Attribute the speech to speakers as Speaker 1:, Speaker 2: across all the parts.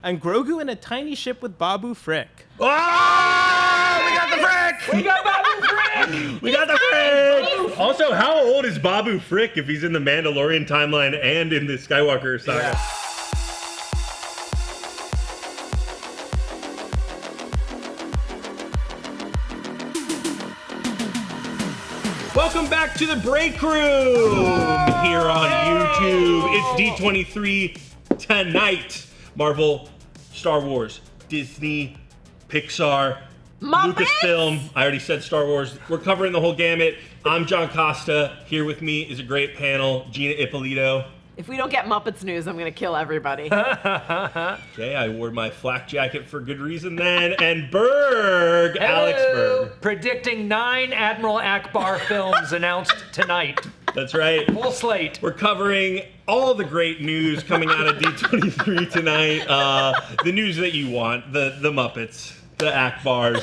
Speaker 1: And Grogu in a tiny ship with Babu Frick.
Speaker 2: Oh! We got the Frick!
Speaker 3: We got Babu Frick!
Speaker 2: We got the Frick! Also, how old is Babu Frick if he's in the Mandalorian timeline and in the Skywalker saga?
Speaker 3: Yeah.
Speaker 2: Welcome back to the Breakroom here on YouTube. It's D23 tonight. Marvel, Star Wars, Disney, Pixar, Lucasfilm. I already said Star Wars. We're covering the whole gamut. I'm John Costa. Here with me is a great panel, Gina Ippolito.
Speaker 4: If we don't get Muppets news, I'm gonna kill everybody.
Speaker 2: Okay, I wore my flak jacket for good reason then. And Berg,
Speaker 3: Hello.
Speaker 2: Alex Berg.
Speaker 3: Predicting 9 Admiral Akbar films announced tonight.
Speaker 2: That's right.
Speaker 3: Full slate.
Speaker 2: We're covering all the great news coming out of D23 tonight. The news that you want, the Muppets, the Akbars.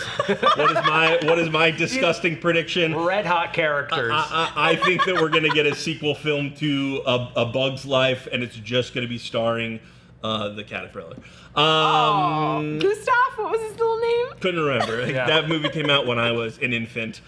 Speaker 2: What is my disgusting prediction?
Speaker 3: Red hot characters.
Speaker 2: I think that we're gonna get a sequel film to A Bug's Life, and it's just gonna be starring the Caterpillar.
Speaker 4: Gustav? What was his little name?
Speaker 2: Couldn't remember.
Speaker 3: Yeah.
Speaker 2: That movie came out when I was an infant.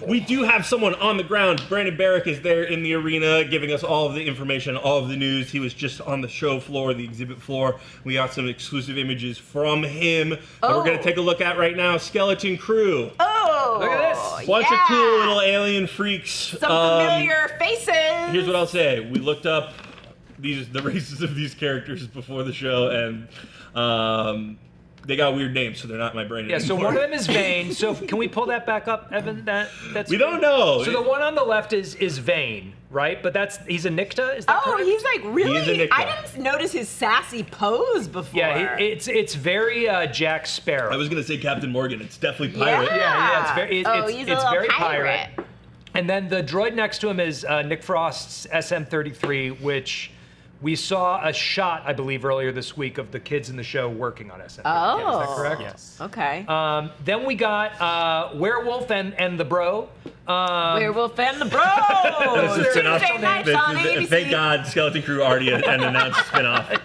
Speaker 2: We do have someone on the ground. Brandon Barrick is there in the arena giving us all of the information, all of the news. He was just on the show floor, the exhibit floor. We got some exclusive images from him that we're going to take a look at right now. Skeleton Crew.
Speaker 4: Oh!
Speaker 3: Look at this.
Speaker 2: Bunch of cool little alien freaks.
Speaker 4: Some familiar faces!
Speaker 2: Here's what I'll say. We looked up the races of these characters before the show, and they got weird names, so they're not in my brain
Speaker 3: Yeah,
Speaker 2: anymore.
Speaker 3: so one of them is Vane. So can we pull that back up, Evan? That's
Speaker 2: We don't know.
Speaker 3: So the one on the left is Vane, right? But he's a Nikta, is that
Speaker 4: Oh,
Speaker 3: correct?
Speaker 4: he's like really.
Speaker 2: He is a Nick
Speaker 4: I
Speaker 2: Dog.
Speaker 4: didn't notice his sassy pose before.
Speaker 3: Yeah, it's very Jack Sparrow.
Speaker 2: I was gonna say Captain Morgan. It's definitely pirate.
Speaker 3: Yeah, it's very
Speaker 4: he's a
Speaker 3: it's
Speaker 4: little
Speaker 3: very
Speaker 4: pirate.
Speaker 3: And then the droid next to him is Nick Frost's SM-33, which we saw a shot, I believe, earlier this week of the kids in the show working on SM-33.
Speaker 4: Oh.
Speaker 3: Is that correct?
Speaker 1: Yes.
Speaker 4: Okay.
Speaker 3: Then we got Werewolf and the Bro.
Speaker 4: Werewolf and the Bro!
Speaker 2: This is enough.
Speaker 4: Tuesday nights on ABC.
Speaker 2: Thank God, Skeleton Crew already an announced spinoff.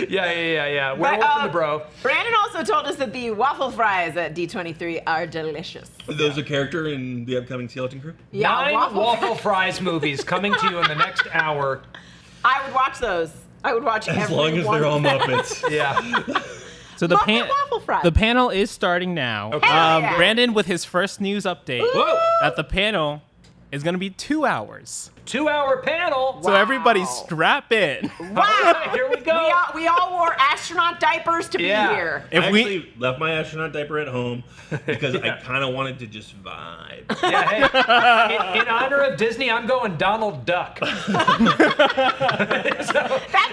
Speaker 3: Yeah. Werewolf and the Bro.
Speaker 4: Brandon also told us that the waffle fries at D23 are delicious.
Speaker 2: Are those a character in the upcoming Skeleton Crew?
Speaker 4: Yeah,
Speaker 3: 9 waffle fries movies coming to you in the next hour.
Speaker 4: I would watch those. I would watch
Speaker 2: As
Speaker 4: every
Speaker 2: long as
Speaker 4: one
Speaker 2: they're all
Speaker 4: of them.
Speaker 2: Muppets.
Speaker 3: Yeah.
Speaker 1: So the
Speaker 4: Muppet waffle fries.
Speaker 1: the panel is starting now.
Speaker 3: Okay.
Speaker 4: Hell yeah.
Speaker 1: Brandon with his first news update.
Speaker 3: Whoa.
Speaker 1: That the panel is going to be 2 hours.
Speaker 3: 2-hour panel.
Speaker 1: So everybody strap in.
Speaker 4: Wow!
Speaker 3: Here we go.
Speaker 4: We all wore astronaut diapers to be
Speaker 3: Yeah.
Speaker 4: here.
Speaker 1: If
Speaker 2: I
Speaker 1: we
Speaker 2: actually left my astronaut diaper at home because I kind of wanted to just vibe.
Speaker 3: Yeah, hey, in honor of Disney, I'm going Donald Duck.
Speaker 4: That's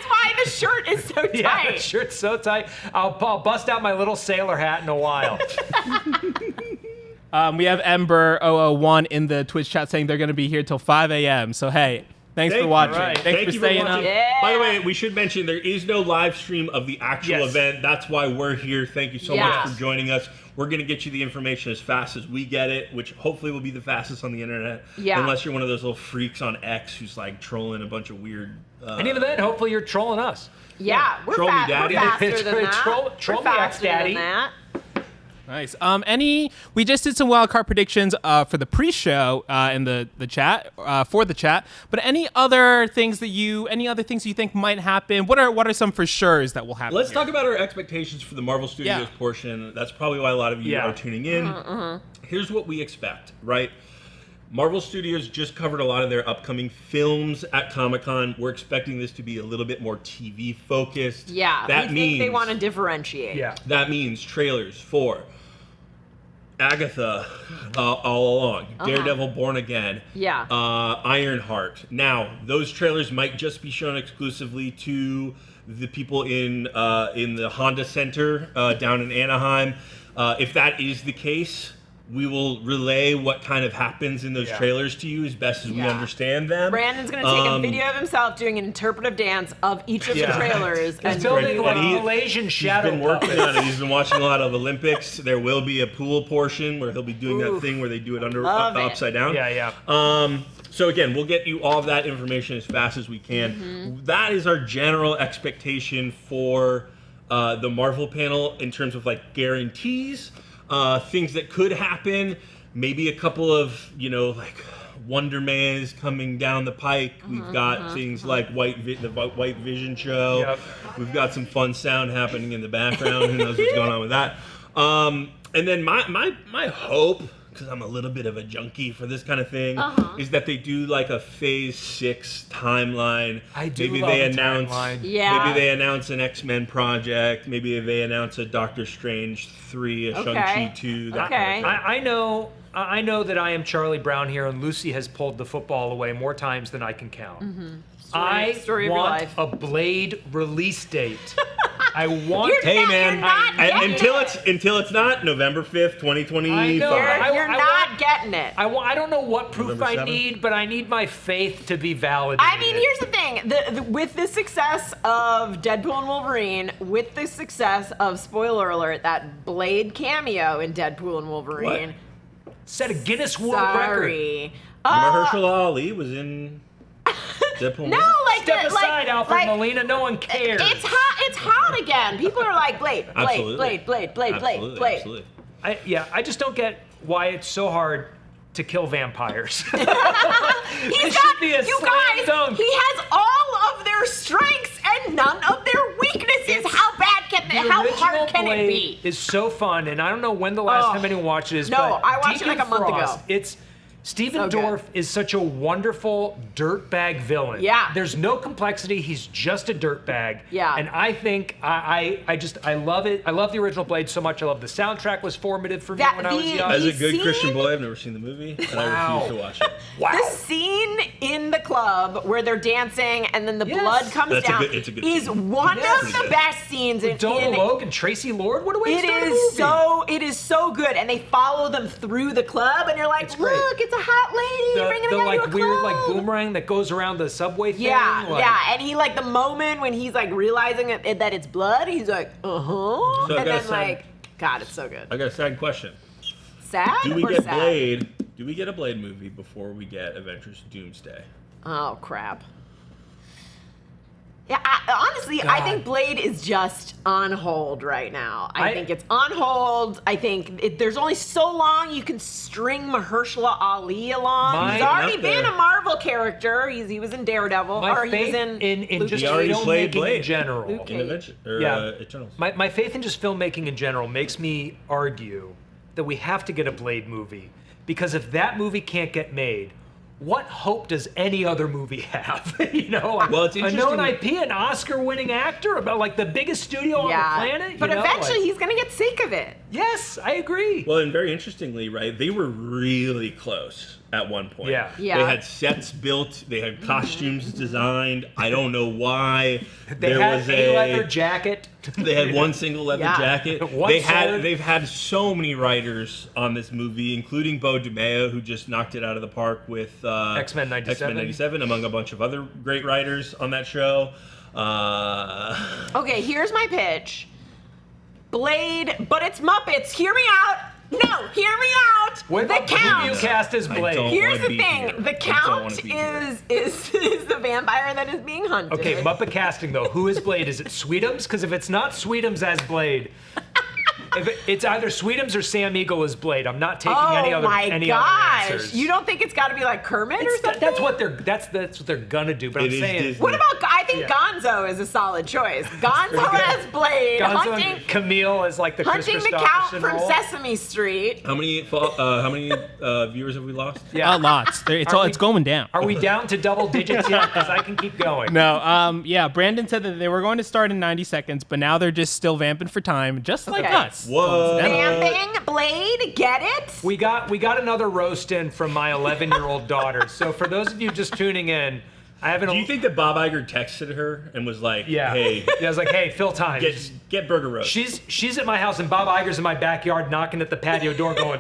Speaker 4: why the shirt is so tight.
Speaker 3: Yeah, the shirt's so tight. I'll bust out my little sailor hat in a while.
Speaker 1: we have Ember001 in the Twitch chat saying they're going to be here till 5 a.m. So hey, thanks for watching.
Speaker 3: right.
Speaker 1: Thanks for
Speaker 2: you
Speaker 1: staying
Speaker 2: watching.
Speaker 1: up.
Speaker 4: Yeah.
Speaker 2: By the way, we should mention there is no live stream of the actual
Speaker 3: Yes.
Speaker 2: event. That's why we're here. Thank you so
Speaker 4: Yeah.
Speaker 2: much for joining us. We're going to get you the information as fast as we get it, which hopefully will be the fastest on the internet.
Speaker 4: Yeah.
Speaker 2: Unless you're one of those little freaks on X who's like trolling a bunch of weird...
Speaker 3: And even then, hopefully you're trolling us.
Speaker 4: Yeah, we're,
Speaker 2: Troll me,
Speaker 4: we're
Speaker 2: Daddy.
Speaker 4: faster than that.
Speaker 3: Troll
Speaker 4: We're
Speaker 3: me,
Speaker 4: faster than
Speaker 3: X-Daddy.
Speaker 4: that.
Speaker 1: Nice. We just did some wildcard predictions for the pre-show in the chat for the chat. But any other things you think might happen? What are some for sure's that will happen?
Speaker 2: Let's
Speaker 1: here?
Speaker 2: talk about our expectations for the Marvel Studios
Speaker 1: Yeah.
Speaker 2: portion. That's probably why a lot of you are tuning in. Here's what we expect, right? Marvel Studios just covered a lot of their upcoming films at Comic-Con. We're expecting this to be a little bit more TV focused.
Speaker 4: Yeah,
Speaker 2: that
Speaker 4: we
Speaker 2: means
Speaker 4: think they want to differentiate.
Speaker 3: Yeah.
Speaker 2: that means trailers for Agatha All Along, Daredevil Born Again,
Speaker 4: Yeah.
Speaker 2: Ironheart. Now, those trailers might just be shown exclusively to the people in the Honda Center down in Anaheim. If that is the case, We will relay what kind of happens in those trailers to you as best as we understand them.
Speaker 4: Brandon's going to take a video of himself doing an interpretive dance of each of the trailers.
Speaker 3: He's building like Malaysian shadow
Speaker 2: puppets. He's been working on it. He's been watching a lot of Olympics. There will be a pool portion where he'll be doing that thing where they do it upside down. So again, we'll get you all of that information as fast as we can. That is our general expectation for the Marvel panel in terms of like guarantees. Things that could happen, maybe a couple of, like Wonder Man is coming down the pike. We've got things like the White Vision show. Yep. We've got some fun sound happening in the background. Who knows what's going on with that? And then my hope, because I'm a little bit of a junkie for this kind of thing, is that they do like a Phase 6 timeline. Maybe they announce an X-Men project. Maybe they announce a Doctor Strange 3, a Shang-Chi 2. That kind of thing.
Speaker 3: I know that I am Charlie Brown here, and Lucy has pulled the football away more times than I can count. I want a Blade release date. I want.
Speaker 2: Until it's not November 5th, 2025.
Speaker 3: I know.
Speaker 4: You're not getting it.
Speaker 3: I don't know what proof I need, but I need my faith to be validated.
Speaker 4: I mean, here's the thing: with the success of Deadpool and Wolverine, with the success of spoiler alert, that Blade cameo in Deadpool and Wolverine,
Speaker 3: set a Guinness World Record.
Speaker 2: Mahershala Ali was in Deadpool.
Speaker 4: No, like
Speaker 3: step aside, Alfred Molina. No one cares.
Speaker 4: It's hot again. People are like Blade.
Speaker 3: I just don't get why it's so hard to kill vampires.
Speaker 4: You guys, he has all of their strengths and none of their weaknesses. How hard can it be?
Speaker 3: It's so fun, and I don't know when the last time anyone watched this.
Speaker 4: No, I watched it like a month ago.
Speaker 3: It's Stephen Dorff is such a wonderful dirtbag villain.
Speaker 4: Yeah.
Speaker 3: There's no complexity. He's just a dirtbag.
Speaker 4: Yeah.
Speaker 3: And I think I love it. I love the original Blade so much. I love the soundtrack was formative for me when I was young.
Speaker 2: As a good Christian boy, I've never seen the movie, and I refuse to watch it.
Speaker 3: Wow.
Speaker 4: The scene in the club where they're dancing and then the blood comes down is one of the best scenes in
Speaker 3: Donald Logue and Tracy Lord. What a way to start a movie.
Speaker 4: It is so good, and they follow them through the club, and you're like, look, it's a hot lady bringing a guy to a
Speaker 3: weird
Speaker 4: club.
Speaker 3: boomerang that goes around the subway thing.
Speaker 4: And he the moment when he's realizing that it's blood, he's like,
Speaker 2: So
Speaker 4: and then God, it's so good.
Speaker 2: I got a sad question.
Speaker 4: Sad?
Speaker 2: Do we get Blade? Do we get a Blade movie before we get Avengers Doomsday?
Speaker 4: Oh crap. Yeah, honestly, I think Blade is just on hold right now. I think it's on hold. I think there's only so long you can string Mahershala Ali along. He's already been a Marvel character. He was in Daredevil.
Speaker 3: He was in just filmmaking in general.
Speaker 2: Eternals.
Speaker 3: My faith in just filmmaking in general makes me argue that we have to get a Blade movie. Because if that movie can't get made, what hope does any other movie have?
Speaker 2: Well, it's
Speaker 3: a known IP, an Oscar-winning actor, about the biggest studio on the planet.
Speaker 4: But eventually he's going to get sick of it.
Speaker 3: Yes, I agree.
Speaker 2: Well, and very interestingly, they were really close at one point.
Speaker 3: Yeah.
Speaker 2: They had sets built. They had costumes designed. I don't know why.
Speaker 3: They had a leather jacket.
Speaker 2: They had one single leather jacket. They've had so many writers on this movie, including Beau DeMayo, who just knocked it out of the park with
Speaker 3: X-Men 97,
Speaker 2: among a bunch of other great writers on that show.
Speaker 4: Okay, here's my pitch. Blade, but it's Muppets. Hear me out. No, hear me out.
Speaker 3: The Count. Who you cast as Blade?
Speaker 4: Here's the thing. The Count is the vampire that is being hunted.
Speaker 3: Okay, Muppet casting though. Who is Blade? Is it Sweetums? Because if it's not Sweetums as Blade, it's either Sweetums or Sam Eagle as Blade. I'm not taking any other answers.
Speaker 4: You don't think it's got to be like Kermit or something?
Speaker 3: That's what they're gonna do. But I'm saying,
Speaker 2: Disney.
Speaker 4: What about? I think Gonzo is a solid choice. Gonzo as Blade,
Speaker 3: Gonzo and Camille as the
Speaker 4: hunting the Count from Sesame Street.
Speaker 2: How many viewers have we lost?
Speaker 3: Yeah,
Speaker 1: lots. It's going down.
Speaker 3: Are we down to double digits yet? Because I can keep going.
Speaker 1: No. Brandon said that they were going to start in 90 seconds, but now they're just still vamping for time, just like us.
Speaker 2: What?
Speaker 4: Vamping, Blade, get it?
Speaker 3: We got another roast in from my 11-year-old daughter. So for those of you just tuning in, haven't.
Speaker 2: Do you think that Bob Iger texted her and was like,
Speaker 3: Yeah.
Speaker 2: hey,
Speaker 3: Yeah, I was like, hey, fill time.
Speaker 2: get burger roast?
Speaker 3: She's at my house and Bob Iger's in my backyard knocking at the patio door going.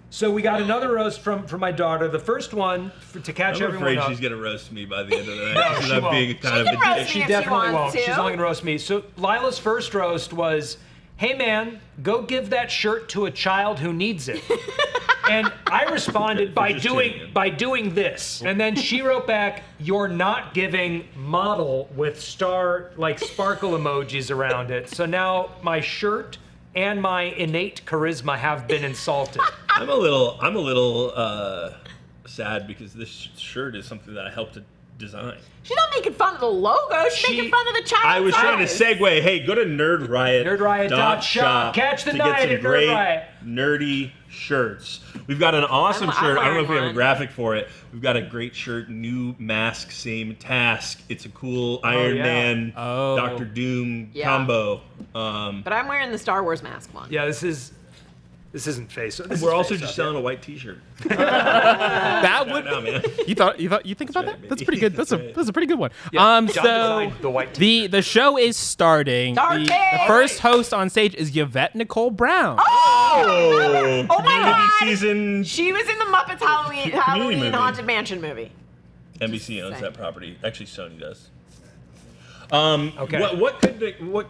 Speaker 3: So we got another roast from my daughter. The first one to catch
Speaker 2: I'm
Speaker 3: everyone
Speaker 2: afraid
Speaker 3: up.
Speaker 2: she's gonna roast me by the end of the night.
Speaker 3: No,
Speaker 2: because
Speaker 3: she
Speaker 2: I'm
Speaker 3: won't.
Speaker 2: being kind of
Speaker 4: She can
Speaker 2: a
Speaker 4: roast
Speaker 2: dick.
Speaker 3: She
Speaker 4: me if she
Speaker 3: definitely
Speaker 4: wants
Speaker 3: won't.
Speaker 4: to.
Speaker 3: She's only gonna roast me. So Lila's first roast was, hey man, go give that shirt to a child who needs it. And I responded by
Speaker 2: Just kidding.
Speaker 3: doing this. And then she wrote back, you're not giving model with sparkle emojis around it. So now my shirt and my innate charisma have been insulted.
Speaker 2: I'm a little sad because this shirt is something that I helped to design.
Speaker 4: She's not making fun of the logo. She's making fun of the child.
Speaker 2: I was trying to segue. Hey, go to Nerd Riot.
Speaker 3: NerdRiot.shop. Catch the
Speaker 2: to
Speaker 3: night
Speaker 2: get some
Speaker 3: at Nerd
Speaker 2: great
Speaker 3: Riot.
Speaker 2: nerdy shirts. We've got an awesome
Speaker 4: I'm
Speaker 2: shirt. I don't know if we have a
Speaker 4: wearing
Speaker 2: graphic for it. We've got a great shirt, new mask, same task. It's a cool Iron
Speaker 3: yeah.
Speaker 2: Man,
Speaker 1: Oh.
Speaker 2: Doctor Doom
Speaker 4: Yeah.
Speaker 2: combo.
Speaker 4: But I'm wearing the Star Wars mask one.
Speaker 3: Yeah, this isn't face. This
Speaker 2: We're
Speaker 3: is
Speaker 2: also
Speaker 3: face
Speaker 2: just
Speaker 3: up,
Speaker 2: selling a white T-shirt.
Speaker 1: That would.
Speaker 2: No, man.
Speaker 1: You think about that? That's pretty good. That's a pretty good one.
Speaker 3: John
Speaker 1: So
Speaker 3: designed the white
Speaker 1: the show is starting. The first host on stage is Yvette Nicole Brown.
Speaker 2: Oh,
Speaker 4: Oh my
Speaker 2: Community
Speaker 4: God.
Speaker 2: season.
Speaker 4: She was in the Muppets Halloween
Speaker 2: movie.
Speaker 4: Haunted Mansion movie.
Speaker 2: NBC owns
Speaker 4: Same.
Speaker 2: that property. Actually, Sony does.
Speaker 3: Okay.
Speaker 2: What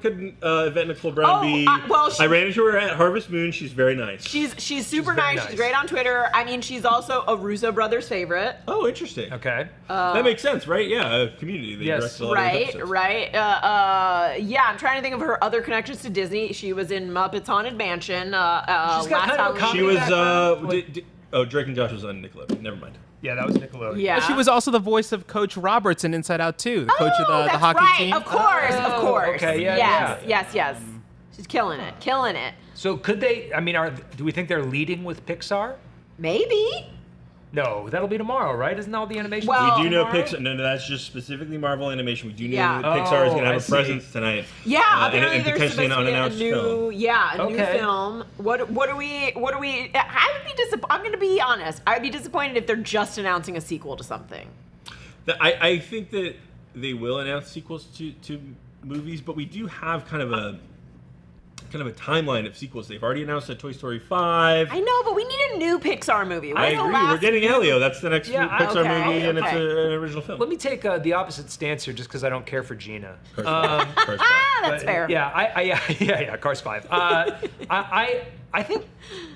Speaker 2: could Yvette Nicole Brown be?
Speaker 4: well,
Speaker 2: I ran into her at Harvest Moon. She's very nice.
Speaker 4: She's super
Speaker 3: very
Speaker 4: nice.
Speaker 3: nice.
Speaker 4: She's great on Twitter. I mean, she's also a Russo brothers favorite.
Speaker 2: Oh, interesting.
Speaker 3: Okay.
Speaker 2: That makes sense, right? Yeah, a Community. They
Speaker 3: Yes.
Speaker 2: directed a lot of those episodes.
Speaker 4: Right. Yeah, I'm trying to think of her other connections to Disney. She was in Muppets Haunted Mansion.
Speaker 3: She's got
Speaker 4: last
Speaker 3: kind of a
Speaker 4: Halloween.
Speaker 2: She was. Drake and Josh was on Nickelodeon. Never mind.
Speaker 3: Yeah, that was Nickelodeon.
Speaker 4: Yeah.
Speaker 1: She was also the voice of Coach Roberts in Inside Out 2, the coach of the
Speaker 4: that's
Speaker 1: hockey
Speaker 4: right.
Speaker 1: team.
Speaker 4: Of course.
Speaker 3: okay, yeah,
Speaker 4: Yes. She's killing it.
Speaker 3: So could they? I mean, do we think they're leading with Pixar?
Speaker 4: Maybe.
Speaker 3: No, that'll be tomorrow, right? Isn't that all the animation?
Speaker 4: Well-
Speaker 2: We do know
Speaker 4: Tomorrow?
Speaker 2: Pixar. No, that's just specifically Marvel Animation. We do know
Speaker 4: Yeah.
Speaker 2: that Pixar is going to
Speaker 3: I
Speaker 2: have a
Speaker 3: see.
Speaker 2: presence tonight.
Speaker 4: Yeah, apparently
Speaker 2: and
Speaker 4: there's
Speaker 2: potentially an
Speaker 4: supposed to be
Speaker 2: unannounced
Speaker 4: a new,
Speaker 2: film.
Speaker 4: new
Speaker 3: Okay.
Speaker 4: film. What do we? I would be disappointed. I'm going to be honest. I'd be disappointed if they're just announcing a sequel to something.
Speaker 2: I think that they will announce sequels to movies, but we do have kind of a timeline of sequels. They've already announced a Toy Story 5.
Speaker 4: I know, but we need a new Pixar movie.
Speaker 2: I
Speaker 4: When's the
Speaker 2: agree.
Speaker 4: last
Speaker 2: We're getting Elio. That's the next
Speaker 3: Yeah,
Speaker 2: Pixar
Speaker 4: okay,
Speaker 2: movie, and it's
Speaker 4: okay.
Speaker 2: an original film.
Speaker 3: Let me take the opposite stance here, just because I don't care for Gina.
Speaker 2: Cars 5.
Speaker 4: That's fair.
Speaker 3: Yeah. Cars 5. I think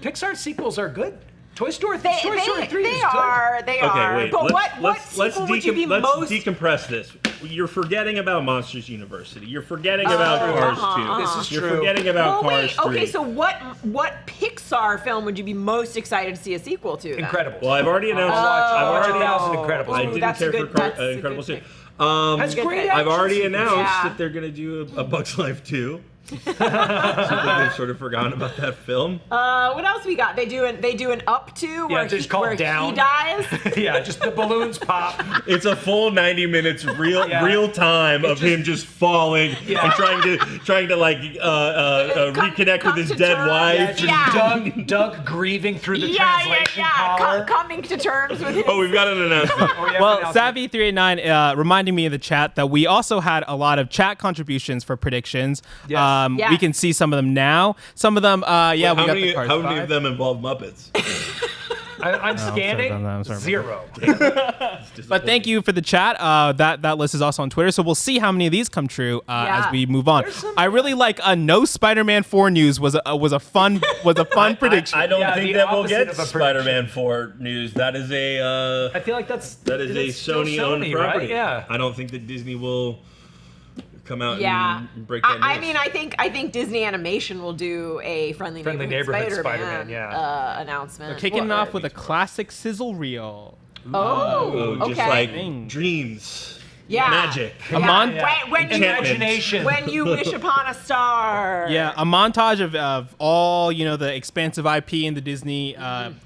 Speaker 3: Pixar sequels are good. Toy Story 3 is good.
Speaker 4: They are.
Speaker 2: Okay, wait.
Speaker 4: But what
Speaker 2: let's
Speaker 4: sequel would you be
Speaker 2: let's
Speaker 4: most?
Speaker 2: decompress this. You're forgetting about Monsters University. You're forgetting about Cars 2.
Speaker 3: This is
Speaker 2: You're
Speaker 3: true.
Speaker 2: forgetting about
Speaker 4: Well,
Speaker 2: Cars
Speaker 4: wait.
Speaker 2: 3.
Speaker 4: Okay, so what Pixar film would you be most excited to see a sequel to? Then?
Speaker 3: Incredibles.
Speaker 2: Well, I've already announced.
Speaker 3: I've
Speaker 2: I've
Speaker 3: already
Speaker 2: already.
Speaker 3: announced Incredibles.
Speaker 2: I
Speaker 4: Ooh,
Speaker 2: didn't
Speaker 4: that's a
Speaker 2: care
Speaker 4: good-
Speaker 2: for
Speaker 4: that's a good
Speaker 2: Incredibles 2.
Speaker 4: pick.
Speaker 3: That's
Speaker 4: good
Speaker 3: great.
Speaker 4: pick.
Speaker 2: I've already
Speaker 3: action
Speaker 2: announced
Speaker 4: Yeah.
Speaker 2: that they're going to do a Bug's Life 2. Seems like they've sort of forgotten about that film.
Speaker 4: What else we got? They do an Up To where,
Speaker 3: just call
Speaker 4: where
Speaker 3: it Down.
Speaker 4: he dies.
Speaker 3: Yeah, just the balloons pop.
Speaker 2: It's a full 90 minutes real time of him just falling and trying to like reconnect with his
Speaker 4: come to
Speaker 2: dead
Speaker 4: terms.
Speaker 2: wife.
Speaker 4: Yeah.
Speaker 3: Doug grieving through the
Speaker 4: yeah.
Speaker 3: translation collar.
Speaker 4: Coming to terms with his.
Speaker 2: Oh, we've got an announcement.
Speaker 3: Oh, yeah,
Speaker 1: Well,
Speaker 3: announcement.
Speaker 1: Savvy389 reminding me in the chat that we also had a lot of chat contributions for predictions.
Speaker 3: Yes.
Speaker 4: Yes.
Speaker 1: We can see some of them now. Some of them, we
Speaker 2: how
Speaker 1: got
Speaker 2: many,
Speaker 1: the Cars
Speaker 2: how many
Speaker 1: 5.
Speaker 2: of them involve Muppets?
Speaker 3: I'm scanning.
Speaker 1: I'm sorry.
Speaker 3: 0.
Speaker 1: But thank you for the chat. That list is also on Twitter, so we'll see how many of these come true
Speaker 4: Yeah.
Speaker 1: as we move on.
Speaker 3: There's some-
Speaker 1: I really like no Spider-Man 4 news was a fun prediction.
Speaker 2: I don't
Speaker 3: Yeah,
Speaker 2: think
Speaker 3: the
Speaker 2: that we'll
Speaker 3: opposite
Speaker 2: get
Speaker 3: of a
Speaker 2: Spider-Man 4 news. That is
Speaker 3: I feel like that's
Speaker 2: a
Speaker 3: it's still
Speaker 2: Sony-owned
Speaker 3: Sony,
Speaker 2: property.
Speaker 3: right? Yeah.
Speaker 2: I don't think that Disney will come out
Speaker 4: Yeah.
Speaker 2: and break that news.
Speaker 4: I mean, I think Disney Animation will do a Friendly Neighborhood
Speaker 3: Spider-Man, yeah.
Speaker 4: announcement.
Speaker 1: Kicking it off with a classic sizzle reel.
Speaker 4: Oh,
Speaker 2: just
Speaker 4: okay.
Speaker 2: like dreams.
Speaker 4: Yeah.
Speaker 2: Magic.
Speaker 4: When you
Speaker 3: Imagination.
Speaker 4: when you wish upon a star.
Speaker 1: Yeah, a montage of all the expansive IP in the Disney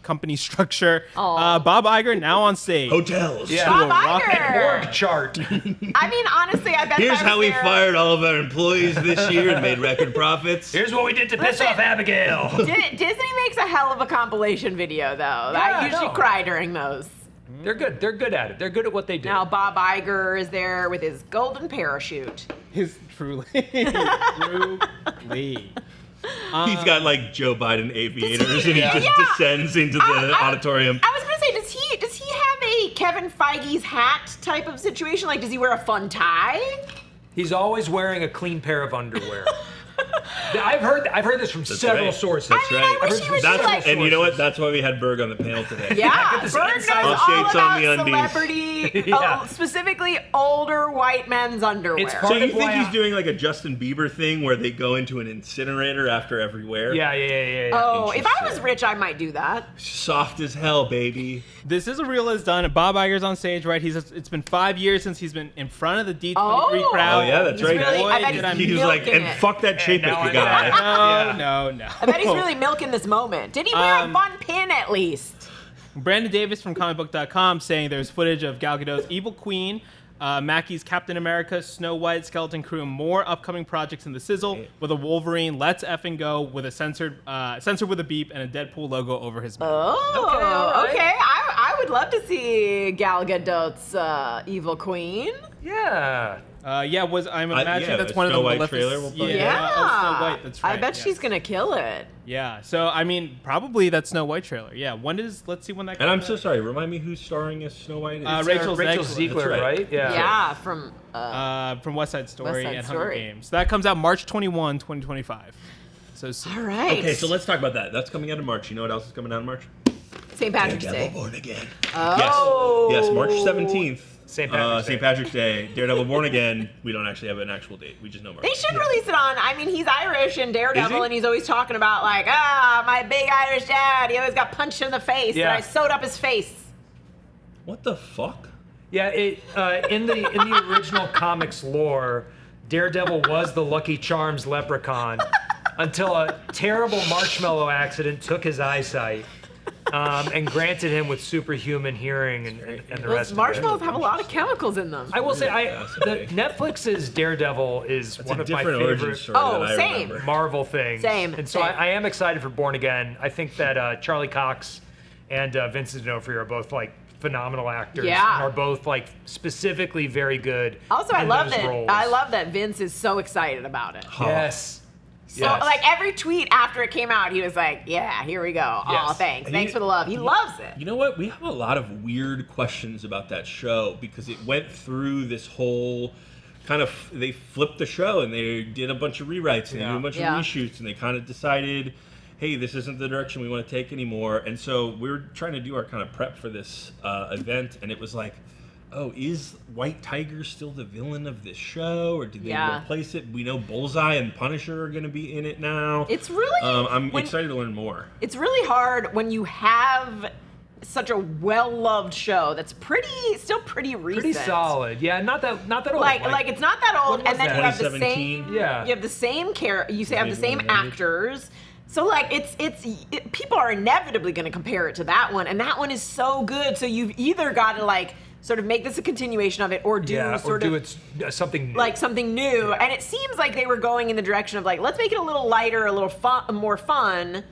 Speaker 1: company structure. Bob Iger now on stage.
Speaker 2: Hotels.
Speaker 3: Yeah.
Speaker 4: Bob
Speaker 1: Rock-
Speaker 4: Iger.
Speaker 3: Org chart.
Speaker 4: I mean, honestly, I bet.
Speaker 2: Here's
Speaker 4: if I was
Speaker 2: how we
Speaker 4: there-
Speaker 2: fired all of our employees this year and made record profits.
Speaker 3: Here's what we did to piss
Speaker 4: Listen.
Speaker 3: off Abigail.
Speaker 4: Disney makes a hell of a compilation video, though. I usually
Speaker 3: no.
Speaker 4: cry during those.
Speaker 3: They're good. They're good at it. They're good at what they do.
Speaker 4: Now Bob Iger is there with his golden parachute.
Speaker 1: His truly.
Speaker 2: He's got like Joe Biden aviators, and he just descends into the auditorium.
Speaker 4: I was gonna say, does he have a Kevin Feige's hat type of situation? Like, does he wear a fun tie?
Speaker 3: He's always wearing a clean pair of underwear. I've heard this from several sources.
Speaker 2: That's right.
Speaker 4: I wish he would do, like,
Speaker 2: and you know what? That's why we had Berg on the panel today.
Speaker 4: Yeah, Berg knows all about celebrity, specifically older white men's underwear.
Speaker 2: So you think he's doing like a Justin Bieber thing where they go into an incinerator after every wear?
Speaker 3: Yeah.
Speaker 4: Oh, if I was rich, I might do that.
Speaker 2: Soft as hell, baby.
Speaker 1: This is a reel is done. Bob Iger's on stage, right? It's been 5 years since he's been in front of the D23 crowd.
Speaker 2: Oh yeah, that's right.
Speaker 4: Really, I bet
Speaker 2: he was like, and fuck that Chapek guy.
Speaker 1: No.
Speaker 4: I bet he's really milking this moment. Did he wear a fun pin at least?
Speaker 1: Brandon Davis from comicbook.com saying there's footage of Gal Gadot's Evil Queen, Mackey's Captain America, Snow White, Skeleton Crew, and more upcoming projects in the sizzle with a Wolverine, Let's Effing Go, with a censored with a beep and a Deadpool logo over his mouth.
Speaker 4: Oh, okay. I would love to see Gal Gadot's Evil Queen.
Speaker 3: Yeah.
Speaker 1: I'm imagining that's one of the
Speaker 2: Snow White trailer. We'll
Speaker 1: Snow White, that's right.
Speaker 4: I bet she's gonna kill it.
Speaker 1: Yeah, so I mean, probably that Snow White trailer. Yeah, let's see when that comes
Speaker 2: And I'm
Speaker 1: out.
Speaker 2: so sorry, remind me who's starring as Snow White?
Speaker 1: Rachel
Speaker 3: Ziegler, right?
Speaker 4: Yeah, from
Speaker 1: West Side Story
Speaker 4: West Side
Speaker 1: and Hunger
Speaker 4: Story.
Speaker 1: Games. That comes out March 21, 2025. So soon.
Speaker 4: All right.
Speaker 2: Okay, so let's talk about that. That's coming out in March. You know what else is coming out in March?
Speaker 4: St. Patrick's
Speaker 2: Daredevil
Speaker 4: Day.
Speaker 2: Born Again.
Speaker 4: Oh.
Speaker 2: Yes, March 17th.
Speaker 3: St.
Speaker 2: St. Patrick's Day. Daredevil Born Again. We don't actually have an actual date. We just know March.
Speaker 4: They should release it on. I mean, he's Irish and
Speaker 2: Is
Speaker 4: Daredevil,
Speaker 2: he?
Speaker 4: and he's always talking about like, my big Irish dad. He always got punched in the face, and I sewed up his face.
Speaker 2: What the fuck?
Speaker 3: Yeah, in the original comics lore, Daredevil was the Lucky Charms leprechaun until a terrible marshmallow accident took his eyesight. And granted him with superhuman hearing and the rest of it.
Speaker 4: Marshmallows have a lot of chemicals in them.
Speaker 3: I will say, Netflix's Daredevil is one of my favorite Marvel things.
Speaker 4: Same.
Speaker 3: And so I am excited for Born Again. I think that Charlie Cox and Vincent D'Onofrio are both like phenomenal actors.
Speaker 4: Yeah.
Speaker 3: And are both like specifically very good.
Speaker 4: Also, I love that Vince is so excited about it.
Speaker 3: Yes.
Speaker 4: So, like, every tweet after it came out, he was like, yeah, here we go. Oh, thanks. Thanks for the love. He loves it.
Speaker 2: You know what? We have a lot of weird questions about that show because it went through this whole kind of, they flipped the show and they did a bunch of rewrites and they did a bunch of reshoots and they kind of decided, hey, this isn't the direction we want to take anymore. And so we were trying to do our kind of prep for this event, and it was like, oh, is White Tiger still the villain of this show, or did they replace it? We know Bullseye and Punisher are going to be in it now.
Speaker 4: It's really...
Speaker 2: I'm excited to learn more.
Speaker 4: It's really hard when you have such a well-loved show that's still pretty recent.
Speaker 3: Pretty solid. Yeah, not that old.
Speaker 4: Like it's not that old, and then you have the
Speaker 2: 2017?
Speaker 4: same... You have the same have the same actors. So, like, people are inevitably going to compare it to that one, and that one is so good, so you've either got to, like, sort of make this a continuation of it, or
Speaker 3: something new.
Speaker 4: Like something new.
Speaker 3: Yeah.
Speaker 4: And it seems like they were going in the direction of like, let's make it a little lighter, a little more fun,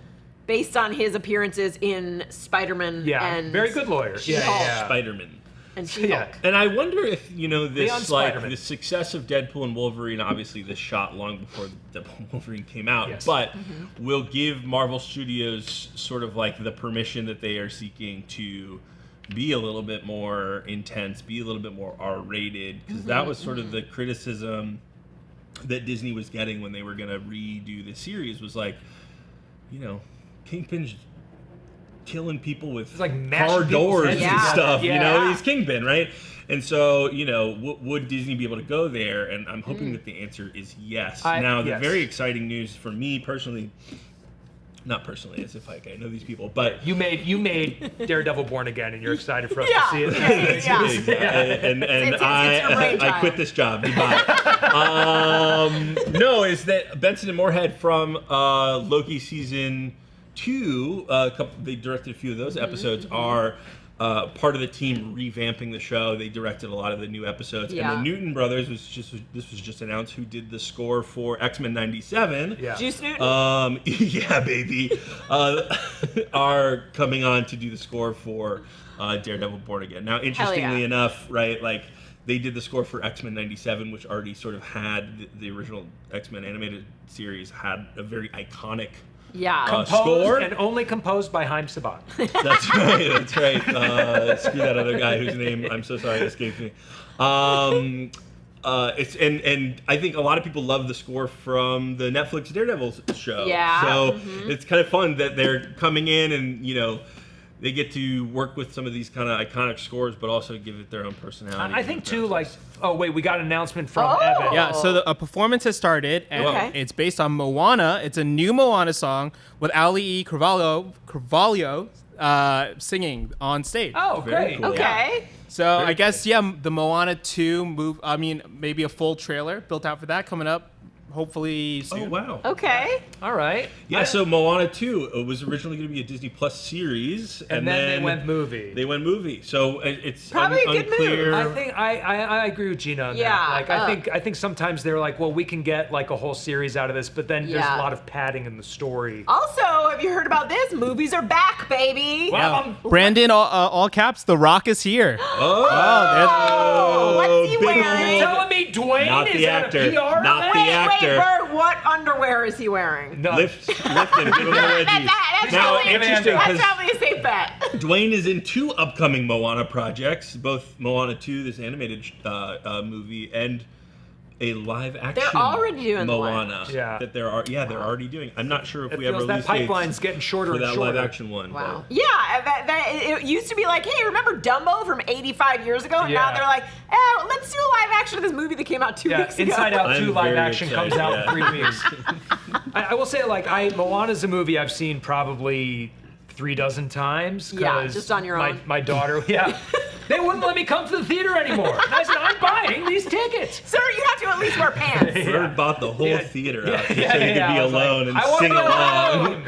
Speaker 4: based on his appearances in Spider-Man. And
Speaker 3: very good lawyer.
Speaker 2: Spider-Man.
Speaker 4: And She-Hulk.
Speaker 2: And I wonder if, this the success of Deadpool and Wolverine, obviously this shot long before Deadpool and Wolverine came out, but will give Marvel Studios sort of like the permission that they are seeking to be a little bit more intense, be a little bit more R-rated, because that was sort of the criticism that Disney was getting when they were going to redo the series, was like, Kingpin's killing people with car doors and stuff, he's Kingpin, right? And so, would Disney be able to go there? And I'm hoping that the answer is yes. The very exciting news for me personally, not personally, as if I know these people, but
Speaker 3: you made Daredevil Born Again, and you're excited for us to see it.
Speaker 2: And I quit this job. Goodbye. No, is that Benson and Moorhead from Loki season 2? They directed a few of those episodes. Are part of the team revamping the show. They directed a lot of the new episodes.
Speaker 4: Yeah.
Speaker 2: And the Newton brothers this was just announced, who did the score for X-Men 97.
Speaker 3: Yeah.
Speaker 4: Juice Newton.
Speaker 2: Yeah, baby. Are coming on to do the score for Daredevil Born Again. Now, interestingly enough, right, like, they did the score for X-Men 97, which already sort of had the original X-Men animated series had a very iconic score.
Speaker 3: And only composed by Haim Saban.
Speaker 2: That's right. Screw that other guy whose name, I'm so sorry, escaped me. It's and I think a lot of people love the score from the Netflix Daredevil show.
Speaker 4: Yeah.
Speaker 2: So it's kind of fun that they're coming in and, you know, they get to work with some of these kind of iconic scores, but also give it their own personality.
Speaker 3: I think too, like, oh wait, we got an announcement from Evan.
Speaker 1: Yeah, so a performance has started, and it's based on Moana. It's a new Moana song with Ali Carvalho singing on stage.
Speaker 3: Oh, great.
Speaker 2: Cool.
Speaker 4: Okay.
Speaker 1: So I guess, the Moana 2 maybe a full trailer built out for that coming up hopefully soon.
Speaker 2: Oh, wow.
Speaker 4: Okay.
Speaker 3: All right.
Speaker 2: Yeah, so Moana 2 it was originally going to be a Disney Plus series.
Speaker 3: And then they went movie.
Speaker 2: So it's
Speaker 4: probably a good
Speaker 2: unclear.
Speaker 4: move.
Speaker 3: I think I agree with Gina on that. Like I think sometimes they're like, well, we can get like a whole series out of this, but then there's a lot of padding in the story.
Speaker 4: Also, have you heard about this? Movies are back, baby.
Speaker 3: Well,
Speaker 1: Brandon, all caps, The Rock is here.
Speaker 4: What's he
Speaker 2: big
Speaker 4: wearing?
Speaker 3: you're telling me Dwayne
Speaker 2: Not
Speaker 3: is
Speaker 2: the
Speaker 3: at
Speaker 2: actor.
Speaker 3: a PR
Speaker 2: Not
Speaker 3: event?
Speaker 2: the actor.
Speaker 4: Wait, Berg, what underwear is he wearing?
Speaker 3: No.
Speaker 2: Lift him, give him a wedgie.
Speaker 4: That's
Speaker 2: Now,
Speaker 4: probably,
Speaker 2: interesting,
Speaker 4: that's
Speaker 2: 'cause
Speaker 4: probably a safe bet.
Speaker 2: Dwayne is in 2 upcoming Moana projects, both Moana 2, this animated movie, and a live action
Speaker 4: They're already doing the
Speaker 2: Moana.
Speaker 3: Yeah.
Speaker 2: That they're already doing. I'm not sure if
Speaker 3: It
Speaker 2: we ever
Speaker 3: feels that
Speaker 2: release dates
Speaker 3: pipeline's getting shorter
Speaker 2: for
Speaker 3: and
Speaker 2: that
Speaker 3: shorter.
Speaker 2: live action one.
Speaker 4: Wow. Yeah, it used to be like, hey, remember Dumbo from 85 years ago? And
Speaker 3: Yeah.
Speaker 4: now they're like, let's do a live action of this movie that came out 2 weeks ago.
Speaker 3: Inside Out 2
Speaker 2: I'm
Speaker 3: live
Speaker 2: very
Speaker 3: action
Speaker 2: excited,
Speaker 3: comes out
Speaker 2: yeah.
Speaker 3: in 3 weeks. I will say, like, Moana's a movie I've seen probably 3 dozen times.
Speaker 4: Yeah,
Speaker 3: 'cause
Speaker 4: just on your own.
Speaker 3: My daughter, they wouldn't let me come to the theater anymore. And I said, I'm buying these tickets.
Speaker 4: Sir, you have to at least wear pants.
Speaker 2: Bird bought the whole theater out just so he could be
Speaker 3: I was like,
Speaker 2: alone and
Speaker 3: I wanna
Speaker 2: sing
Speaker 3: be
Speaker 2: along.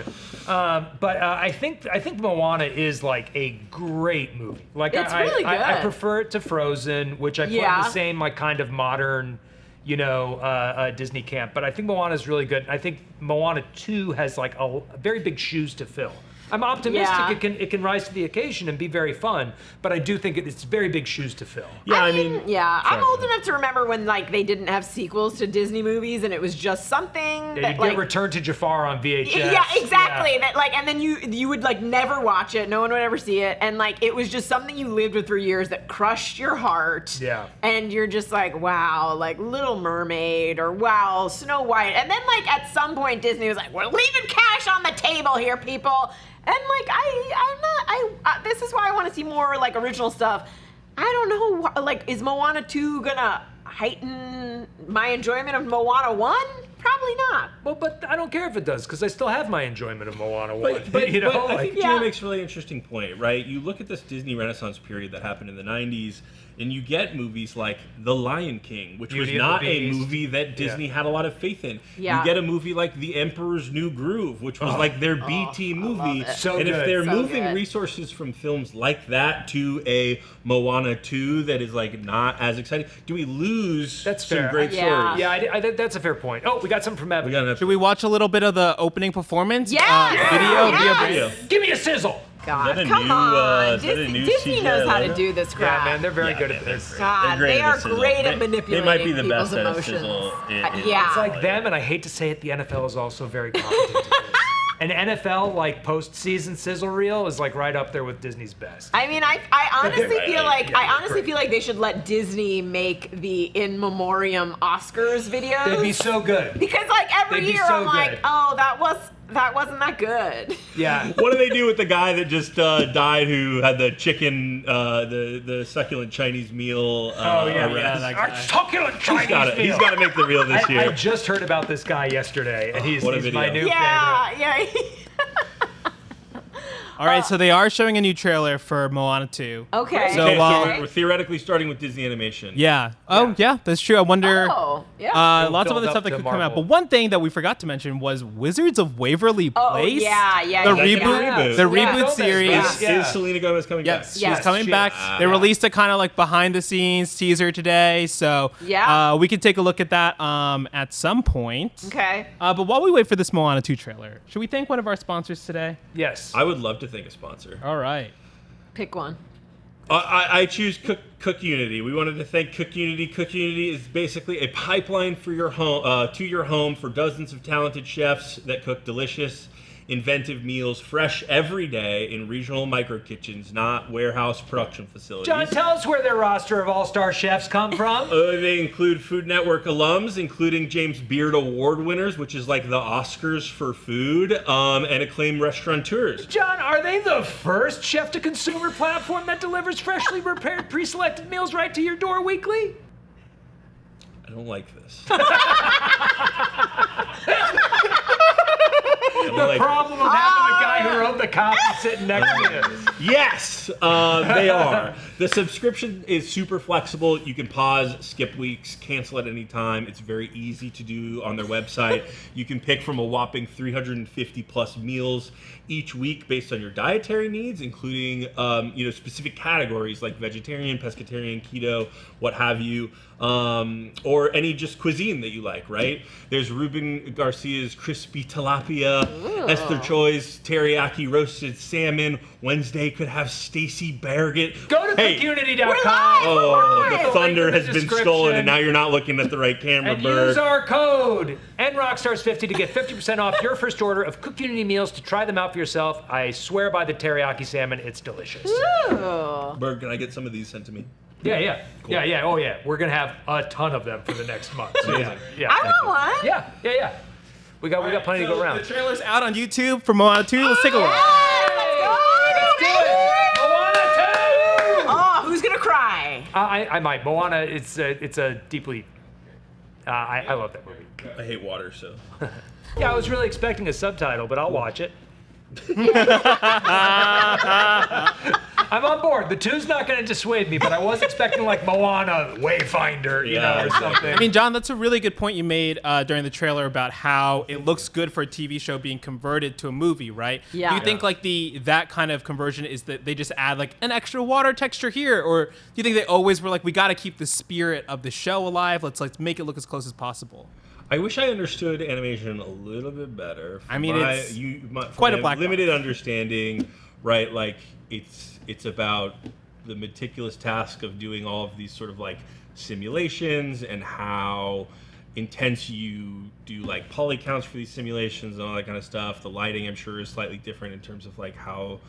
Speaker 3: alone. But I think Moana is like a great movie. Like
Speaker 4: It's really good.
Speaker 3: I prefer it to Frozen, which I put in the same like kind of modern, Disney camp. But I think Moana is really good. I think Moana 2 has like a very big shoes to fill. I'm optimistic it can rise to the occasion and be very fun, but I do think it's very big shoes to fill.
Speaker 2: Yeah,
Speaker 4: I'm old enough to remember when like they didn't have sequels to Disney movies and it was just something that
Speaker 3: You'd
Speaker 4: like
Speaker 3: get Return to Jafar on VHS.
Speaker 4: Yeah, exactly.
Speaker 3: Yeah.
Speaker 4: That like, and then you would like never watch it. No one would ever see it, and like it was just something you lived with for years that crushed your heart.
Speaker 3: Yeah.
Speaker 4: And you're just like, wow, like Little Mermaid or wow, Snow White, and then like at some point Disney was like, we're leaving cash on the table here, people. And like this is why I want to see more like original stuff. I don't know, like is Moana 2 gonna heighten my enjoyment of Moana 1? Probably not.
Speaker 3: Well, but I don't care if it does, because I still have my enjoyment of Moana 1.
Speaker 2: But I
Speaker 3: like,
Speaker 2: think Gina makes a really interesting point, right? You look at this Disney Renaissance period that happened in the 90s, and you get movies like The Lion King, which
Speaker 3: Beauty
Speaker 2: was
Speaker 3: and the
Speaker 2: not a
Speaker 3: Beast.
Speaker 2: movie that Disney had a lot of faith in.
Speaker 4: Yeah.
Speaker 2: You get a movie like The Emperor's New Groove, which was like their BT movie.
Speaker 3: So
Speaker 2: and if
Speaker 3: good.
Speaker 2: they're
Speaker 4: So
Speaker 2: moving
Speaker 4: good.
Speaker 2: resources from films like that to a Moana 2 that is like not as exciting, do we lose some
Speaker 3: fair.
Speaker 2: great
Speaker 4: Yeah.
Speaker 2: stories?
Speaker 3: Yeah, that's a fair point. Oh, we got something from Evan.
Speaker 2: We got
Speaker 1: Should we watch a little bit of the opening performance?
Speaker 4: Yes!
Speaker 1: Video
Speaker 4: Yes!
Speaker 1: via
Speaker 2: Video.
Speaker 3: Give me a sizzle.
Speaker 4: God,
Speaker 2: Is that a
Speaker 4: come
Speaker 2: new,
Speaker 4: on.
Speaker 2: is that a new
Speaker 4: Disney
Speaker 2: CGI
Speaker 4: knows how to
Speaker 2: logo?
Speaker 4: do this
Speaker 3: Yeah,
Speaker 4: crap.
Speaker 3: man, they're very
Speaker 2: Yeah,
Speaker 3: good
Speaker 2: man,
Speaker 3: at
Speaker 2: they're
Speaker 3: this.
Speaker 2: great.
Speaker 4: God,
Speaker 2: They're great
Speaker 4: they
Speaker 2: at
Speaker 4: are
Speaker 2: sizzle.
Speaker 4: great at
Speaker 2: They
Speaker 4: manipulating
Speaker 2: might be the
Speaker 4: people's
Speaker 2: best at
Speaker 4: emotions.
Speaker 2: sizzle.
Speaker 4: Yeah.
Speaker 3: It's like them, and I hate to say it, the NFL is also very competent at this. An NFL like postseason sizzle reel is like right up there with Disney's best.
Speaker 4: I mean, I honestly
Speaker 2: Right,
Speaker 4: feel like
Speaker 3: yeah,
Speaker 4: I honestly
Speaker 3: great.
Speaker 4: feel like they should let Disney make the in memoriam Oscars videos.
Speaker 3: They'd be so good.
Speaker 4: because like every
Speaker 3: They'd be
Speaker 4: year
Speaker 3: so
Speaker 4: I'm like,
Speaker 3: good.
Speaker 4: oh, that wasn't that good.
Speaker 3: Yeah.
Speaker 2: What do they do with the guy that just died who had the chicken, the succulent Chinese meal?
Speaker 3: Oh yeah,
Speaker 2: arrest?
Speaker 1: that
Speaker 3: Our
Speaker 1: guy.
Speaker 3: succulent Chinese
Speaker 2: He's
Speaker 3: meal.
Speaker 2: got to make the reel this
Speaker 3: I
Speaker 2: year.
Speaker 3: just heard about this guy yesterday, and he's
Speaker 2: What a
Speaker 3: my
Speaker 2: video.
Speaker 3: new favorite.
Speaker 4: Yeah.
Speaker 1: All right, so they are showing a new trailer for Moana 2.
Speaker 4: Okay.
Speaker 1: So
Speaker 2: Okay,
Speaker 1: while-
Speaker 2: we're theoretically starting with Disney animation.
Speaker 1: Yeah. Oh, yeah, that's true. I wonder.
Speaker 4: Oh, yeah.
Speaker 1: Lots of
Speaker 3: Build
Speaker 1: other
Speaker 3: up
Speaker 1: stuff that
Speaker 3: to
Speaker 1: could come out.
Speaker 3: Marvel.
Speaker 1: But one thing that we forgot to mention was Wizards of Waverly
Speaker 4: Oh,
Speaker 1: Place.
Speaker 4: yeah.
Speaker 1: The
Speaker 2: Is that gonna
Speaker 1: reboot.
Speaker 2: reboot?
Speaker 1: The
Speaker 2: Yeah.
Speaker 1: reboot
Speaker 3: Gomez,
Speaker 1: series.
Speaker 3: yeah.
Speaker 2: Is Selena Gomez coming
Speaker 1: Yes,
Speaker 2: back?
Speaker 4: Yes,
Speaker 1: she's coming
Speaker 3: she
Speaker 1: back.
Speaker 3: is.
Speaker 1: They released a kind of like behind the scenes teaser today, so
Speaker 4: Yeah.
Speaker 1: we can take a look at that at some point.
Speaker 4: Okay.
Speaker 1: But while we wait for this Moana 2 trailer, should we thank one of our sponsors today?
Speaker 3: Yes.
Speaker 2: I would love to thank a sponsor.
Speaker 1: All right.
Speaker 4: Pick one.
Speaker 2: I choose Cook Unity. We wanted to thank Cook Unity. Cook Unity is basically a pipeline for your home, to your home for dozens of talented chefs that cook delicious, inventive meals fresh every day in regional micro kitchens, not warehouse production facilities.
Speaker 3: John, tell us where their roster of all-star chefs come from.
Speaker 2: They include Food Network alums, including James Beard Award winners, which is like the Oscars for food, and acclaimed restaurateurs.
Speaker 3: John, are they the first chef-to-consumer platform that delivers freshly prepared, pre-selected meals right to your door weekly?
Speaker 2: I don't like this.
Speaker 3: The problem of having the guy who wrote the copy sitting next to you.
Speaker 2: Yes, they are. The subscription is super flexible. You can pause, skip weeks, cancel at any time. It's very easy to do on their website. You can pick from a whopping 350 plus meals each week based on your dietary needs, including specific categories like vegetarian, pescatarian, keto, what have you, or any just cuisine that you like, right? There's Ruben Garcia's crispy tilapia, Esther Choi's teriyaki roasted salmon. Wednesday could have Stacy Barrett.
Speaker 3: Go to
Speaker 2: Hey,
Speaker 3: cookunity.com.
Speaker 2: oh, the
Speaker 3: Link
Speaker 2: thunder
Speaker 3: in the
Speaker 2: has been
Speaker 3: description.
Speaker 2: stolen, and now you're not looking at the right camera,
Speaker 3: And
Speaker 2: Berg.
Speaker 3: use our code NRockstars50 to get 50% off your first order of Cook Unity meals to try them out for yourself. I swear by the teriyaki salmon, it's delicious.
Speaker 4: Ooh.
Speaker 2: Berg, can I get some of these sent to me?
Speaker 3: Yeah. Oh, yeah. We're going to have a ton of them for the next month. So, yeah.
Speaker 4: I want one.
Speaker 3: Yeah. We got plenty to go around.
Speaker 1: The trailer's out on YouTube for Moana 2. Let's take a look.
Speaker 3: Let's do it. Moana 2!
Speaker 4: Oh, who's gonna cry?
Speaker 3: I might. Moana, it's a deeply... I love that movie.
Speaker 2: I hate water, so.
Speaker 3: Yeah, I was really expecting a subtitle, but I'll watch it. I'm on board. The 2's not going to dissuade me, but I was expecting like Moana, Wayfinder, or something.
Speaker 1: I mean, John, that's a really good point you made during the trailer about how it looks good for a TV show being converted to a movie, right?
Speaker 4: Yeah.
Speaker 1: Do you think like that kind of conversion is that they just add like an extra water texture here, or do you think they always were like, we got to keep the spirit of the show alive? Let's like make it look as close as possible.
Speaker 2: I wish I understood animation a little bit better.
Speaker 1: I mean, it's
Speaker 2: from
Speaker 1: quite a
Speaker 2: my
Speaker 1: black
Speaker 2: limited
Speaker 1: box.
Speaker 2: understanding, right? Like it's about the meticulous task of doing all of these sort of like simulations and how intense you do like poly counts for these simulations and all that kind of stuff. The lighting, I'm sure, is slightly different in terms of like how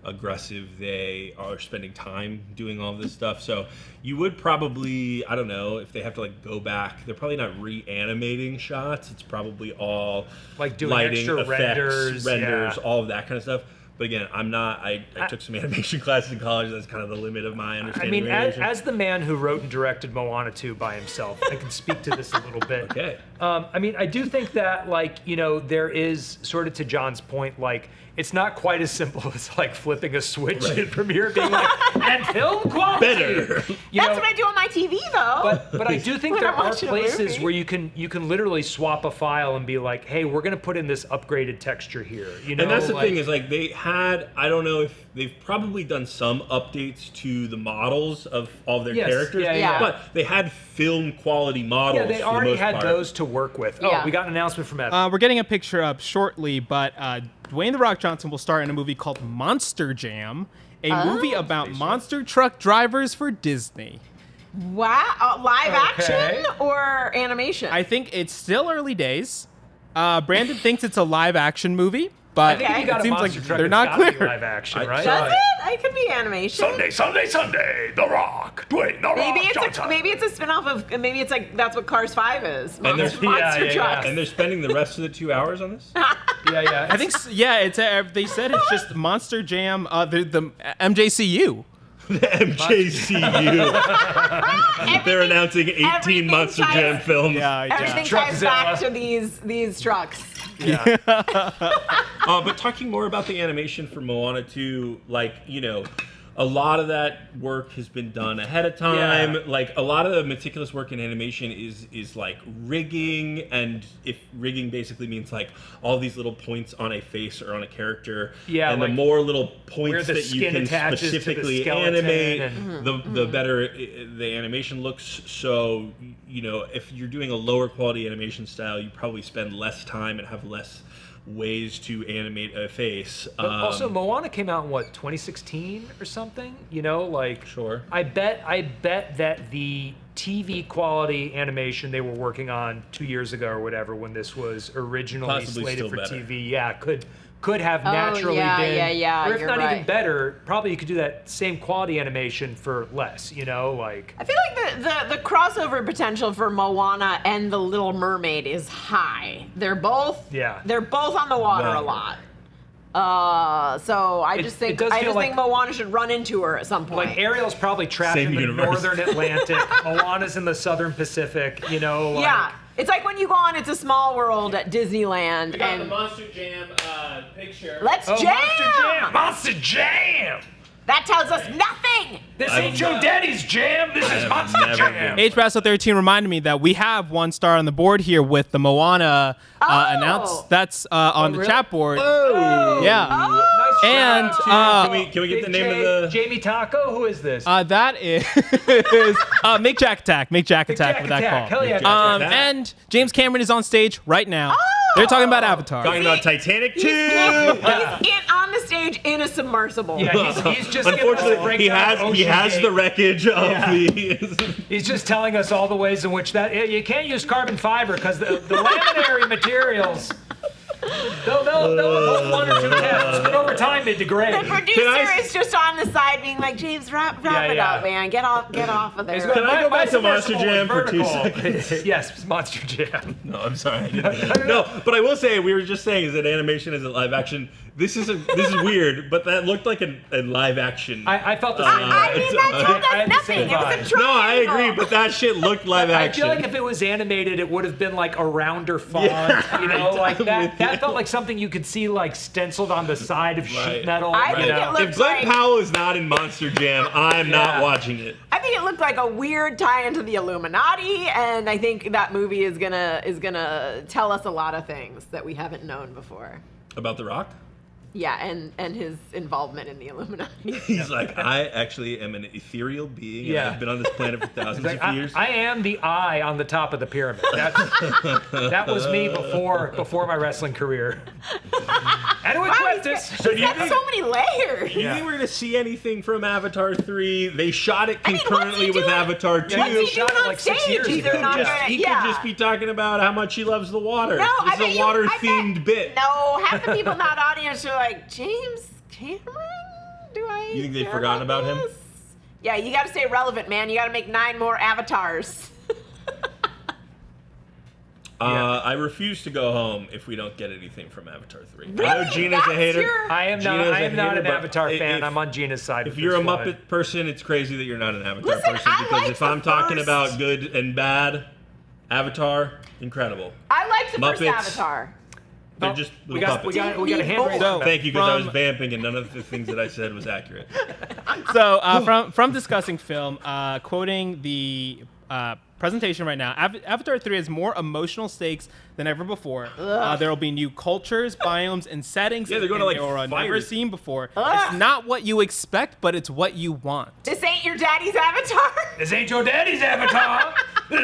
Speaker 2: aggressive they are spending time doing all this stuff. So you would probably, I don't know, if they have to like go back, they're probably not reanimating shots. It's probably all
Speaker 3: Like doing
Speaker 2: lighting,
Speaker 3: extra
Speaker 2: effects,
Speaker 3: renders, yeah.
Speaker 2: all of that kind of stuff. But again, I'm not, I took some animation classes in college. That's kind of the limit of my
Speaker 3: I
Speaker 2: understanding
Speaker 3: mean,
Speaker 2: of animation.
Speaker 3: as the man who wrote and directed Moana 2 by himself, I can speak to this a little bit.
Speaker 2: Okay.
Speaker 3: I mean, I do think that, like, there is, sort of to John's point, like, it's not quite as simple as, like, flipping a switch in Premiere being like, and film quality!
Speaker 2: Better.
Speaker 4: That's what I do on my TV, though.
Speaker 3: But I do think
Speaker 4: When
Speaker 3: there
Speaker 4: I'm
Speaker 3: are
Speaker 4: watching a
Speaker 3: places
Speaker 4: movie.
Speaker 3: where you can literally swap a file and be like, hey, we're going to put in this upgraded texture here.
Speaker 2: And that's the thing is, like, they had, I don't know if they've probably done some updates to the models of all their
Speaker 3: Yes,
Speaker 2: characters,
Speaker 3: yeah.
Speaker 2: but they had film quality models.
Speaker 3: Yeah, they
Speaker 2: for the
Speaker 3: already
Speaker 2: most
Speaker 3: had
Speaker 2: part.
Speaker 3: those to work with.
Speaker 4: Yeah.
Speaker 3: Oh, we got an announcement from Evan.
Speaker 1: We're getting a picture up shortly, but Dwayne "The Rock" Johnson will star in a movie called Monster Jam, a movie about monster truck drivers for Disney.
Speaker 4: Wow, live
Speaker 3: Okay.
Speaker 4: action or animation?
Speaker 1: I think it's still early days. Brandon thinks it's a live action movie, but
Speaker 3: I think if you
Speaker 1: it
Speaker 3: got a
Speaker 1: seems
Speaker 3: monster
Speaker 1: like
Speaker 3: truck,
Speaker 1: they're
Speaker 3: it's
Speaker 1: not
Speaker 3: gotta be
Speaker 1: clear.
Speaker 3: live action, right?
Speaker 4: Does it? It could be animation.
Speaker 3: Sunday, The Rock, Dwayne The
Speaker 4: Maybe it's a spin-off of. Maybe it's like that's what Cars 5 is.
Speaker 2: And there's-
Speaker 4: Monster
Speaker 3: yeah.
Speaker 4: trucks.
Speaker 2: And they're spending the rest of the 2 hours on this?
Speaker 3: Yeah.
Speaker 1: I think it's they said it's just Monster Jam, the MJCU.
Speaker 2: The MJCU. They're announcing 18
Speaker 4: everything
Speaker 2: Monster
Speaker 4: ties-
Speaker 2: Jam films.
Speaker 1: Yeah.
Speaker 4: Everything
Speaker 3: Truck
Speaker 4: ties
Speaker 3: Zilla.
Speaker 4: back to these trucks.
Speaker 3: Yeah.
Speaker 2: But talking more about the animation for Moana 2, like, a lot of that work has been done ahead of time.
Speaker 3: Yeah.
Speaker 2: Like, a lot of the meticulous work in animation is like rigging, and if rigging basically means like all these little points on a face or on a character, and
Speaker 3: like
Speaker 2: the more little
Speaker 3: where
Speaker 2: points
Speaker 3: the
Speaker 2: that you
Speaker 3: skin
Speaker 2: can
Speaker 3: attaches to the
Speaker 2: specifically
Speaker 3: skeleton
Speaker 2: animate,
Speaker 3: and-
Speaker 2: the better the animation looks. So, if you're doing a lower quality animation style, you probably spend less time and have less ways to animate a face.
Speaker 3: But also, Moana came out in 2016 or something.
Speaker 2: Sure.
Speaker 3: I bet that the TV quality animation they were working on 2 years ago or whatever, when this was originally
Speaker 2: Possibly
Speaker 3: slated
Speaker 2: still
Speaker 3: for
Speaker 2: better.
Speaker 3: TV, could have naturally been, or if
Speaker 4: you're
Speaker 3: not
Speaker 4: right.
Speaker 3: even better, probably you could do that same quality animation for less.
Speaker 4: I feel like the crossover potential for Moana and The Little Mermaid is high. They're both on the water a lot. So I just think Moana should run into her at some point.
Speaker 3: Like Ariel's probably trapped
Speaker 2: Same
Speaker 3: in the
Speaker 2: universe.
Speaker 3: northern Atlantic. Moana's in the southern Pacific.
Speaker 4: Yeah. It's like when you go on It's a Small World at Disneyland
Speaker 1: We got
Speaker 4: and
Speaker 1: the Monster Jam picture.
Speaker 4: let's jam!
Speaker 3: Monster Jam!
Speaker 4: That tells us nothing!
Speaker 3: This ain't your daddy's jam. This is Monster
Speaker 2: never
Speaker 3: Jam.
Speaker 1: H. Brasso 13 reminded me that we have one star on the board here with the Moana announced. That's on the
Speaker 3: really?
Speaker 1: chat board.
Speaker 2: Oh!
Speaker 1: Yeah.
Speaker 3: Nice
Speaker 1: And
Speaker 3: shout out to
Speaker 2: Can we get the
Speaker 3: Big
Speaker 2: name of the...
Speaker 3: Jamie Taco? Who is this?
Speaker 1: That is Make Jack Attack. Make Jack Attack for that
Speaker 3: Attack.
Speaker 1: call.
Speaker 3: Hell yeah. Jack Attack.
Speaker 1: And James Cameron is on stage right now. They're talking about Avatar.
Speaker 2: Talking about Titanic 2!
Speaker 4: He's on the stage in a submersible.
Speaker 3: Yeah, he's just giving us a
Speaker 2: Unfortunately,
Speaker 3: breakdown of
Speaker 2: he has
Speaker 3: Ocean
Speaker 2: the
Speaker 3: Gate.
Speaker 2: wreckage of the...
Speaker 3: He's just telling us all the ways in which that you can't use carbon fiber because the laminary materials. They'll hold one or two tests, but over time they degrade.
Speaker 4: The producer is just on the side being like, James, wrap it up, man. Get off of there.
Speaker 2: Can I go back to
Speaker 3: My
Speaker 2: Monster
Speaker 3: submersible
Speaker 2: Jam
Speaker 3: is
Speaker 2: for 2
Speaker 3: vertical.
Speaker 2: seconds?
Speaker 3: Yes, Monster Jam.
Speaker 2: No, I'm sorry. I didn't. No, but I will say, we were just saying, is that animation is a live action. This is weird, but that looked like a live action.
Speaker 3: I felt the same way.
Speaker 4: I mean, that told
Speaker 3: I had
Speaker 4: us
Speaker 3: the same
Speaker 4: nothing. It was a
Speaker 3: vibe.
Speaker 2: No, I
Speaker 4: triangle.
Speaker 2: agree, but that shit looked live
Speaker 3: I
Speaker 2: action.
Speaker 3: feel like if it was animated, it would have been like a rounder font, like that. That felt like something you could see like stenciled on the side of sheet
Speaker 2: Right.
Speaker 3: metal.
Speaker 4: I
Speaker 3: you
Speaker 4: think
Speaker 3: know?
Speaker 4: it looked
Speaker 2: If Glenn
Speaker 4: like-
Speaker 2: Powell is not in Monster Jam, I'm not watching it.
Speaker 4: I think it looked like a weird tie into the Illuminati, and I think that movie is gonna tell us a lot of things that we haven't known before.
Speaker 2: About The Rock?
Speaker 4: Yeah, and his involvement in the Illuminati.
Speaker 2: He's like, I actually am an ethereal being, and
Speaker 3: Yeah.
Speaker 2: I've been on this planet for thousands
Speaker 3: Like,
Speaker 2: of years.
Speaker 3: I am the eye on the top of the pyramid. That was me before my wrestling career. Anyway,
Speaker 2: So do you
Speaker 4: Got
Speaker 2: think-
Speaker 4: so many layers.
Speaker 2: Do you think we're going to see anything from Avatar 3? They shot it
Speaker 4: I mean,
Speaker 2: concurrently
Speaker 4: what's he
Speaker 2: with
Speaker 4: doing?
Speaker 2: Avatar 2.
Speaker 4: What's he
Speaker 3: shot
Speaker 4: doing
Speaker 3: it
Speaker 4: on
Speaker 3: like 6
Speaker 4: stage?
Speaker 3: years
Speaker 4: Either
Speaker 3: ago.
Speaker 4: not
Speaker 2: He
Speaker 4: gonna-
Speaker 2: could just be talking about how much he loves the water.
Speaker 4: No,
Speaker 2: It's a water-themed bit.
Speaker 4: No, half the people in that audience are like, James Cameron? Do I?
Speaker 2: You think they've
Speaker 4: care
Speaker 2: forgotten about him?
Speaker 4: this?" Yeah, you got to stay relevant, man. You got to make 9 more avatars.
Speaker 2: I refuse to go home if we don't get anything from Avatar 3. I know
Speaker 4: Really?
Speaker 2: Gina's a
Speaker 4: That's
Speaker 2: hater.
Speaker 4: your-
Speaker 3: I am
Speaker 2: Gina's
Speaker 3: not
Speaker 2: a
Speaker 3: an
Speaker 2: hater, but
Speaker 3: Avatar fan.
Speaker 2: if-
Speaker 3: I'm on Gina's side.
Speaker 2: If
Speaker 3: with
Speaker 2: you're a
Speaker 3: this
Speaker 2: Muppet
Speaker 3: one.
Speaker 2: person, it's crazy that you're not an Avatar
Speaker 4: Listen,
Speaker 2: person,
Speaker 4: I
Speaker 2: because
Speaker 4: like
Speaker 2: if
Speaker 4: the
Speaker 2: I'm talking
Speaker 4: first-
Speaker 2: about good and bad, Avatar, incredible.
Speaker 4: I liked the first
Speaker 2: Muppets.
Speaker 4: Avatar.
Speaker 2: They're just
Speaker 3: we
Speaker 2: little
Speaker 3: got
Speaker 2: puppets.
Speaker 3: a hand raised.
Speaker 1: So-
Speaker 2: Thank you, because I was
Speaker 1: From-
Speaker 2: vamping and none of the things that I said was accurate.
Speaker 1: So from discussing film, quoting the presentation right now, Avatar 3 has more emotional stakes than ever before. There will be new cultures, biomes, and settings
Speaker 2: Yeah, they're gonna, like,
Speaker 1: they were
Speaker 2: fight
Speaker 1: never
Speaker 2: it.
Speaker 1: seen before.
Speaker 4: Ugh.
Speaker 1: It's not what you expect, but it's what you want.
Speaker 4: This ain't your daddy's Avatar.
Speaker 3: This ain't your daddy's Avatar.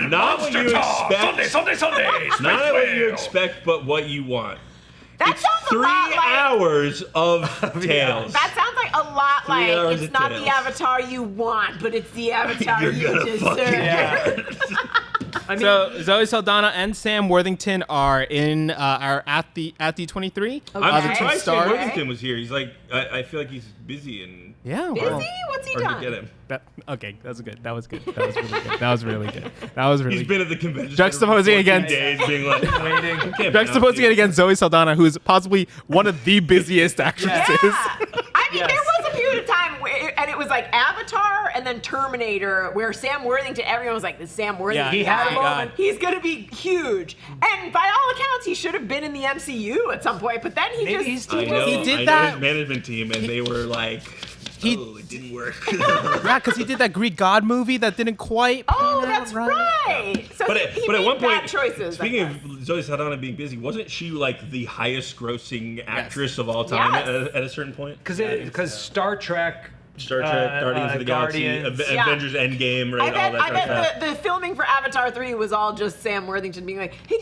Speaker 2: Not what you expect.
Speaker 3: Sunday.
Speaker 2: Not what you expect, but what you want.
Speaker 4: That
Speaker 2: It's
Speaker 4: sounds a
Speaker 2: 3
Speaker 4: lot like.
Speaker 2: hours of tales.
Speaker 4: That sounds like a lot
Speaker 2: 3
Speaker 4: like
Speaker 2: hours
Speaker 4: it's
Speaker 2: of
Speaker 4: not
Speaker 2: tales.
Speaker 4: the Avatar you want, but it's the Avatar
Speaker 2: You're
Speaker 4: you
Speaker 2: gonna
Speaker 4: deserve.
Speaker 2: fucking
Speaker 3: I mean,
Speaker 1: So Zoe Saldana and Sam Worthington are at the D23.
Speaker 2: I'm
Speaker 4: Okay.
Speaker 1: the two
Speaker 2: surprised Sam
Speaker 1: stars.
Speaker 2: Worthington was here. He's like, I feel like he's busy and
Speaker 1: Yeah.
Speaker 4: Is
Speaker 1: well,
Speaker 4: he? What's he
Speaker 2: hard
Speaker 4: done?
Speaker 2: to get him.
Speaker 1: Okay, that was good. That was good. That was really good. That was really good. That was really
Speaker 2: He's
Speaker 1: good.
Speaker 2: been at the convention
Speaker 1: Juxtaposing
Speaker 2: for 14
Speaker 1: against-
Speaker 2: days, being like,
Speaker 3: waiting.
Speaker 1: Juxtaposing it against Zoe Saldana, who's possibly one of the busiest actresses.
Speaker 4: Yeah. I mean,
Speaker 3: Yes.
Speaker 4: there was a period of time where and it was like Avatar and then Terminator, where Sam Worthington, everyone was like, this Sam Worthington,
Speaker 3: he had a moment.
Speaker 4: he's gonna be huge. And by all accounts, he should have been in the MCU at some point, but then he
Speaker 3: Maybe
Speaker 4: just
Speaker 3: he's
Speaker 2: I know,
Speaker 1: He did
Speaker 2: I
Speaker 1: that-
Speaker 2: know his management team, and they were like, it didn't work.
Speaker 1: Yeah, because he did that Greek god movie that didn't quite.
Speaker 4: Oh,
Speaker 1: pan out
Speaker 4: that's right. So
Speaker 2: But
Speaker 4: he
Speaker 2: at
Speaker 4: made
Speaker 2: one
Speaker 4: bad
Speaker 2: point,
Speaker 4: choices.
Speaker 2: speaking of Zoe Saldana being busy, wasn't she like the highest grossing actress of all time
Speaker 4: Yes.
Speaker 2: at a certain point?
Speaker 3: Because Star Trek.
Speaker 2: Star Trek, Guardians of the Galaxy,
Speaker 3: Guardians.
Speaker 2: Avengers Endgame, right?
Speaker 4: I
Speaker 2: all that kind of stuff.
Speaker 4: bet the filming for Avatar 3 was all just Sam Worthington being like, hey,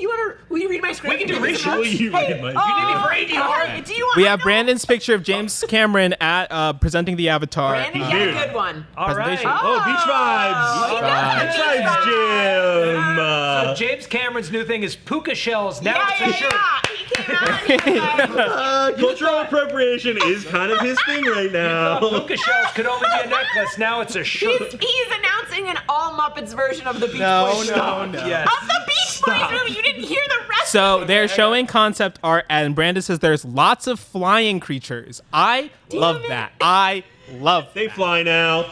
Speaker 4: will you read my script?
Speaker 3: We can do research.
Speaker 2: Will you read my
Speaker 3: You need me for 80 hard.
Speaker 4: Do you want
Speaker 1: We have Brandon's picture of James Cameron at presenting the Avatar.
Speaker 4: Brandon, get
Speaker 2: Dude.
Speaker 4: a good one.
Speaker 3: All right.
Speaker 1: Presentation.
Speaker 2: Oh, Beach Vibes!
Speaker 4: Beach
Speaker 2: Beach Vibes, Jim!
Speaker 3: So James Cameron's new thing is puka shells. Now it's a shirt.
Speaker 4: He came out and he was like,
Speaker 2: Cultural appropriation is kind of his thing right now.
Speaker 3: Puka shells could only be a necklace. Now it's a shirt.
Speaker 4: he's announcing an all Muppets version of the Beach
Speaker 1: No,
Speaker 4: Boys.
Speaker 1: no,
Speaker 4: Stop.
Speaker 1: no.
Speaker 3: Yes.
Speaker 4: Of the Beach Boys movie. You didn't hear the rest
Speaker 1: So
Speaker 4: of it.
Speaker 1: they're showing concept art, and Brandon says there's lots of flying creatures. I love that. I love
Speaker 2: They fly now.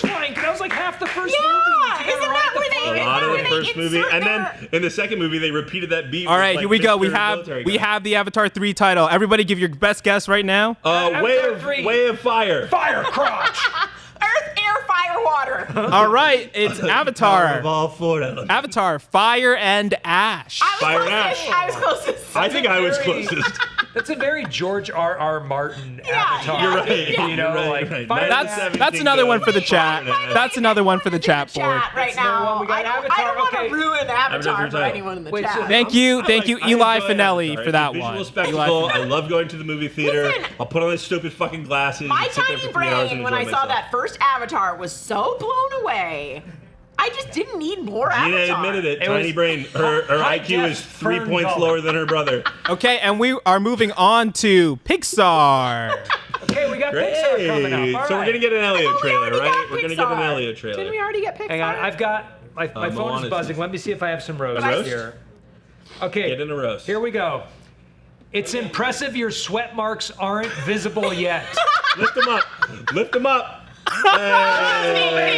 Speaker 3: That was like half the first
Speaker 4: Yeah,
Speaker 3: movie.
Speaker 4: isn't that where they-
Speaker 2: A lot of
Speaker 4: where
Speaker 2: the
Speaker 4: they
Speaker 2: first movie,
Speaker 4: insert
Speaker 2: and then
Speaker 4: their-
Speaker 2: in the second movie they repeated that beat.
Speaker 1: All right,
Speaker 2: with,
Speaker 1: here we go. We
Speaker 2: Mr.
Speaker 1: have
Speaker 2: Military Guy.
Speaker 1: the Avatar 3 title. Everybody give your best guess right now.
Speaker 3: Avatar 3.
Speaker 2: Way of Fire.
Speaker 3: Fire crotch.
Speaker 4: Earth, air, fire, water.
Speaker 1: All right, it's Avatar.
Speaker 2: Of all four elements.
Speaker 1: Avatar, Fire and Ash.
Speaker 2: Fire and Ash.
Speaker 4: I was closest.
Speaker 2: I think I was
Speaker 3: very-
Speaker 2: closest.
Speaker 3: That's a very George R.R. Martin
Speaker 4: Yeah,
Speaker 3: Avatar.
Speaker 2: You're right.
Speaker 3: You know,
Speaker 2: You're right,
Speaker 3: like
Speaker 2: you're right.
Speaker 3: Fire and
Speaker 1: That's
Speaker 3: Ash.
Speaker 1: that's another one for the chat. That's another one for the chat board.
Speaker 4: Chat right
Speaker 3: That's another
Speaker 4: now.
Speaker 3: one. We got
Speaker 4: I don't
Speaker 3: Avatar,
Speaker 4: want
Speaker 3: okay.
Speaker 4: to ruin Avatar for
Speaker 2: title.
Speaker 4: anyone in the
Speaker 3: Wait,
Speaker 4: chat.
Speaker 3: so
Speaker 1: Thank you,
Speaker 2: I
Speaker 1: Eli
Speaker 2: enjoy
Speaker 1: Finelli
Speaker 2: Avatar.
Speaker 1: for that
Speaker 2: It's a
Speaker 1: one.
Speaker 2: visual
Speaker 1: Eli
Speaker 2: spectacle. I
Speaker 1: Finelli.
Speaker 2: love going to the movie theater.
Speaker 4: Listen.
Speaker 2: I'll put on these stupid fucking glasses.
Speaker 4: My
Speaker 2: and sit there
Speaker 4: tiny
Speaker 2: for 3 hours
Speaker 4: brain,
Speaker 2: and
Speaker 4: when I
Speaker 2: enjoy
Speaker 4: saw
Speaker 2: myself.
Speaker 4: that first Avatar, was so blown away. I just didn't need more
Speaker 2: Gina
Speaker 4: Avatar.
Speaker 2: admitted it.
Speaker 3: It
Speaker 2: Tiny
Speaker 3: was
Speaker 2: brain. Her
Speaker 3: high
Speaker 2: IQ
Speaker 3: def
Speaker 2: is 3
Speaker 3: Fern
Speaker 2: points
Speaker 3: Gully.
Speaker 2: lower than her brother.
Speaker 1: Okay, and we are moving on to Pixar.
Speaker 3: Okay, we got
Speaker 2: Great.
Speaker 3: Pixar coming up. All
Speaker 2: So we're
Speaker 3: right.
Speaker 2: gonna get an
Speaker 4: I
Speaker 2: Elio
Speaker 4: thought we
Speaker 2: trailer,
Speaker 4: already
Speaker 2: right?
Speaker 4: got
Speaker 2: We're gonna get an
Speaker 4: Pixar.
Speaker 2: Elio trailer.
Speaker 4: Didn't we already get Pixar?
Speaker 3: Hang on, I've got my phone
Speaker 2: Moana's
Speaker 3: is buzzing. Let me see if I have some roses
Speaker 2: roast?
Speaker 3: here. Okay,
Speaker 2: Get in a roast.
Speaker 3: here we go. It's impressive your sweat marks aren't visible yet.
Speaker 2: Lift them up. Lift them up.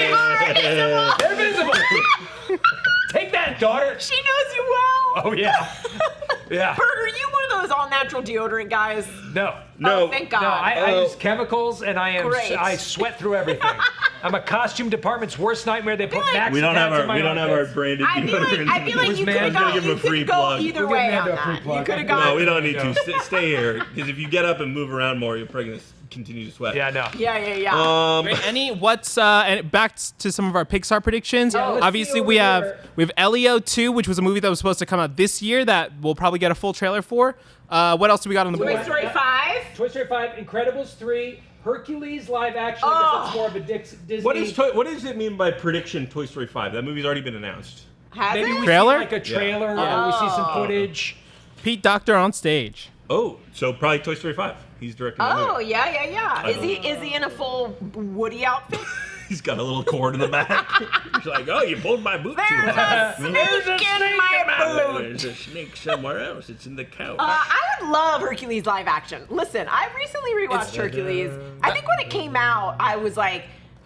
Speaker 3: They're visible. Take that, daughter.
Speaker 4: She knows you well.
Speaker 3: Oh yeah, yeah.
Speaker 4: Berg, are you one of those all-natural deodorant guys?
Speaker 3: No,
Speaker 2: No.
Speaker 4: Oh, thank God.
Speaker 3: no. I use chemicals and
Speaker 4: Great.
Speaker 3: I sweat through everything. I'm a costume department's worst nightmare. They put
Speaker 4: like-
Speaker 3: Max
Speaker 2: We don't have
Speaker 3: pads in
Speaker 2: our
Speaker 3: my
Speaker 2: branded
Speaker 4: I feel
Speaker 2: deodorant.
Speaker 4: like
Speaker 3: Was
Speaker 4: you
Speaker 3: man-
Speaker 4: could have
Speaker 3: I'm
Speaker 2: gonna give him a free
Speaker 4: go
Speaker 2: plug.
Speaker 4: either
Speaker 3: We'll
Speaker 4: way
Speaker 3: give
Speaker 4: on
Speaker 3: Mando a free
Speaker 4: that.
Speaker 3: plug.
Speaker 4: You could have
Speaker 3: No,
Speaker 4: gone.
Speaker 2: No, we don't need to. Stay here, because if you get up and move around more, you're probably gonna continue to sweat.
Speaker 3: Yeah, no.
Speaker 4: Yeah.
Speaker 1: Great. And back to some of our Pixar predictions.
Speaker 3: let's see
Speaker 1: Obviously,
Speaker 3: over
Speaker 1: we have
Speaker 3: there.
Speaker 1: Elio 2, which was a movie that was supposed to come out this year that we'll probably get a full trailer for. What else do we got on the
Speaker 4: Toy
Speaker 1: board?
Speaker 4: Story 5.
Speaker 3: Toy Story 5, Incredibles 3, Hercules live action. I guess that's more of a Disney.
Speaker 2: What does it mean by prediction Toy Story 5? That movie's already been announced.
Speaker 4: Has
Speaker 3: Maybe
Speaker 4: it?
Speaker 3: we
Speaker 1: Trailer?
Speaker 3: see like a trailer.
Speaker 1: Yeah.
Speaker 3: We see some footage.
Speaker 1: Pete Docter on stage.
Speaker 2: Oh, so probably Toy Story 5. He's directing that
Speaker 4: Oh,
Speaker 2: movie.
Speaker 4: yeah. Is he in a full Woody outfit?
Speaker 2: He's got a little cord in the back. He's like, oh, you pulled my boot too
Speaker 4: There's
Speaker 2: hard.
Speaker 4: a snake in my boot.
Speaker 2: There's a snake somewhere else. It's in the couch.
Speaker 4: I would love Hercules live action. Listen, I recently rewatched Hercules. I think when it came out, I was like,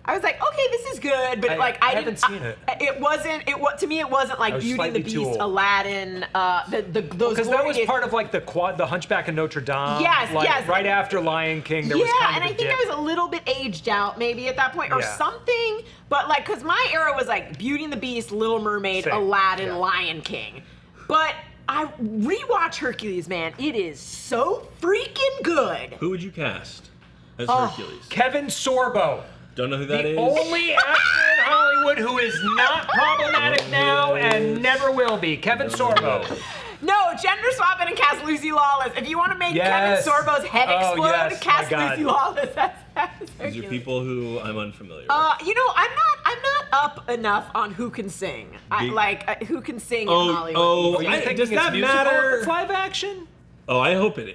Speaker 4: okay, this is good, but
Speaker 3: I haven't seen it.
Speaker 4: It wasn't. To me, it wasn't like
Speaker 3: was
Speaker 4: Beauty and the
Speaker 3: slightly too
Speaker 4: Beast,
Speaker 3: old.
Speaker 4: Aladdin, those.
Speaker 3: Because that was
Speaker 4: glorious-
Speaker 3: part of like the Hunchback of Notre Dame.
Speaker 4: Yes,
Speaker 3: like,
Speaker 4: yes.
Speaker 3: Right after Lion King, there was
Speaker 4: Yeah,
Speaker 3: kind
Speaker 4: and
Speaker 3: of
Speaker 4: I
Speaker 3: a
Speaker 4: think
Speaker 3: dip.
Speaker 4: I was a little bit aged out maybe at that point or
Speaker 3: Yeah.
Speaker 4: something. But like, cause my era was like Beauty and the Beast, Little Mermaid,
Speaker 3: Same,
Speaker 4: Aladdin,
Speaker 3: yeah.
Speaker 4: Lion King. But I rewatch Hercules, man. It is so freaking good.
Speaker 2: Who would you cast as
Speaker 4: Oh.
Speaker 2: Hercules?
Speaker 3: Kevin Sorbo.
Speaker 2: Don't know who that
Speaker 3: The
Speaker 2: is.
Speaker 3: only actor in Hollywood who is not problematic now and never will be. Kevin Sorbo.
Speaker 4: No, gender swap it and cast Lucy Lawless. If you want to make
Speaker 3: Yes.
Speaker 4: Kevin Sorbo's head
Speaker 3: Oh,
Speaker 4: explode,
Speaker 3: yes,
Speaker 4: cast
Speaker 3: my God.
Speaker 4: Lucy Lawless. That's
Speaker 2: These
Speaker 4: Hercules.
Speaker 2: are people who I'm unfamiliar with.
Speaker 4: I'm not up enough on who can sing. Who can sing in Hollywood.
Speaker 3: Are you
Speaker 2: I-
Speaker 3: thinking
Speaker 2: does
Speaker 3: it's
Speaker 2: that
Speaker 3: musical
Speaker 2: matter?
Speaker 3: if it's live action?
Speaker 2: Oh, I hope that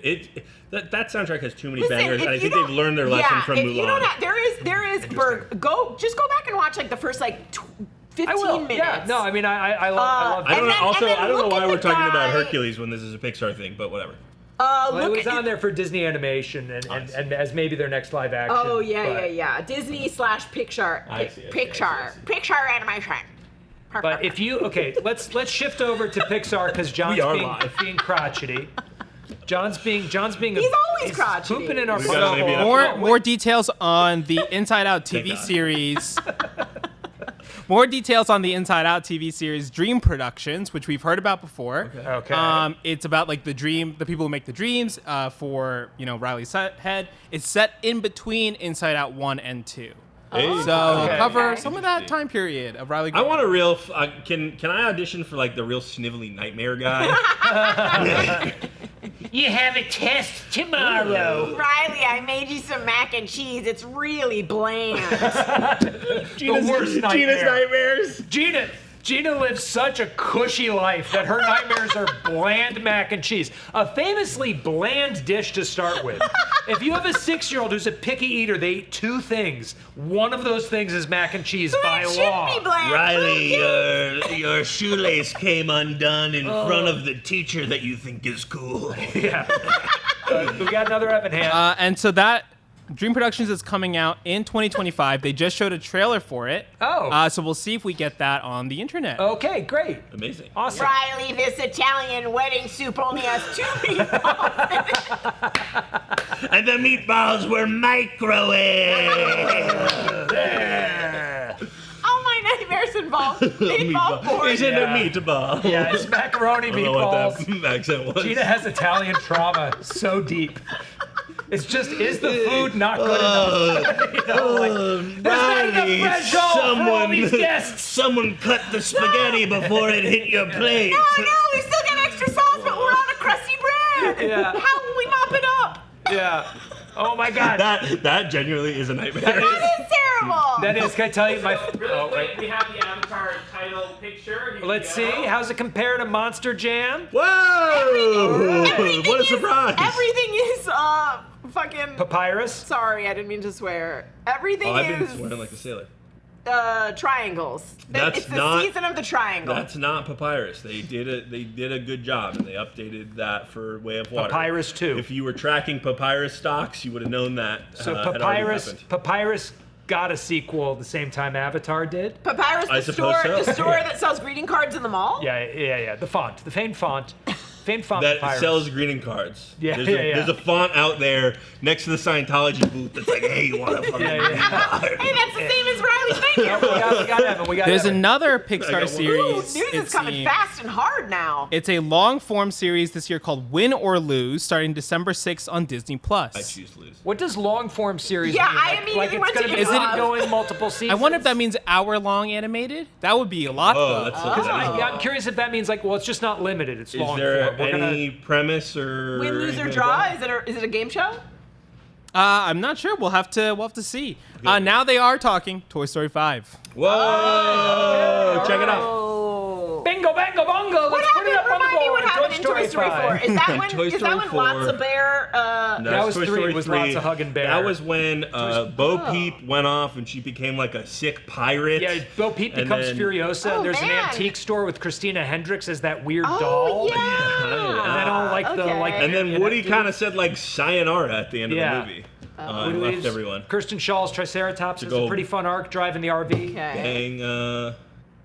Speaker 2: soundtrack has too many
Speaker 4: Listen,
Speaker 2: bangers.
Speaker 4: if
Speaker 2: I
Speaker 4: you
Speaker 2: think
Speaker 4: don't-
Speaker 2: they've learned their lesson from
Speaker 4: if
Speaker 2: Mulan.
Speaker 4: you don't have, there is Berg. Just go back and watch like the first 15
Speaker 3: I will.
Speaker 4: minutes.
Speaker 3: Yeah. No, I mean I love
Speaker 2: I don't
Speaker 4: And
Speaker 2: know.
Speaker 4: then-
Speaker 2: Also,
Speaker 4: and then
Speaker 2: I don't know
Speaker 4: look
Speaker 2: why
Speaker 4: at
Speaker 2: we're
Speaker 4: the
Speaker 2: talking about
Speaker 4: guy-
Speaker 2: Hercules when this is a Pixar thing, but whatever.
Speaker 3: Well, it was on there for Disney Animation and as maybe their next live action.
Speaker 4: Oh yeah. Disney / Pixar. Pixar Animation.
Speaker 3: But if you let's shift over to Pixar because John's being crotchety. John's being
Speaker 4: He's always crotchety.
Speaker 3: Pooping in our butthole.
Speaker 1: More details on the Inside Out TV series. More details on the Inside Out TV series Dream Productions, which we've heard about before.
Speaker 3: Okay.
Speaker 1: It's about like the people who make the dreams for Riley's head. It's set in between Inside Out 1 and 2. Cover some of that time period of Riley.
Speaker 2: I want a real. Can I audition for like the real snivelly nightmare guy?
Speaker 3: You have a test tomorrow.
Speaker 4: Riley, I made you some mac and cheese. It's really bland.
Speaker 3: Gina's
Speaker 2: nightmares.
Speaker 3: Gina lives such a cushy life that her nightmares are bland mac and cheese. A famously bland dish to start with. If you have a 6-year-old who's a picky eater, they eat 2 things. One of those things is mac and cheese by law.
Speaker 4: Be bland.
Speaker 2: Riley, your shoelace came undone in front of the teacher that you think is cool.
Speaker 3: Yeah. We got another Evan hand.
Speaker 1: And so that Dream Productions is coming out in 2025. They just showed a trailer for it. So we'll see if we get that on the internet.
Speaker 3: Okay, great.
Speaker 2: Amazing.
Speaker 3: Awesome.
Speaker 4: Riley, this Italian wedding soup only has 2 meatballs.
Speaker 2: And the meatballs were microwave.
Speaker 4: All my nightmares involve meatball porridge.
Speaker 2: Isn't a meatball?
Speaker 3: Yeah, it's macaroni
Speaker 2: I don't know what
Speaker 3: meatballs.
Speaker 2: that accent was.
Speaker 3: Gina has Italian trauma so deep. It's just, is the food not good enough? There's not enough bread for all these guests.
Speaker 2: Someone cut the spaghetti before it hit your plate.
Speaker 4: No, we still got extra sauce, but we're on a crusty bread.
Speaker 3: Yeah.
Speaker 4: How will we mop it up?
Speaker 3: Yeah. Oh my God.
Speaker 2: That genuinely is a nightmare.
Speaker 4: That is terrible.
Speaker 3: That is, can I tell you my...
Speaker 1: Really quick, we have the Avatar title picture. Here
Speaker 3: Let's see. How's it compare to Monster Jam?
Speaker 2: Whoa! What a surprise.
Speaker 4: Everything is, fucking...
Speaker 3: Papyrus?
Speaker 4: Sorry, I didn't mean to swear. Everything
Speaker 2: I've been
Speaker 4: is...
Speaker 2: swearing like a sailor.
Speaker 4: Triangles. It's the season of the triangle.
Speaker 2: That's not Papyrus. They did a good job, and they updated that for Way of Water.
Speaker 3: Papyrus 2.
Speaker 2: If you were tracking Papyrus stocks, you would have known that.
Speaker 3: So
Speaker 2: had already happened.
Speaker 3: Papyrus got a sequel the same time Avatar did.
Speaker 4: Papyrus, the store that sells greeting cards in the mall?
Speaker 3: Yeah. The famed font.
Speaker 2: That
Speaker 3: Papyrus.
Speaker 2: sells greeting cards.
Speaker 3: Yeah,
Speaker 2: There's a font out there next to the Scientology booth that's like, hey, you want a fucking greeting card?
Speaker 4: Hey, that's the same as Riley's nightmare.
Speaker 3: we got Evan.
Speaker 1: There's another Pixar series.
Speaker 4: News is coming fast and hard now.
Speaker 1: It's a long-form series this year called Win or Lose, starting December 6th on Disney+.
Speaker 2: I choose lose.
Speaker 3: What does long-form series
Speaker 4: Yeah,
Speaker 3: mean?
Speaker 4: I immediately went to
Speaker 3: Is it going multiple seasons?
Speaker 1: I wonder if that means hour-long animated. That would be a lot, though.
Speaker 3: I'm curious if that means it's just not limited. It's long
Speaker 2: Is there
Speaker 3: form.
Speaker 2: any premise or
Speaker 4: Win, lose, or
Speaker 2: anything
Speaker 4: draw?
Speaker 2: like that?
Speaker 4: Is it a game show?
Speaker 1: I'm not sure. We'll have to see. Now they are talking Toy Story 5.
Speaker 2: Whoa! Check it out.
Speaker 3: Bingo, bango, bongo. Let's put it up on the
Speaker 4: Remind me
Speaker 3: board.
Speaker 4: what happened in Toy Story 4. Is that when,
Speaker 2: Toy Story 4.
Speaker 4: Lotsa Bear...
Speaker 3: That was
Speaker 2: Toy
Speaker 3: 3.
Speaker 2: Story
Speaker 3: It was
Speaker 2: 3.
Speaker 3: Lotsa hugging bear.
Speaker 2: That was when Bo Peep went off and she became like a sick pirate.
Speaker 3: Yeah, Bo Peep
Speaker 2: And
Speaker 3: becomes
Speaker 2: then-
Speaker 3: Furiosa.
Speaker 4: Oh,
Speaker 3: There's an
Speaker 4: man.
Speaker 3: antique store with Christina Hendricks as that weird
Speaker 4: Oh,
Speaker 3: doll.
Speaker 4: yeah.
Speaker 3: And then all
Speaker 4: Okay.
Speaker 2: And then Woody kind of said like sayonara at the end of
Speaker 3: Yeah.
Speaker 2: the movie.
Speaker 3: Woody
Speaker 2: Left
Speaker 3: leaves
Speaker 2: everyone.
Speaker 3: Kirsten Shaw's Triceratops. It's
Speaker 2: go-
Speaker 3: a pretty fun arc driving the RV.
Speaker 4: Okay.
Speaker 2: Bang,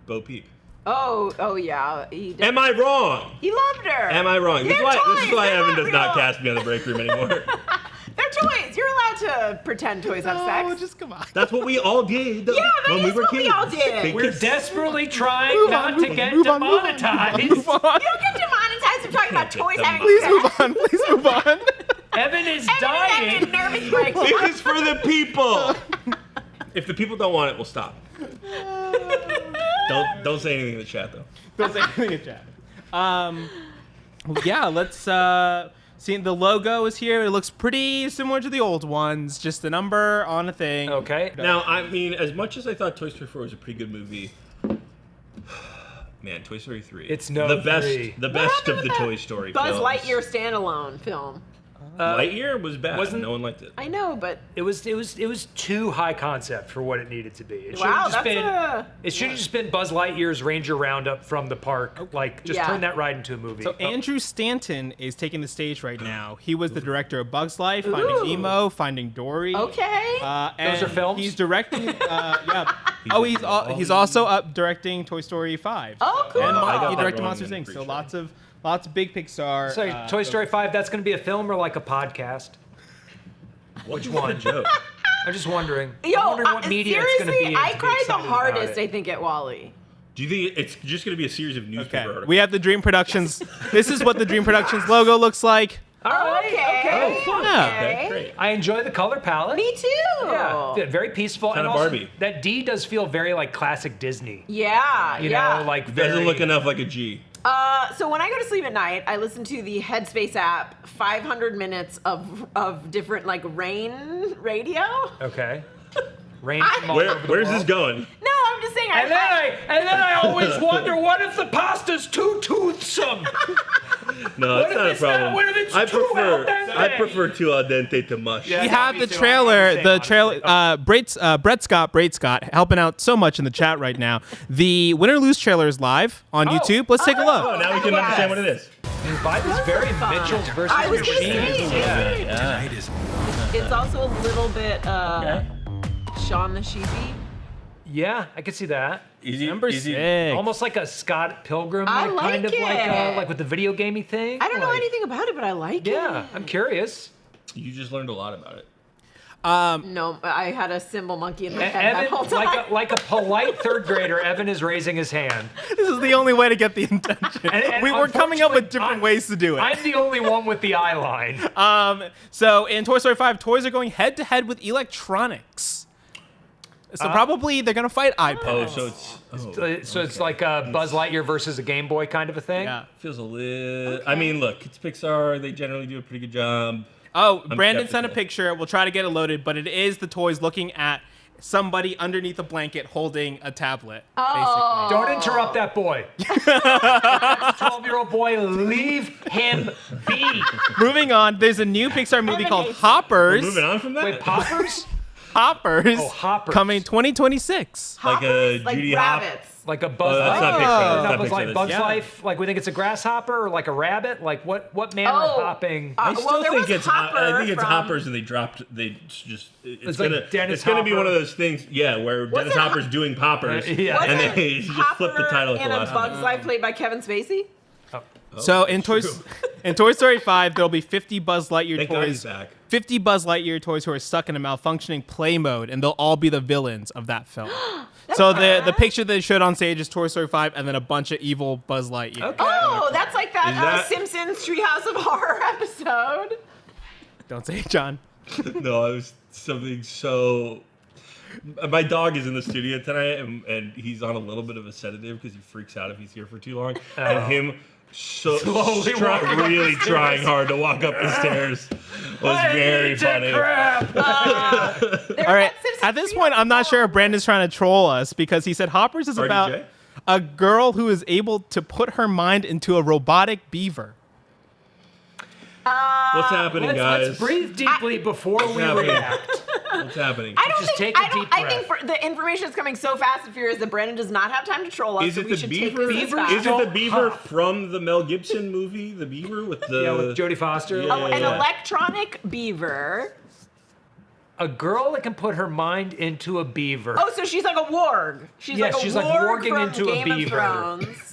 Speaker 2: Bo Peep.
Speaker 4: Oh yeah.
Speaker 2: Am I wrong?
Speaker 4: He loved her.
Speaker 2: Am I wrong? This is
Speaker 4: They're
Speaker 2: why
Speaker 4: toys, they're
Speaker 2: Evan
Speaker 4: not
Speaker 2: does not
Speaker 4: real.
Speaker 2: cast me on the break room anymore.
Speaker 4: They're toys. You're allowed to pretend toys have sex.
Speaker 1: Just come on.
Speaker 2: That's what we all did
Speaker 4: Yeah, that
Speaker 2: when we
Speaker 4: is
Speaker 2: were
Speaker 4: what
Speaker 2: kids.
Speaker 4: we all did.
Speaker 2: Big
Speaker 3: We're
Speaker 2: kids.
Speaker 3: desperately trying not to get demonetized.
Speaker 1: Move on.
Speaker 4: You don't get demonetized for talking about toys having
Speaker 1: Please
Speaker 4: sex.
Speaker 1: move on. Please move on.
Speaker 3: Evan is
Speaker 4: Evan
Speaker 3: dying.
Speaker 4: a nervous breakdown.
Speaker 2: This is for the people. If the people don't want it, we'll stop. Don't say anything in the chat though.
Speaker 1: Don't say anything in chat. Yeah, let's see. The logo is here. It looks pretty similar to the old ones. Just a number on a thing.
Speaker 3: Okay.
Speaker 2: Now, I mean, as much as I thought Toy Story 4 was a pretty good movie, man, Toy Story 3.
Speaker 3: It's no
Speaker 2: the best,
Speaker 3: 3.
Speaker 2: the best of the Toy Story
Speaker 4: Buzz
Speaker 2: films.
Speaker 4: Lightyear standalone film.
Speaker 2: Lightyear was bad.
Speaker 3: wasn't-
Speaker 2: No one liked it.
Speaker 4: I know, but
Speaker 3: It was too high concept for what it needed to be. It should
Speaker 4: wow,
Speaker 3: have just
Speaker 4: that's
Speaker 3: been.
Speaker 4: a.
Speaker 3: It should have just been Buzz Lightyear's Ranger Roundup from the park. Like, just
Speaker 4: Yeah.
Speaker 3: turn that ride into a movie.
Speaker 1: So Andrew Stanton is taking the stage right now. He was the director of Bug's Life, Finding Nemo, Finding Dory.
Speaker 4: Okay.
Speaker 1: And
Speaker 3: are films?
Speaker 1: He's directing. Yeah. He's also up directing Toy Story 5.
Speaker 4: Oh, cool.
Speaker 1: And
Speaker 2: I got
Speaker 1: he
Speaker 2: that
Speaker 1: directed
Speaker 2: wrong
Speaker 1: Monsters
Speaker 2: in the
Speaker 1: Inc. So
Speaker 2: pre-show.
Speaker 1: lots of big Pixar.
Speaker 3: So Toy Story 5, that's going to be a film or like a podcast?
Speaker 2: Which one? Joke.
Speaker 3: I'm just wondering.
Speaker 4: Yo,
Speaker 3: I'm wondering what media it's going to
Speaker 4: seriously,
Speaker 3: be.
Speaker 4: I
Speaker 3: to be
Speaker 4: cried the
Speaker 3: excited about
Speaker 4: hardest,
Speaker 3: it.
Speaker 4: I think, at Wall-E.
Speaker 2: Do you think it's just going to be a series of newspaper
Speaker 1: Okay.
Speaker 2: articles?
Speaker 1: We have the Dream Productions. This is what the Dream Productions logo looks like.
Speaker 3: All right,
Speaker 4: Okay.
Speaker 3: fun.
Speaker 1: Yeah.
Speaker 2: Okay, great.
Speaker 3: I enjoy the color palette.
Speaker 4: Me too.
Speaker 3: Yeah, very peaceful.
Speaker 2: Kinda
Speaker 3: and also,
Speaker 2: Barbie.
Speaker 3: that D does feel very like classic Disney.
Speaker 4: Yeah.
Speaker 3: You
Speaker 4: yeah.
Speaker 3: know, like
Speaker 2: Doesn't
Speaker 3: very,
Speaker 2: look enough like a G.
Speaker 4: So when I go to sleep at night, I listen to the Headspace app, 500 minutes of different like rain radio.
Speaker 3: Okay. Rain from all over the
Speaker 2: Where's
Speaker 3: world.
Speaker 2: this going?
Speaker 4: No, I'm just saying.
Speaker 3: And then I always wonder, what if the pasta's too toothsome?
Speaker 2: No,
Speaker 3: What
Speaker 2: that's
Speaker 3: if
Speaker 2: not a
Speaker 3: it's not-
Speaker 2: problem.
Speaker 3: what if it's too al dente?
Speaker 2: I prefer too al dente to mush.
Speaker 3: Yeah.
Speaker 1: We
Speaker 3: Yeah,
Speaker 1: have
Speaker 3: me
Speaker 1: the
Speaker 3: too.
Speaker 1: trailer.
Speaker 3: I'm
Speaker 1: The
Speaker 3: the same,
Speaker 1: trailer. Brett Scott, helping out so much in the chat right now. The Win or Lose trailer is live on YouTube. Let's take a look.
Speaker 2: Oh, now we can
Speaker 4: Yes.
Speaker 2: understand what it is.
Speaker 3: The vibe is very Mitchell's versus
Speaker 4: I was gonna
Speaker 3: Machines.
Speaker 4: say,
Speaker 2: Yeah.
Speaker 4: it's also a little bit Shaun the Sheepy.
Speaker 3: Yeah, I could see that.
Speaker 2: Easy.
Speaker 1: Number
Speaker 2: easy.
Speaker 1: 6.
Speaker 3: Almost like a Scott Pilgrim,
Speaker 4: I
Speaker 3: like, kind
Speaker 4: like
Speaker 3: of
Speaker 4: it.
Speaker 3: like with the video gamey thing.
Speaker 4: I don't know
Speaker 3: like-
Speaker 4: anything about it, but I like
Speaker 3: Yeah,
Speaker 4: it.
Speaker 3: I'm curious.
Speaker 2: You just learned a lot about it.
Speaker 4: No, I had a cymbal monkey in my head that whole
Speaker 3: Evan,
Speaker 4: time.
Speaker 3: like a polite third grader, Evan is raising his hand.
Speaker 1: This is the only way to get the attention.
Speaker 3: And
Speaker 1: we were coming up with
Speaker 3: unfortunately,
Speaker 1: different
Speaker 3: I'm-
Speaker 1: ways to do it.
Speaker 3: I'm the only one with the eye line.
Speaker 1: So in Toy Story 5, toys are going head to head with electronics. So probably they're gonna fight iPads.
Speaker 2: Oh, so it's
Speaker 3: So it's like a Buzz Lightyear versus a Game Boy kind of a thing.
Speaker 1: Yeah.
Speaker 2: feels a little. I mean, look, it's Pixar. They generally do a pretty good job.
Speaker 1: Oh,
Speaker 2: I'm
Speaker 1: Brandon sent a
Speaker 2: skeptical.
Speaker 1: picture. We'll try to get it loaded, but it is the toys looking at somebody underneath a blanket holding a tablet.
Speaker 4: Oh.
Speaker 3: Don't interrupt that boy. That's a 12-year-old boy. Leave him be.
Speaker 1: Basically. Moving on, there's a new Pixar movie
Speaker 4: Evan
Speaker 1: called
Speaker 4: hates-
Speaker 1: Hoppers.
Speaker 2: Moving on from that.
Speaker 3: Wait, poppers?
Speaker 1: Hoppers.
Speaker 3: Oh, Hoppers.
Speaker 1: Coming 2026.
Speaker 2: Like a
Speaker 4: Hoppers,
Speaker 2: Judy Hop.
Speaker 4: rabbits.
Speaker 3: Like a Buzz
Speaker 2: that's not
Speaker 3: Life?
Speaker 2: Pixar. That's
Speaker 3: Not
Speaker 2: not
Speaker 3: Buzz
Speaker 2: Pixar.
Speaker 3: Life. Bug's
Speaker 1: Yeah.
Speaker 3: Life? Like we think it's a grasshopper or like a rabbit? Like what manner of hopping?
Speaker 2: I
Speaker 4: well,
Speaker 2: still
Speaker 4: there
Speaker 2: think
Speaker 4: was
Speaker 2: it's.
Speaker 4: Hopper
Speaker 2: I think it's
Speaker 4: from-
Speaker 2: Hoppers, and they dropped. They just. It's
Speaker 3: like
Speaker 2: gonna.
Speaker 3: Dennis
Speaker 2: It's gonna be
Speaker 3: Hopper.
Speaker 2: one of those things. Yeah, where Dennis
Speaker 4: it
Speaker 2: Hopper's doing poppers.
Speaker 3: Yeah.
Speaker 2: And
Speaker 4: Wasn't
Speaker 2: they just
Speaker 4: Hopper
Speaker 2: flip the title at
Speaker 4: in
Speaker 2: the
Speaker 4: a
Speaker 2: last
Speaker 4: Bug's
Speaker 2: minute.
Speaker 4: Life played by Kevin Spacey?
Speaker 1: So in Toy Story 5, there'll be 50 Buzz Lightyear
Speaker 2: Thank God he's
Speaker 1: toys.
Speaker 2: back.
Speaker 1: 50 Buzz Lightyear toys who are stuck in a malfunctioning play mode, and they'll all be the villains of that film. So the picture they showed on stage is Toy Story 5, and then a bunch of evil Buzz Lightyear.
Speaker 3: Okay.
Speaker 4: Oh, that's like that,
Speaker 2: Is that-
Speaker 4: Simpsons Treehouse of Horror episode.
Speaker 1: Don't say it, John.
Speaker 2: No, it was something so. My dog is in the studio tonight, and he's on a little bit of a sedative because he freaks out if he's here for too long. And him
Speaker 3: Slowly walking up the
Speaker 2: really
Speaker 3: stairs.
Speaker 2: trying hard to walk up the stairs was very funny.
Speaker 1: All right. At this point, I'm not sure if Brandon's trying to troll us because he said Hoppers is
Speaker 2: RDJ?
Speaker 1: about a girl who is able to put her mind into a robotic beaver.
Speaker 2: What's happening, guys?
Speaker 3: Let's breathe deeply before we
Speaker 2: happening?
Speaker 3: react.
Speaker 2: What's happening?
Speaker 4: I don't
Speaker 3: Just
Speaker 4: think
Speaker 3: take a deep
Speaker 4: I think
Speaker 3: breath.
Speaker 4: for, the information is coming so fast and furious that Brandon does not have time to troll us.
Speaker 2: Is
Speaker 4: so
Speaker 2: it
Speaker 4: we
Speaker 2: the
Speaker 4: should
Speaker 2: beaver?
Speaker 4: Take this as fact.
Speaker 2: Is it the
Speaker 3: Don't
Speaker 2: beaver
Speaker 3: hop.
Speaker 2: from the Mel Gibson movie? The beaver with the
Speaker 3: Yeah, with Jodie Foster.
Speaker 2: Yeah.
Speaker 4: Oh, an electronic beaver.
Speaker 3: A girl that can put her mind into a beaver.
Speaker 4: Oh, so she's like a warg. She's
Speaker 3: Yes,
Speaker 4: like a
Speaker 3: she's like
Speaker 4: warg
Speaker 3: warging
Speaker 4: from
Speaker 3: into a
Speaker 4: Game of
Speaker 3: beaver.
Speaker 4: Thrones.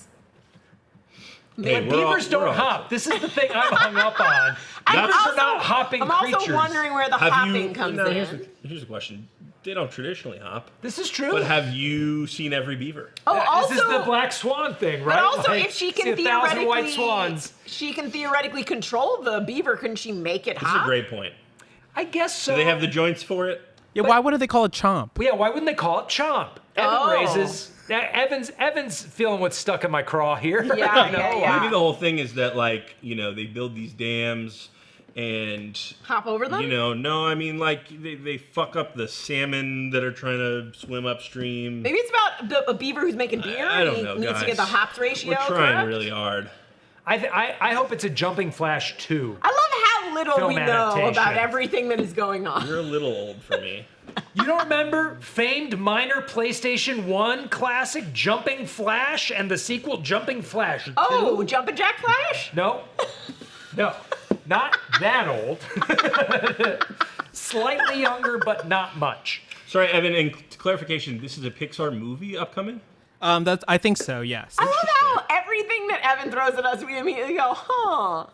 Speaker 2: Hey,
Speaker 3: But
Speaker 2: we're all-
Speaker 3: beavers don't
Speaker 2: we're all-
Speaker 3: hop. This is the thing I'm hung up on.
Speaker 4: I'm
Speaker 3: Beavers are not hopping
Speaker 4: I'm also
Speaker 3: creatures.
Speaker 4: wondering where the
Speaker 2: Have
Speaker 4: hopping
Speaker 2: you?
Speaker 4: comes
Speaker 2: No,
Speaker 4: in.
Speaker 2: here's the question. They don't traditionally hop,
Speaker 3: This is true.
Speaker 2: but have you seen every beaver?
Speaker 4: Oh, also,
Speaker 3: this is the black swan thing, right?
Speaker 4: but also,
Speaker 3: Like,
Speaker 4: if she
Speaker 3: see
Speaker 4: can
Speaker 3: 1,000 white swans.
Speaker 4: she can theoretically control the beaver. Couldn't she make it
Speaker 2: This is
Speaker 4: hop?
Speaker 2: a great point.
Speaker 3: I guess so.
Speaker 2: Do they have the joints for it?
Speaker 1: Yeah, why wouldn't they call it Chomp?
Speaker 3: Yeah, why wouldn't they call it chomp? Evan
Speaker 4: Oh.
Speaker 3: raises. Evan's feeling what's stuck in my craw here.
Speaker 4: Yeah,
Speaker 3: You know?
Speaker 4: yeah.
Speaker 2: Maybe the whole thing is that, like, you know, they build these dams and
Speaker 4: Hop over them.
Speaker 2: no, I mean, like, they fuck up the salmon that are trying to swim upstream.
Speaker 4: Maybe it's about a beaver who's making beer.
Speaker 2: I don't
Speaker 4: and
Speaker 2: know,
Speaker 4: he needs to get
Speaker 2: guys.
Speaker 4: the hops ratio.
Speaker 2: We're trying
Speaker 4: correct?
Speaker 2: really hard.
Speaker 3: I hope it's a Jumping Flash 2.
Speaker 4: I love how little
Speaker 3: film
Speaker 4: we know
Speaker 3: adaptation.
Speaker 4: about everything that is going on.
Speaker 2: You're a little old for me.
Speaker 3: You don't remember famed minor PlayStation 1 classic Jumping Flash and the sequel Jumping Flash 2?
Speaker 4: Oh, Jumpin' Jack Flash?
Speaker 3: No. No. Not that old. Slightly younger, but not much.
Speaker 2: Sorry, Evan, and clarification, this is a Pixar movie upcoming?
Speaker 1: I think so. Yes.
Speaker 4: I love how everything that Evan throws at us, we immediately go, huh.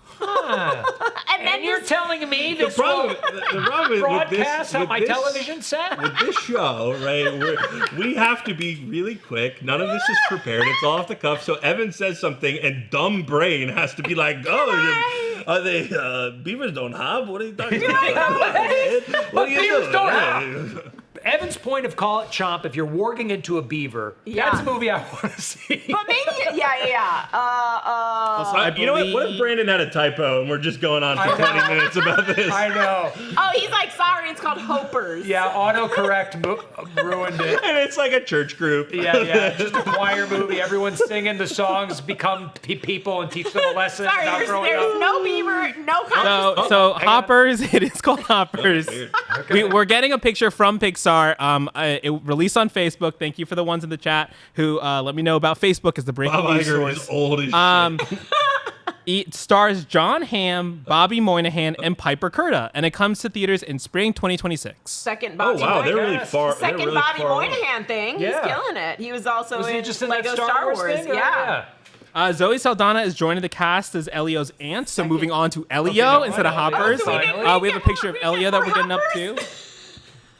Speaker 4: and then
Speaker 3: And you're telling me
Speaker 2: The
Speaker 3: this
Speaker 2: problem,
Speaker 3: will
Speaker 2: the problem with
Speaker 3: broadcast
Speaker 2: this,
Speaker 3: on
Speaker 2: with
Speaker 3: my
Speaker 2: this,
Speaker 3: television set?
Speaker 2: with this show, right, we have to be really quick. None of this is prepared. It's all off the cuff. So Evan says something, and dumb brain has to be like, oh, are they, beavers don't have? What are you talking about? What are you
Speaker 3: beavers
Speaker 2: doing?
Speaker 3: don't
Speaker 2: have.
Speaker 3: Evan's point of Call It Chomp, if you're warging into a beaver,
Speaker 4: Yeah.
Speaker 3: that's a movie I want to see.
Speaker 4: But maybe, yeah.
Speaker 2: You know what? What if Brandon had a typo and we're just going on for 20 minutes about this?
Speaker 3: I know.
Speaker 4: Oh, he's like, sorry, it's called Hopers.
Speaker 3: Yeah, autocorrect ruined it.
Speaker 2: And it's like a church group.
Speaker 3: Yeah. Just a choir movie. Everyone's singing the songs, become people and teach them a lesson
Speaker 4: Sorry,
Speaker 3: about growing
Speaker 4: there's
Speaker 3: up.
Speaker 4: no beaver, no conscious.
Speaker 1: So
Speaker 3: hang on.
Speaker 1: Hoppers, it is called Hoppers.
Speaker 2: Weird.
Speaker 1: We're getting a picture from Pixar. It released on Facebook. Thank you for the ones in the chat who let me know about Facebook as the breaking
Speaker 2: Bob
Speaker 1: news
Speaker 2: Iger is
Speaker 1: source.
Speaker 2: old as shit.
Speaker 1: It stars John Hamm, Bobby Moynihan, and Piper Curda, and it comes to theaters in spring 2026.
Speaker 4: Second
Speaker 2: Oh
Speaker 4: Bobby
Speaker 2: wow, they're
Speaker 4: Moynihan.
Speaker 2: really far. they're
Speaker 4: Second
Speaker 2: really
Speaker 4: Bobby
Speaker 2: far along.
Speaker 4: Moynihan thing.
Speaker 3: Yeah.
Speaker 4: He's killing it. He was also
Speaker 3: Was
Speaker 4: in
Speaker 3: he just in
Speaker 4: Lego
Speaker 3: that Star Wars thing? Or-
Speaker 4: Yeah.
Speaker 1: Zoe Saldana is joining the cast as Elio's aunt, so moving on to Elio
Speaker 3: no,
Speaker 1: instead of
Speaker 3: I know.
Speaker 1: Hoppers.
Speaker 4: So we
Speaker 3: Finally.
Speaker 4: didn't
Speaker 1: We have a picture of Elio that we're getting up to.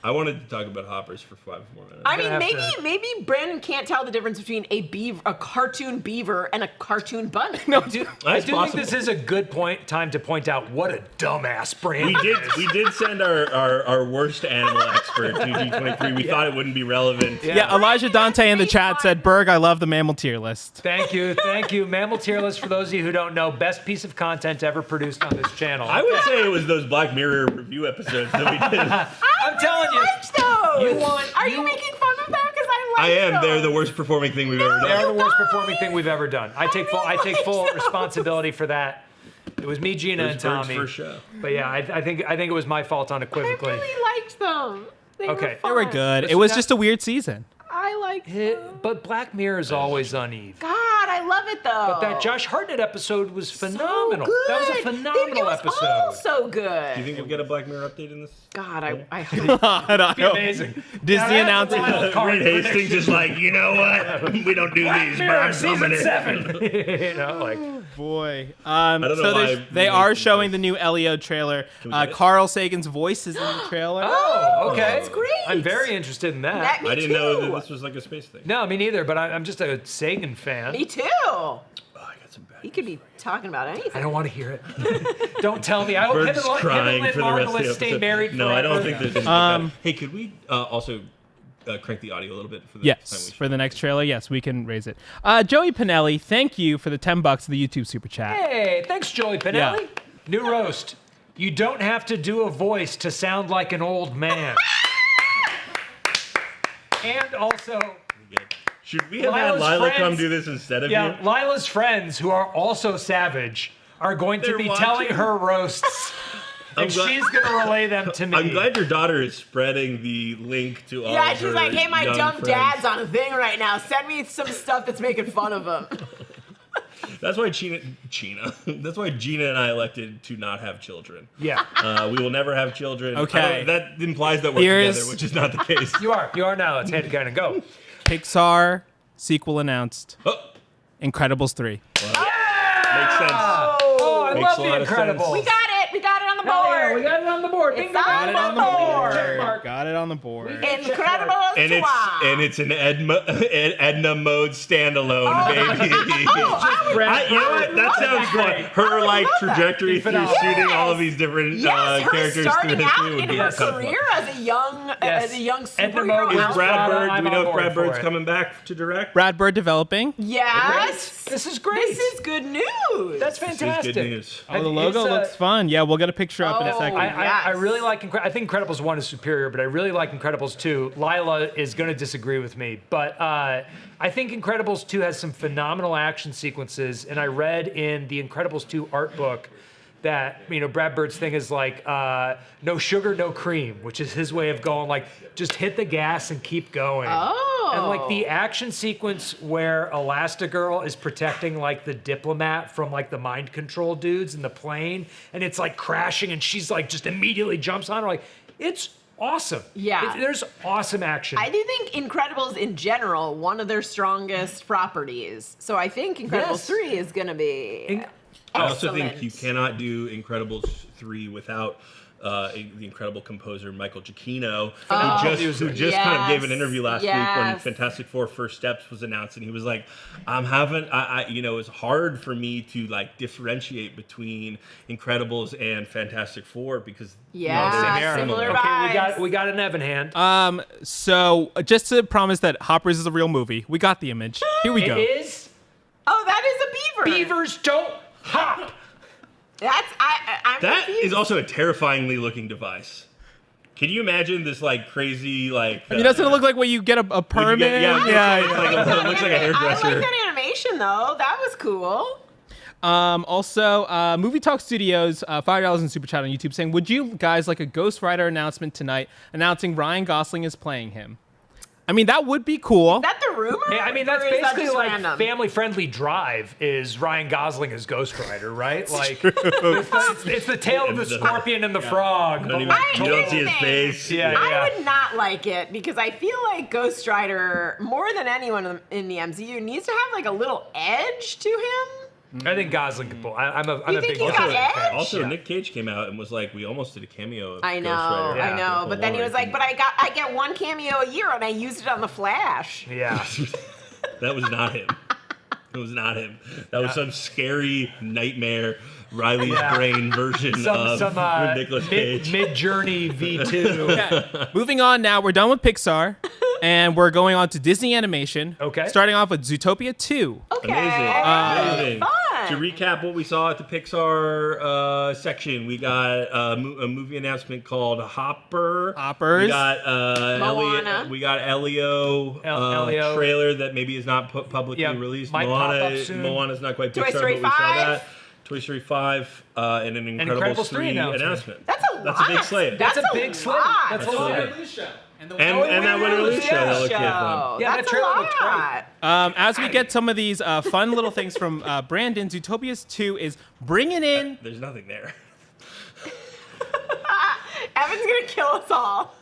Speaker 2: I wanted to talk about Hoppers for 5 more minutes.
Speaker 4: I mean,
Speaker 3: have
Speaker 4: maybe
Speaker 3: to-
Speaker 4: maybe Brandon can't tell the difference between a cartoon beaver and a cartoon bunny.
Speaker 1: No,
Speaker 3: I do
Speaker 2: That's
Speaker 3: think
Speaker 2: possible.
Speaker 3: this is a good time to point out what a dumbass brand.
Speaker 2: We did send our worst animal expert to D23. We thought it wouldn't be relevant.
Speaker 1: yeah, Elijah Dante in the chat said, Berg, I love the mammal tier list.
Speaker 3: Thank you. Mammal tier list, for those of you who don't know, best piece of content ever produced on this channel.
Speaker 2: I would say it was those Black Mirror review episodes that we did.
Speaker 3: I'm telling you.
Speaker 4: liked those. Are you
Speaker 3: you-
Speaker 4: making fun of them? Because I like
Speaker 2: I am.
Speaker 4: those.
Speaker 2: They're the worst performing thing we've ever
Speaker 3: They're
Speaker 2: done.
Speaker 3: the worst performing thing we've ever done. I take full responsibility for that. It was me, Gina, and
Speaker 2: It was Berg's
Speaker 3: Tommy.
Speaker 2: first show.
Speaker 3: But yeah, I think it was my fault
Speaker 4: I
Speaker 3: unequivocally.
Speaker 4: really liked them. They
Speaker 3: Okay.
Speaker 4: were
Speaker 1: They were
Speaker 4: fun.
Speaker 1: good.
Speaker 3: Listen,
Speaker 1: It was
Speaker 3: that-
Speaker 1: just a weird season.
Speaker 4: I liked them.
Speaker 3: But Black Mirror is always uneven.
Speaker 4: God, I love it though.
Speaker 3: But that Josh Hartnett episode was phenomenal.
Speaker 4: So
Speaker 3: That was a
Speaker 4: good.
Speaker 3: phenomenal
Speaker 4: It was
Speaker 3: episode.
Speaker 4: all so good.
Speaker 2: Do you think we'll get a Black Mirror update in this?
Speaker 4: God, I hope.
Speaker 3: Amazing.
Speaker 1: Disney announcing
Speaker 2: Reed Hastings is like, you know what? We don't do these, but
Speaker 3: Mirror
Speaker 2: I'm
Speaker 3: season
Speaker 2: filming it.
Speaker 3: 7. You know, like
Speaker 1: boy.
Speaker 2: don't know
Speaker 1: So
Speaker 2: why
Speaker 1: they
Speaker 2: we
Speaker 1: are
Speaker 2: make
Speaker 1: showing
Speaker 2: these.
Speaker 1: the new Elio trailer.
Speaker 2: we get it?
Speaker 1: Carl Sagan's voice is in the trailer.
Speaker 3: oh, okay.
Speaker 4: That's great.
Speaker 3: I'm very interested in that.
Speaker 4: Me
Speaker 2: I didn't
Speaker 4: too.
Speaker 2: know that this was like a space thing.
Speaker 3: No, me neither. But I'm just a Sagan fan.
Speaker 4: Me too.
Speaker 2: Oh, I got some bad
Speaker 4: He could be talking about
Speaker 3: I
Speaker 4: anything.
Speaker 3: don't want to hear it. Don't tell me. I hope
Speaker 2: Bird's
Speaker 3: him and
Speaker 2: crying
Speaker 3: Lynn
Speaker 2: for the rest of the
Speaker 3: Margulis
Speaker 2: episode.
Speaker 3: stay married
Speaker 2: No,
Speaker 3: forever.
Speaker 2: I don't think there's anything like that. Hey, could we also crank the audio a little bit for the next time
Speaker 1: Yes,
Speaker 2: we
Speaker 1: for the next trailer, yes, we can raise it. Joey Pinelli, thank you for the $10 of the YouTube super chat.
Speaker 3: Hey, thanks, Joey Pinelli.
Speaker 1: Yeah.
Speaker 3: New roast. You don't have to do a voice to sound like an old man. And also,
Speaker 2: Should we have had
Speaker 3: Lila's
Speaker 2: Lila come
Speaker 3: friends-
Speaker 2: do this instead of
Speaker 3: yeah,
Speaker 2: you?
Speaker 3: Lila's friends, who are also savage, are going to
Speaker 2: They're
Speaker 3: be
Speaker 2: watching.
Speaker 3: telling her roasts. And
Speaker 2: glad-
Speaker 3: she's going to relay them to me.
Speaker 2: I'm glad your daughter is spreading the link to all
Speaker 4: Yeah,
Speaker 2: of
Speaker 4: she's
Speaker 2: her
Speaker 4: like, hey, my
Speaker 2: young
Speaker 4: dumb
Speaker 2: friends.
Speaker 4: dad's on a thing right now. Send me some stuff that's making fun of him.
Speaker 2: That's why Gina. That's why Gina and I elected to not have children.
Speaker 3: Yeah.
Speaker 2: We will never have children.
Speaker 1: Okay.
Speaker 2: That implies that we're
Speaker 1: Here's-
Speaker 2: together, which is not the case.
Speaker 3: You are now. Let's head kind of go.
Speaker 1: Pixar sequel announced.
Speaker 2: Oh,
Speaker 1: Incredibles 3.
Speaker 2: makes sense.
Speaker 3: Oh, I
Speaker 2: Makes
Speaker 3: love
Speaker 2: a
Speaker 3: The
Speaker 2: lot of sense.
Speaker 3: Incredibles.
Speaker 4: We got it. We got it on the
Speaker 3: Hell yeah,
Speaker 4: board.
Speaker 3: we got it on the board.
Speaker 4: It's
Speaker 3: Bingo.
Speaker 4: on
Speaker 1: Got it on the board.
Speaker 3: Check mark.
Speaker 1: Got it on the board.
Speaker 4: Incredibles
Speaker 2: And
Speaker 4: 2.
Speaker 2: it's an Edna mode standalone, baby. You know what? That sounds good. Her like trajectory
Speaker 3: Be
Speaker 2: through
Speaker 3: phenomenal.
Speaker 2: shooting all of these different
Speaker 4: Yes, her
Speaker 2: characters through
Speaker 4: starting out
Speaker 2: history would
Speaker 4: in
Speaker 2: be
Speaker 4: her
Speaker 2: fun.
Speaker 4: career as a young
Speaker 3: Edna
Speaker 4: superhero.
Speaker 3: Mode
Speaker 2: Is
Speaker 3: House
Speaker 2: Brad
Speaker 3: Prada,
Speaker 2: Bird? Do
Speaker 3: I'm
Speaker 2: we know
Speaker 3: on
Speaker 2: if Brad
Speaker 3: board for
Speaker 2: Bird's
Speaker 3: it.
Speaker 2: coming back to direct?
Speaker 1: Brad Bird developing.
Speaker 4: Yes.
Speaker 3: This is great.
Speaker 4: This is good news.
Speaker 3: That's
Speaker 2: This is
Speaker 3: fantastic.
Speaker 2: good news.
Speaker 1: Oh, the logo looks fun. Yeah, we'll get a picture up in a
Speaker 4: Oh,
Speaker 1: second.
Speaker 3: I
Speaker 4: Yes.
Speaker 3: really like. I think Incredibles 1 is superior, but I really like Incredibles 2. Lila is going to disagree with me, but I think Incredibles 2 has some phenomenal action sequences. And I read in the Incredibles 2 art book that, Brad Bird's thing is like, no sugar, no cream, which is his way of going like, just hit the gas and keep going.
Speaker 4: Oh.
Speaker 3: And like the action sequence where Elastigirl is protecting like the diplomat from like the mind control dudes in the plane, and it's like crashing, and she's like just immediately jumps on her, like, it's awesome.
Speaker 4: Yeah.
Speaker 3: There's awesome action.
Speaker 4: I do think Incredibles in general, one of their strongest properties. So I think Incredibles 3 is going to be
Speaker 2: I also think
Speaker 4: excellent.
Speaker 2: you cannot do Incredibles 3 without the incredible composer Michael Giacchino, who just kind of gave an interview last week when Fantastic Four First Steps was announced, and he was like, it's hard for me to like differentiate between Incredibles and Fantastic Four because
Speaker 4: similar
Speaker 3: Okay,
Speaker 4: vibes.
Speaker 3: we got an Evan hand.
Speaker 1: So just to promise that Hoppers is a real movie, we got the image. Here we go.
Speaker 3: It is.
Speaker 4: Oh, that is a beaver.
Speaker 3: Beavers don't hop.
Speaker 4: I'm
Speaker 2: that
Speaker 4: confused.
Speaker 2: is also a terrifyingly looking device. Can you imagine this like crazy like?
Speaker 1: I mean, doesn't it look like when you get a permit?
Speaker 2: It looks like a
Speaker 4: I
Speaker 2: hairdresser.
Speaker 4: like that animation though. That was cool.
Speaker 1: Also, Movie Talk Studios, $5 in Super Chat on YouTube saying, would you guys like a Ghost Rider announcement tonight announcing Ryan Gosling is playing him? I mean, that would be cool.
Speaker 4: Is that the rumor?
Speaker 3: Yeah, I mean, that's
Speaker 4: Or is that
Speaker 3: basically
Speaker 4: just
Speaker 3: like
Speaker 4: random?
Speaker 3: family-friendly Drive is Ryan Gosling as Ghost Rider, right? Like, it's the tale of the scorpion and the frog.
Speaker 2: You
Speaker 3: but
Speaker 2: don't see his face.
Speaker 3: Yeah.
Speaker 4: I would not like it because I feel like Ghost Rider, more than anyone in the MCU, needs to have like a little edge to him.
Speaker 3: I think Gosling could pull. I'm a
Speaker 4: You
Speaker 3: big
Speaker 4: think he's got
Speaker 3: Gosling fan.
Speaker 4: edge?
Speaker 2: Also, Nick Cage came out and was like, "We almost did a cameo of
Speaker 4: I know,
Speaker 2: Ghost Rider."
Speaker 4: I know.
Speaker 2: With
Speaker 4: But then he was like, "But I get one cameo a year, and I used it on the Flash."
Speaker 3: Yeah.
Speaker 2: That was not him. It was not him. That was some scary nightmare Riley's brain version of Nicolas Cage.
Speaker 3: Mid-Journey V2.
Speaker 1: Yeah. Moving on now, we're done with Pixar, and we're going on to Disney Animation.
Speaker 3: Okay.
Speaker 1: Starting off with Zootopia 2.
Speaker 4: Okay.
Speaker 2: Amazing.
Speaker 4: Fun.
Speaker 2: To recap what we saw at the Pixar section, we got a movie announcement called
Speaker 1: Hoppers.
Speaker 2: We got
Speaker 4: Moana.
Speaker 2: We got Elio,
Speaker 3: Elio.
Speaker 2: trailer that maybe is not publicly
Speaker 3: Yeah,
Speaker 2: released.
Speaker 3: might pop up soon.
Speaker 2: Moana's not quite
Speaker 4: Toy
Speaker 2: Pixar,
Speaker 4: Story
Speaker 2: but we saw
Speaker 4: 5.
Speaker 2: that. Toy Story 5 and an Incredibles 3 announcement.
Speaker 4: That's a lot.
Speaker 2: That's a big slate.
Speaker 3: That's a big slate.
Speaker 4: lot.
Speaker 3: That's a
Speaker 2: That's
Speaker 3: lot.
Speaker 2: a
Speaker 1: Show. And
Speaker 2: And that Winter Release show that looked fun.
Speaker 3: Yeah, that
Speaker 4: That's a
Speaker 3: trailer looked
Speaker 4: lot.
Speaker 1: As we get some of these fun little things from Brandon, Zootopia 2 is bringing in...
Speaker 2: There's nothing there.
Speaker 4: Evan's gonna kill us all.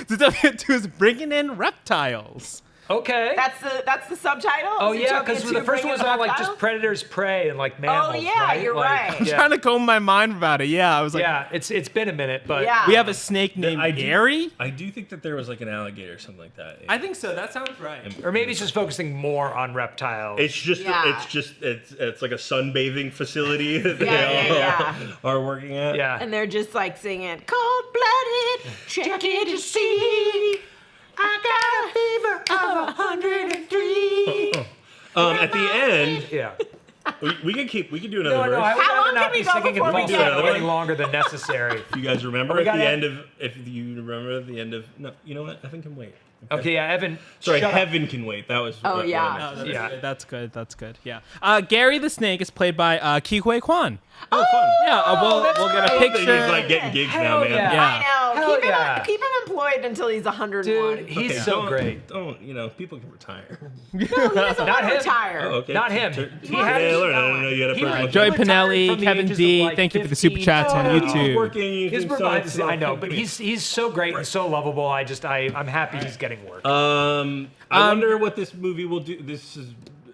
Speaker 1: Zootopia 2 is bringing in reptiles.
Speaker 3: Okay.
Speaker 4: That's the subtitle.
Speaker 3: Oh yeah,
Speaker 4: Zootopia
Speaker 3: because
Speaker 4: 2
Speaker 3: the first
Speaker 4: bringing
Speaker 3: one was
Speaker 4: in
Speaker 3: all like
Speaker 4: reptiles?
Speaker 3: just predators, prey, and like mammals.
Speaker 4: Oh yeah,
Speaker 3: right?
Speaker 4: you're
Speaker 3: Like,
Speaker 4: right.
Speaker 1: I'm trying to comb my mind about it. Yeah, I was like,
Speaker 3: Yeah, it's been a minute, but
Speaker 4: Yeah.
Speaker 1: we have a snake named Gary.
Speaker 2: I do think that there was like an alligator or something like that.
Speaker 1: I think so. That sounds right.
Speaker 3: or maybe it's just focusing more on reptiles.
Speaker 2: It's just
Speaker 4: Yeah.
Speaker 2: it's like a sunbathing facility that
Speaker 4: Yeah.
Speaker 2: they all are working at.
Speaker 3: yeah.
Speaker 4: And they're just like singing, cold-blooded, check it to see. I got a fever of 103.
Speaker 2: At the end,
Speaker 3: yeah.
Speaker 2: we can do another
Speaker 3: No,
Speaker 2: verse.
Speaker 3: I would
Speaker 4: How
Speaker 3: rather
Speaker 4: long
Speaker 3: not
Speaker 4: can
Speaker 3: be
Speaker 4: we go
Speaker 3: singing
Speaker 4: before
Speaker 3: and
Speaker 4: we
Speaker 3: false
Speaker 2: get
Speaker 3: any
Speaker 2: it?
Speaker 3: longer than necessary.
Speaker 2: You guys remember
Speaker 3: We
Speaker 2: at
Speaker 3: got
Speaker 2: the
Speaker 3: it.
Speaker 2: end of if you remember at the end of no, you know what? I think can wait.
Speaker 3: Okay, yeah, Evan.
Speaker 2: Sorry,
Speaker 3: shut up.
Speaker 2: Heaven Can Wait. That was.
Speaker 4: Oh,
Speaker 2: what
Speaker 4: yeah.
Speaker 2: I meant to say.
Speaker 3: Yeah.
Speaker 1: That's good. That's good. Yeah. Gary the Snake is played by Ki Hui Kwan.
Speaker 2: Oh, fun.
Speaker 1: Yeah. We'll get a
Speaker 2: I think
Speaker 1: picture.
Speaker 2: he's like getting gigs
Speaker 3: Hell
Speaker 2: now, man.
Speaker 3: yeah.
Speaker 1: Yeah.
Speaker 4: I know.
Speaker 3: Hell yeah.
Speaker 4: Keep him employed until he's 101.
Speaker 3: Dude, he's
Speaker 2: Okay,
Speaker 3: so
Speaker 2: don't-
Speaker 3: great.
Speaker 2: Don't people can retire?
Speaker 4: No, he doesn't
Speaker 3: Not
Speaker 4: want to
Speaker 3: him.
Speaker 4: retire.
Speaker 2: Oh, okay.
Speaker 3: Not him.
Speaker 2: He
Speaker 3: He had-
Speaker 2: I didn't know you had a
Speaker 3: he
Speaker 2: personal
Speaker 3: was-
Speaker 1: Joey
Speaker 3: retired
Speaker 1: Pinelli,
Speaker 3: from the
Speaker 1: Kevin
Speaker 3: ages
Speaker 1: D.
Speaker 3: of, like,
Speaker 1: Thank you for the super
Speaker 3: 15.
Speaker 1: chats on
Speaker 2: He's
Speaker 1: YouTube.
Speaker 2: working. You
Speaker 3: His
Speaker 2: can
Speaker 3: provides,
Speaker 2: sell
Speaker 3: I know, but
Speaker 2: company.
Speaker 3: he's so great and so lovable. I'm happy he's getting work.
Speaker 2: I wonder what this movie will do. This is.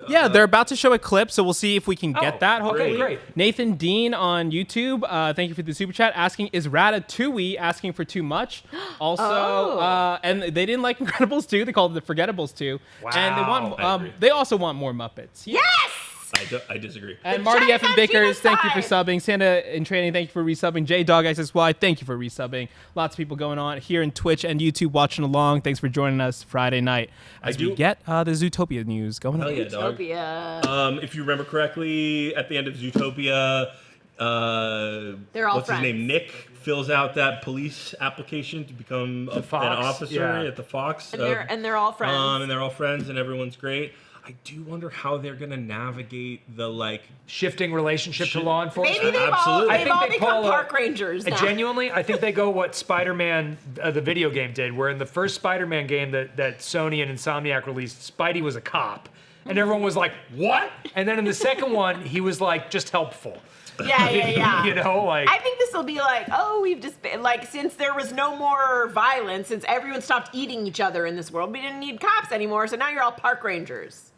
Speaker 1: Yeah, they're about to show a clip, so we'll see if we can get
Speaker 3: Oh,
Speaker 1: that. Hopefully.
Speaker 3: okay, great.
Speaker 1: Nathan Dean on YouTube, thank you for the super chat, asking, is Ratatouille asking for too much? Also, and they didn't like Incredibles 2. They called it the Forgettables 2. And they
Speaker 3: Wow.
Speaker 2: I agree.
Speaker 1: they also want more Muppets. Yeah.
Speaker 4: Yes!
Speaker 2: I disagree.
Speaker 1: And Marty
Speaker 4: Giants
Speaker 1: F. and
Speaker 4: on
Speaker 1: Vickers,
Speaker 4: Gina's
Speaker 1: thank you for
Speaker 4: side.
Speaker 1: subbing. Santa in Training, thank you for resubbing. J Dog XXY, thank you for resubbing. Lots of people going on here in Twitch and YouTube watching along. Thanks for joining us Friday night as we get the Zootopia news going
Speaker 2: Hell
Speaker 1: on.
Speaker 2: yeah, dog.
Speaker 4: Zootopia.
Speaker 2: If you remember correctly, at the end of Zootopia,
Speaker 4: They're all
Speaker 2: what's
Speaker 4: friends.
Speaker 2: his name? Nick fills out that police application to become an
Speaker 3: Fox,
Speaker 2: officer
Speaker 3: yeah.
Speaker 2: at the Fox.
Speaker 4: And they're all friends.
Speaker 2: And they're all friends, and everyone's great. I do wonder how they're gonna navigate the like
Speaker 3: shifting relationship to law enforcement.
Speaker 4: Maybe they've
Speaker 2: Absolutely.
Speaker 4: all become park rangers now.
Speaker 3: Genuinely, I think they go what Spider-Man, the video game, did, where in the first Spider-Man game that Sony and Insomniac released, Spidey was a cop. And everyone was like, what? And then in the second one, he was like, just helpful.
Speaker 4: Yeah.
Speaker 3: You know, like.
Speaker 4: I think this will be like, we've just been, like, since there was no more violence, since everyone stopped eating each other in this world, we didn't need cops anymore, so now you're all park rangers.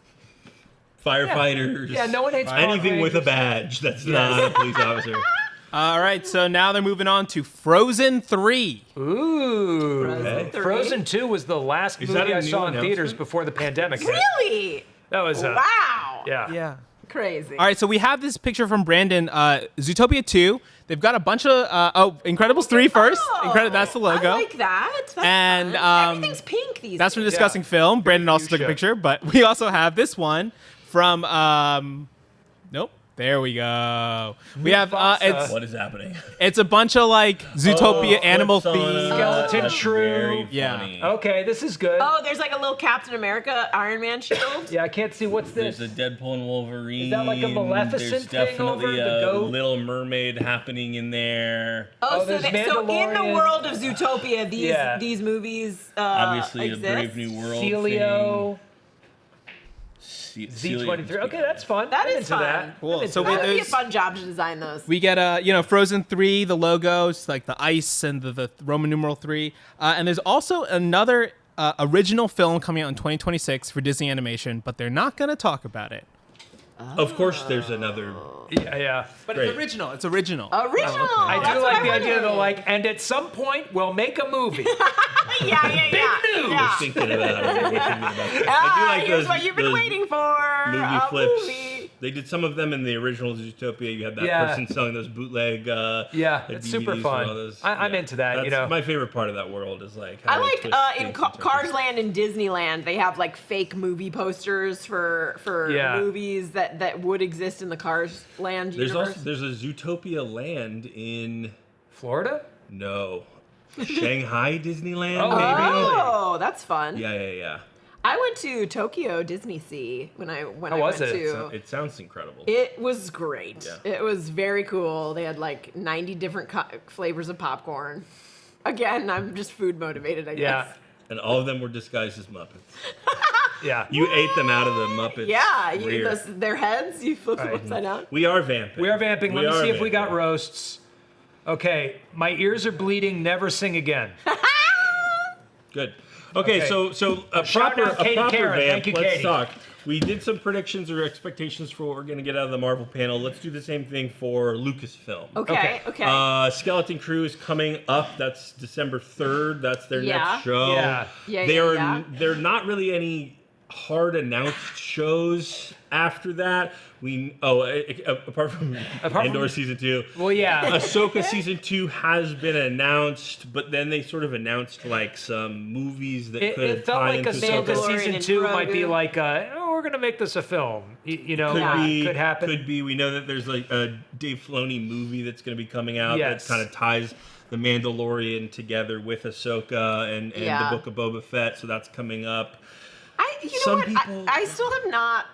Speaker 2: firefighters.
Speaker 3: Yeah, no one hates
Speaker 2: anything with a badge that's not a police officer.
Speaker 1: All right, so now they're moving on to Frozen 3.
Speaker 3: Ooh.
Speaker 2: Okay.
Speaker 3: Frozen 2 was the last
Speaker 2: Is that
Speaker 3: movie
Speaker 2: a
Speaker 3: I
Speaker 2: new
Speaker 3: saw in theaters
Speaker 2: announcement?
Speaker 3: before the pandemic hit.
Speaker 4: Really?
Speaker 3: That was
Speaker 4: Wow.
Speaker 3: Yeah.
Speaker 1: Yeah.
Speaker 4: Crazy.
Speaker 1: All right, so we have this picture from Brandon. Zootopia 2. They've got a bunch of Incredibles 3 first. That's the logo.
Speaker 4: I like that. That's
Speaker 1: And,
Speaker 4: fun. Everything's pink these
Speaker 1: That's from
Speaker 4: days.
Speaker 1: discussing film. Brandon also took a
Speaker 3: show.
Speaker 1: picture, but we also have this one from. Nope. There we go. We have
Speaker 3: MUFASA.
Speaker 2: What is happening?
Speaker 1: it's a bunch of like Zootopia animal
Speaker 2: Flips on
Speaker 1: themes.
Speaker 3: Skeleton
Speaker 2: that's
Speaker 3: Shrew.
Speaker 2: very
Speaker 1: Yeah.
Speaker 2: funny.
Speaker 3: Okay, this is good.
Speaker 4: Oh, there's like a little Captain America Iron Man shield.
Speaker 3: Yeah, I can't see what's this.
Speaker 2: There's a Deadpool and Wolverine.
Speaker 3: Is that like a Maleficent
Speaker 2: There's
Speaker 3: thing over
Speaker 2: definitely
Speaker 3: the
Speaker 2: a
Speaker 3: goat?
Speaker 2: Little Mermaid happening in there.
Speaker 3: Oh, there's
Speaker 4: so in the
Speaker 3: Mandalorian.
Speaker 4: world of Zootopia, these movies
Speaker 2: Obviously,
Speaker 4: exist?
Speaker 2: a Brave New World
Speaker 3: Celio.
Speaker 2: Celio.
Speaker 3: D23. Okay, that's fun.
Speaker 4: That
Speaker 3: I'm
Speaker 4: is
Speaker 3: into
Speaker 4: fun.
Speaker 3: that.
Speaker 1: Cool.
Speaker 3: I'm into
Speaker 1: So
Speaker 3: that.
Speaker 1: we-
Speaker 4: That would be a
Speaker 1: there's-
Speaker 4: fun job to design those.
Speaker 1: We get Frozen 3, the logos, like the ice and the Roman numeral 3. And there's also another original film coming out in 2026 for Disney Animation, but they're not going to talk about it.
Speaker 2: Of course, there's another.
Speaker 3: Yeah.
Speaker 1: But
Speaker 2: Great.
Speaker 1: it's original. It's original.
Speaker 4: Original.
Speaker 3: I
Speaker 4: That's
Speaker 3: do
Speaker 4: what
Speaker 3: like the idea
Speaker 4: wanted.
Speaker 3: that like, and at some point we'll make a movie.
Speaker 4: Yeah.
Speaker 3: news.
Speaker 4: Yeah.
Speaker 2: Thinking about it. We're thinking about it.
Speaker 4: Ah,
Speaker 2: I do like
Speaker 4: here's
Speaker 2: those,
Speaker 4: what you've been
Speaker 2: those
Speaker 4: waiting for.
Speaker 2: movie
Speaker 4: a
Speaker 2: flips.
Speaker 4: movie.
Speaker 2: They did some of them in the original Zootopia. You had that
Speaker 3: Yeah.
Speaker 2: person selling those bootleg.
Speaker 3: Yeah,
Speaker 2: like
Speaker 3: it's super
Speaker 2: DVDs
Speaker 3: fun.
Speaker 2: and all those.
Speaker 3: I'm into that,
Speaker 2: That's
Speaker 3: you know.
Speaker 2: my favorite part of that world is like.
Speaker 4: I
Speaker 2: how they
Speaker 4: like
Speaker 2: twist
Speaker 4: in
Speaker 2: things and
Speaker 4: Cars
Speaker 2: turns.
Speaker 4: Land and Disneyland, they have like fake movie posters for
Speaker 3: Yeah.
Speaker 4: movies that would exist in the Cars Land
Speaker 2: There's
Speaker 4: universe.
Speaker 2: also there's a Zootopia land in
Speaker 3: Florida?
Speaker 2: Shanghai Disneyland.
Speaker 3: Oh,
Speaker 2: maybe.
Speaker 4: Oh, that's fun.
Speaker 2: Yeah.
Speaker 4: I went to Tokyo Disney Sea when I
Speaker 3: How
Speaker 4: went
Speaker 3: was it?
Speaker 4: to.
Speaker 2: It sounds incredible.
Speaker 4: It was great.
Speaker 2: Yeah.
Speaker 4: It was very cool. They had like 90 different flavors of popcorn. Again, I'm just food motivated, I
Speaker 3: Yeah.
Speaker 4: guess.
Speaker 2: And all of them were disguised as Muppets.
Speaker 3: Yeah.
Speaker 2: You ate them out of the Muppets.
Speaker 4: Yeah,
Speaker 2: rear.
Speaker 4: their heads, you flip them
Speaker 3: Right.
Speaker 4: upside down.
Speaker 2: We are vamping.
Speaker 3: We are vamping. Let me
Speaker 2: are
Speaker 3: see if we got
Speaker 2: vamping.
Speaker 3: roasts. Okay, my ears are bleeding. Never sing again.
Speaker 2: Good. Okay,
Speaker 3: Okay.
Speaker 2: so a
Speaker 3: Shout
Speaker 2: proper
Speaker 3: out Katie Karen.
Speaker 2: vamp.
Speaker 3: Thank you,
Speaker 2: Let's
Speaker 3: Katie.
Speaker 2: talk. We did some predictions or expectations for what we're going to get out of the Marvel panel. Let's do the same thing for Lucasfilm.
Speaker 4: Okay.
Speaker 2: Skeleton Crew is coming up. That's December 3rd. That's their
Speaker 4: Yeah.
Speaker 2: next show.
Speaker 3: Yeah.
Speaker 2: They're not really any hard announced shows after that. Apart from Andor season 2.
Speaker 3: Well, yeah.
Speaker 2: Ahsoka season 2 has been announced, but then they sort of announced like some movies that could
Speaker 3: It felt
Speaker 2: tie
Speaker 3: like
Speaker 2: into
Speaker 3: Ahsoka
Speaker 2: Ahsoka.
Speaker 4: Mandalorian
Speaker 3: season
Speaker 4: and
Speaker 3: 2 might be
Speaker 4: Grogu.
Speaker 3: like, we're going to make this a film. You know, could happen.
Speaker 2: Could be. We know that there's like a Dave Filoni movie that's going to be coming out
Speaker 3: Yes.
Speaker 2: that kind of ties the Mandalorian together with Ahsoka and
Speaker 4: Yeah.
Speaker 2: the Book of Boba Fett. So that's coming up.
Speaker 4: Some people. I still have not.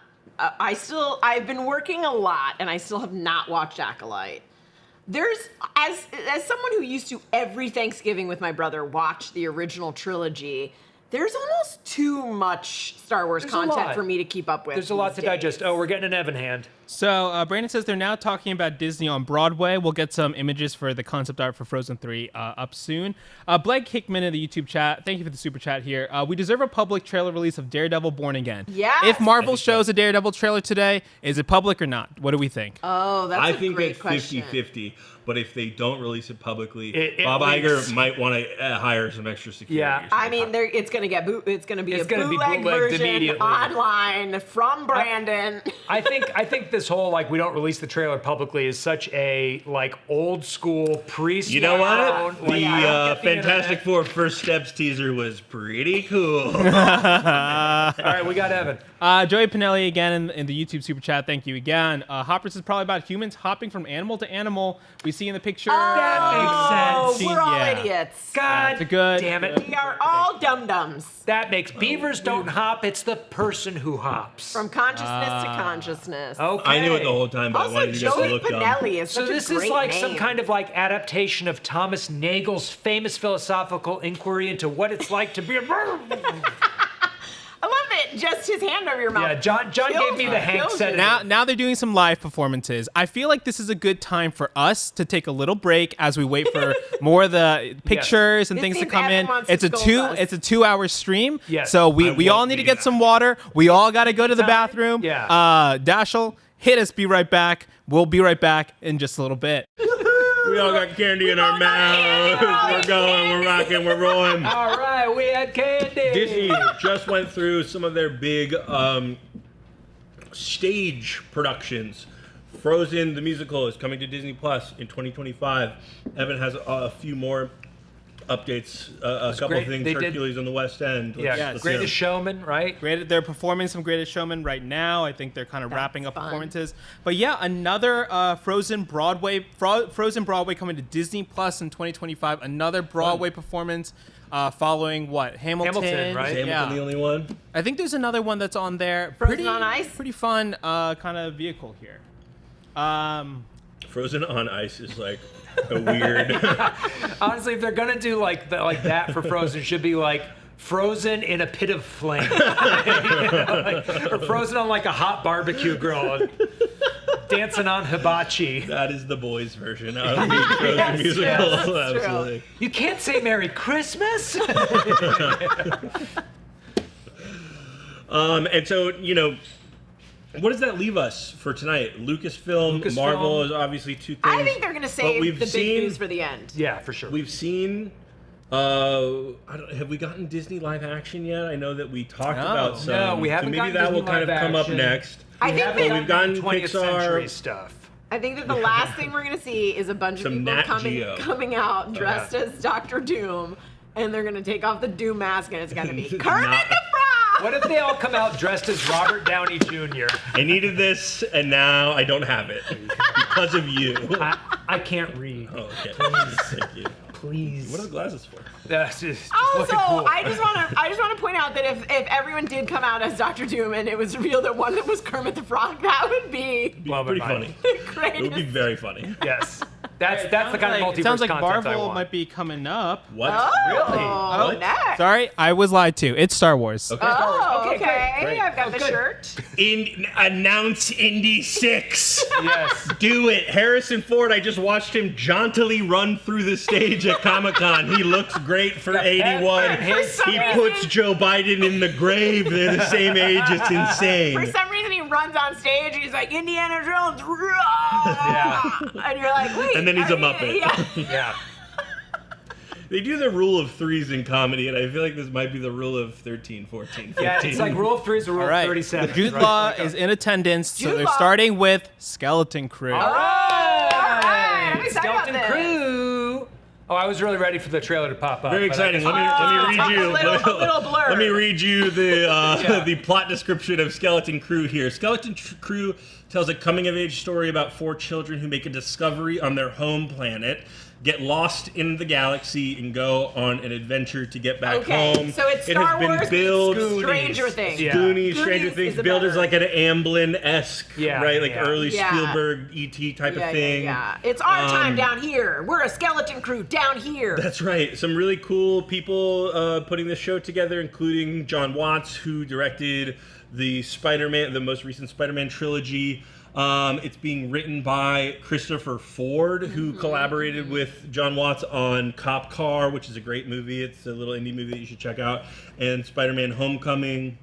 Speaker 4: I've been working a lot, and I still have not watched Acolyte. There's as someone who used to every Thanksgiving with my brother watch the original trilogy. There's almost too much Star Wars
Speaker 3: There's a
Speaker 4: content
Speaker 3: lot.
Speaker 4: for me to keep up with.
Speaker 3: There's a lot to
Speaker 4: these days.
Speaker 3: digest. Oh, we're getting an Evan hand.
Speaker 1: So Brandon says they're now talking about Disney on Broadway. We'll get some images for the concept art for Frozen 3 up soon. Blake Hickman in the YouTube chat, thank you for the super chat here. We deserve a public trailer release of Daredevil Born Again.
Speaker 4: Yes.
Speaker 1: If Marvel shows a Daredevil trailer today, is it public or not? What do we think?
Speaker 4: Oh, that's
Speaker 2: I
Speaker 4: a
Speaker 2: think
Speaker 4: great
Speaker 2: it's
Speaker 4: question.
Speaker 2: 50-50. But if they don't release it publicly,
Speaker 3: It
Speaker 2: Bob
Speaker 3: leaks.
Speaker 2: Iger might want to hire some extra security.
Speaker 3: Yeah.
Speaker 2: or something.
Speaker 4: I mean, it's gonna get it's gonna be
Speaker 3: It's
Speaker 4: a
Speaker 3: gonna be
Speaker 4: bootleg
Speaker 3: bootlegged
Speaker 4: version
Speaker 3: immediately.
Speaker 4: online from Brandon.
Speaker 3: I think this whole like we don't release the trailer publicly is such a like old school priest.
Speaker 2: You know what? The Fantastic Four First Steps teaser was pretty cool.
Speaker 3: All right, we got Evan.
Speaker 1: Joey Pinelli again in the YouTube super chat. Thank you again. Hoppers is probably about humans hopping from animal to animal. We see in the picture.
Speaker 3: That makes sense.
Speaker 4: We're all idiots.
Speaker 3: God damn it.
Speaker 4: We are all dum-dums.
Speaker 3: That makes beavers don't hop. It's the person who hops.
Speaker 4: From consciousness to consciousness.
Speaker 3: Okay.
Speaker 2: I knew it the whole time, but I
Speaker 4: Also,
Speaker 2: wanted you guys to
Speaker 4: Joey
Speaker 2: look dumb.
Speaker 4: Pinelli is
Speaker 3: So
Speaker 4: such a
Speaker 3: this
Speaker 4: great
Speaker 3: is like
Speaker 4: name.
Speaker 3: some kind of like adaptation of Thomas Nagel's famous philosophical inquiry into what it's like to be a
Speaker 4: I love it. Just his hand over your mouth.
Speaker 3: Yeah, John gave me the Hank
Speaker 4: Kills
Speaker 3: set.
Speaker 4: it.
Speaker 1: Now they're doing some live performances. I feel like this is a good time for us to take a little break as we wait for more of the pictures and
Speaker 4: It
Speaker 1: things to
Speaker 4: seems
Speaker 1: come
Speaker 4: Evan
Speaker 1: in.
Speaker 4: wants to
Speaker 1: It's a
Speaker 4: scold us.
Speaker 1: it's a 2-hour stream.
Speaker 3: Yes.
Speaker 1: So we
Speaker 2: I
Speaker 1: all
Speaker 2: won't
Speaker 1: need to
Speaker 2: be
Speaker 1: get
Speaker 2: back.
Speaker 1: some water. We all got to go to the bathroom.
Speaker 3: Yeah.
Speaker 1: Dashiell, hit us. Be right back. We'll be right back in just a little bit.
Speaker 2: We all got candy in our mouths. We're going, we're rocking, we're rolling.
Speaker 3: All right, we had candy.
Speaker 2: Disney just went through some of their big stage productions. Frozen, the musical, is coming to Disney Plus in 2025. Evan has a few more updates, a couple
Speaker 3: great.
Speaker 2: of things.
Speaker 3: They did-
Speaker 2: Hercules on the West End.
Speaker 3: Yeah,
Speaker 2: Let's hear 'em.
Speaker 3: Greatest Showman, right?
Speaker 1: They're performing some Greatest Showman right now. I think they're kind of wrapping up
Speaker 4: fun.
Speaker 1: performances. But yeah, another Frozen Broadway coming to Disney Plus in 2025. Another Broadway performance following what? Hamilton,
Speaker 3: right?
Speaker 2: Is Hamilton the only one?
Speaker 1: I think there's another one that's on there.
Speaker 4: Frozen on Ice?
Speaker 1: Pretty fun kind of vehicle here.
Speaker 2: Frozen on Ice is like a weird.
Speaker 3: Honestly, if they're gonna do like that for Frozen, it should be like Frozen in a pit of flame, You know, or Frozen on like a hot barbecue grill, dancing on hibachi.
Speaker 2: That is the boys' version of the Frozen musical.
Speaker 4: that's true.
Speaker 2: Absolutely.
Speaker 3: You can't say Merry Christmas.
Speaker 2: And so, what does that leave us for tonight? Lucasfilm, Marvel is obviously two things.
Speaker 4: I think they're going to save
Speaker 2: we've
Speaker 4: the big
Speaker 2: seen-
Speaker 4: news for the end.
Speaker 3: Yeah, for sure.
Speaker 2: We've seen. Have we gotten Disney live action yet? I know that we talked about some.
Speaker 3: No, we haven't
Speaker 2: So maybe
Speaker 3: gotten
Speaker 2: that will
Speaker 3: Disney
Speaker 2: kind of
Speaker 3: live
Speaker 2: come up
Speaker 3: action.
Speaker 2: next.
Speaker 4: I think that
Speaker 2: we've gotten
Speaker 3: 20th
Speaker 2: Pixar.
Speaker 3: century stuff.
Speaker 4: I think that the last thing we're going to see is a bunch of
Speaker 2: Some
Speaker 4: people
Speaker 2: Nat Geo.
Speaker 4: coming out dressed as Doctor Doom, and they're going to take off the Doom mask, and it's going to be Kermit
Speaker 2: not-
Speaker 4: the Frog!
Speaker 3: What if they all come out dressed as Robert Downey Jr.?
Speaker 2: I needed this, and now I don't have it because of you.
Speaker 3: I can't read.
Speaker 2: Oh, okay. Thank you.
Speaker 3: Please.
Speaker 2: What are the glasses for?
Speaker 3: That's just
Speaker 4: Also,
Speaker 3: looking cool.
Speaker 4: I just want to point out that if everyone did come out as Doctor Doom and it was revealed that one that was Kermit the Frog, that would be
Speaker 3: Blow my
Speaker 2: Pretty
Speaker 3: mind.
Speaker 2: funny.
Speaker 4: great.
Speaker 2: It would be very funny.
Speaker 3: Yes. That's the kind of multiverse
Speaker 1: It sounds like
Speaker 3: content I
Speaker 1: Marvel
Speaker 3: want.
Speaker 1: might be coming up.
Speaker 2: What?
Speaker 4: Oh,
Speaker 2: Really?
Speaker 4: next.
Speaker 1: Sorry, I was lied to. It's Star Wars.
Speaker 2: Okay.
Speaker 4: Oh,
Speaker 3: Okay,
Speaker 4: okay.
Speaker 3: great.
Speaker 4: I've got
Speaker 3: Oh,
Speaker 4: the
Speaker 3: good.
Speaker 4: shirt.
Speaker 2: Announce Indy 6.
Speaker 3: Yes.
Speaker 2: Do it. Harrison Ford, I just watched him jauntily run through the stage at Comic-Con. He looks great for 81.
Speaker 3: For
Speaker 4: some
Speaker 2: He
Speaker 4: reason-
Speaker 2: puts Joe Biden in the grave. They're the same age. It's
Speaker 4: For
Speaker 2: insane.
Speaker 4: some reason, he runs on stage. He's like Indiana Jones,
Speaker 3: Yeah.
Speaker 4: and you're like, wait.
Speaker 2: And then he's a
Speaker 4: are you-
Speaker 2: Muppet.
Speaker 4: Yeah.
Speaker 3: Yeah.
Speaker 2: They do the rule of threes in comedy, and I feel like this might be the rule of 13, 14, 15.
Speaker 3: Yeah, it's like rule of threes or rule
Speaker 1: All
Speaker 3: of
Speaker 1: right.
Speaker 3: 37.
Speaker 1: Jude
Speaker 3: right?
Speaker 1: Law is in attendance, so
Speaker 4: Jude
Speaker 1: they're
Speaker 4: Law.
Speaker 1: starting with Skeleton Crew.
Speaker 3: All right.
Speaker 4: I'm excited about
Speaker 3: Skeleton
Speaker 4: this.
Speaker 3: Crew. Oh, I was really ready for the trailer to pop up.
Speaker 2: Very
Speaker 3: but I
Speaker 2: exciting.
Speaker 3: guess-
Speaker 2: Let me read you.
Speaker 4: a little blurb.
Speaker 2: Let me read you the the plot description of Skeleton Crew here. Skeleton Crew tells a coming-of-age story about 4 children who make a discovery on their home planet, get lost in the galaxy, and go on an adventure to get back
Speaker 4: Okay,
Speaker 2: home.
Speaker 4: so it's
Speaker 2: it
Speaker 4: Star
Speaker 2: has been
Speaker 4: Wars,
Speaker 2: billed.
Speaker 4: but it's Stranger Things.
Speaker 3: Yeah.
Speaker 2: Goonies, Stranger
Speaker 4: Goonies
Speaker 2: Things,
Speaker 4: is a
Speaker 2: billed as
Speaker 4: better-
Speaker 2: like an Amblin-esque,
Speaker 3: Yeah,
Speaker 2: right? Like
Speaker 3: yeah.
Speaker 2: early
Speaker 4: Yeah.
Speaker 2: Spielberg, E.T. type
Speaker 4: Yeah,
Speaker 2: of thing.
Speaker 4: yeah. It's our time down here. We're a skeleton crew down here.
Speaker 2: That's right. Some really cool people putting this show together, including John Watts, who directed the most recent Spider-Man trilogy. It's being written by Christopher Ford, who collaborated with John Watts on Cop Car, which is a great movie. It's a little indie movie that you should check out, and Spider-Man Homecoming.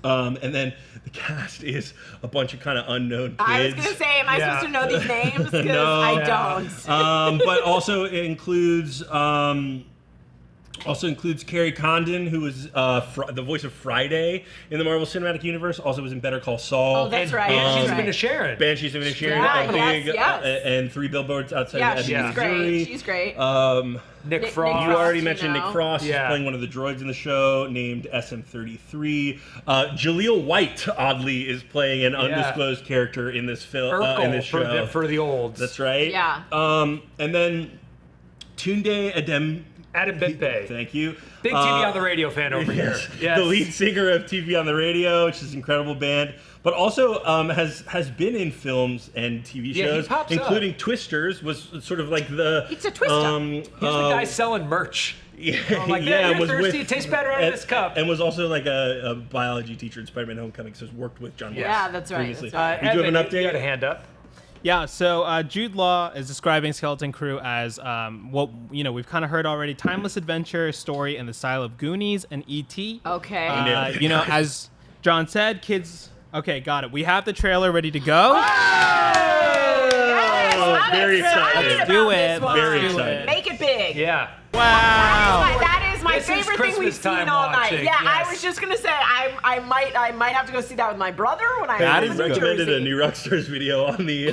Speaker 2: And then the cast is a bunch of kind of unknown kids.
Speaker 4: I was gonna say, am I
Speaker 3: Yeah.
Speaker 4: supposed to know these names? Because
Speaker 2: No.
Speaker 4: I
Speaker 3: Yeah.
Speaker 4: don't.
Speaker 2: But also it includes Also includes Carrie Condon, who was the voice of Friday in the Marvel Cinematic Universe. Also was in Better Call Saul.
Speaker 4: Oh, that's right.
Speaker 3: Banshees of
Speaker 4: Right.
Speaker 3: Inisherin.
Speaker 2: Banshees of Inisherin,
Speaker 4: Right, yes.
Speaker 2: and 3 Billboards Outside
Speaker 4: Yeah,
Speaker 2: of
Speaker 4: she's
Speaker 2: Ebbing,
Speaker 4: great.
Speaker 2: Missouri.
Speaker 4: She's great.
Speaker 3: Nick Frost.
Speaker 2: You already
Speaker 4: you
Speaker 2: mentioned
Speaker 4: know.
Speaker 2: Nick Frost. He's
Speaker 3: Yeah.
Speaker 2: playing one of the droids in the show, named SM33. Jaleel White, oddly, is playing an undisclosed character in this film. In this show.
Speaker 3: for the olds.
Speaker 2: That's right.
Speaker 4: Yeah.
Speaker 2: And then Tunde
Speaker 3: Adam Bimpe.
Speaker 2: Thank you.
Speaker 3: Big TV on the radio fan over here. Yes.
Speaker 2: The lead singer of TV on the Radio, which is an incredible band, but also has been in films and TV
Speaker 3: Yeah, he
Speaker 2: shows,
Speaker 3: pops
Speaker 2: including
Speaker 3: up.
Speaker 2: Twisters. Was sort of like the.
Speaker 4: It's a twister.
Speaker 3: He's the guy selling merch.
Speaker 2: Yeah,
Speaker 3: I'm like,
Speaker 2: yeah,
Speaker 3: you're
Speaker 2: was
Speaker 3: thirsty.
Speaker 2: with-
Speaker 3: It tastes better out of this cup.
Speaker 2: And was also like a biology teacher in Spider-Man: Homecoming, so has worked with John Watts.
Speaker 4: Yeah, that's right.
Speaker 2: Previously.
Speaker 4: That's right.
Speaker 2: You do have an
Speaker 3: Evan,
Speaker 2: update?
Speaker 3: You got a hand up.
Speaker 1: Yeah, so Jude Law is describing Skeleton Crew as what we've kind of heard already: timeless adventure story in the style of Goonies and E.T.
Speaker 4: Okay.
Speaker 1: As John said, kids. Okay, got it. We have the trailer ready to go.
Speaker 4: I'm
Speaker 2: very excited.
Speaker 4: about
Speaker 1: Do it.
Speaker 4: this one.
Speaker 2: Very
Speaker 1: do
Speaker 2: excited.
Speaker 1: it.
Speaker 4: Make it big.
Speaker 3: Yeah.
Speaker 1: Wow.
Speaker 4: That is my
Speaker 3: This is
Speaker 4: favorite thing we've
Speaker 3: Christmas
Speaker 4: seen
Speaker 3: time
Speaker 4: all night.
Speaker 3: watching,
Speaker 4: Yeah,
Speaker 3: yes.
Speaker 4: I was just gonna say I might have to go see that with my brother when I
Speaker 1: That
Speaker 4: live
Speaker 1: is
Speaker 4: in New
Speaker 2: recommended
Speaker 4: Jersey.
Speaker 2: a new Rockstars video on the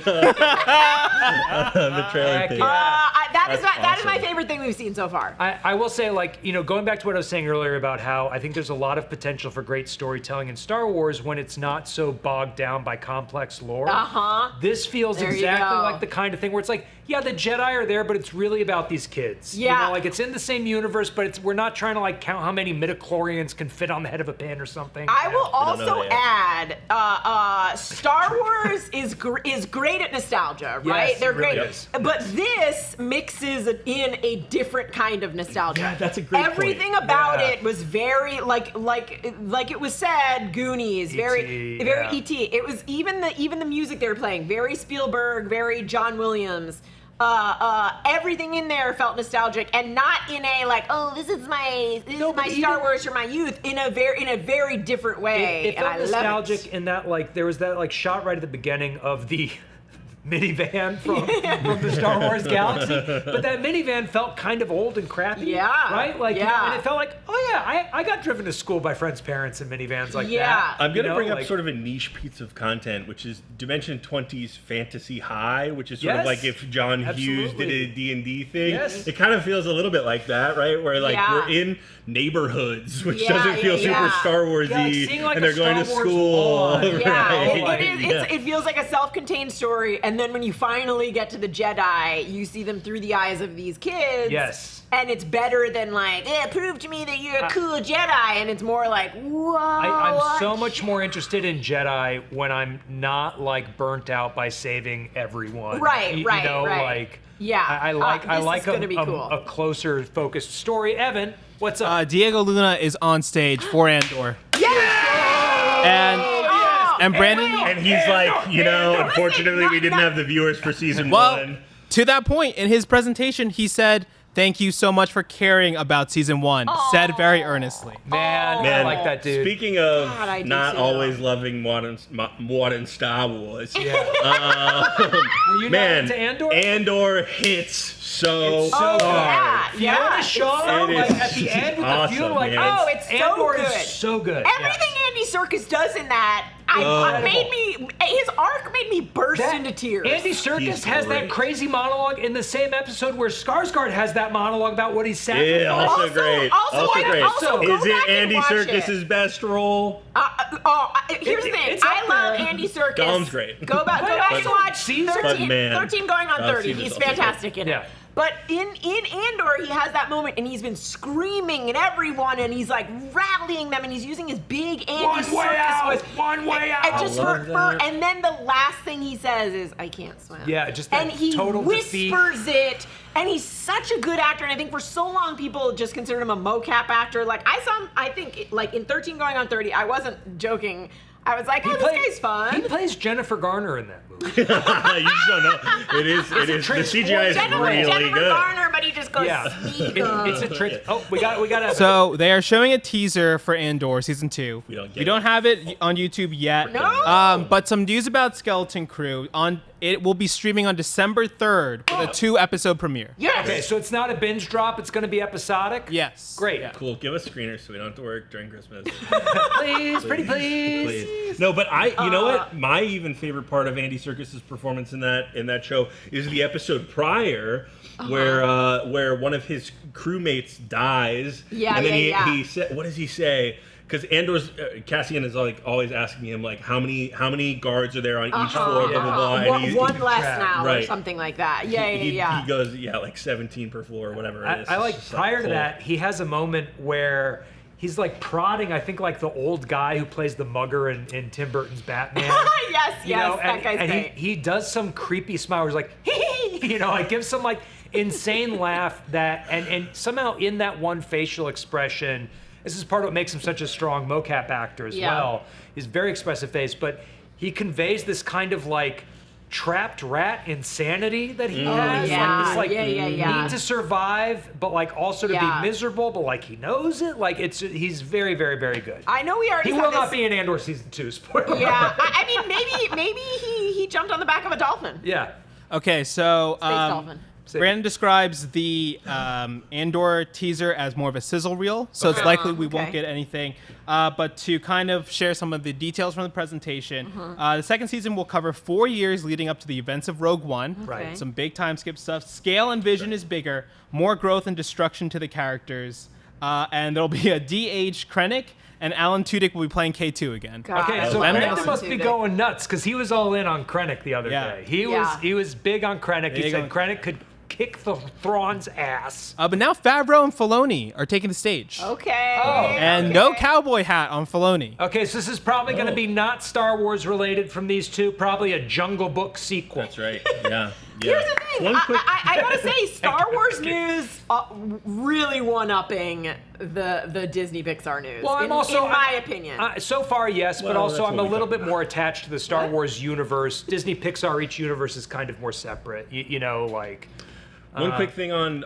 Speaker 2: trailer
Speaker 3: Heck
Speaker 2: page.
Speaker 3: yeah.
Speaker 4: That is my
Speaker 2: awesome.
Speaker 4: favorite thing we've seen so far.
Speaker 3: I will say, going back to what I was saying earlier about how I think there's a lot of potential for great storytelling in Star Wars when it's not so bogged down by complex lore.
Speaker 4: Uh-huh.
Speaker 3: This feels
Speaker 4: There you
Speaker 3: exactly
Speaker 4: go.
Speaker 3: like the kind of thing where it's like, yeah, the Jedi are there, but it's really about these kids.
Speaker 4: Yeah.
Speaker 3: It's in the same universe, but we're not trying to count how many midichlorians can fit on the head of a pin or something.
Speaker 4: I will
Speaker 2: don't know
Speaker 4: also
Speaker 2: that
Speaker 4: add, Star Wars is great at nostalgia, right?
Speaker 3: Yes,
Speaker 4: They're
Speaker 3: it really
Speaker 4: great,
Speaker 3: is.
Speaker 4: but this mixes in a different kind of nostalgia.
Speaker 2: Yeah, that's a great
Speaker 4: Everything
Speaker 2: point.
Speaker 4: about
Speaker 3: Yeah.
Speaker 4: it was very like it was said, Goonies, very
Speaker 3: yeah.
Speaker 4: E.T. It was even the music they were playing, very Spielberg, very John Williams. Everything in there felt nostalgic, and not in a this is my Star Wars from my youth, in a very different way.
Speaker 3: It
Speaker 4: and
Speaker 3: felt
Speaker 4: I love
Speaker 3: nostalgic
Speaker 4: it.
Speaker 3: in that there was that shot right at the beginning of the minivan from the Star Wars galaxy, but that minivan felt kind of old and crappy.
Speaker 4: Yeah,
Speaker 3: Right?
Speaker 4: yeah.
Speaker 3: And it felt like, oh yeah, I got driven to school by friends' parents in minivans like
Speaker 4: Yeah.
Speaker 3: that.
Speaker 2: I'm going to bring up
Speaker 3: like-
Speaker 2: sort of a niche piece of content, which is Dimension 20's Fantasy High, which is sort of
Speaker 3: Yes.
Speaker 2: like if John Hughes did
Speaker 3: Absolutely.
Speaker 2: a D&D thing.
Speaker 3: Yes.
Speaker 2: It kind of feels a little bit like that, right? Where
Speaker 4: Yeah.
Speaker 2: we're in neighborhoods, which
Speaker 4: Yeah,
Speaker 2: doesn't feel
Speaker 4: yeah.
Speaker 2: super Star Warsy,
Speaker 3: Yeah, seeing
Speaker 2: and
Speaker 3: a
Speaker 2: they're going to
Speaker 3: Star Wars
Speaker 2: school.
Speaker 3: lawn.
Speaker 4: Yeah,
Speaker 2: right?
Speaker 4: it feels like a self-contained story, and then when you finally get to the Jedi, you see them through the eyes of these kids.
Speaker 3: Yes.
Speaker 4: And it's better than prove to me that you're a cool Jedi, and it's more like, whoa.
Speaker 3: I'm so much more interested in Jedi when I'm not burnt out by saving everyone.
Speaker 4: Right,
Speaker 3: You
Speaker 4: right,
Speaker 3: know,
Speaker 4: right. Yeah.
Speaker 3: I like
Speaker 4: This is gonna be cool.
Speaker 3: a closer focused story. Evan, what's up?
Speaker 1: Diego Luna is on stage for Andor,
Speaker 4: Oh,
Speaker 1: and Brandon.
Speaker 2: And he's like, unfortunately we didn't have the viewers for season
Speaker 1: Well,
Speaker 2: one.
Speaker 1: to that point, in his presentation, he said, "Thank you so much for caring about season one." Said very earnestly.
Speaker 3: Man, I like that dude.
Speaker 2: Speaking of
Speaker 4: God, I do
Speaker 2: not
Speaker 4: too.
Speaker 2: always loving modern Star Wars,
Speaker 3: Were you not
Speaker 2: man,
Speaker 3: into Andor?
Speaker 2: Andor hits so
Speaker 3: It's so
Speaker 2: hard.
Speaker 3: good.
Speaker 4: yeah.
Speaker 3: Fiona Shaw,
Speaker 2: It is
Speaker 3: at the end with
Speaker 2: awesome,
Speaker 3: the funeral,
Speaker 2: man.
Speaker 4: Oh, it's so
Speaker 3: Andor
Speaker 4: good.
Speaker 3: is so good.
Speaker 4: Everything Andy Serkis does in that, his arc made me burst into tears.
Speaker 3: Andy Serkis
Speaker 2: He's
Speaker 3: has that
Speaker 2: great.
Speaker 3: crazy monologue in the same episode where Skarsgård has that monologue about what he's sacrificed.
Speaker 2: Yeah, also great.
Speaker 4: also
Speaker 2: great.
Speaker 4: go
Speaker 2: Is
Speaker 4: back
Speaker 2: it
Speaker 4: and
Speaker 2: Andy
Speaker 4: watch
Speaker 2: Serkis's best role?
Speaker 4: Here's the thing.
Speaker 3: It's
Speaker 4: I
Speaker 3: up
Speaker 4: love
Speaker 3: there.
Speaker 4: Andy Serkis.
Speaker 2: Dom's great.
Speaker 4: Go back
Speaker 3: But
Speaker 4: and watch
Speaker 3: Caesar?
Speaker 4: 13,
Speaker 2: But man,
Speaker 4: 13 going on 30.
Speaker 2: Caesar's
Speaker 4: He's
Speaker 2: also
Speaker 4: fantastic in it.
Speaker 3: Yeah.
Speaker 4: But in Andor, he has that moment, and he's been screaming at everyone, and he's rallying them, and he's using his big Andy
Speaker 3: One way
Speaker 4: Serkis
Speaker 3: out!
Speaker 4: voice.
Speaker 3: One way
Speaker 4: And
Speaker 3: out!
Speaker 4: just
Speaker 2: love that.
Speaker 4: and then the last thing he says is, "I can't swim."
Speaker 3: Yeah, just that
Speaker 4: and he
Speaker 3: total defeat.
Speaker 4: whispers it, and he's such a good actor. And I think for so long people just considered him a mocap actor. I saw him. I think in 13 going on 30. I wasn't joking. I was like, "Oh, this guy's fun."
Speaker 3: He plays Jennifer Garner in that movie.
Speaker 2: You just don't know. It is. The CGI is really
Speaker 4: Jennifer
Speaker 2: good.
Speaker 4: Garner, but he just goes.
Speaker 3: Yeah.
Speaker 4: "Sneak
Speaker 3: It's a trick. Oh, we got
Speaker 1: So they are showing a teaser for Andor season 2.
Speaker 2: We don't get
Speaker 1: We don't have it on YouTube yet.
Speaker 4: No.
Speaker 1: But some news about Skeleton Crew it will be streaming on December 3rd with a 2-episode premiere.
Speaker 4: Yes.
Speaker 3: Okay, so it's not a binge drop. It's going to be episodic?
Speaker 1: Yes.
Speaker 3: Great.
Speaker 1: Yeah.
Speaker 2: Cool. Give us screeners so we don't have to work during Christmas.
Speaker 3: Please, pretty please.
Speaker 2: No, but you know what? My even favorite part of Andy Serkis's performance in that show is the episode prior, where one of his crewmates dies.
Speaker 4: Yeah,
Speaker 2: and then he said, what does he say? Because Andor's Cassian is like always asking him like how many guards are there on each floor, blah blah blah. And
Speaker 4: One less now, or something like that. Yeah.
Speaker 2: He goes, like 17 per floor, or whatever it is.
Speaker 3: I like
Speaker 2: It's
Speaker 3: prior to
Speaker 2: cool.
Speaker 3: that, he has a moment where he's like prodding, I think like the old guy who plays the mugger in Tim Burton's Batman.
Speaker 4: yes, that guy's
Speaker 3: and
Speaker 4: great.
Speaker 3: he does some creepy smile where he's like, hee, like gives some like insane laugh that, and somehow in that one facial expression, this is part of what makes him such a strong mocap actor as well. His very expressive face, but he conveys this kind of like trapped rat insanity that he has. Need to survive, but like also to be miserable, but like he knows it. Like he's very, very, very good.
Speaker 4: I know we already
Speaker 3: He will not be in Andor season 2. Spoiler.
Speaker 4: Yeah, I mean maybe he jumped on the back of a dolphin.
Speaker 3: Yeah.
Speaker 1: Okay, so
Speaker 4: Space dolphin.
Speaker 1: Brandon describes the Andor teaser as more of a sizzle reel, so it's likely we won't get anything. But to kind of share some of the details from the presentation, the second season will cover 4 years leading up to the events of Rogue One.
Speaker 3: Right.
Speaker 1: Some big time skip stuff. Scale and vision is bigger, more growth and destruction to the characters, and there'll be a de-aged Krennic, and Alan Tudyk will be playing K2 again.
Speaker 3: Okay, so Brandon must be going nuts because he was all in on Krennic the other day. He was big on Krennic. He said Krennic could kick the Thrawn's ass.
Speaker 1: But now Favrue and Filoni are taking the stage.
Speaker 4: Okay.
Speaker 1: And no cowboy hat on Filoni.
Speaker 3: Okay, so this is probably going to be not Star Wars related from these two. Probably a Jungle Book sequel.
Speaker 2: That's right. Yeah.
Speaker 4: Here's the thing. I gotta say, Star Wars news really one-upping the Disney Pixar news.
Speaker 3: Well,
Speaker 4: in my opinion.
Speaker 3: So far, yes, but
Speaker 2: Well,
Speaker 3: also
Speaker 2: that's
Speaker 3: I'm
Speaker 2: what
Speaker 3: a
Speaker 2: we
Speaker 3: little
Speaker 2: talk
Speaker 3: bit more attached to the Star Wars universe. Disney Pixar, each universe is kind of more separate. You know, like.
Speaker 2: One quick thing on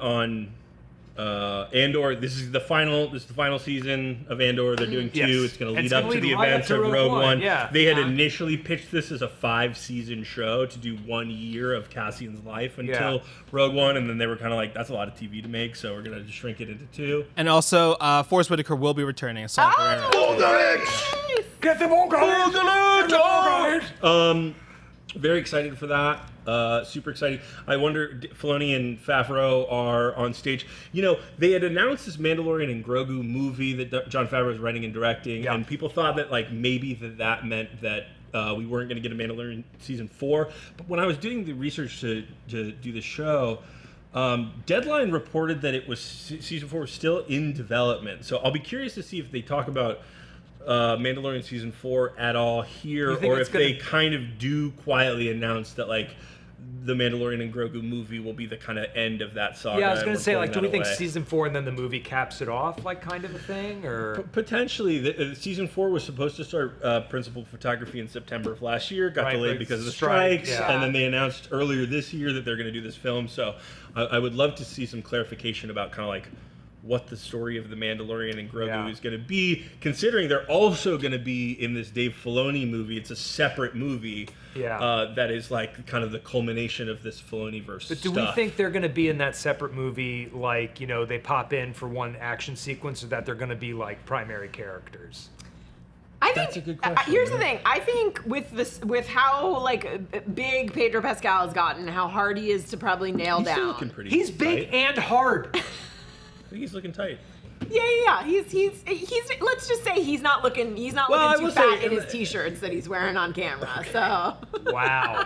Speaker 2: Andor. This is the final season of Andor. They're doing 2.
Speaker 3: Yes.
Speaker 2: It's going to
Speaker 3: It's
Speaker 2: lead up
Speaker 3: gonna
Speaker 2: to the
Speaker 3: lead right
Speaker 2: events
Speaker 3: up
Speaker 2: of
Speaker 3: to
Speaker 2: Rogue
Speaker 3: Rogue
Speaker 2: One.
Speaker 3: Yeah.
Speaker 2: They had initially pitched this as a 5-season show to do 1 year of Cassian's life until Rogue One, and then they were kind of like, that's a lot of TV to make, so we're going to just shrink it into 2.
Speaker 1: And also, Forrest Whitaker will be returning as Saw Gerrera.
Speaker 3: Get the
Speaker 2: Very excited for that. Super exciting. I wonder, Filoni and Favreau are on stage. You know, they had announced this Mandalorian and Grogu movie that Jon Favreau is writing and directing, and people thought that like maybe that meant that we weren't going to get a Mandalorian season 4. But when I was doing the research to do the show, Deadline reported that it was season 4 was still in development. So I'll be curious to see if they talk about Mandalorian season 4 at all here, or if they kind of do quietly announce that like the Mandalorian and Grogu movie will be the kind of end of that saga.
Speaker 3: Yeah, I was going to say, like, do we think
Speaker 2: away.
Speaker 3: season 4 and then the movie caps it off, like, kind of a thing, or
Speaker 2: potentially? Season 4 was supposed to start principal photography in September of last year, got delayed because of the strikes, and then they announced earlier this year that they're going to do this film. So I would love to see some clarification about kind of like what the story of the Mandalorian and Grogu is going to be, considering they're also going to be in this Dave Filoni movie. It's a separate movie that is like kind of the culmination of this Filoni-verse
Speaker 3: But do we think they're going to be in that separate movie, like, you know, they pop in for one action sequence, or that they're going to be like primary characters?
Speaker 4: I think
Speaker 2: that's a good question.
Speaker 4: Here's the thing. I think with how like big Pedro Pascal has gotten, how hard he is to probably nail
Speaker 2: He's
Speaker 4: down.
Speaker 2: still looking pretty
Speaker 3: He's big and hard.
Speaker 2: I think he's looking tight.
Speaker 4: Yeah. He's. Let's just say he's not looking too fat in his t-shirts that he's wearing on camera. So.
Speaker 3: Wow.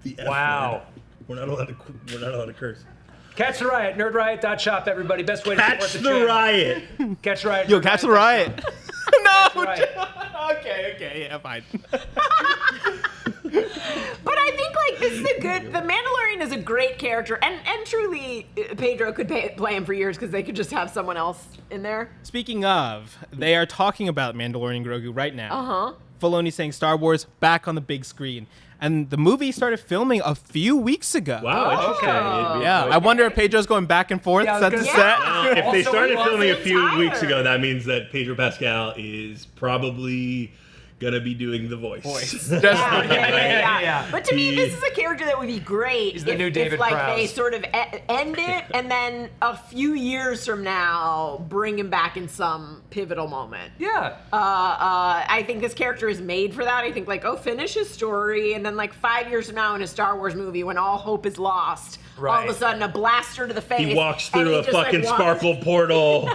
Speaker 2: The F
Speaker 3: Wow.
Speaker 2: word. We're not allowed to curse.
Speaker 3: Catch the Riot, nerdriot.shop, everybody. Best way to
Speaker 2: Catch
Speaker 3: support
Speaker 2: the
Speaker 3: channel.
Speaker 2: riot.
Speaker 3: Catch the Riot.
Speaker 1: Yo, catch the riot. No.
Speaker 4: Okay, yeah, fine. But I think like this is a good. The Mandalorian is a great character, and truly, Pedro could play him for years because they could just have someone else in there.
Speaker 1: Speaking of, they are talking about Mandalorian and Grogu right now. Filoni saying Star Wars back on the big screen. And the movie started filming a few weeks ago.
Speaker 2: Wow, interesting.
Speaker 1: Yeah, I wonder if Pedro's going back and forth set to set.
Speaker 2: If they started filming a few
Speaker 4: tired.
Speaker 2: weeks ago, that means that Pedro Pascal is probably gonna be doing the voice.
Speaker 3: Yeah.
Speaker 4: But to me, this is a character that would be great
Speaker 3: He's the new David
Speaker 4: if like
Speaker 3: Prowse.
Speaker 4: they sort of end it, and then a few years from now, bring him back in some pivotal moment.
Speaker 3: Yeah.
Speaker 4: I think this character is made for that. I think like, finish his story, and then like 5 years from now in a Star Wars movie, when all hope is lost, all of a sudden a blaster to the face.
Speaker 2: He walks
Speaker 4: and
Speaker 2: through
Speaker 4: he
Speaker 2: a
Speaker 4: just,
Speaker 2: fucking
Speaker 4: like,
Speaker 2: sparkle portal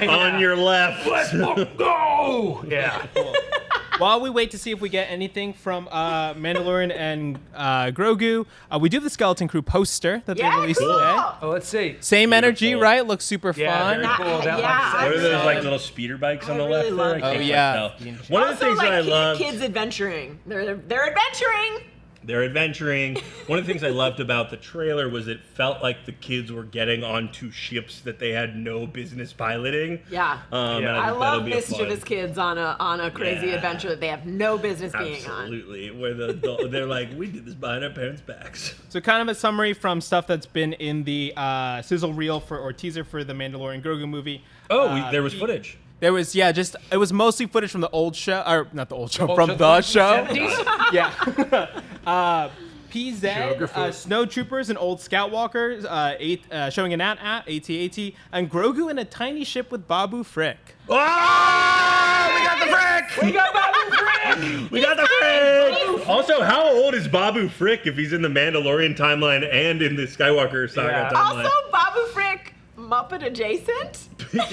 Speaker 2: on your left.
Speaker 3: Let's go! Yeah.
Speaker 1: While we wait to see if we get anything from Mandalorian and Grogu, we do have the Skeleton Crew poster that they released
Speaker 4: cool.
Speaker 1: today.
Speaker 3: Oh, let's see.
Speaker 1: Same energy,
Speaker 2: Beautiful.
Speaker 1: right? Looks super
Speaker 3: Yeah,
Speaker 1: fun.
Speaker 3: very cool. That
Speaker 4: Yeah,
Speaker 2: What are those
Speaker 4: I
Speaker 2: like little speeder bikes on the
Speaker 4: really
Speaker 2: left there?
Speaker 4: love
Speaker 2: I can't
Speaker 1: yeah.
Speaker 2: quite tell. One of the
Speaker 4: Also,
Speaker 2: things
Speaker 4: like,
Speaker 2: that I love.
Speaker 4: kids adventuring. They're adventuring.
Speaker 2: They're adventuring. One of the things I loved about the trailer was it felt like the kids were getting onto ships that they had no business piloting.
Speaker 4: Yeah.
Speaker 2: And
Speaker 3: Yeah.
Speaker 2: I
Speaker 4: I
Speaker 2: think that'll
Speaker 4: love
Speaker 2: be a
Speaker 4: mischievous
Speaker 2: fun.
Speaker 4: kids on a crazy
Speaker 2: Yeah.
Speaker 4: adventure that they have no business being on.
Speaker 2: Absolutely. Where they're like, we did this behind our parents' backs.
Speaker 1: So kind of a summary from stuff that's been in the sizzle reel or teaser for the Mandalorian Grogu movie.
Speaker 2: There was footage.
Speaker 1: There was, it was mostly footage from the old show, or not the old show,
Speaker 3: old
Speaker 1: from
Speaker 3: show,
Speaker 1: the
Speaker 3: the
Speaker 1: show.
Speaker 3: 70s?
Speaker 1: Yeah. PZ,
Speaker 3: Geography.
Speaker 1: Snow Troopers, and old Scout Walkers, showing an AT-AT, and Grogu in a tiny ship with Babu Frick.
Speaker 2: Oh, we got the Frick!
Speaker 3: We got Babu Frick!
Speaker 2: We got the Frick! Also, how old is Babu Frick if he's in the Mandalorian timeline and in the Skywalker saga
Speaker 3: Yeah.
Speaker 2: timeline?
Speaker 4: Also, Babu Frick, Muppet adjacent.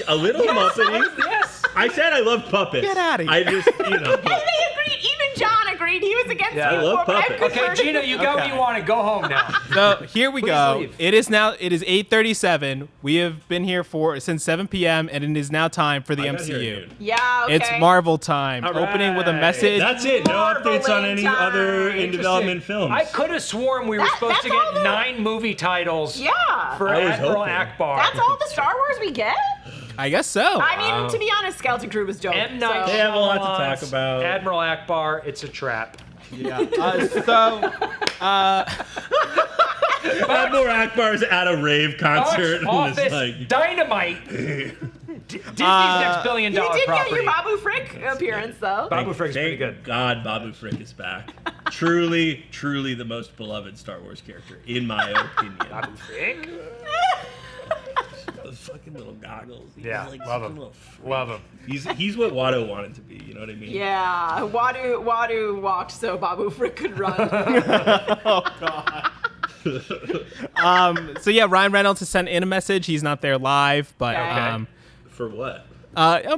Speaker 2: A little Muppety.
Speaker 3: Yes.
Speaker 2: I said I love puppets.
Speaker 1: Get outta here.
Speaker 2: I just,
Speaker 4: And they agreed. Even John agreed. He was against
Speaker 3: Yeah.
Speaker 4: it
Speaker 3: I
Speaker 2: love
Speaker 4: before, but I've
Speaker 2: puppets.
Speaker 3: Okay,
Speaker 4: converted
Speaker 3: Gina, you got what you wanted. Go home now.
Speaker 1: So here we
Speaker 3: Please
Speaker 1: go.
Speaker 3: leave.
Speaker 1: It is 8:37. We have been here since 7 p.m. and it is now time for the
Speaker 2: I got here,
Speaker 1: MCU.
Speaker 2: dude.
Speaker 4: Yeah, okay.
Speaker 1: It's Marvel time.
Speaker 3: All
Speaker 1: Opening with a
Speaker 3: right.
Speaker 1: message.
Speaker 2: That's it. No updates on any
Speaker 4: Marveling
Speaker 2: other
Speaker 4: time.
Speaker 2: in development films.
Speaker 3: I could have sworn we were supposed to
Speaker 4: that's all
Speaker 3: get
Speaker 4: the-
Speaker 3: 9 movie titles
Speaker 4: Yeah.
Speaker 3: for
Speaker 2: I was
Speaker 3: Admiral
Speaker 2: hoping.
Speaker 3: Akbar.
Speaker 4: That's all the Star Wars we get?
Speaker 1: I guess so.
Speaker 4: I mean, to be honest, Skeleton Crew was dope.
Speaker 3: M. Night
Speaker 2: They have a lot to
Speaker 3: Shyamalan's
Speaker 2: talk about.
Speaker 3: Admiral Akbar, it's a trap.
Speaker 1: Yeah.
Speaker 2: Admiral Akbar's at a rave concert.
Speaker 3: Box
Speaker 2: and it's
Speaker 3: office
Speaker 2: like,
Speaker 3: dynamite. Disney's next $1 billion
Speaker 4: You did get
Speaker 3: property.
Speaker 4: your Babu Frick appearance, though.
Speaker 3: Babu Frick's pretty
Speaker 2: thank
Speaker 3: good.
Speaker 2: God Babu Frick is back. Truly, truly the most beloved Star Wars character, in my opinion.
Speaker 3: Babu Frick?
Speaker 2: Those fucking little goggles. He's
Speaker 3: Yeah,
Speaker 2: like
Speaker 3: love
Speaker 2: such a
Speaker 3: him.
Speaker 2: little freak.
Speaker 3: Love him.
Speaker 2: He's what Watto wanted to be. You know what I mean?
Speaker 4: Yeah, Wadu walked so Babu Frick could run.
Speaker 1: So yeah, Ryan Reynolds has sent in a message. He's not there live, but
Speaker 4: Okay.
Speaker 2: For what?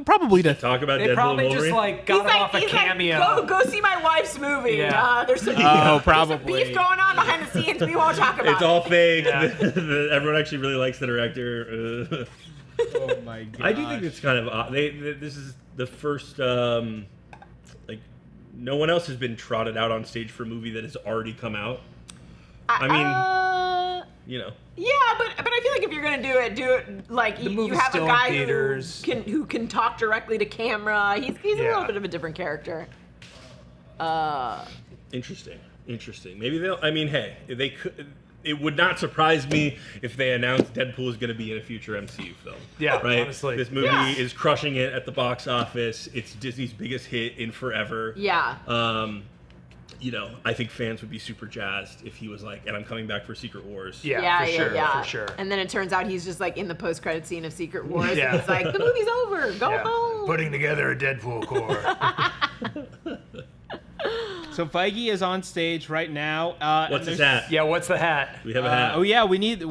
Speaker 1: probably to
Speaker 2: Talk about
Speaker 3: They
Speaker 2: Deadpool
Speaker 3: probably
Speaker 2: and
Speaker 3: just
Speaker 2: Wolverine?
Speaker 3: like got him off a
Speaker 4: he's
Speaker 3: cameo.
Speaker 4: Like, go see my wife's movie.
Speaker 3: Yeah.
Speaker 4: There's some,
Speaker 1: Oh,
Speaker 4: there's some
Speaker 1: probably.
Speaker 4: beef going on behind the scenes. We won't talk about
Speaker 2: It's all fake.
Speaker 3: Yeah.
Speaker 2: Everyone actually really likes the director.
Speaker 1: Oh my god.
Speaker 2: I do think it's kind of odd. This is the first, like, no one else has been trotted out on stage for a movie that has already come out. I mean, you know.
Speaker 4: Yeah, but I feel like if you're gonna do it like you
Speaker 3: movie's
Speaker 4: have a
Speaker 3: still in
Speaker 4: guy
Speaker 3: theaters.
Speaker 4: who can talk directly to camera. He's a
Speaker 3: Yeah.
Speaker 4: little bit of a different character.
Speaker 2: Interesting. Maybe they'll. I mean, hey, they could. It would not surprise me if they announced Deadpool is going to be in a future MCU film.
Speaker 3: Yeah,
Speaker 2: right.
Speaker 3: honestly.
Speaker 2: This movie
Speaker 4: Yeah.
Speaker 2: is crushing it at the box office. It's Disney's biggest hit in forever.
Speaker 4: Yeah.
Speaker 2: You know, I think fans would be super jazzed if he was like, "And I'm coming back for Secret Wars."
Speaker 3: Yeah, for sure.
Speaker 4: And then it turns out he's just like in the post-credit scene of Secret Wars.
Speaker 3: Yeah.
Speaker 4: And it's like the movie's over. Go
Speaker 3: Yeah.
Speaker 4: home.
Speaker 3: Putting together a Deadpool core.
Speaker 1: So Feige is on stage right now.
Speaker 2: What's
Speaker 1: and
Speaker 2: his
Speaker 1: there's-
Speaker 2: hat?
Speaker 3: Yeah, what's the hat?
Speaker 2: We have a hat.
Speaker 1: Oh yeah, we need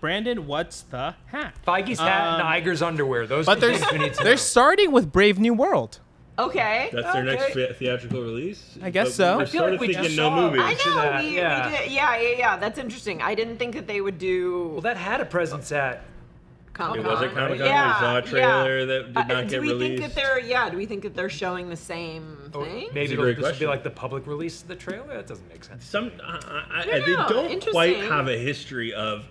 Speaker 1: Brandon. What's the hat?
Speaker 3: Feige's hat and Iger's underwear. Those
Speaker 1: But
Speaker 3: are
Speaker 1: there's
Speaker 3: things we need to
Speaker 1: they're
Speaker 3: know.
Speaker 1: starting with Brave New World.
Speaker 4: Okay.
Speaker 2: That's their next
Speaker 3: Okay.
Speaker 2: theatrical release.
Speaker 1: I guess
Speaker 2: But
Speaker 1: so.
Speaker 2: We're
Speaker 1: I
Speaker 3: feel
Speaker 2: sort
Speaker 3: like
Speaker 2: of
Speaker 3: we
Speaker 2: thinking
Speaker 3: just
Speaker 2: no
Speaker 3: saw-
Speaker 2: movies.
Speaker 4: I
Speaker 3: to
Speaker 4: know.
Speaker 3: that,
Speaker 4: We
Speaker 3: yeah.
Speaker 4: did. Yeah. That's interesting. I didn't think that they would do
Speaker 3: Well, that had a presence at.
Speaker 4: Comic-Con.
Speaker 2: It was at Comic-Con.
Speaker 4: Yeah,
Speaker 2: We saw a trailer that did not
Speaker 4: do
Speaker 2: get
Speaker 4: we
Speaker 2: released.
Speaker 4: think that do we think that they're showing the same thing?
Speaker 3: Maybe
Speaker 2: That's a
Speaker 3: this
Speaker 2: great
Speaker 3: would be
Speaker 2: question.
Speaker 3: like the public release of the trailer? That doesn't make sense.
Speaker 2: They
Speaker 4: know.
Speaker 2: don't quite
Speaker 4: Interesting.
Speaker 2: have a history of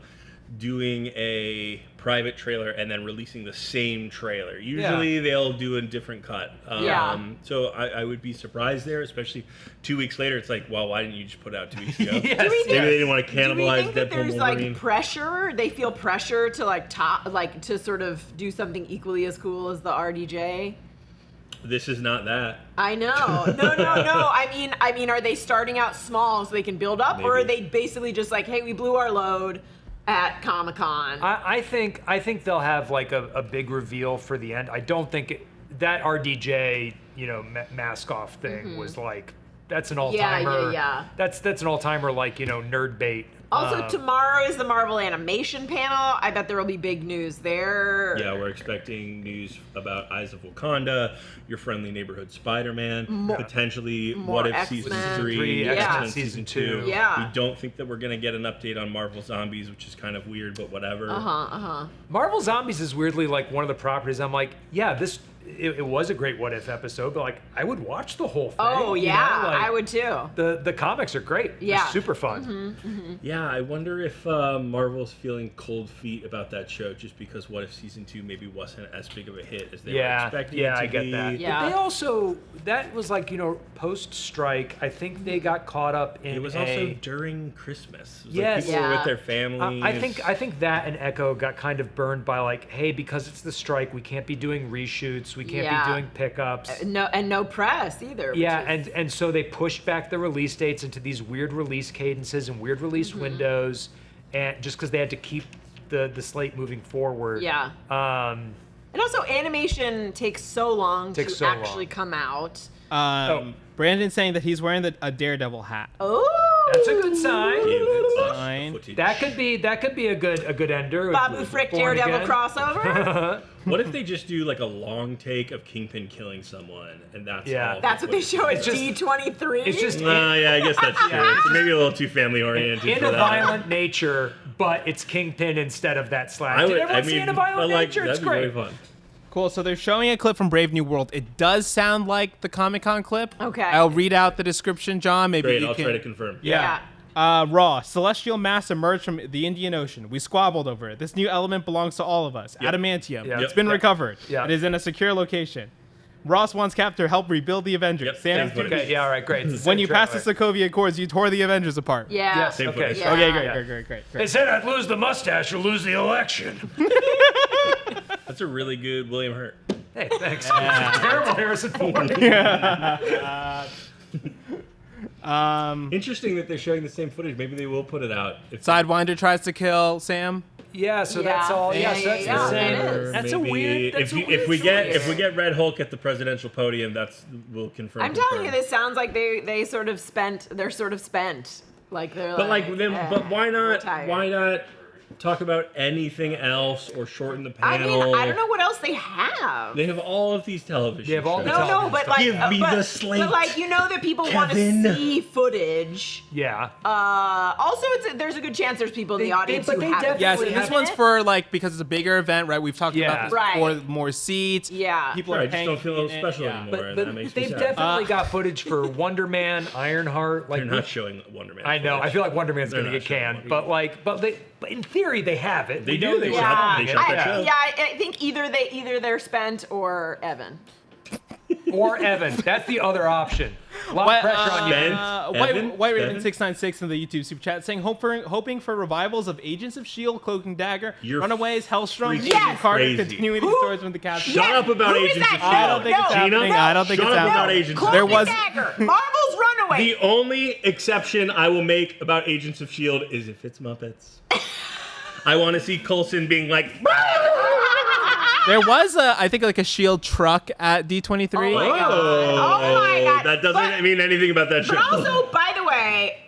Speaker 2: doing a private trailer and then releasing the same trailer. Usually they'll do a different cut.
Speaker 4: Yeah.
Speaker 2: So I would be surprised there, especially 2 weeks later. It's like, well, why didn't you just put it out 2 weeks ago?
Speaker 3: Yes,
Speaker 4: Do we
Speaker 2: Maybe they didn't want to
Speaker 4: Do we
Speaker 2: cannibalize
Speaker 4: think that
Speaker 2: Deadpool
Speaker 4: there's
Speaker 2: Wolverine.
Speaker 4: like pressure? They feel pressure to to sort of do something equally as cool as the RDJ.
Speaker 2: This is not that.
Speaker 4: I know. No. I mean, are they starting out small so they can build up, or are they basically just like, hey, we blew our load at Comic-Con?
Speaker 3: I think they'll have like a big reveal for the end. I don't think that RDJ, mask off thing was like, that's an all-timer.
Speaker 4: Yeah.
Speaker 3: That's an all-timer, like, nerd bait.
Speaker 4: Also, tomorrow is the Marvel Animation panel. I bet there will be big news there.
Speaker 2: Yeah, we're expecting news about Eyes of Wakanda, Your Friendly Neighborhood Spider-Man, potentially
Speaker 4: more
Speaker 2: What If
Speaker 4: X-Men.
Speaker 2: Season 3,
Speaker 3: Yeah.
Speaker 2: X-Men
Speaker 3: Season
Speaker 2: Season 2.
Speaker 3: 2.
Speaker 4: Yeah.
Speaker 2: We don't think that we're going to get an update on Marvel Zombies, which is kind of weird, but whatever.
Speaker 3: Marvel Zombies is weirdly like one of the properties I'm like, yeah, it was a great What If episode, but like I would watch the whole thing.
Speaker 4: Oh, yeah, I would too.
Speaker 3: The comics are great.
Speaker 4: Yeah.
Speaker 3: They're super fun.
Speaker 2: Yeah, I wonder if Marvel's feeling cold feet about that show just because What If Season 2 maybe wasn't as big of a hit as they were expecting it to
Speaker 3: I get
Speaker 2: be.
Speaker 3: that.
Speaker 4: Yeah.
Speaker 3: But they also, that was like, post-strike, I think they got caught up in
Speaker 2: It was also during Christmas. It was
Speaker 3: Yes.
Speaker 2: like people were
Speaker 4: Yeah.
Speaker 2: with their families.
Speaker 3: I think that and Echo got kind of burned by like, hey, because it's the strike, we can't be doing reshoots, we can't
Speaker 4: Yeah.
Speaker 3: be doing pickups.
Speaker 4: No press either.
Speaker 3: Yeah,
Speaker 4: which is-
Speaker 3: and so they pushed back the release dates into these weird release cadences and weird release windows, and just because they had to keep the slate moving forward.
Speaker 4: Yeah. And also, animation takes so long to actually come out.
Speaker 1: Brandon's saying that he's wearing a Daredevil hat.
Speaker 4: Oh,
Speaker 3: That's a good sign.
Speaker 2: Give us
Speaker 1: Fine.
Speaker 2: footage.
Speaker 3: That could be a good ender.
Speaker 4: Babu Frick
Speaker 3: Born
Speaker 4: Daredevil
Speaker 3: Again.
Speaker 4: crossover.
Speaker 2: What if they just do like a long take of Kingpin killing someone, and that's all?
Speaker 4: That's what they show at
Speaker 3: It's just-
Speaker 4: D23.
Speaker 3: It's just
Speaker 2: Yeah, I guess that's true. It's maybe a little too family oriented.
Speaker 3: in
Speaker 2: for
Speaker 3: a
Speaker 2: that.
Speaker 3: violent nature, but it's Kingpin instead of that slash. Did everyone see in a violent nature? It's
Speaker 2: that'd be
Speaker 3: great.
Speaker 2: very fun.
Speaker 1: Cool. So they're showing a clip from Brave New World. It does sound like the Comic-Con clip.
Speaker 4: Okay.
Speaker 1: I'll read out the description, John. Maybe
Speaker 2: Great,
Speaker 1: you
Speaker 2: I'll
Speaker 1: can.
Speaker 2: try to confirm.
Speaker 4: Yeah.
Speaker 1: Raw. Celestial mass emerged from the Indian Ocean. We squabbled over it. This new element belongs to all of us.
Speaker 2: Yep.
Speaker 1: Adamantium.
Speaker 3: Yep.
Speaker 1: It's been
Speaker 3: Yep.
Speaker 1: recovered.
Speaker 3: Yep.
Speaker 1: It is in a secure location. Ross wants Cap to help rebuild the Avengers.
Speaker 2: Yep.
Speaker 1: Sam,
Speaker 2: Same footage.
Speaker 3: Okay, yeah, all right, great. It's the
Speaker 1: when
Speaker 3: same
Speaker 1: you
Speaker 3: track,
Speaker 1: passed the
Speaker 3: right.
Speaker 1: Sokovia Accords, you tore the Avengers apart.
Speaker 4: Yeah.
Speaker 3: Yes,
Speaker 2: Same
Speaker 3: okay.
Speaker 2: footage.
Speaker 4: Yeah.
Speaker 1: Okay,
Speaker 3: Yeah.
Speaker 1: great.
Speaker 3: They said I'd lose the mustache or lose the election.
Speaker 2: That's a really good William Hurt.
Speaker 3: Hey, thanks. Terrible Harrison Ford.
Speaker 2: Interesting that they're showing the same footage. Maybe they will put it out. If
Speaker 1: Sidewinder tries to kill Sam.
Speaker 3: Yeah, so
Speaker 4: Yeah.
Speaker 3: that's all.
Speaker 4: Yeah,
Speaker 3: Yes, that's
Speaker 4: yeah,
Speaker 3: the same.
Speaker 4: it is.
Speaker 3: That's a
Speaker 2: maybe
Speaker 3: weird. That's
Speaker 2: if we get Red Hulk at the presidential podium, we'll confirm.
Speaker 4: I'm telling you, this sounds like they're sort of spent. Like they're
Speaker 2: But like, then, but why
Speaker 4: we're
Speaker 2: not?
Speaker 4: tired.
Speaker 2: Why not talk about anything else or shorten the
Speaker 4: I
Speaker 2: panel?
Speaker 4: mean, I don't know what else they have.
Speaker 2: They have all of these television.
Speaker 3: They have all the
Speaker 2: shows.
Speaker 4: No, but like,
Speaker 2: Give me
Speaker 4: but,
Speaker 2: the slate,
Speaker 4: But like, that people want
Speaker 2: Kevin.
Speaker 4: to see footage.
Speaker 3: Yeah.
Speaker 4: Also, there's a good chance there's people in the audience
Speaker 3: but
Speaker 4: who
Speaker 3: they
Speaker 4: haven't.
Speaker 1: Yes,
Speaker 3: Definitely
Speaker 1: and this
Speaker 3: have
Speaker 1: one's
Speaker 4: it.
Speaker 1: for because it's a bigger event, right? We've talked about this
Speaker 4: Right.
Speaker 1: before. More seats.
Speaker 4: Yeah.
Speaker 1: People
Speaker 2: Right,
Speaker 1: are
Speaker 2: I just
Speaker 1: paying.
Speaker 2: don't feel
Speaker 1: in it,
Speaker 2: special
Speaker 1: yeah.
Speaker 2: anymore. and
Speaker 3: But
Speaker 2: that makes me
Speaker 3: they've
Speaker 2: sad.
Speaker 3: definitely got footage for Wonder Man, Ironheart. Like
Speaker 2: They're not showing Wonder Man.
Speaker 3: I know.
Speaker 2: footage.
Speaker 3: I feel like Wonder Man's
Speaker 2: They're
Speaker 3: going to
Speaker 2: not
Speaker 3: get
Speaker 2: showing
Speaker 3: canned,
Speaker 2: Wonder
Speaker 3: but in theory they have it.
Speaker 2: They
Speaker 3: We
Speaker 2: do.
Speaker 3: know
Speaker 2: They
Speaker 3: were
Speaker 2: shot-
Speaker 3: filming
Speaker 2: they
Speaker 3: it.
Speaker 2: shot that show.
Speaker 4: Yeah, I think either they're spent or Evan.
Speaker 3: Or Evan. That's the other option. A lot of pressure on you.
Speaker 2: Ben? Evan?
Speaker 1: White Raven
Speaker 2: Evan?
Speaker 1: 696 in the YouTube super chat saying hoping for revivals of Agents of Shield, Cloak and Dagger,
Speaker 2: You're
Speaker 1: Runaways, Hellstrom,
Speaker 2: freaking
Speaker 1: Agent Carter,
Speaker 2: crazy.
Speaker 1: continuing these stories from the captain.
Speaker 2: Shut up about
Speaker 4: Who is
Speaker 2: Agents of
Speaker 4: that?
Speaker 2: Shield.
Speaker 1: I don't think it's
Speaker 4: No,
Speaker 1: happening.
Speaker 2: Gina?
Speaker 1: I don't think
Speaker 2: Shut
Speaker 1: it's
Speaker 2: up about
Speaker 1: happening.
Speaker 2: Agents of
Speaker 4: Cloak
Speaker 1: There
Speaker 4: and
Speaker 1: was-
Speaker 4: Dagger. Marvel's Runaway.
Speaker 2: The only exception I will make about Agents of S.H.I.E.L.D. is if it's Muppets. I want to see Coulson being like,
Speaker 1: There was I think a Shield truck at D23.
Speaker 4: Oh my God. Oh my God.
Speaker 2: That doesn't mean anything about that show.
Speaker 4: But also, by the way,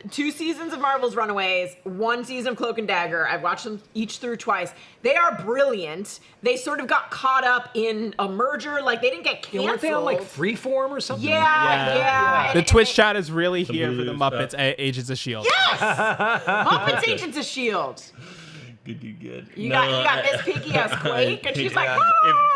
Speaker 4: 2 seasons of Marvel's Runaways, 1 season of Cloak and Dagger. I've watched them each through twice. They are brilliant. They sort of got caught up in a merger. Like, they didn't get canceled.
Speaker 3: Weren't they on like Freeform or something?
Speaker 4: Yeah.
Speaker 1: The
Speaker 4: And-
Speaker 1: Twitch chat is really
Speaker 2: Some
Speaker 1: here for the
Speaker 2: Hulu
Speaker 1: Muppets
Speaker 2: stuff.
Speaker 1: Agents of Shield.
Speaker 4: Yes! Muppets Agents of S.H.I.E.L.D.
Speaker 2: Good.
Speaker 4: You got Miss Piggy as Quake, and she's like,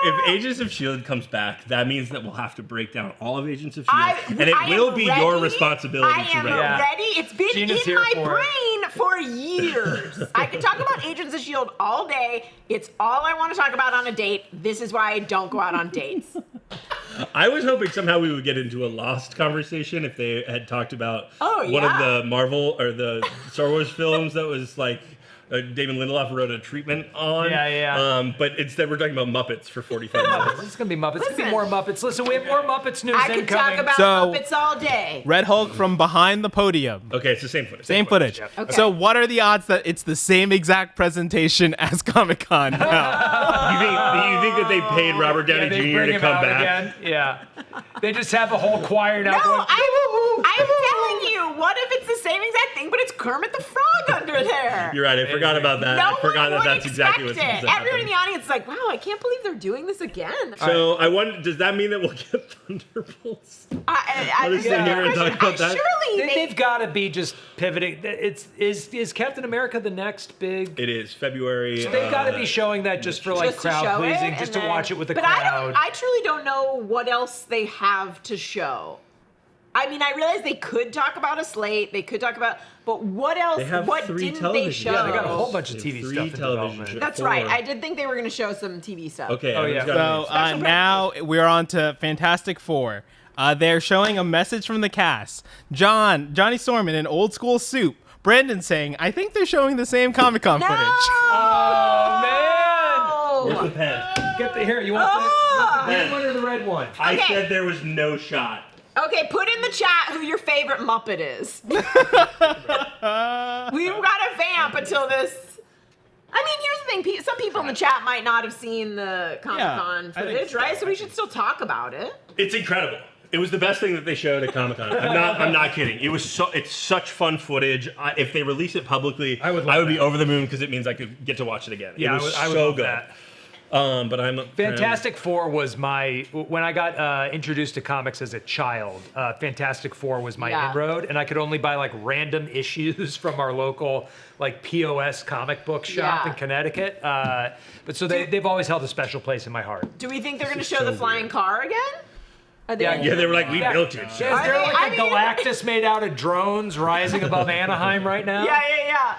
Speaker 2: If Agents of S.H.I.E.L.D. comes back, that means that we'll have to break down all of Agents of S.H.I.E.L.D. and it
Speaker 4: I
Speaker 2: will
Speaker 4: am
Speaker 2: be
Speaker 4: ready.
Speaker 2: your responsibility
Speaker 4: I
Speaker 2: to
Speaker 4: am
Speaker 2: read.
Speaker 3: Yeah.
Speaker 4: ready. It's been
Speaker 3: Gina's
Speaker 4: in
Speaker 3: here
Speaker 4: my
Speaker 3: for it.
Speaker 4: brain for years. I can talk about Agents of S.H.I.E.L.D. all day. It's all I want to talk about on a date. This is why I don't go out on dates.
Speaker 2: I was hoping somehow we would get into a Lost conversation if they had talked about one of
Speaker 4: yeah.
Speaker 2: the Marvel or the Star Wars films that was like Damon Lindelof wrote a treatment on.
Speaker 3: Yeah.
Speaker 2: But instead, we're talking about Muppets for 45 minutes.
Speaker 3: It's gonna be Muppets. It's gonna be more Muppets. Listen, we have more Muppets news
Speaker 4: I could
Speaker 3: incoming.
Speaker 4: talk about
Speaker 1: So-
Speaker 4: Muppets all day.
Speaker 1: Red Hulk from behind the podium.
Speaker 2: Okay, it's the same footage.
Speaker 1: Same footage.
Speaker 3: Yep.
Speaker 4: Okay.
Speaker 1: So what are the odds that it's the same exact presentation as Comic-Con now?
Speaker 2: You think that they paid Robert Downey
Speaker 3: they
Speaker 2: Jr.
Speaker 3: bring
Speaker 2: to
Speaker 3: him
Speaker 2: come
Speaker 3: out
Speaker 2: back?
Speaker 3: again. Yeah, they just have a whole choir now.
Speaker 4: No,
Speaker 3: going,
Speaker 4: I'm telling you, what if it's the same exact thing, but it's Kermit the Frog under there?
Speaker 2: You're right. I forgot about that.
Speaker 4: No
Speaker 2: I forgot
Speaker 4: one would
Speaker 2: that's exactly what's
Speaker 4: expect
Speaker 2: supposed
Speaker 4: it.
Speaker 2: to
Speaker 4: Everyone in
Speaker 2: happen.
Speaker 4: the audience is like, wow, I can't believe they're doing this again.
Speaker 2: So I wonder, does that mean that we'll get Thunderbolts?
Speaker 4: I
Speaker 2: sit here and talk about that?
Speaker 4: Surely
Speaker 3: They've got to be just pivoting. Is Captain America the next big?
Speaker 2: It is February.
Speaker 3: So they've got to be showing that just for like
Speaker 4: just to
Speaker 3: crowd
Speaker 4: show
Speaker 3: pleasing,
Speaker 4: it,
Speaker 3: just
Speaker 4: and
Speaker 3: to watch it with the
Speaker 4: but
Speaker 3: crowd.
Speaker 4: I truly don't know what else they have to show. I mean, I realize they could talk about a slate. They could talk about, but what else?
Speaker 2: They have
Speaker 4: what
Speaker 2: 3
Speaker 4: didn't they
Speaker 2: television
Speaker 4: show?
Speaker 3: Yeah, they got a whole
Speaker 2: shows.
Speaker 3: bunch of
Speaker 2: They have
Speaker 3: TV
Speaker 2: 3
Speaker 3: stuff in
Speaker 2: television
Speaker 3: development.
Speaker 2: shows.
Speaker 4: That's
Speaker 2: 4.
Speaker 4: right. I did think they were going to show some TV stuff.
Speaker 2: Okay.
Speaker 3: Oh,
Speaker 2: Evan's
Speaker 3: yeah.
Speaker 2: got
Speaker 1: So
Speaker 2: a news.
Speaker 1: now we're on to Fantastic Four. They're showing a message from the cast. Johnny Storm in an old school suit. Brandon saying, I think they're showing the same Comic-Con
Speaker 4: No!
Speaker 1: footage.
Speaker 3: Oh
Speaker 2: Where's
Speaker 4: Oh.
Speaker 2: the pen?
Speaker 3: man! Here, you want
Speaker 4: Ah!
Speaker 3: the green one or the red one?
Speaker 2: I
Speaker 4: Okay.
Speaker 2: said there was no shot.
Speaker 4: Okay, put in the chat who your favorite Muppet is. We've got to vamp until this. I mean, here's the thing. Some people in the chat might not have seen the Comic-Con
Speaker 1: I think
Speaker 4: footage,
Speaker 1: so.
Speaker 4: right? So we should still talk about it.
Speaker 2: It's incredible. It was the best thing that they showed at Comic-Con. I'm not kidding. It's such fun footage. If they release it publicly,
Speaker 3: I would
Speaker 2: be over the moon because it means I could get to watch it again.
Speaker 3: Yeah,
Speaker 2: it was
Speaker 3: I would
Speaker 2: so
Speaker 3: love
Speaker 2: good.
Speaker 3: that.
Speaker 2: But I'm
Speaker 3: Fantastic Four was when I got introduced to comics as a child. Fantastic Four was my
Speaker 4: Yeah.
Speaker 3: inroad, and I could only buy like random issues from our local like POS comic book shop
Speaker 4: Yeah.
Speaker 3: in Connecticut. But so they've always held a special place in my heart.
Speaker 4: Do we think they're going to
Speaker 2: is
Speaker 4: show
Speaker 2: so
Speaker 4: the flying
Speaker 2: weird.
Speaker 4: car again? Are they
Speaker 3: Yeah,
Speaker 2: Yeah, they were like, we
Speaker 3: Yeah.
Speaker 2: built it.
Speaker 3: Is
Speaker 2: So.
Speaker 3: there
Speaker 4: they-
Speaker 3: like
Speaker 4: I
Speaker 3: a
Speaker 4: mean-
Speaker 3: Galactus made out of drones rising above Anaheim right now?
Speaker 4: Yeah.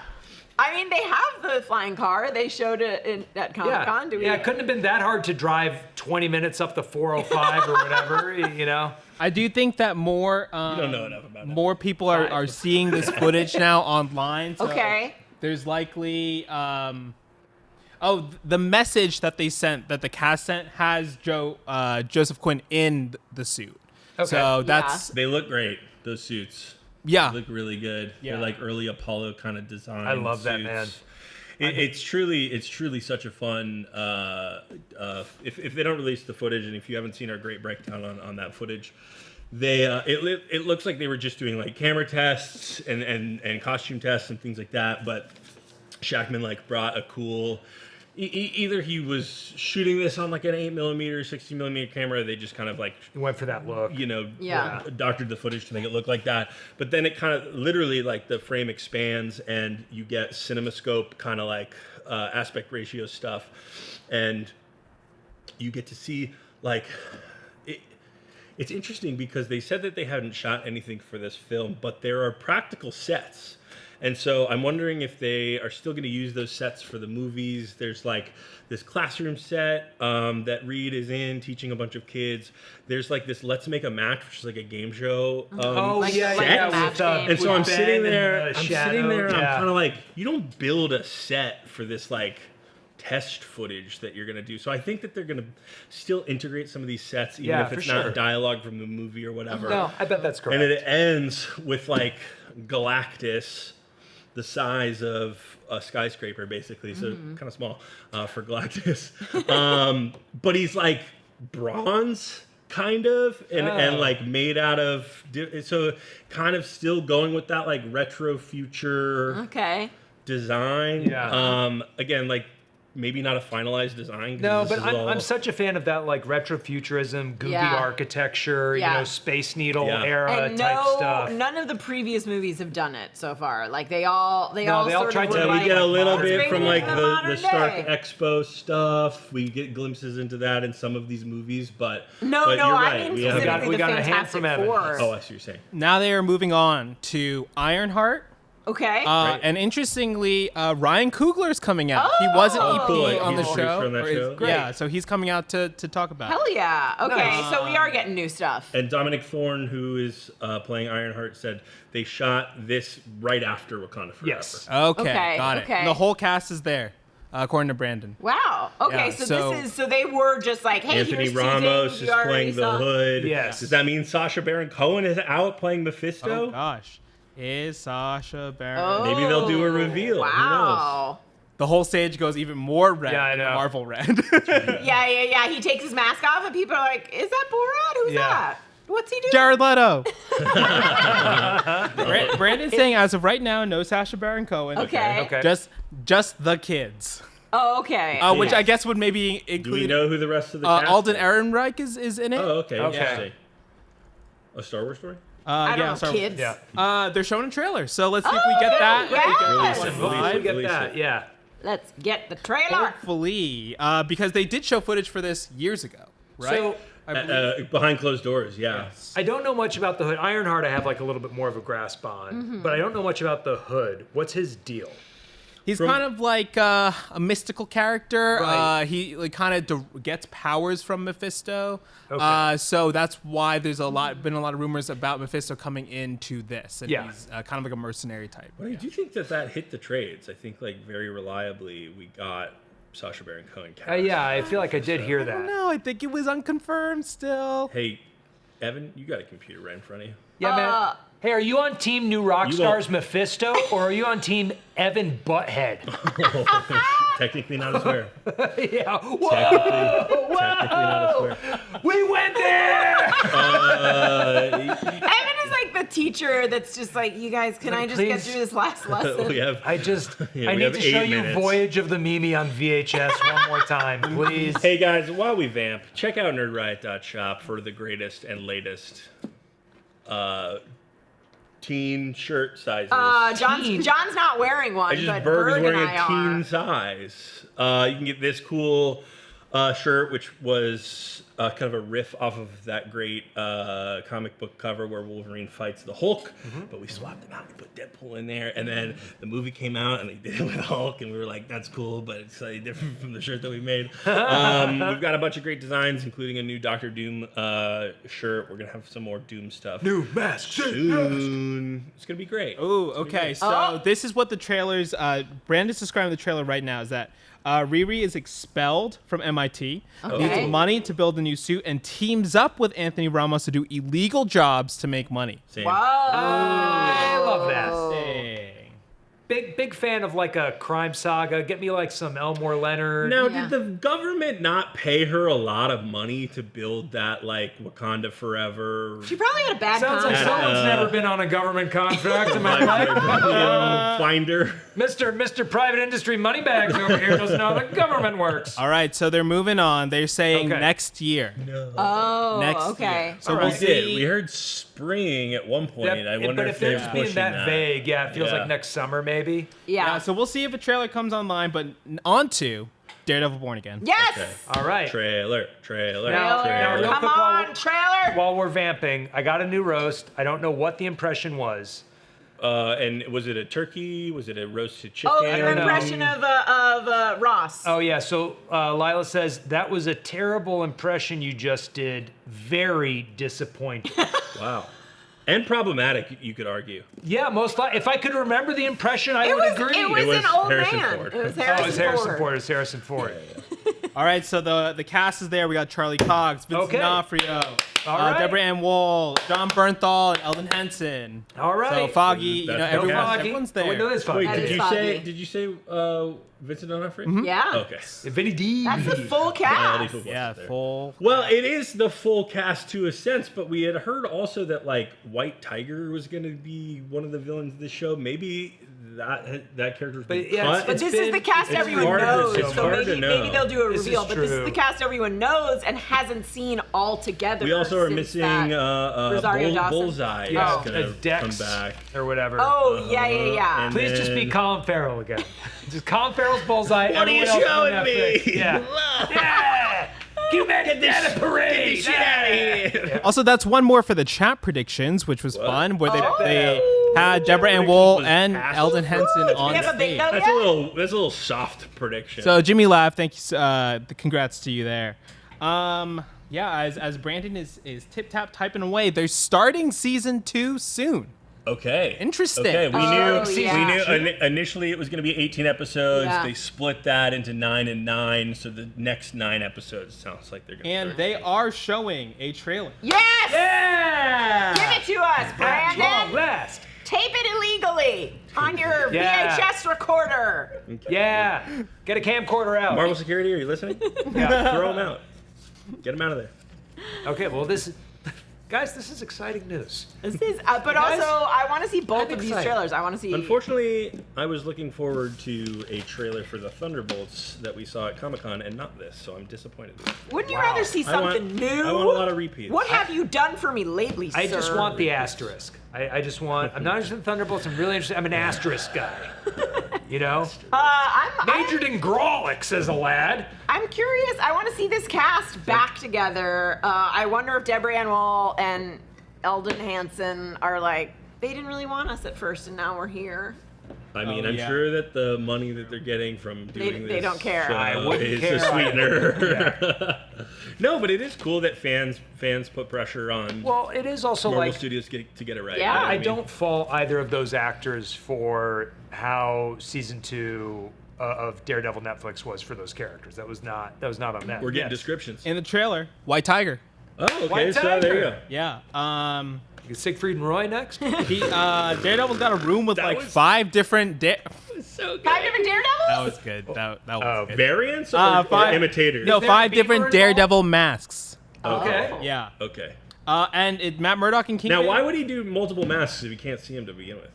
Speaker 4: I mean, they have the flying car. They showed it at Comic-Con. Do we?
Speaker 3: Yeah, it couldn't have been that hard to drive 20 minutes up the 405 or whatever, you know?
Speaker 1: I do think that more
Speaker 2: don't know enough about it.
Speaker 1: more people are seeing this footage now online. So
Speaker 4: Okay.
Speaker 1: There's likely the message that they sent, that the cast sent, has Joseph Quinn in the suit.
Speaker 3: Okay.
Speaker 1: So that's
Speaker 2: They look great. Those suits.
Speaker 1: yeah.
Speaker 2: They look really good.
Speaker 1: Yeah.
Speaker 2: They're like early Apollo kind of design.
Speaker 3: I love that,
Speaker 2: suits.
Speaker 3: man.
Speaker 2: It's truly such a fun. If they don't release the footage, and if you haven't seen our great breakdown on that footage, it looks like they were just doing like camera tests and costume tests and things like that. But Shackman like brought a cool. Either he was shooting this on like an 8mm, 60mm camera. They just kind of like
Speaker 3: You went for that look.
Speaker 4: Yeah.
Speaker 2: doctored the footage to make it look like that. But then it kind of literally like the frame expands and you get CinemaScope kind of like aspect ratio stuff, and you get to see like it's interesting because they said that they hadn't shot anything for this film, but there are practical sets. And so I'm wondering if they are still going to use those sets for the movies. There's like this classroom set that Reed is in teaching a bunch of kids. There's like this Let's Make a Match, which is like a game show.
Speaker 4: Like
Speaker 2: set.
Speaker 4: a match game.
Speaker 2: And so I'm
Speaker 3: with
Speaker 2: sitting
Speaker 3: Ben
Speaker 2: there,
Speaker 3: and the
Speaker 2: I'm
Speaker 3: shadow,
Speaker 2: sitting there, and I'm
Speaker 3: yeah.
Speaker 2: kind of like, you don't build a set for this like test footage that you're gonna do. So I think that they're gonna still integrate some of these sets, even
Speaker 3: Yeah,
Speaker 2: if it's
Speaker 3: for
Speaker 2: not
Speaker 3: sure.
Speaker 2: dialogue from the movie or whatever.
Speaker 3: No, I bet that's correct.
Speaker 2: And it ends with like Galactus, the size of a skyscraper, basically. So kind of small for Galactus. But he's like bronze, kind of, and like made out of. So kind of still going with that like retro future
Speaker 4: Okay.
Speaker 2: design.
Speaker 3: Yeah.
Speaker 2: Again, like maybe not a finalized design. 'cause
Speaker 3: No,
Speaker 2: this
Speaker 3: but
Speaker 2: is all-
Speaker 3: I'm such a fan of that like retrofuturism, goopy
Speaker 4: Yeah.
Speaker 3: architecture,
Speaker 4: Yeah.
Speaker 3: Space Needle
Speaker 2: Yeah.
Speaker 3: era
Speaker 4: And
Speaker 3: type stuff.
Speaker 4: none of the previous movies have done it so far. Like they all
Speaker 3: they all
Speaker 4: sort
Speaker 3: tried
Speaker 4: of
Speaker 3: to
Speaker 4: were
Speaker 2: Yeah, we
Speaker 4: like,
Speaker 2: get a little
Speaker 4: let's
Speaker 2: bit
Speaker 4: bring
Speaker 2: from
Speaker 4: it
Speaker 2: like
Speaker 4: into
Speaker 2: the
Speaker 4: modern
Speaker 2: Stark
Speaker 4: day.
Speaker 2: Expo stuff. We get glimpses into that in some of these movies, but
Speaker 4: No,
Speaker 2: but
Speaker 4: no,
Speaker 2: you're
Speaker 4: I
Speaker 2: right.
Speaker 4: mean
Speaker 2: We have-
Speaker 3: We
Speaker 4: specifically
Speaker 3: got
Speaker 4: the
Speaker 3: a hand
Speaker 4: Fantastic
Speaker 3: from Evan.
Speaker 4: Four.
Speaker 2: Oh, I see what you're saying.
Speaker 1: Now they are moving on to Ironheart,
Speaker 4: Okay.
Speaker 1: And interestingly, Ryan Coogler's coming out. He was an EP on the
Speaker 2: He's
Speaker 1: show.
Speaker 2: from that show?
Speaker 1: Yeah, so he's coming out to talk about it.
Speaker 4: Hell yeah. Okay, so we are getting new stuff.
Speaker 2: And Dominic Thorne, who is playing Ironheart, said they shot this right after Wakanda Forever.
Speaker 3: Yes.
Speaker 1: Okay, got it.
Speaker 4: okay.
Speaker 1: The whole cast is there, according to Brandon.
Speaker 4: Wow. Okay,
Speaker 1: Yeah,
Speaker 4: so they were just like, hey,
Speaker 2: Anthony
Speaker 4: here's
Speaker 2: Ramos
Speaker 4: two
Speaker 2: is
Speaker 4: things you
Speaker 2: playing the
Speaker 4: already saw.
Speaker 2: Hood.
Speaker 3: Yes.
Speaker 2: Does that mean Sacha Baron Cohen is out playing Mephisto?
Speaker 1: Oh gosh, is Sacha Baron?
Speaker 4: Oh,
Speaker 2: Maybe they'll do a reveal.
Speaker 4: Wow.
Speaker 1: The whole stage goes even more red
Speaker 3: Yeah, I
Speaker 1: than
Speaker 3: know.
Speaker 1: Marvel red.
Speaker 4: Yeah. He takes his mask off, and people are like, "Is that Borat? Who's
Speaker 3: Yeah.
Speaker 4: that? What's he doing?"
Speaker 1: Jared Leto. Brandon's saying as of right now, no Sacha Baron Cohen.
Speaker 4: Okay.
Speaker 3: Okay.
Speaker 1: Just the kids.
Speaker 4: Oh, okay.
Speaker 1: Which I guess would maybe include.
Speaker 2: Do we know who the rest of the cast
Speaker 1: Alden
Speaker 2: is?
Speaker 1: Ehrenreich is in it.
Speaker 2: Oh, okay.
Speaker 3: Okay.
Speaker 2: Interesting. A Star Wars story?
Speaker 4: I don't know,
Speaker 1: so-
Speaker 4: kids.
Speaker 3: Yeah.
Speaker 1: They're showing a trailer, so let's see if we get that.
Speaker 4: yes.
Speaker 2: Release it,
Speaker 3: Hopefully we get
Speaker 2: release
Speaker 3: that.
Speaker 2: it.
Speaker 3: Yeah.
Speaker 4: Let's get the trailer.
Speaker 1: Hopefully, because they did show footage for this years ago, right?
Speaker 3: So
Speaker 1: I believe.
Speaker 2: Behind closed doors, yeah.
Speaker 3: I don't know much about the Hood. Ironheart I have like a little bit more of a grasp on, but I don't know much about the Hood. What's his deal?
Speaker 1: He's kind of like a mystical character.
Speaker 3: Right.
Speaker 1: He like kind of gets powers from Mephisto.
Speaker 3: Okay.
Speaker 1: So that's why there's been a lot of rumors about Mephisto coming into this, and
Speaker 3: Yeah.
Speaker 1: he's kind of like a mercenary type.
Speaker 2: But I do think that hit the trades. I think like very reliably we got Sacha Baron Cohen cast.
Speaker 3: Yeah, I feel like I did hear that.
Speaker 1: No, I think it was unconfirmed still.
Speaker 2: Hey, Evan, you got a computer right in front of you.
Speaker 3: Yeah, man. Hey, are you on Team New Rockstars Mephisto, or are you on Team Evan Butthead?
Speaker 2: Technically not a swear.
Speaker 3: Yeah. Whoa!
Speaker 2: Technically not a swear.
Speaker 3: We went there!
Speaker 4: Evan is like the teacher that's just like, you guys, can I just get
Speaker 3: please.
Speaker 4: through this last lesson?
Speaker 2: We have.
Speaker 3: I
Speaker 2: Yeah, we
Speaker 3: need
Speaker 2: have
Speaker 3: to show
Speaker 2: 8
Speaker 3: you
Speaker 2: minutes.
Speaker 3: Voyage of the Mimi on VHS one more time, please.
Speaker 2: Hey guys, while we vamp, check out nerdriot.shop for the greatest and latest teen shirt sizes.
Speaker 4: John's not wearing one, but
Speaker 2: Berg is
Speaker 4: Berg
Speaker 2: wearing
Speaker 4: and I
Speaker 2: a teen
Speaker 4: are.
Speaker 2: size. You can get this cool shirt, which was kind of a riff off of that great comic book cover where Wolverine fights the Hulk, but we swapped them out. We put Deadpool in there, and then the movie came out, and they did it with Hulk, and we were like, that's cool, but it's slightly different from the shirt that we made. We've got a bunch of great designs, including a new Doctor Doom shirt. We're going to have some more Doom stuff
Speaker 3: New mask.
Speaker 2: soon. It's going to be great.
Speaker 1: Oh, okay. So this is what the trailers. Brandon's describing the trailer right now. Is that Riri is expelled from MIT,
Speaker 4: Okay.
Speaker 1: needs money to build a new suit, and teams up with Anthony Ramos to do illegal jobs to make money.
Speaker 2: Same.
Speaker 4: Whoa.
Speaker 3: I love that.
Speaker 1: Dang.
Speaker 3: Big fan of like a crime saga. Get me like some Elmore Leonard.
Speaker 2: Now,
Speaker 4: Yeah.
Speaker 2: did the government not pay her a lot of money to build that, like, Wakanda Forever?
Speaker 4: She probably had a bad
Speaker 3: Sounds like
Speaker 4: contract.
Speaker 3: someone's never been on a government contract. Am I right?
Speaker 2: Finder.
Speaker 3: Mr. Private Industry Moneybags over here doesn't know how the government works.
Speaker 1: All right, so they're moving on. They're saying
Speaker 3: Okay.
Speaker 1: next year.
Speaker 4: Oh,
Speaker 1: Next
Speaker 4: okay.
Speaker 1: year. So
Speaker 3: All
Speaker 1: we'll
Speaker 3: right.
Speaker 1: see.
Speaker 2: We heard spring at one point. I wonder
Speaker 3: but
Speaker 2: if
Speaker 3: if they're
Speaker 2: they're
Speaker 3: just being
Speaker 2: pushing
Speaker 3: that vague, yeah, it feels
Speaker 2: Yeah.
Speaker 3: like next summer maybe.
Speaker 4: Yeah.
Speaker 1: So we'll see if a trailer comes online, but on to Daredevil Born Again.
Speaker 4: Yes.
Speaker 2: Okay.
Speaker 3: All right.
Speaker 2: Trailer.
Speaker 3: Now,
Speaker 4: Trailer.
Speaker 3: real
Speaker 4: Come
Speaker 3: quick,
Speaker 4: on, trailer.
Speaker 3: While we're vamping, I got a new roast. I don't know what the impression was.
Speaker 2: And was it a turkey? Was it a roasted chicken?
Speaker 4: Oh,
Speaker 3: I
Speaker 4: your
Speaker 3: don't know.
Speaker 4: impression of Ross.
Speaker 3: Oh yeah, so Lila says that was a terrible impression you just did. Very disappointing.
Speaker 2: Wow. And problematic, you could argue.
Speaker 3: Yeah, most likely. If I could remember the impression, I
Speaker 4: It
Speaker 3: would
Speaker 4: was,
Speaker 3: agree.
Speaker 4: it was
Speaker 2: It was
Speaker 4: an old
Speaker 2: Harrison
Speaker 4: man.
Speaker 2: Ford.
Speaker 4: It was
Speaker 3: Oh,
Speaker 4: Harrison,
Speaker 3: it's Harrison
Speaker 4: Ford.
Speaker 3: Ford. It's Harrison Ford.
Speaker 1: All right, so the cast is there. We got Charlie Cox, Vincent
Speaker 3: Okay.
Speaker 1: D'Onofrio,
Speaker 3: All right.
Speaker 1: Deborah Ann Wool, John Bernthal, and Eldon Henson.
Speaker 3: All right.
Speaker 1: So Foggy, you know,
Speaker 2: That's-
Speaker 1: everyone's
Speaker 3: Foggy.
Speaker 1: there.
Speaker 3: Oh, no, it's
Speaker 2: Wait,
Speaker 3: Foggy.
Speaker 4: That
Speaker 2: did
Speaker 4: is
Speaker 2: you
Speaker 4: foggy.
Speaker 2: say? Did you say Vincent D'Onofrio?
Speaker 3: Mm-hmm.
Speaker 4: Yeah.
Speaker 2: Okay.
Speaker 3: Vinny D.
Speaker 4: That's the full cast.
Speaker 1: Yeah, full.
Speaker 2: Well, it is the full cast to a sense, but we had heard also that like White Tiger was going to be one of the villains of the show. Maybe that character's been
Speaker 3: yeah,
Speaker 2: cut.
Speaker 4: But this is the cast
Speaker 2: it's
Speaker 4: everyone
Speaker 2: hard to-
Speaker 4: knows,
Speaker 2: it's
Speaker 4: so
Speaker 2: hard to
Speaker 4: maybe,
Speaker 2: know.
Speaker 4: maybe they'll do a
Speaker 3: This is
Speaker 4: reveal. But this is
Speaker 3: true.
Speaker 4: the cast everyone knows and hasn't seen all together.
Speaker 2: We also are
Speaker 4: since
Speaker 2: missing
Speaker 4: that. Rosario Dawson.
Speaker 2: Bullseye.
Speaker 3: Yeah,
Speaker 2: is gonna
Speaker 3: Dex
Speaker 2: come back.
Speaker 3: or whatever.
Speaker 4: Oh yeah.
Speaker 2: And
Speaker 3: Please just be
Speaker 2: then-
Speaker 3: Colin Farrell again. Just Colin Farrell's Bullseye.
Speaker 2: What are you
Speaker 3: everyone else
Speaker 2: showing
Speaker 3: on
Speaker 2: me?
Speaker 3: Netflix. Yeah. Yeah. You made it at a parade.
Speaker 2: Get out of here.
Speaker 1: Also, that's one more for the chat predictions, which was fun. Where they had Deborah Ann Wool
Speaker 2: was
Speaker 1: and
Speaker 2: passed.
Speaker 1: Eldon Henson
Speaker 4: Do
Speaker 1: on
Speaker 4: we have a
Speaker 1: stage.
Speaker 4: bingo
Speaker 2: That's
Speaker 4: yet?
Speaker 2: a little soft prediction.
Speaker 1: So Jimmy Laugh, thank you. Congrats to you there. Yeah, as Brandon is tip tap typing away, they're starting season 2 soon.
Speaker 2: Okay.
Speaker 1: Interesting.
Speaker 2: Okay, we knew
Speaker 4: yeah.
Speaker 2: initially it was going to be 18 episodes.
Speaker 4: Yeah.
Speaker 2: They split that into 9 and 9, so the next 9 episodes sounds like they're going to
Speaker 1: And they are showing a trailer.
Speaker 4: Yes!
Speaker 3: Yeah!
Speaker 4: Give it to us,
Speaker 3: At long
Speaker 4: Brandon.
Speaker 3: last.
Speaker 4: Tape it illegally on your
Speaker 3: Yeah.
Speaker 4: VHS recorder.
Speaker 3: Yeah. Get a camcorder out.
Speaker 2: Marvel Security, are you listening?
Speaker 3: Yeah.
Speaker 2: Throw them out. Get them out of there.
Speaker 3: Okay, well, guys, this is exciting news.
Speaker 4: This is, but also I want to see both
Speaker 3: I'm
Speaker 4: of these
Speaker 3: excited.
Speaker 4: trailers. I want to see.
Speaker 2: Unfortunately, I was looking forward to a trailer for the Thunderbolts that we saw at Comic-Con and not this, so I'm disappointed.
Speaker 4: Wouldn't you
Speaker 3: Wow.
Speaker 4: rather see something new?
Speaker 2: I want a lot of repeats.
Speaker 4: What have you done for me lately, sir?
Speaker 3: I just want the asterisk. I'm not interested in Thunderbolts. I'm really interested. I'm an asterisk guy. You know? Majored in Grawlix as a lad.
Speaker 4: I'm curious. I want to see this cast back together. I wonder if Deborah Ann Wool and Eldon Henson are like, they didn't really want us at first, and now we're here.
Speaker 2: I mean, I'm
Speaker 1: yeah.
Speaker 2: sure that the money that they're getting from doing
Speaker 4: They
Speaker 2: this
Speaker 4: don't care.
Speaker 2: show
Speaker 3: I wouldn't
Speaker 2: is
Speaker 3: care
Speaker 2: a sweetener. No, but it is cool that fans put pressure on
Speaker 3: Well, it is also
Speaker 2: Marvel
Speaker 3: like
Speaker 2: Studios to get it right.
Speaker 4: Yeah.
Speaker 2: You know what
Speaker 3: I
Speaker 2: mean?
Speaker 3: don't fault either of those actors for how season 2 of Daredevil Netflix was for those characters. That was not on them.
Speaker 2: We're getting
Speaker 3: Yes.
Speaker 2: descriptions.
Speaker 1: In the trailer, White Tiger.
Speaker 2: Oh, okay.
Speaker 3: White
Speaker 2: So there you
Speaker 3: Tiger.
Speaker 2: go.
Speaker 1: Yeah.
Speaker 3: Is Siegfried and Roy next?
Speaker 1: Daredevil's got a room with
Speaker 2: That
Speaker 1: like
Speaker 2: was-
Speaker 1: 5 different.
Speaker 2: So good.
Speaker 4: 5 different Daredevils?
Speaker 1: That was good. That was good.
Speaker 2: Variants or imitators?
Speaker 1: No,
Speaker 3: there
Speaker 1: 5
Speaker 3: a beaver
Speaker 1: different
Speaker 3: involved?
Speaker 1: Daredevil masks.
Speaker 3: Okay.
Speaker 1: Yeah.
Speaker 2: Okay.
Speaker 1: And Matt Murdock and Kingpin.
Speaker 2: Now, why would he do multiple masks if you can't see him to begin with?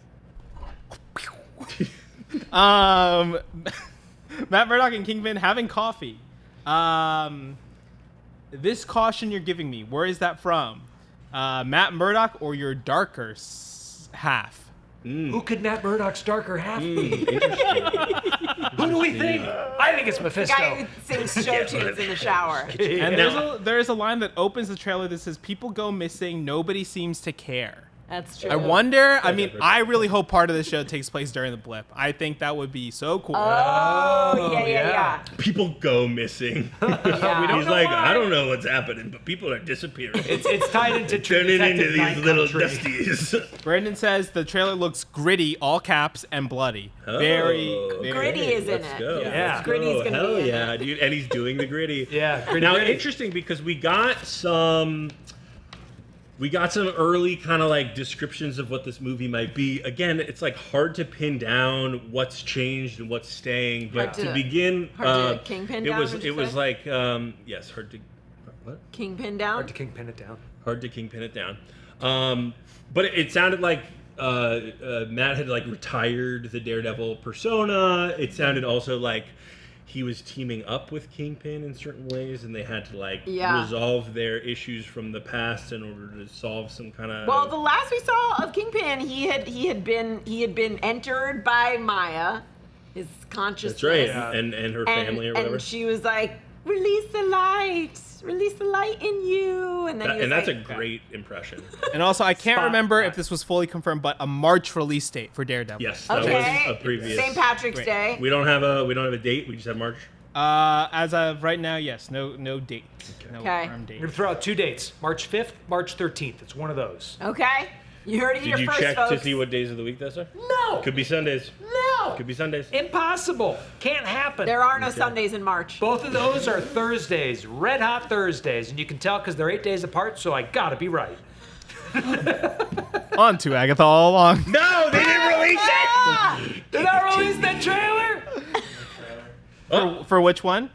Speaker 1: Matt Murdock and Kingpin having coffee. This caution you're giving me, where is that from? Matt Murdock or your darker half?
Speaker 3: Who could Matt Murdock's darker half be?
Speaker 2: Interesting.
Speaker 3: Who do we think? I think it's
Speaker 4: The
Speaker 3: Mephisto.
Speaker 4: guy who sings show tunes in the shower.
Speaker 1: And there's a line that opens the trailer that says, "People go missing, nobody seems to care."
Speaker 4: That's true.
Speaker 1: I wonder. I mean, I really hope part of the show takes place during the blip. I think that would be so cool.
Speaker 4: Oh, yeah.
Speaker 2: People go missing.
Speaker 4: Yeah.
Speaker 2: He's like, I don't know what's happening, but people are disappearing.
Speaker 3: It's tied into True
Speaker 2: Turning into
Speaker 3: Detective
Speaker 2: these
Speaker 3: Night
Speaker 2: little
Speaker 3: Country.
Speaker 2: dusties.
Speaker 1: Brandon says the trailer looks gritty, all caps, and bloody. Very
Speaker 4: Gritty is in
Speaker 2: Let's
Speaker 4: it.
Speaker 2: go.
Speaker 3: Yeah.
Speaker 2: Let's
Speaker 4: Gritty's
Speaker 2: go.
Speaker 4: gonna
Speaker 2: Hell
Speaker 4: be in
Speaker 2: yeah,
Speaker 4: it.
Speaker 2: dude. And he's doing the gritty.
Speaker 3: Yeah, gritty,
Speaker 2: Now,
Speaker 3: gritty.
Speaker 2: interesting because we got some early kind of like descriptions of what this movie might be. Again, it's like hard to pin down what's changed and what's staying. But
Speaker 4: Hard
Speaker 2: to begin,
Speaker 4: hard to kingpin down, would you
Speaker 2: it was
Speaker 4: say?
Speaker 2: like yes, hard to what?
Speaker 4: Kingpin down?
Speaker 3: Hard to kingpin it down.
Speaker 2: Hard to kingpin it down. But it sounded like Matt had like retired the Daredevil persona. It sounded also like he was teaming up with Kingpin in certain ways, and they had to like resolve their issues from the past in order to solve some kind of.
Speaker 4: Well, the last we saw of Kingpin, he had been entered by Maya, his consciousness.
Speaker 2: That's right, and her family or whatever.
Speaker 4: And she was like, "Release the light in you," and then he was
Speaker 2: that's
Speaker 4: like,
Speaker 2: a great impression.
Speaker 1: And also, I can't remember if this was fully confirmed, but a March release date for Daredevil.
Speaker 2: Yes, that
Speaker 4: Okay,
Speaker 2: was a previous.
Speaker 4: St. Patrick's Day.
Speaker 2: We don't have a date. We just have March.
Speaker 1: As of right now, yes, no date. No
Speaker 4: Okay.
Speaker 1: firm date.
Speaker 3: We're gonna throw out 2 dates: March 5th, March 13th. It's one of those.
Speaker 4: Okay, you heard it
Speaker 2: Did
Speaker 4: here
Speaker 2: you
Speaker 4: first,
Speaker 2: check
Speaker 4: folks.
Speaker 2: to see what days of the week those are?
Speaker 3: No.
Speaker 2: Could be Sundays.
Speaker 3: No.
Speaker 2: Could be Sundays.
Speaker 3: Impossible. Can't happen.
Speaker 4: There are no Sundays in March.
Speaker 3: Both of those are Thursdays, red hot Thursdays, and you can tell because they're 8 days apart. So I gotta be right.
Speaker 1: On to Agatha All Along.
Speaker 2: No, they didn't release it.
Speaker 3: Did I release that trailer?
Speaker 1: For which one?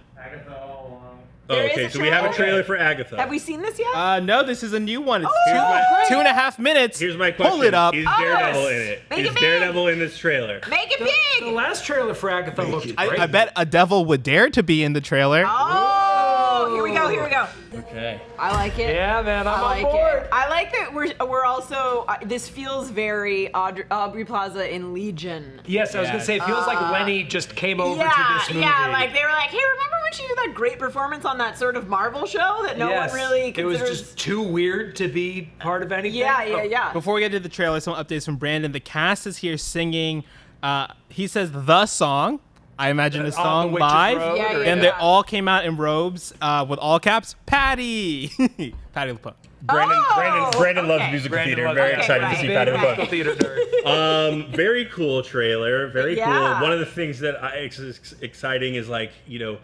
Speaker 2: Oh,
Speaker 4: There is
Speaker 2: okay,
Speaker 4: a
Speaker 2: so we have a
Speaker 4: trailer?
Speaker 2: trailer for Agatha.
Speaker 4: Have we seen this yet?
Speaker 1: No, this is a new one. It's
Speaker 2: Here's my-
Speaker 1: 2.5 minutes.
Speaker 2: Here's my question.
Speaker 1: Pull it up.
Speaker 2: Is Daredevil in it?
Speaker 4: Make
Speaker 2: Is
Speaker 4: it big.
Speaker 2: Daredevil in this trailer?
Speaker 4: Make it
Speaker 3: The
Speaker 4: big.
Speaker 3: last trailer for Agatha looked great.
Speaker 1: I bet a devil would dare to be in the trailer.
Speaker 4: Oh, here we go.
Speaker 2: Okay.
Speaker 4: I like it.
Speaker 3: Yeah, man, I'm
Speaker 4: I like
Speaker 3: on board.
Speaker 4: it. I like that we're also. This feels very Aubrey Plaza in Legion.
Speaker 3: Yes, I was gonna say it feels like Lenny just came over to this movie.
Speaker 4: Yeah, like they were like, hey, remember when she do that great performance on that sort of Marvel show that no one really considers?
Speaker 3: It was just too weird to be part of anything.
Speaker 4: Yeah.
Speaker 1: Before we get to the trailer, some updates from Brandon. The cast is here singing. He says the song. I imagine the song live. And they all came out in robes with all caps. Patty. Patty LaPointe.
Speaker 2: Brandon loves musical theater. Very excited to see Patty LaPointe. Very cool trailer. Very cool. One of the things that is exciting is like, you know,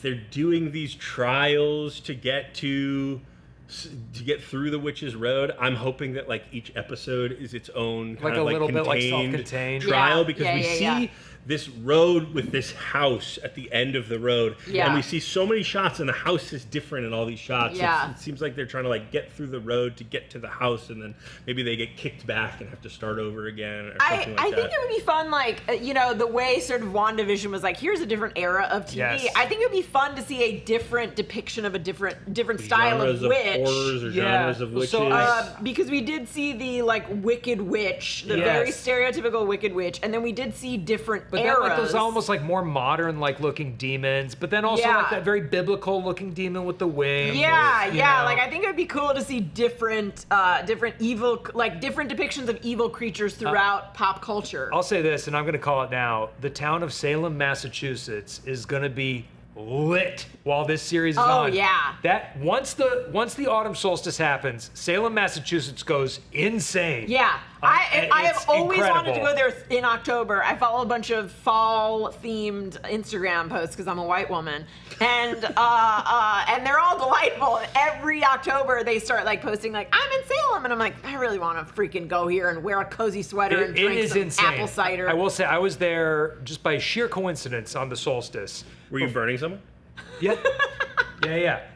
Speaker 2: they're doing these trials to get through the Witch's Road. I'm hoping that like each episode is its own kind of like
Speaker 3: little bit like self-contained
Speaker 2: trial because we see this road with this house at the end of the road, and we see so many shots, and the house is different in all these shots. It seems like they're trying to like get through the road to get to the house, and then maybe they get kicked back and have to start over again, or something like that.
Speaker 4: I think it would be fun, like you know, the way sort of WandaVision was like, here's a different era of TV.
Speaker 3: Yes.
Speaker 4: I think it would be fun to see a different depiction of a different style
Speaker 2: genres
Speaker 4: of witch.
Speaker 2: Horrors or genres of witches.
Speaker 4: So, because we did see the like Wicked Witch, the very stereotypical Wicked Witch, and then we did see different eras.
Speaker 3: Then, like, those almost like more modern like looking demons, but then also like that very biblical looking demon with the wings.
Speaker 4: Like I think it would be cool to see different evil, like different depictions of evil creatures throughout pop culture.
Speaker 3: I'll say this, and I'm gonna call it now: the town of Salem, Massachusetts, is gonna be lit while this series is on. That once the autumn solstice happens, Salem, Massachusetts goes insane.
Speaker 4: I have always wanted to go there in October. I follow a bunch of fall-themed Instagram posts because I'm a white woman, and they're all delightful. Every October they start like posting like I'm in Salem, and I'm like I really want to freaking go here and wear a cozy sweater and drink some apple cider.
Speaker 3: I will say I was there just by sheer coincidence on the solstice.
Speaker 2: Were you burning someone?
Speaker 3: Yeah.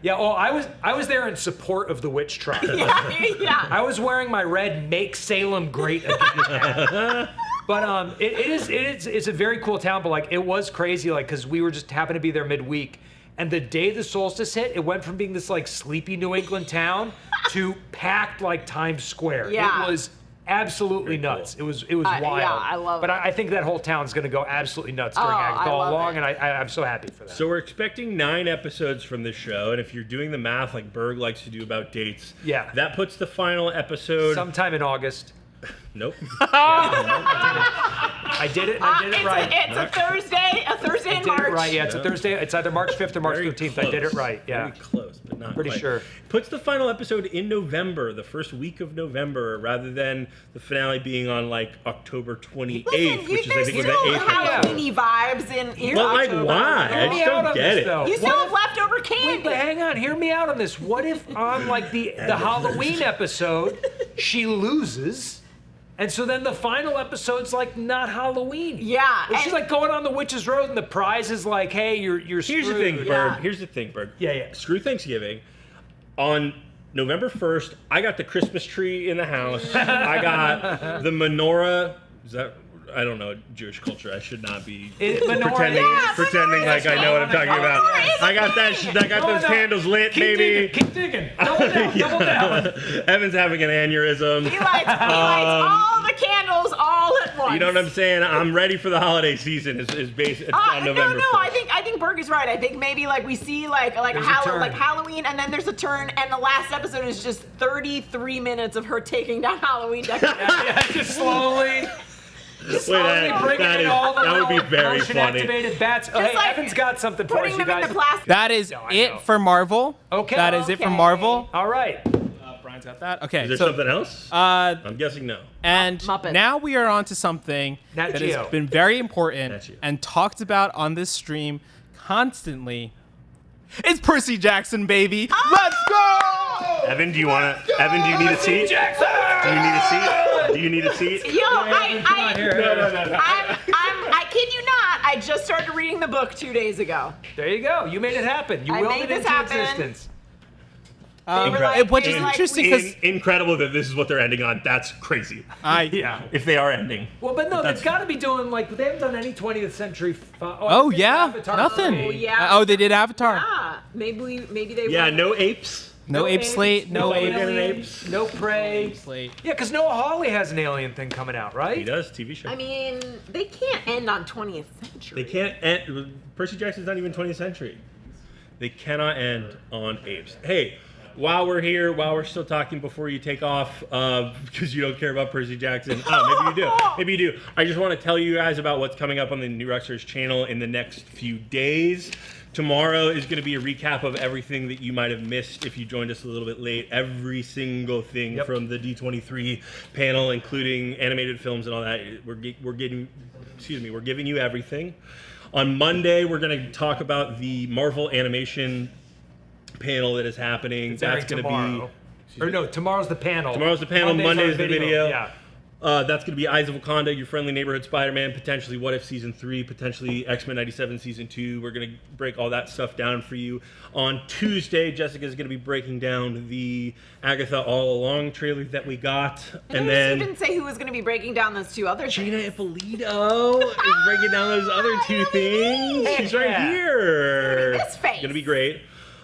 Speaker 3: Oh, I was there in support of the witch trial. I was wearing my red "Make Salem Great Again" hat. But it's a very cool town. But like it was crazy, like because we were just happened to be there midweek, and the day the solstice hit, it went from being this like sleepy New England town to packed like Times Square. It was absolutely nuts. Cool. It was wild.
Speaker 4: I love it.
Speaker 3: But I think that whole town's going to go absolutely nuts during Agatha All Along, and I'm so happy for that.
Speaker 2: So we're expecting 9 episodes from this show, and if you're doing the math like Berg likes to do about dates, that puts the final episode
Speaker 3: sometime in August.
Speaker 2: Nope.
Speaker 3: I did it right.
Speaker 4: It's a Thursday in March.
Speaker 3: Right, it's a Thursday. It's either March 5th or March 13th.
Speaker 2: Close.
Speaker 3: I did it right,
Speaker 2: Very close, but not
Speaker 3: pretty
Speaker 2: quite.
Speaker 3: sure.
Speaker 2: Puts the final episode in November, the first week of November, rather than the finale being on like October 28th, which is I think was the 8th.
Speaker 4: Halloween vibes in
Speaker 2: But like,
Speaker 4: October.
Speaker 2: why? I just don't get it.
Speaker 4: You still have leftover candy.
Speaker 3: Wait, but hang on, hear me out on this. What if on like the Halloween episode, she loses? And so then the final episode's like not Halloween. She's like going on the Witch's Road, and the prize is like, hey, you're screwed.
Speaker 2: Here's the thing, Berg. Here's the thing, Berg. Screw Thanksgiving. On November 1st, I got the Christmas tree in the house. I got the menorah. Is that? I don't know Jewish culture. I should not be pretending like I know what I'm talking about. I got that. I got those candles lit, baby.
Speaker 3: Keep digging. Double down.
Speaker 2: Evan's having an aneurysm.
Speaker 4: He lights all the candles all at once.
Speaker 2: You know what I'm saying? I'm ready for the holiday season. Is based on November.
Speaker 4: No.
Speaker 2: 1st.
Speaker 4: I think Berg is right. I think maybe like we see like Halloween, and then there's a turn, and the last episode is just 33 minutes of her taking down Halloween decorations.
Speaker 3: Just slowly.
Speaker 2: That would be very funny.
Speaker 3: Activated bats. Hey, Evan's got something for us, you guys.
Speaker 1: That is it for Marvel.
Speaker 3: Okay.
Speaker 1: That is it for Marvel.
Speaker 3: All right.
Speaker 1: Brian's got that. Okay.
Speaker 2: Is there something else? I'm guessing no.
Speaker 1: And now we are on to something that has been very important and talked about on this stream constantly. It's Percy Jackson, baby. Let's go!
Speaker 2: Evan, do you need a seat?
Speaker 3: Jackson!
Speaker 2: Do you need a seat?
Speaker 4: Yo, I kid you not. I just started reading the book 2 days ago.
Speaker 3: There you go. You made it happen. You willed it into existence.
Speaker 1: Which is interesting because
Speaker 2: incredible that this is what they're ending on. That's crazy. If they are ending.
Speaker 3: Well, but no, they've got to be doing like they haven't done any 20th century.
Speaker 1: Avatar nothing. They did Avatar.
Speaker 4: Yeah, maybe they.
Speaker 2: No apes.
Speaker 1: No ape slate. No
Speaker 3: apes. No prey.
Speaker 1: Slate.
Speaker 3: Yeah, because Noah Hawley has an alien thing coming out, right?
Speaker 2: He does. TV show.
Speaker 4: I mean, they can't end on 20th century.
Speaker 2: They can't end. Percy Jackson's not even 20th century. They cannot end on apes. Hey, while we're here, while we're still talking before you take off, because you don't care about Percy Jackson. Oh, maybe you do. Maybe you do. I just want to tell you guys about what's coming up on the New Rockstars channel in the next few days. Tomorrow is going to be a recap of everything that you might have missed if you joined us a little bit late. Every single thing from the D23 panel, including animated films and all that. We're giving you everything. On Monday, we're going to talk about the Marvel animation panel that is happening. That's going to be...
Speaker 3: Or no, tomorrow's the panel.
Speaker 2: Tomorrow's the panel. Monday's the video.
Speaker 3: Yeah.
Speaker 2: That's going to be Eyes of Wakanda, Your Friendly Neighborhood Spider-Man, potentially What If Season 3, potentially X-Men 97 Season 2. We're going to break all that stuff down for you. On Tuesday, Jessica's going to be breaking down the Agatha All Along trailer that we got.
Speaker 4: And then you didn't say who was going to be breaking down those two other things.
Speaker 2: Gina Ippolito is breaking down those other two things. She's right here.
Speaker 4: This face.
Speaker 2: It's going to be great.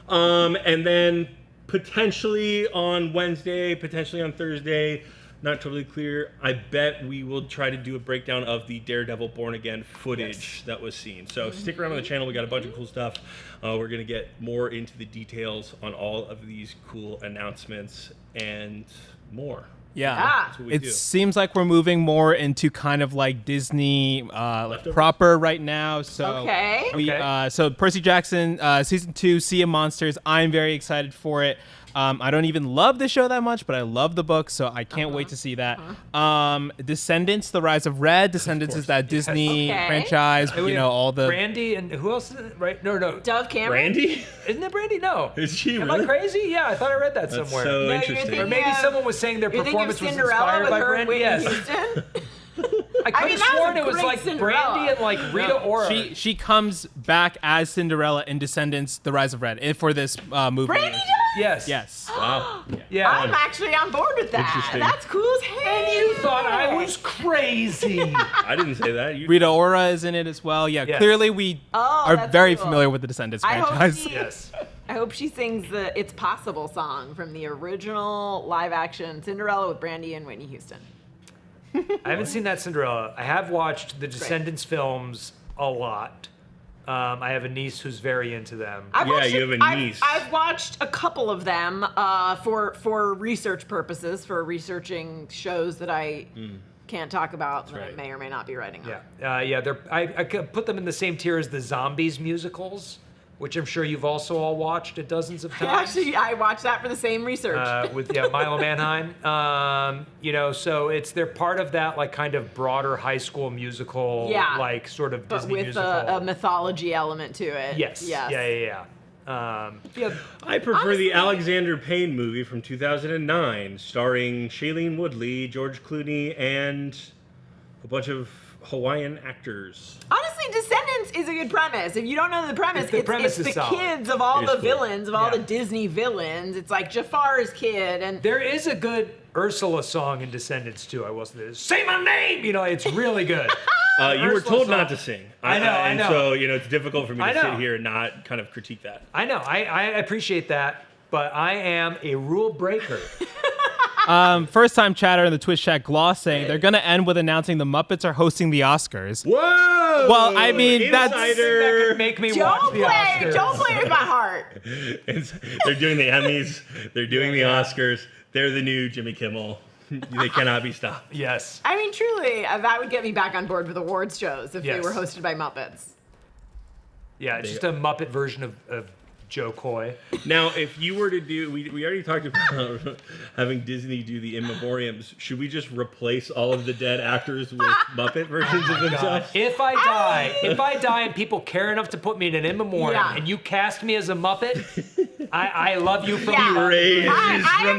Speaker 2: And then potentially on Wednesday, potentially on Thursday, not totally clear. I bet we will try to do a breakdown of the Daredevil Born Again footage that was seen. So stick around on the channel. We got a bunch of cool stuff. We're going to get more into the details on all of these cool announcements and more.
Speaker 1: Yeah,
Speaker 2: That's what we
Speaker 1: it
Speaker 2: do.
Speaker 1: seems like we're moving more into kind of like Disney like proper right now. So so Percy Jackson season 2, Sea of Monsters. I'm very excited for it. I don't even love the show that much, but I love the book, so I can't wait to see that. Descendants, The Rise of Red. Descendants is that Disney franchise. You know, all the
Speaker 3: Brandy and who else is it? Right? No.
Speaker 4: Dove Cameron.
Speaker 2: Brandy?
Speaker 3: Isn't it Brandy? No.
Speaker 2: Is she
Speaker 3: Am
Speaker 2: really?
Speaker 3: I crazy? Yeah, I thought I read that
Speaker 2: That's
Speaker 3: somewhere.
Speaker 2: so
Speaker 4: No,
Speaker 2: interesting.
Speaker 3: Or maybe someone was saying their performance was inspired by Brandy.
Speaker 4: Yes.
Speaker 3: I could have sworn it was like Brandy and like Rita Ora.
Speaker 1: She comes back as Cinderella in Descendants: The Rise of Red for this movie.
Speaker 4: Brandy does?
Speaker 3: Yes.
Speaker 1: Yes.
Speaker 2: Wow.
Speaker 3: Yeah.
Speaker 4: I'm actually on board with that.
Speaker 2: Interesting.
Speaker 4: That's cool as hell.
Speaker 3: And you thought I was crazy.
Speaker 2: I didn't say that. You...
Speaker 1: Rita Ora is in it as well. Yeah,
Speaker 3: Yes.
Speaker 1: clearly we are
Speaker 4: that's
Speaker 1: very
Speaker 4: cool.
Speaker 1: familiar with the Descendants franchise.
Speaker 3: Yes.
Speaker 4: I hope she sings the It's Possible song from the original live action Cinderella with Brandy and Whitney Houston.
Speaker 3: I haven't seen that Cinderella. I have watched the Descendants films a lot. I have a niece who's very into them.
Speaker 2: You have a niece.
Speaker 4: I've watched a couple of them for research purposes, for researching shows that I can't talk about that I may or may not be writing on.
Speaker 3: I could put them in the same tier as the Zombies musicals, which I'm sure you've also all watched dozens of times.
Speaker 4: Actually, I watched that for the same research.
Speaker 3: With Milo Manheim. So they're part of that like kind of broader high school musical, like sort of
Speaker 4: but
Speaker 3: Disney
Speaker 4: with
Speaker 3: musical.
Speaker 4: a mythology element to it.
Speaker 3: Yes. Yeah.
Speaker 2: I prefer the Alexander Payne movie from 2009, starring Shailene Woodley, George Clooney, and a bunch of Hawaiian actors.
Speaker 4: Honestly, Descendants is a good premise. If you don't know the premise, it's the
Speaker 3: solid.
Speaker 4: kids of all the
Speaker 2: cool.
Speaker 4: villains, of all the Disney villains. It's like Jafar's kid, and
Speaker 3: There is a good Ursula song in Descendants too. I wasn't. Say my name. It's really good.
Speaker 2: You were told not to sing.
Speaker 3: I know.
Speaker 2: And so, it's difficult for me to sit here and not kind of critique that.
Speaker 3: I know. I appreciate that, but I am a rule breaker.
Speaker 1: First time chatter in the Twitch chat, Gloss saying they're going to end with announcing the Muppets are hosting the Oscars.
Speaker 2: Whoa!
Speaker 1: Well, I mean, that's...
Speaker 3: That could make me watch the Oscars.
Speaker 4: Don't play with my heart.
Speaker 2: They're doing the Emmys. They're doing the Oscars. They're the new Jimmy Kimmel. They cannot be stopped.
Speaker 3: Yes.
Speaker 4: I mean, truly, that would get me back on board with awards shows if they were hosted by Muppets.
Speaker 3: Yeah, it's just a Muppet version of Joe Coy.
Speaker 2: Now, if you were to do, we already talked about having Disney do the in memoriams. Should we just replace all of the dead actors with Muppet versions of themselves?
Speaker 3: If I die, and people care enough to put me in an in memoriam, and you cast me as a Muppet, I love you from the
Speaker 2: grave.
Speaker 4: I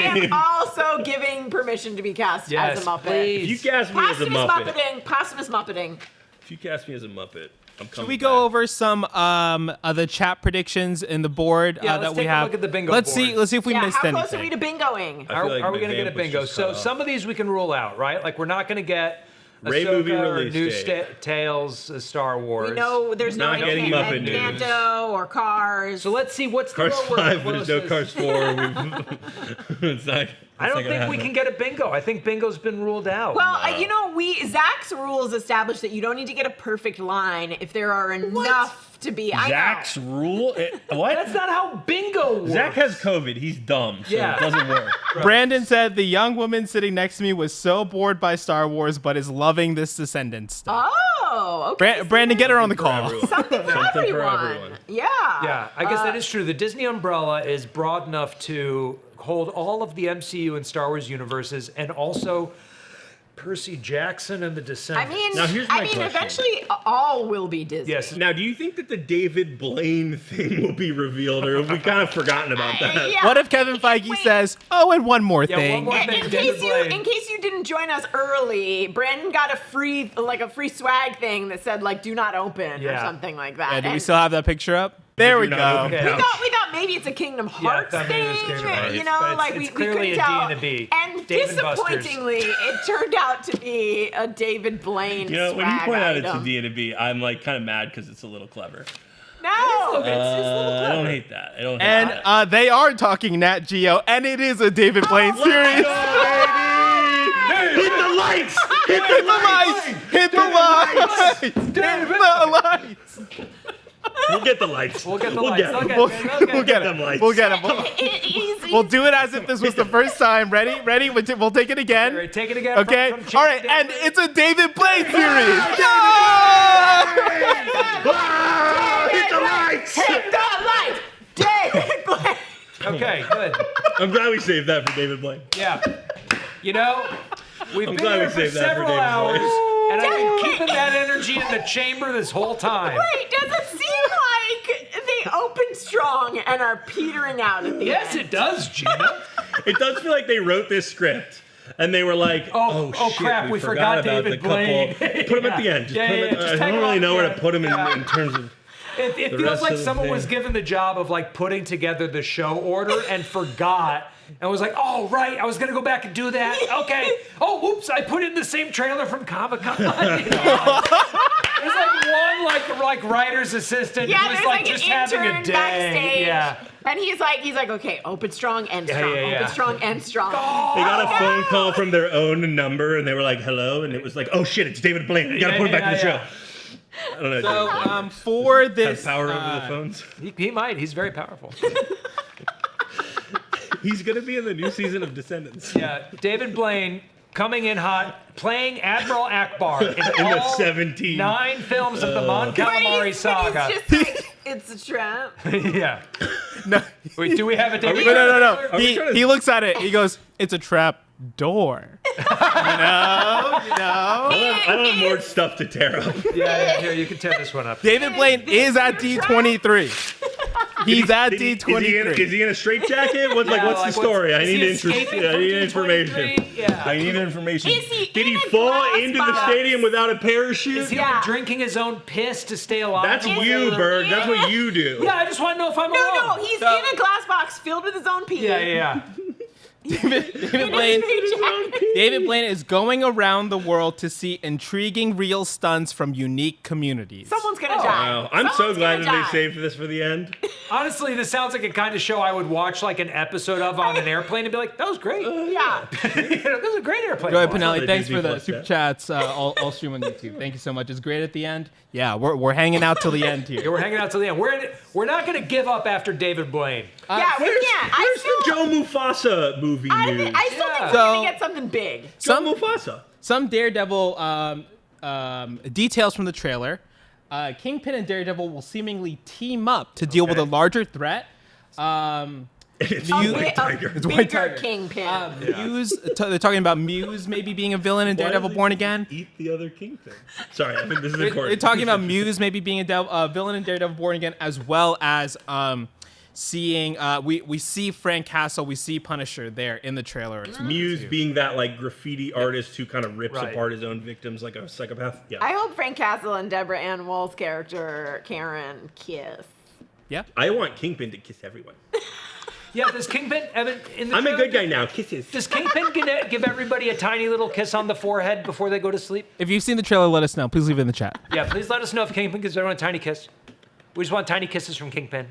Speaker 4: am also giving permission to be cast as a Muppet.
Speaker 3: Please.
Speaker 2: If you cast me as a Muppet,
Speaker 4: posthumous Muppeting.
Speaker 2: If you cast me as a Muppet, I'm coming.
Speaker 1: Should we go over some the chat predictions in the board
Speaker 3: let's
Speaker 1: that
Speaker 3: take
Speaker 1: we
Speaker 3: a
Speaker 1: have?
Speaker 3: look at the bingo
Speaker 1: Let's
Speaker 3: board.
Speaker 1: see if we missed
Speaker 4: how
Speaker 1: anything.
Speaker 4: close are we to bingoing?
Speaker 2: I feel like
Speaker 3: Are we
Speaker 2: my
Speaker 3: going to get a
Speaker 2: vamp was
Speaker 3: bingo?
Speaker 2: just
Speaker 3: So
Speaker 2: cut off.
Speaker 3: some of these we can rule out, right? Like we're not going to get
Speaker 2: Ray
Speaker 3: Ahsoka
Speaker 2: movie
Speaker 3: or
Speaker 2: release
Speaker 3: New
Speaker 2: date.
Speaker 3: Tales, Star Wars.
Speaker 4: We know there's no
Speaker 2: Not getting Muppet news.
Speaker 4: Encanto or Cars.
Speaker 3: So let's see what's
Speaker 2: Cars
Speaker 3: the road
Speaker 2: 5, there's no Cars 4. It's not.
Speaker 3: I don't think we can get a bingo. I think bingo's been ruled out.
Speaker 4: Well, Zach's rules establish that you don't need to get a perfect line if there are enough to be. I
Speaker 2: Zach's rule? What?
Speaker 3: That's not how bingo works.
Speaker 2: Zach has COVID. He's dumb, so
Speaker 3: Yeah.
Speaker 2: it doesn't work.
Speaker 1: Brandon said the young woman sitting next to me was so bored by Star Wars, but is loving this Descendants stuff.
Speaker 4: Oh, okay.
Speaker 1: Brandon, get her on the call.
Speaker 4: Something for everyone. Yeah.
Speaker 3: Yeah, I guess that is true. The Disney umbrella is broad enough to hold all of the MCU and Star Wars universes, and also Percy Jackson and the Descendants.
Speaker 2: Now, here's my question.
Speaker 4: Eventually all will be Disney.
Speaker 3: Yes.
Speaker 2: Now, do you think that the David Blaine thing will be revealed, or have we kind of forgotten about that?
Speaker 4: Yeah.
Speaker 1: What if Kevin Feige says, "Oh, and one more
Speaker 3: Yeah, one
Speaker 1: thing"?
Speaker 3: more thing. David Blaine.
Speaker 4: In case you didn't join us early, Brandon got a free swag thing that said like "Do not open" or something like that.
Speaker 1: Yeah, do we
Speaker 4: And
Speaker 1: still have that picture up? There we
Speaker 2: Do
Speaker 1: go.
Speaker 2: not open
Speaker 3: Okay.
Speaker 4: we thought maybe it's a Kingdom Hearts
Speaker 3: I maybe it was
Speaker 4: thing.
Speaker 3: Kingdom Hearts,
Speaker 4: You know,
Speaker 3: but
Speaker 4: like
Speaker 3: it's
Speaker 4: we
Speaker 3: clearly
Speaker 4: couldn't
Speaker 3: a D
Speaker 4: tell.
Speaker 3: and a B.
Speaker 4: And
Speaker 3: Dave and Buster's.
Speaker 4: disappointingly, it turned out to be a David Blaine
Speaker 2: You know, when you
Speaker 4: swag
Speaker 2: point out it's a
Speaker 4: item.
Speaker 2: D and a B, I'm like kind of mad because it's a little clever.
Speaker 4: No.
Speaker 2: I don't hate that. I don't hate
Speaker 1: And
Speaker 2: that.
Speaker 1: they are talking Nat Geo, and it is a David Blaine series.
Speaker 2: Hit the lights! Hit
Speaker 1: Hit the lights! Hit the lights! Hit the lights!
Speaker 2: We'll get the lights.
Speaker 3: We'll get the
Speaker 2: We'll
Speaker 3: lights.
Speaker 2: get 'em.
Speaker 3: Okay,
Speaker 1: We'll get
Speaker 2: them
Speaker 1: it.
Speaker 2: lights.
Speaker 1: We'll get it.
Speaker 4: Easy.
Speaker 1: We'll do it as if this was the first time. Ready? Ready? We'll take it again.
Speaker 3: All right, take it again.
Speaker 1: Okay.
Speaker 3: From
Speaker 1: All right.
Speaker 3: David
Speaker 1: And
Speaker 3: Blaine.
Speaker 1: it's a David Blaine series.
Speaker 2: Ah, hit the lights!
Speaker 4: Hit the lights. David Blaine.
Speaker 3: Okay, good.
Speaker 2: I'm glad we saved that for David Blaine.
Speaker 3: Yeah. You know, we've been
Speaker 2: glad
Speaker 3: here
Speaker 2: we
Speaker 3: for
Speaker 2: saved that for
Speaker 3: several
Speaker 2: David
Speaker 3: hours,
Speaker 2: Blaine.
Speaker 3: and I've been keeping that energy in the chamber this whole time.
Speaker 4: Wait, does it seem like they opened strong and are petering out at the
Speaker 3: Yes,
Speaker 4: end?
Speaker 3: it does, Gina.
Speaker 2: It does feel like they wrote this script. And they were like,
Speaker 3: Oh,
Speaker 2: shit,
Speaker 3: crap, we
Speaker 2: forgot
Speaker 3: forgot
Speaker 2: about
Speaker 3: David
Speaker 2: the couple.
Speaker 3: Blaine.
Speaker 2: Put him at the end. Just
Speaker 3: Yeah,
Speaker 2: put him
Speaker 3: yeah,
Speaker 2: at,
Speaker 3: just
Speaker 2: I
Speaker 3: tag
Speaker 2: don't
Speaker 3: him
Speaker 2: really
Speaker 3: on,
Speaker 2: know where
Speaker 3: yeah.
Speaker 2: to put him in terms of.
Speaker 3: It
Speaker 2: The
Speaker 3: feels
Speaker 2: rest
Speaker 3: like
Speaker 2: of the
Speaker 3: someone
Speaker 2: thing.
Speaker 3: was given the job of like putting together the show order and forgot. And was like, oh, right, I was going to go back and do that. Okay. Oh, whoops, I put in the same trailer from Comic-Con. There's like one like writer's assistant
Speaker 4: Yeah,
Speaker 3: who's
Speaker 4: there's
Speaker 3: like
Speaker 4: like
Speaker 3: just
Speaker 4: an
Speaker 3: having
Speaker 4: intern
Speaker 3: a day.
Speaker 4: backstage.
Speaker 3: Yeah.
Speaker 4: And he's like, okay, open strong and strong,
Speaker 3: yeah, yeah.
Speaker 4: open strong and strong.
Speaker 2: They got a phone call from their own number, and they were like, "Hello," and it was like, "Oh shit, it's David Blaine. You gotta put him back in the show." I don't know.
Speaker 1: So for
Speaker 2: Has
Speaker 1: this,
Speaker 2: power over the phones.
Speaker 3: He might. He's very powerful.
Speaker 2: He's gonna be in the new season of Descendants.
Speaker 3: Yeah, David Blaine coming in hot, playing Admiral Akbar in
Speaker 2: In the
Speaker 3: all
Speaker 2: 17.
Speaker 3: 9 films of the Mon
Speaker 4: But
Speaker 3: Calamari
Speaker 4: he's
Speaker 3: saga.
Speaker 4: just like, it's a trap.
Speaker 3: Yeah.
Speaker 1: no,
Speaker 3: Wait, do we have a David?
Speaker 1: no.
Speaker 2: Are we trying to-
Speaker 1: He looks at it. He goes, "It's a trap door." You know.
Speaker 2: I don't have more stuff to tear up.
Speaker 3: Yeah, here, you can tear this one up.
Speaker 1: David Blaine is at D23. He's at
Speaker 2: Is
Speaker 1: D23.
Speaker 2: he in a straitjacket? What's
Speaker 3: Yeah,
Speaker 2: the story? I
Speaker 3: is
Speaker 2: need
Speaker 3: he escaping from
Speaker 2: information.
Speaker 3: D23? Yeah.
Speaker 2: I need information.
Speaker 4: Is he
Speaker 2: Did
Speaker 4: in
Speaker 2: he
Speaker 4: a
Speaker 2: fall
Speaker 4: glass
Speaker 2: into the
Speaker 4: box?
Speaker 2: stadium without a parachute?
Speaker 3: Is he
Speaker 4: Yeah.
Speaker 3: drinking his own piss to stay alive?
Speaker 2: That's
Speaker 3: or
Speaker 2: you,
Speaker 3: whatever?
Speaker 2: Berg. That's what you do.
Speaker 3: Yeah, I just want to know if I'm
Speaker 4: No,
Speaker 3: alone.
Speaker 4: he's
Speaker 1: So-
Speaker 4: in a glass box filled with his own pee.
Speaker 3: Yeah.
Speaker 1: David Blaine.
Speaker 4: Jacket.
Speaker 1: David Blaine is going around the world to see intriguing real stunts from unique communities.
Speaker 4: Someone's gonna die.
Speaker 2: Wow. I'm so
Speaker 4: Someone's
Speaker 2: glad
Speaker 4: gonna
Speaker 2: that
Speaker 4: die.
Speaker 2: they saved this for the end.
Speaker 3: Honestly, this sounds like a kind of show I would watch like an episode of on an airplane and be like, that was great.
Speaker 4: Yeah.
Speaker 3: This is a great airplane.
Speaker 1: Joy
Speaker 3: watch.
Speaker 1: Pinelli,
Speaker 2: the
Speaker 1: thanks
Speaker 2: Disney
Speaker 1: for the
Speaker 2: Plus
Speaker 1: super
Speaker 2: chat.
Speaker 1: chats. All stream on YouTube. Thank you so much. It's great at the end. Yeah, we're hanging out till the end
Speaker 3: Yeah,
Speaker 1: here.
Speaker 3: we're hanging out till the end. We're not going to give up after David Blaine.
Speaker 4: Yeah, we can't.
Speaker 2: Where's the Joe Mufasa movie news?
Speaker 4: I still think
Speaker 3: Yeah.
Speaker 4: we're
Speaker 1: So-
Speaker 4: gonna get something big.
Speaker 2: Joe
Speaker 1: Some
Speaker 2: Mufasa.
Speaker 1: some Daredevil details from the trailer. Kingpin and Daredevil will seemingly team up to deal with a larger threat.
Speaker 2: It's
Speaker 1: You-
Speaker 2: a
Speaker 4: A
Speaker 2: white tiger.
Speaker 1: It's a white
Speaker 4: bigger
Speaker 1: tiger.
Speaker 4: kingpin.
Speaker 1: Muse, they're talking about Muse maybe being a villain in Daredevil Born Again.
Speaker 2: Eat the other kingpin. Sorry, I think this is
Speaker 1: They're
Speaker 2: important.
Speaker 1: talking about Muse maybe being a villain in Daredevil Born Again, as well as seeing we see Frank Castle, we see Punisher there in the trailer. as well,
Speaker 2: Muse
Speaker 1: too.
Speaker 2: being that like graffiti artist who kind of rips
Speaker 3: Right.
Speaker 2: apart his own victims like a psychopath. Yeah.
Speaker 4: I hope Frank Castle and Deborah Ann Woll's character Karen kiss.
Speaker 1: Yeah.
Speaker 2: I want Kingpin to kiss everyone.
Speaker 3: Yeah, does Kingpin, Evan, in the
Speaker 2: I'm a
Speaker 3: trailer,
Speaker 2: good guy now. Kisses.
Speaker 3: Does Kingpin give everybody a tiny little kiss on the forehead before they go to sleep?
Speaker 1: If you've seen the trailer, let us know. Please leave it in the chat.
Speaker 3: Yeah, please let us know if Kingpin gives everyone a tiny kiss. We just want tiny kisses from Kingpin.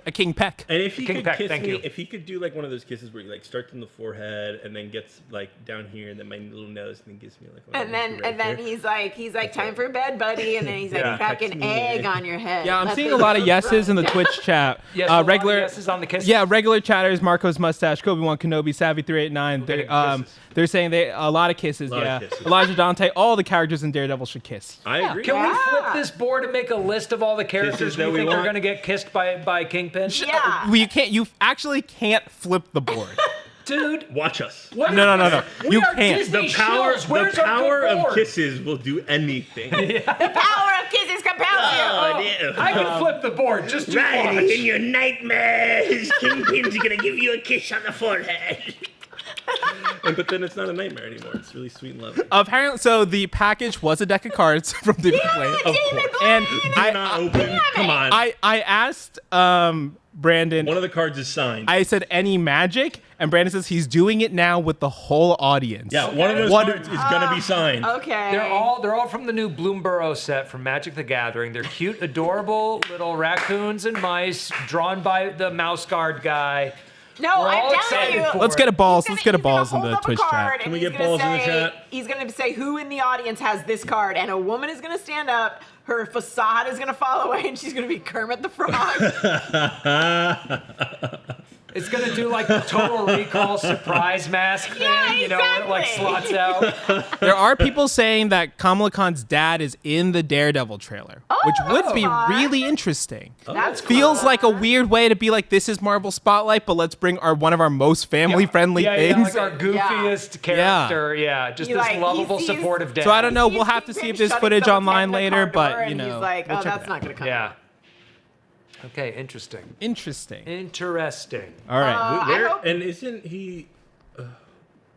Speaker 1: A king peck.
Speaker 2: And if he
Speaker 3: King
Speaker 2: could
Speaker 3: Peck,
Speaker 2: kiss
Speaker 3: thank
Speaker 2: me,
Speaker 3: you.
Speaker 2: if he could do like one of those kisses where he like starts in the forehead and then gets like down here and then my little nose and then gives me like.
Speaker 4: And then he's like, time for bed, buddy. And then he's like,
Speaker 3: Yeah.
Speaker 4: crack an egg on your head.
Speaker 1: Yeah, I'm
Speaker 4: Let
Speaker 1: seeing
Speaker 4: the
Speaker 1: a lot of yeses
Speaker 4: run
Speaker 1: in the
Speaker 4: down.
Speaker 1: Twitch chat.
Speaker 3: Yes, a lot of
Speaker 1: regular
Speaker 3: yeses on the kisses.
Speaker 1: Yeah, regular chatters, Marco's mustache, Kobe1 Kenobi, Savvy389. They're saying a lot of kisses.
Speaker 2: Lot of
Speaker 1: Yeah,
Speaker 2: kisses.
Speaker 1: Elijah Dante. All the characters in Daredevil should kiss.
Speaker 2: I agree.
Speaker 3: Can we
Speaker 4: Yeah.
Speaker 3: flip this board and make a list of all the characters
Speaker 2: Kisses that
Speaker 3: we
Speaker 2: we
Speaker 3: think are
Speaker 2: want.
Speaker 3: going to get kissed by Kingpin?
Speaker 4: Yeah.
Speaker 1: Well, you can't. You actually can't flip the board.
Speaker 3: Dude,
Speaker 2: Watch us.
Speaker 3: what
Speaker 1: No,
Speaker 3: is
Speaker 1: no, no,
Speaker 3: this?
Speaker 1: no.
Speaker 3: We
Speaker 1: You
Speaker 3: are
Speaker 1: can't.
Speaker 3: Disney
Speaker 2: The power,
Speaker 3: shills. Where's
Speaker 2: the
Speaker 3: our
Speaker 2: power
Speaker 3: good
Speaker 2: of
Speaker 3: board?
Speaker 2: kisses will do anything.
Speaker 4: The power of kisses compels you.
Speaker 3: I can flip the board. Just to
Speaker 2: Riley, in
Speaker 3: watch.
Speaker 2: your nightmares, Kingpin's gonna give you a kiss on the forehead. But then it's not a nightmare anymore. It's really sweet and lovely.
Speaker 1: Apparently, so the package was a deck of cards from the Blaine.
Speaker 2: Of course.
Speaker 1: And
Speaker 2: Do not open. Come on.
Speaker 1: I asked Brandon.
Speaker 2: One of the cards is signed.
Speaker 1: I said any magic, and Brandon says he's doing it now with the whole audience.
Speaker 2: yeah, one of those
Speaker 1: What-
Speaker 2: cards is gonna be signed.
Speaker 4: Okay.
Speaker 3: They're all from the new Bloomborough set from Magic the Gathering. They're cute, adorable little raccoons and mice drawn by the mouse guard guy.
Speaker 4: No,
Speaker 3: We're
Speaker 4: I'm
Speaker 3: all
Speaker 4: telling
Speaker 3: excited
Speaker 4: you.
Speaker 3: for
Speaker 1: Let's
Speaker 3: it.
Speaker 1: get a balls.
Speaker 4: He's
Speaker 1: Let's get a
Speaker 4: gonna-
Speaker 1: balls
Speaker 4: he's
Speaker 1: in
Speaker 4: gonna
Speaker 1: the
Speaker 4: hold up a
Speaker 1: Twitch
Speaker 4: card
Speaker 1: chat.
Speaker 2: Can we
Speaker 4: and
Speaker 2: get
Speaker 4: he's gonna
Speaker 2: balls in the
Speaker 4: say-
Speaker 2: chat?
Speaker 4: He's going to say who in the audience has this card, and a woman is going to stand up. Her facade is going to fall away, and she's going to be Kermit the Frog.
Speaker 3: It's gonna do like the Total Recall surprise mask thing,
Speaker 4: Yeah,
Speaker 3: you know, where it like
Speaker 4: exactly.
Speaker 3: slots out.
Speaker 1: There are people saying that Kamala Khan's dad is in the Daredevil trailer, which would be
Speaker 4: fun.
Speaker 1: really interesting.
Speaker 4: That's
Speaker 1: Feels
Speaker 4: cool.
Speaker 1: like a weird way to be like, this is Marvel Spotlight, but let's bring one of our most family-friendly
Speaker 3: yeah,
Speaker 1: things.
Speaker 3: like our goofiest character, yeah, just
Speaker 4: He,
Speaker 3: this
Speaker 4: like, he
Speaker 3: lovable,
Speaker 4: sees-
Speaker 3: supportive dad.
Speaker 1: So I don't know. We'll
Speaker 4: He's
Speaker 1: have to see
Speaker 4: Kingpin
Speaker 1: if there's
Speaker 4: shutting
Speaker 1: footage
Speaker 4: some
Speaker 1: online
Speaker 4: cat in the
Speaker 1: later,
Speaker 4: car
Speaker 1: but
Speaker 4: door,
Speaker 1: you
Speaker 4: and
Speaker 1: know,
Speaker 4: he's like,
Speaker 1: we'll
Speaker 4: oh,
Speaker 1: check
Speaker 4: that's
Speaker 1: it
Speaker 4: not
Speaker 1: out.
Speaker 4: going to come.
Speaker 3: Yeah. Okay, interesting.
Speaker 1: Interesting.
Speaker 3: Interesting.
Speaker 1: All right.
Speaker 4: I
Speaker 2: Where
Speaker 4: hope-
Speaker 2: and isn't he?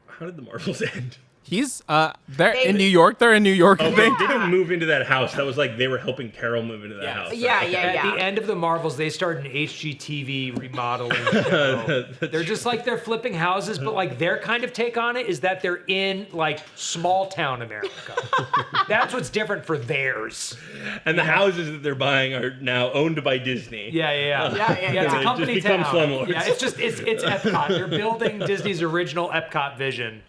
Speaker 2: How did the Marvels end?
Speaker 1: He's they're in New York. They're in New York. I
Speaker 2: Oh,
Speaker 1: think.
Speaker 2: they didn't move into that house. That was like they were helping Carol move into that
Speaker 1: Yes.
Speaker 2: house.
Speaker 4: Yeah,
Speaker 2: right?
Speaker 4: yeah,
Speaker 3: At
Speaker 4: yeah.
Speaker 3: the end of the Marvels, they started an HGTV remodeling show. They're just like they're flipping houses, but like their kind of take on it is that they're in like small town America. That's what's different for theirs.
Speaker 2: And the houses that they're buying are now owned by Disney.
Speaker 3: Yeah.
Speaker 4: Yeah,
Speaker 3: It's
Speaker 2: It
Speaker 3: a
Speaker 2: just
Speaker 3: company
Speaker 2: becomes
Speaker 3: town.
Speaker 2: slumlords.
Speaker 3: Yeah, it's Epcot. They're building Disney's original Epcot vision,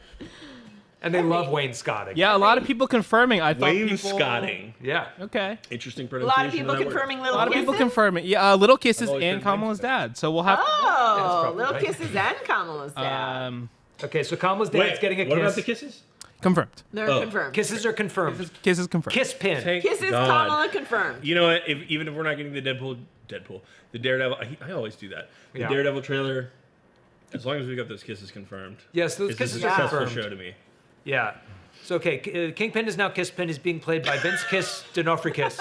Speaker 3: and they love wainscoting.
Speaker 1: Yeah, a lot of people confirming. I thought people.
Speaker 2: Wainscoting.
Speaker 3: Yeah.
Speaker 1: Okay.
Speaker 2: Interesting
Speaker 4: A
Speaker 2: pronunciation.
Speaker 4: lot of people
Speaker 2: that word.
Speaker 4: confirming
Speaker 1: A
Speaker 4: little
Speaker 1: lot of
Speaker 4: kisses.
Speaker 1: people confirming. Yeah, Little Kisses
Speaker 2: always
Speaker 1: and
Speaker 2: been
Speaker 1: Kamala's dad. So we'll have.
Speaker 4: Oh,
Speaker 3: probably
Speaker 4: little
Speaker 3: right.
Speaker 4: kisses and Kamala's dad.
Speaker 3: Okay, so Kamala's dad's
Speaker 2: Wait,
Speaker 3: getting a
Speaker 2: what
Speaker 3: kiss.
Speaker 2: about the kisses?
Speaker 1: Confirmed.
Speaker 4: They're
Speaker 2: oh.
Speaker 4: confirmed.
Speaker 3: Kisses are confirmed.
Speaker 1: Kisses confirmed.
Speaker 3: KISSpin.
Speaker 2: Thank
Speaker 4: Kisses,
Speaker 2: God.
Speaker 4: Kamala confirmed.
Speaker 2: You know what? Even if we're not getting the the Daredevil, I always do that. The
Speaker 3: Yeah.
Speaker 2: Daredevil trailer. As long as we got those kisses confirmed.
Speaker 3: Yes, those
Speaker 2: it's
Speaker 3: kisses
Speaker 2: a
Speaker 3: are
Speaker 2: successful
Speaker 3: confirmed.
Speaker 2: show to me.
Speaker 3: Yeah. So, okay, Kingpin is now KISSpin. Is being played by Vince Kiss D'Onofrio Kiss.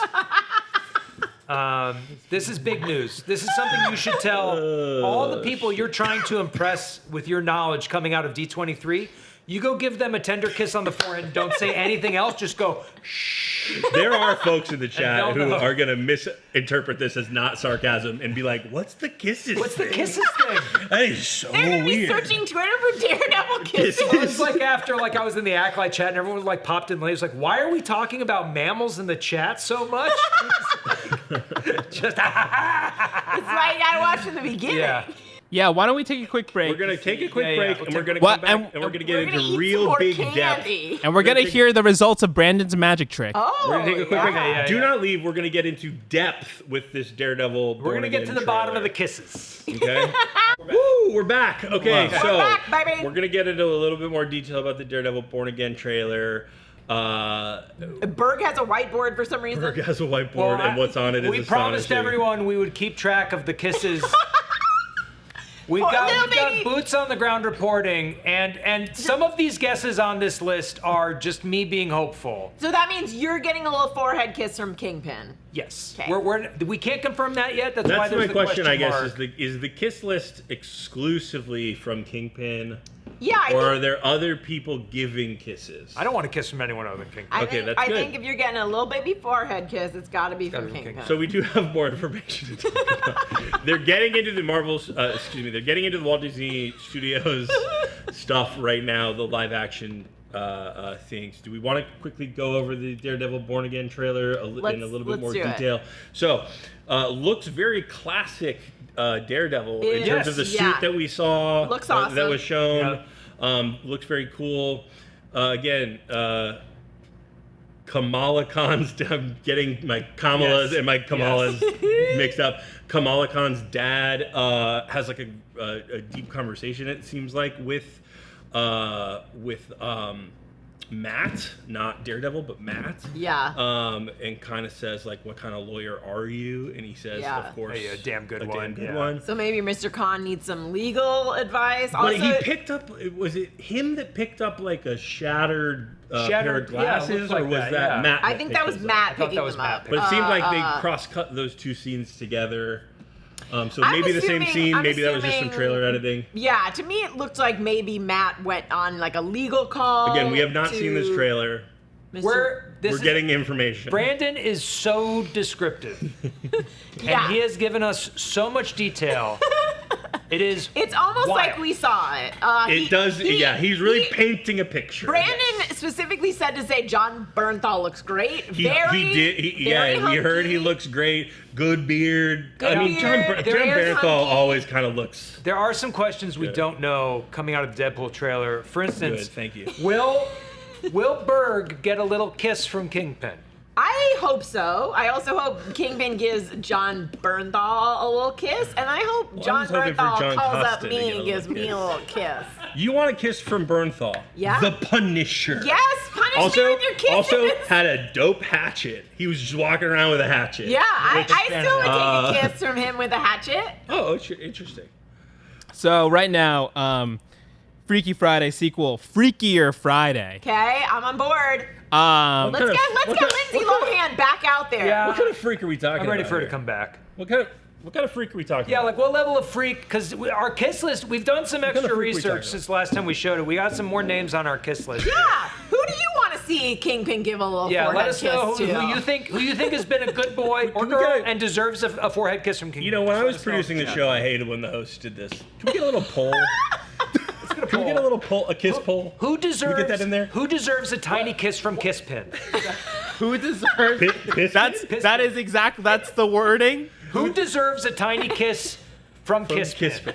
Speaker 3: This is big news. This is something you should tell all the people you're trying to impress with your knowledge coming out of D23. You go give them a tender kiss on the forehead. Don't say anything else. Just go, shh.
Speaker 2: There are folks in the
Speaker 3: they'll
Speaker 2: chat who
Speaker 3: know.
Speaker 2: are going to misinterpret this as not sarcasm and be like, what's the kisses
Speaker 3: What's the
Speaker 2: thing?
Speaker 3: kisses thing?
Speaker 2: That is so
Speaker 4: They're gonna be
Speaker 2: weird.
Speaker 4: searching Twitter for Daredevil kisses.
Speaker 3: It was like after like I was in the Acolyte chat and everyone like popped in late. It was like, why are we talking about mammals in the chat so much? Just
Speaker 4: It's why you gotta watch from the beginning.
Speaker 3: yeah.
Speaker 1: Yeah. Why don't we take a quick break?
Speaker 2: We're going to take a quick
Speaker 3: Yeah, yeah.
Speaker 2: break
Speaker 3: We'll
Speaker 2: and we're
Speaker 3: take-
Speaker 2: going to
Speaker 1: What?
Speaker 2: come back and we're going to
Speaker 4: We're
Speaker 2: get
Speaker 4: gonna
Speaker 2: into
Speaker 4: eat
Speaker 2: real
Speaker 4: some more
Speaker 2: big depth.
Speaker 4: candy.
Speaker 1: And we're gonna hear the results of Brandon's magic trick.
Speaker 4: Oh,
Speaker 2: We're going to take a quick break.
Speaker 3: yeah,
Speaker 2: Do
Speaker 3: yeah.
Speaker 2: not leave. We're going to get into depth with this Daredevil.
Speaker 3: We're
Speaker 2: Born
Speaker 3: gonna get to
Speaker 2: Again
Speaker 3: the bottom of
Speaker 2: trailer.
Speaker 3: the kisses.
Speaker 2: Okay. Woo, we're back. Okay,
Speaker 1: Wow.
Speaker 2: so
Speaker 4: We're back, baby.
Speaker 2: we're gonna get into a little bit more detail about the Daredevil Born Again trailer.
Speaker 4: Berg has a whiteboard for some reason.
Speaker 2: Berg has a whiteboard, and what's on it is
Speaker 3: We promised
Speaker 2: astonishing.
Speaker 3: everyone we would keep track of the kisses. We've
Speaker 4: Poor
Speaker 3: got
Speaker 4: little baby.
Speaker 3: boots on the ground reporting, and some of these guesses on this list are just me being hopeful.
Speaker 4: So that means you're getting a little forehead kiss from Kingpin.
Speaker 3: Yes,
Speaker 4: Okay.
Speaker 3: we can't confirm that yet. That's why
Speaker 2: That's
Speaker 3: there's
Speaker 2: my
Speaker 3: the
Speaker 2: question, I guess,
Speaker 3: mark.
Speaker 2: is the kiss list exclusively from Kingpin,
Speaker 4: Yeah, I
Speaker 2: or are
Speaker 4: think,
Speaker 2: there other people giving kisses?
Speaker 3: I don't want to kiss from anyone other than King.
Speaker 4: I
Speaker 2: Okay,
Speaker 4: think,
Speaker 2: that's
Speaker 4: I
Speaker 2: good.
Speaker 4: think if you're getting a little baby forehead kiss, it's got to be from
Speaker 3: be
Speaker 4: Kingpin.
Speaker 3: Kingpin.
Speaker 2: So we do have more information to talk about. They're getting into the they're getting into the Walt Disney Studios stuff right now, the live action things. Do we want to quickly go over the Daredevil Born Again trailer in a little bit more
Speaker 4: do it.
Speaker 2: detail? So, looks very classic Daredevil in terms of the suit that we saw.
Speaker 4: Looks awesome.
Speaker 2: That was shown. Looks very cool. Again, Kamala Khan's. I'm getting my Kamalas and my Kamalas mixed up. Kamala Khan's dad has like a deep conversation. It seems like with Matt, not Daredevil, but Matt.
Speaker 4: Yeah.
Speaker 2: And kind of says like, "What kind of lawyer are you?" And he says, "Of course,
Speaker 3: a damn good
Speaker 2: one."
Speaker 3: one.
Speaker 2: One.
Speaker 4: So maybe Mr. Khan needs some legal advice.
Speaker 2: But he picked up. Was it him that picked up like a shattered pair of glasses, or was that Matt?
Speaker 4: I think that was Matt picking them up.
Speaker 2: But it seemed like they cross-cut those two scenes together. So maybe the same scene, maybe that was just some trailer editing.
Speaker 4: Yeah, to me it looked like maybe Matt went on like a legal call.
Speaker 2: Again, we have not seen this trailer. We're getting information.
Speaker 3: Brandon is so descriptive. And he has given us so much detail. It's
Speaker 4: almost like we saw it.
Speaker 2: He's really painting a picture.
Speaker 4: Brandon specifically said to say John Bernthal looks great.
Speaker 2: He did. We heard he looks great. Good beard. John Bernthal always kind of looks.
Speaker 3: There are some questions we don't know coming out of the Deadpool trailer. For instance,
Speaker 2: thank you.
Speaker 3: Will Berg get a little kiss from Kingpin?
Speaker 4: I hope so. I also hope Kingpin gives John Bernthal a little kiss, and I hope John Bernthal calls up me and gives me a little kiss.
Speaker 2: You want a kiss from Bernthal?
Speaker 4: Yeah.
Speaker 2: The Punisher.
Speaker 4: Yes, punish me with your kisses.
Speaker 2: Also had a dope hatchet. He was just walking around with a hatchet.
Speaker 4: Yeah, I still would take a kiss from him with a hatchet.
Speaker 2: Oh, interesting.
Speaker 1: So right now, Freaky Friday sequel, Freakier Friday.
Speaker 4: Okay, I'm on board. Let's get Lindsay Lohan back out there.
Speaker 3: Yeah.
Speaker 2: What kind of freak are we talking about?
Speaker 3: I'm ready for her to come back.
Speaker 2: What kind of freak are we talking about?
Speaker 3: Yeah, like what level of freak? Because our kiss list, we've done some extra research since last time we showed it. We got some more names on our kiss list.
Speaker 4: Yeah. Who do you want to see Kingpin give a little forehead
Speaker 3: let us know
Speaker 4: kiss
Speaker 3: who you think has been a good boy or girl and deserves a forehead kiss from Kingpin.
Speaker 2: You know, when I was producing the show, I hated when the host did this. Can we get a little poll? Can we get a little poll, a kiss poll?
Speaker 3: Who deserves?
Speaker 2: Can we get that in there?
Speaker 3: Who deserves a tiny kiss from KISSpin?
Speaker 1: Who deserves? That's the wording.
Speaker 3: Who deserves a tiny kiss from KISSpin?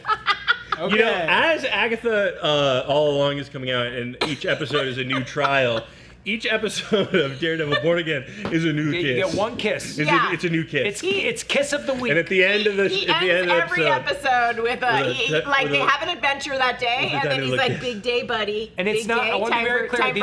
Speaker 1: Okay.
Speaker 2: You know, as Agatha All Along is coming out, and each episode is a new trial. Each episode of Daredevil Born Again is a new kiss.
Speaker 3: You get one kiss.
Speaker 2: It's a new kiss.
Speaker 3: It's kiss of the week.
Speaker 2: And at the end of
Speaker 4: he ends every episode with they have an adventure that day, and then he's like, "Big day, buddy."
Speaker 3: And it's not. I want to be very clear.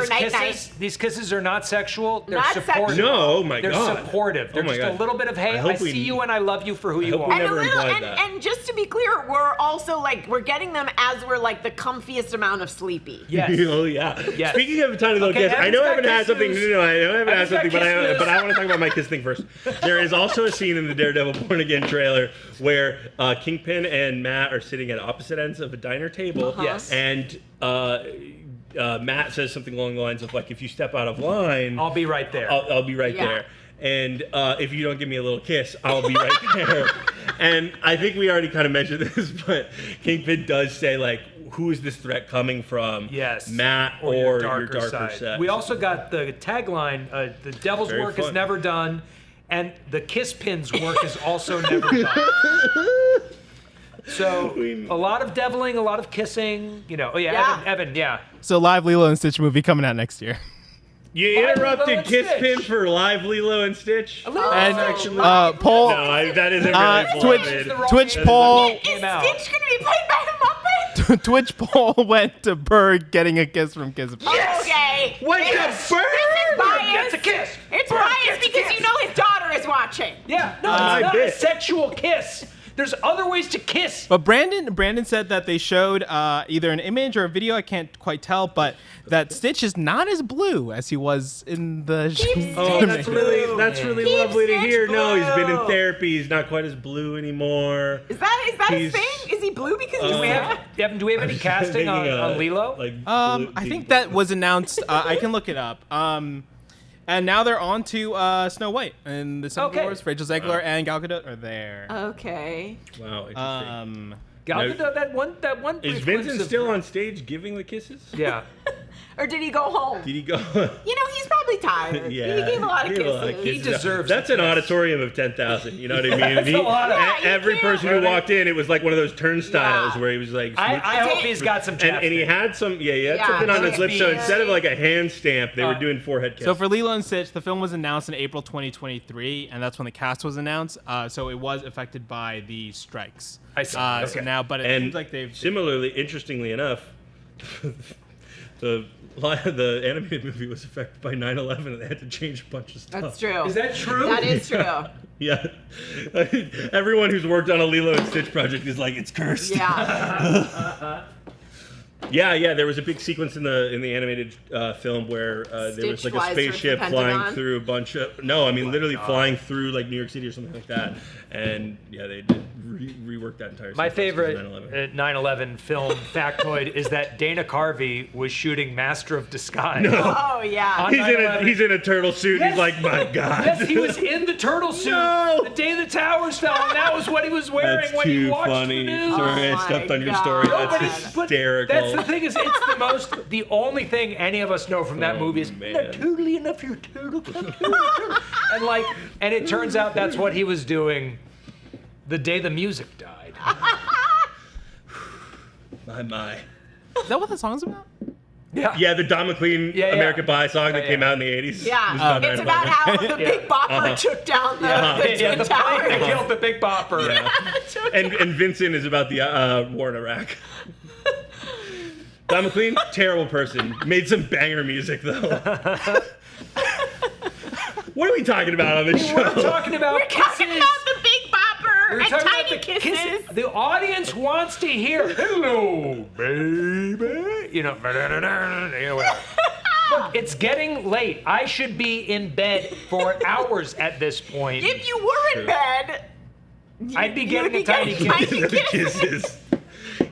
Speaker 3: These kisses are not sexual. They're supportive.
Speaker 2: No, oh my God.
Speaker 3: They're supportive. They're just a little bit of, hey, I see you and I love you for who you are.
Speaker 4: And just to be clear, we're also like we're getting them as we're like the comfiest amount of sleepy.
Speaker 3: Yes.
Speaker 2: Oh yeah. Yes. Speaking of a tiny little kiss, I know I haven't had something. No, I know I haven't had something, but I want to talk about my kiss thing first. There is also a scene in the Daredevil Born Again trailer where Kingpin and Matt are sitting at opposite ends of a diner table.
Speaker 3: Yes.
Speaker 2: And Matt says something along the lines of like, "If you step out of line,
Speaker 3: I'll be right there.
Speaker 2: I'll be right there. And if you don't give me a little kiss, I'll be right there." And I think we already kind of mentioned this, but Kingpin does say like, who is this threat coming from?
Speaker 3: Yes.
Speaker 2: Matt or your darker side.
Speaker 3: We also got the tagline, the devil's
Speaker 2: Very
Speaker 3: work
Speaker 2: fun.
Speaker 3: is never done, and the KISSpin's work is also never done. So a lot of deviling, a lot of kissing, you know. Oh yeah. Evan, yeah.
Speaker 1: So live Lilo and Stitch movie coming out next year.
Speaker 2: You interrupted KISSpin for live Lilo and Stitch?
Speaker 1: And poll.
Speaker 2: No, that isn't really
Speaker 1: Twitch poll.
Speaker 4: Is Stitch going to be played by a Muppet?
Speaker 1: Twitch poll went to Berg getting a kiss from KISSpin.
Speaker 4: Yes! Okay.
Speaker 2: Wait, Berg
Speaker 3: gets a kiss.
Speaker 4: It's biased because you know his daughter is watching.
Speaker 3: Yeah, no, it's not a sexual kiss. There's other ways to kiss.
Speaker 1: But Brandon said that they showed either an image or a video, I can't quite tell, but that Stitch is not as blue as he was in the...
Speaker 2: Oh, that's really lovely to hear. Blue. No, he's been in therapy. He's not quite as blue anymore.
Speaker 4: Is that his thing? Is he blue because he's
Speaker 3: Evan, do we have any casting on Lilo?
Speaker 1: I think that was announced. I can look it up. And now they're on to Snow White and the Seven Wars. Rachel Zegler and Gal Gadot are there.
Speaker 4: Okay.
Speaker 2: Wow, interesting.
Speaker 3: Gal Gadot, that one.
Speaker 2: Is Vincent still on stage giving the kisses?
Speaker 3: Yeah.
Speaker 4: Or did he go home?
Speaker 2: Did he go?
Speaker 4: He's probably tired.
Speaker 2: Yeah,
Speaker 4: He gave a lot of kisses.
Speaker 3: He deserves
Speaker 2: That's
Speaker 3: a
Speaker 2: an
Speaker 3: kiss.
Speaker 2: auditorium of 10,000. You know what I mean?
Speaker 3: That's a lot of-
Speaker 4: Yeah, you
Speaker 2: every
Speaker 4: can't.
Speaker 2: person who walked in, it was like one of those turnstiles
Speaker 4: Yeah.
Speaker 2: where he was like.
Speaker 3: I hope he's got some chapstick.
Speaker 2: and he had some, he had
Speaker 4: Yeah,
Speaker 2: something on his
Speaker 4: those
Speaker 2: lips. So
Speaker 4: beads.
Speaker 2: instead of like a hand stamp, they were doing forehead kisses.
Speaker 1: So for Lilo and Stitch, the film was announced in April 2023, and that's when the cast was announced. So it was affected by the strikes.
Speaker 3: I see.
Speaker 1: So
Speaker 3: Okay.
Speaker 1: now, but it
Speaker 2: and
Speaker 1: seems like they've
Speaker 2: similarly, interestingly enough, the animated movie was affected by 9/11, and they had to change a bunch of stuff.
Speaker 4: That's true.
Speaker 3: Is that true?
Speaker 4: That is true.
Speaker 2: Yeah. Everyone who's worked on a Lilo and Stitch project is like, it's cursed.
Speaker 4: Yeah.
Speaker 2: Yeah. There was a big sequence in the animated film where there was
Speaker 4: Stitch
Speaker 2: like a
Speaker 4: flies through
Speaker 2: spaceship
Speaker 4: the
Speaker 2: flying
Speaker 4: Pentagon?
Speaker 2: through a bunch of literally flying through like New York City or something like that. And yeah, they did rework that entire.
Speaker 3: My
Speaker 2: sequence
Speaker 3: favorite
Speaker 2: 9/11.
Speaker 3: 9/11 film factoid is that Dana Carvey was shooting Master of Disguise.
Speaker 4: Oh yeah.
Speaker 3: On-
Speaker 2: He's in a turtle suit.
Speaker 3: Yes.
Speaker 2: He's like, my God.
Speaker 3: Yes, he was in the turtle suit
Speaker 2: No.
Speaker 3: the day the towers fell, and that was what he was wearing
Speaker 2: That's
Speaker 3: when he
Speaker 2: too
Speaker 3: watched
Speaker 2: funny.
Speaker 3: the news.
Speaker 2: Sorry, I
Speaker 4: Oh
Speaker 2: stepped
Speaker 4: my
Speaker 2: on your
Speaker 4: God.
Speaker 2: story.
Speaker 4: No,
Speaker 2: That's
Speaker 3: but
Speaker 2: hysterical.
Speaker 3: That's the thing is, it's the only thing any of us know from that
Speaker 2: Oh,
Speaker 3: movie is
Speaker 2: man.
Speaker 3: not totally enough your turtle. and it turns out that's what he was doing the day the music died.
Speaker 2: My.
Speaker 1: Is that what the song's about?
Speaker 2: Yeah, the Don McLean
Speaker 3: Yeah.
Speaker 2: American Pie song that
Speaker 3: Yeah,
Speaker 2: came
Speaker 3: yeah.
Speaker 2: out in the 80s.
Speaker 4: Yeah.
Speaker 2: was
Speaker 4: It's
Speaker 2: 9/11.
Speaker 4: about how the Big Bopper took down the
Speaker 3: Yeah,
Speaker 4: Twin
Speaker 3: the plane that
Speaker 4: Towers.
Speaker 3: killed the Big Bopper.
Speaker 2: And Vincent is about the war in Iraq. Don McLean, terrible person. Made some banger music though. What are we talking about on this show?
Speaker 3: We're talking about
Speaker 4: We're talking
Speaker 3: kisses.
Speaker 4: about the Big Bopper
Speaker 3: We're
Speaker 4: and
Speaker 3: talking about
Speaker 4: Tiny
Speaker 3: the
Speaker 4: Kisses.
Speaker 3: The audience wants to hear "Hello, baby." Whatever. Look, it's getting late. I should be in bed for hours at this point.
Speaker 4: If you were in bed,
Speaker 3: I'd be
Speaker 4: you
Speaker 3: getting
Speaker 4: would
Speaker 3: a tiny
Speaker 4: getting
Speaker 3: kiss.
Speaker 2: The kisses.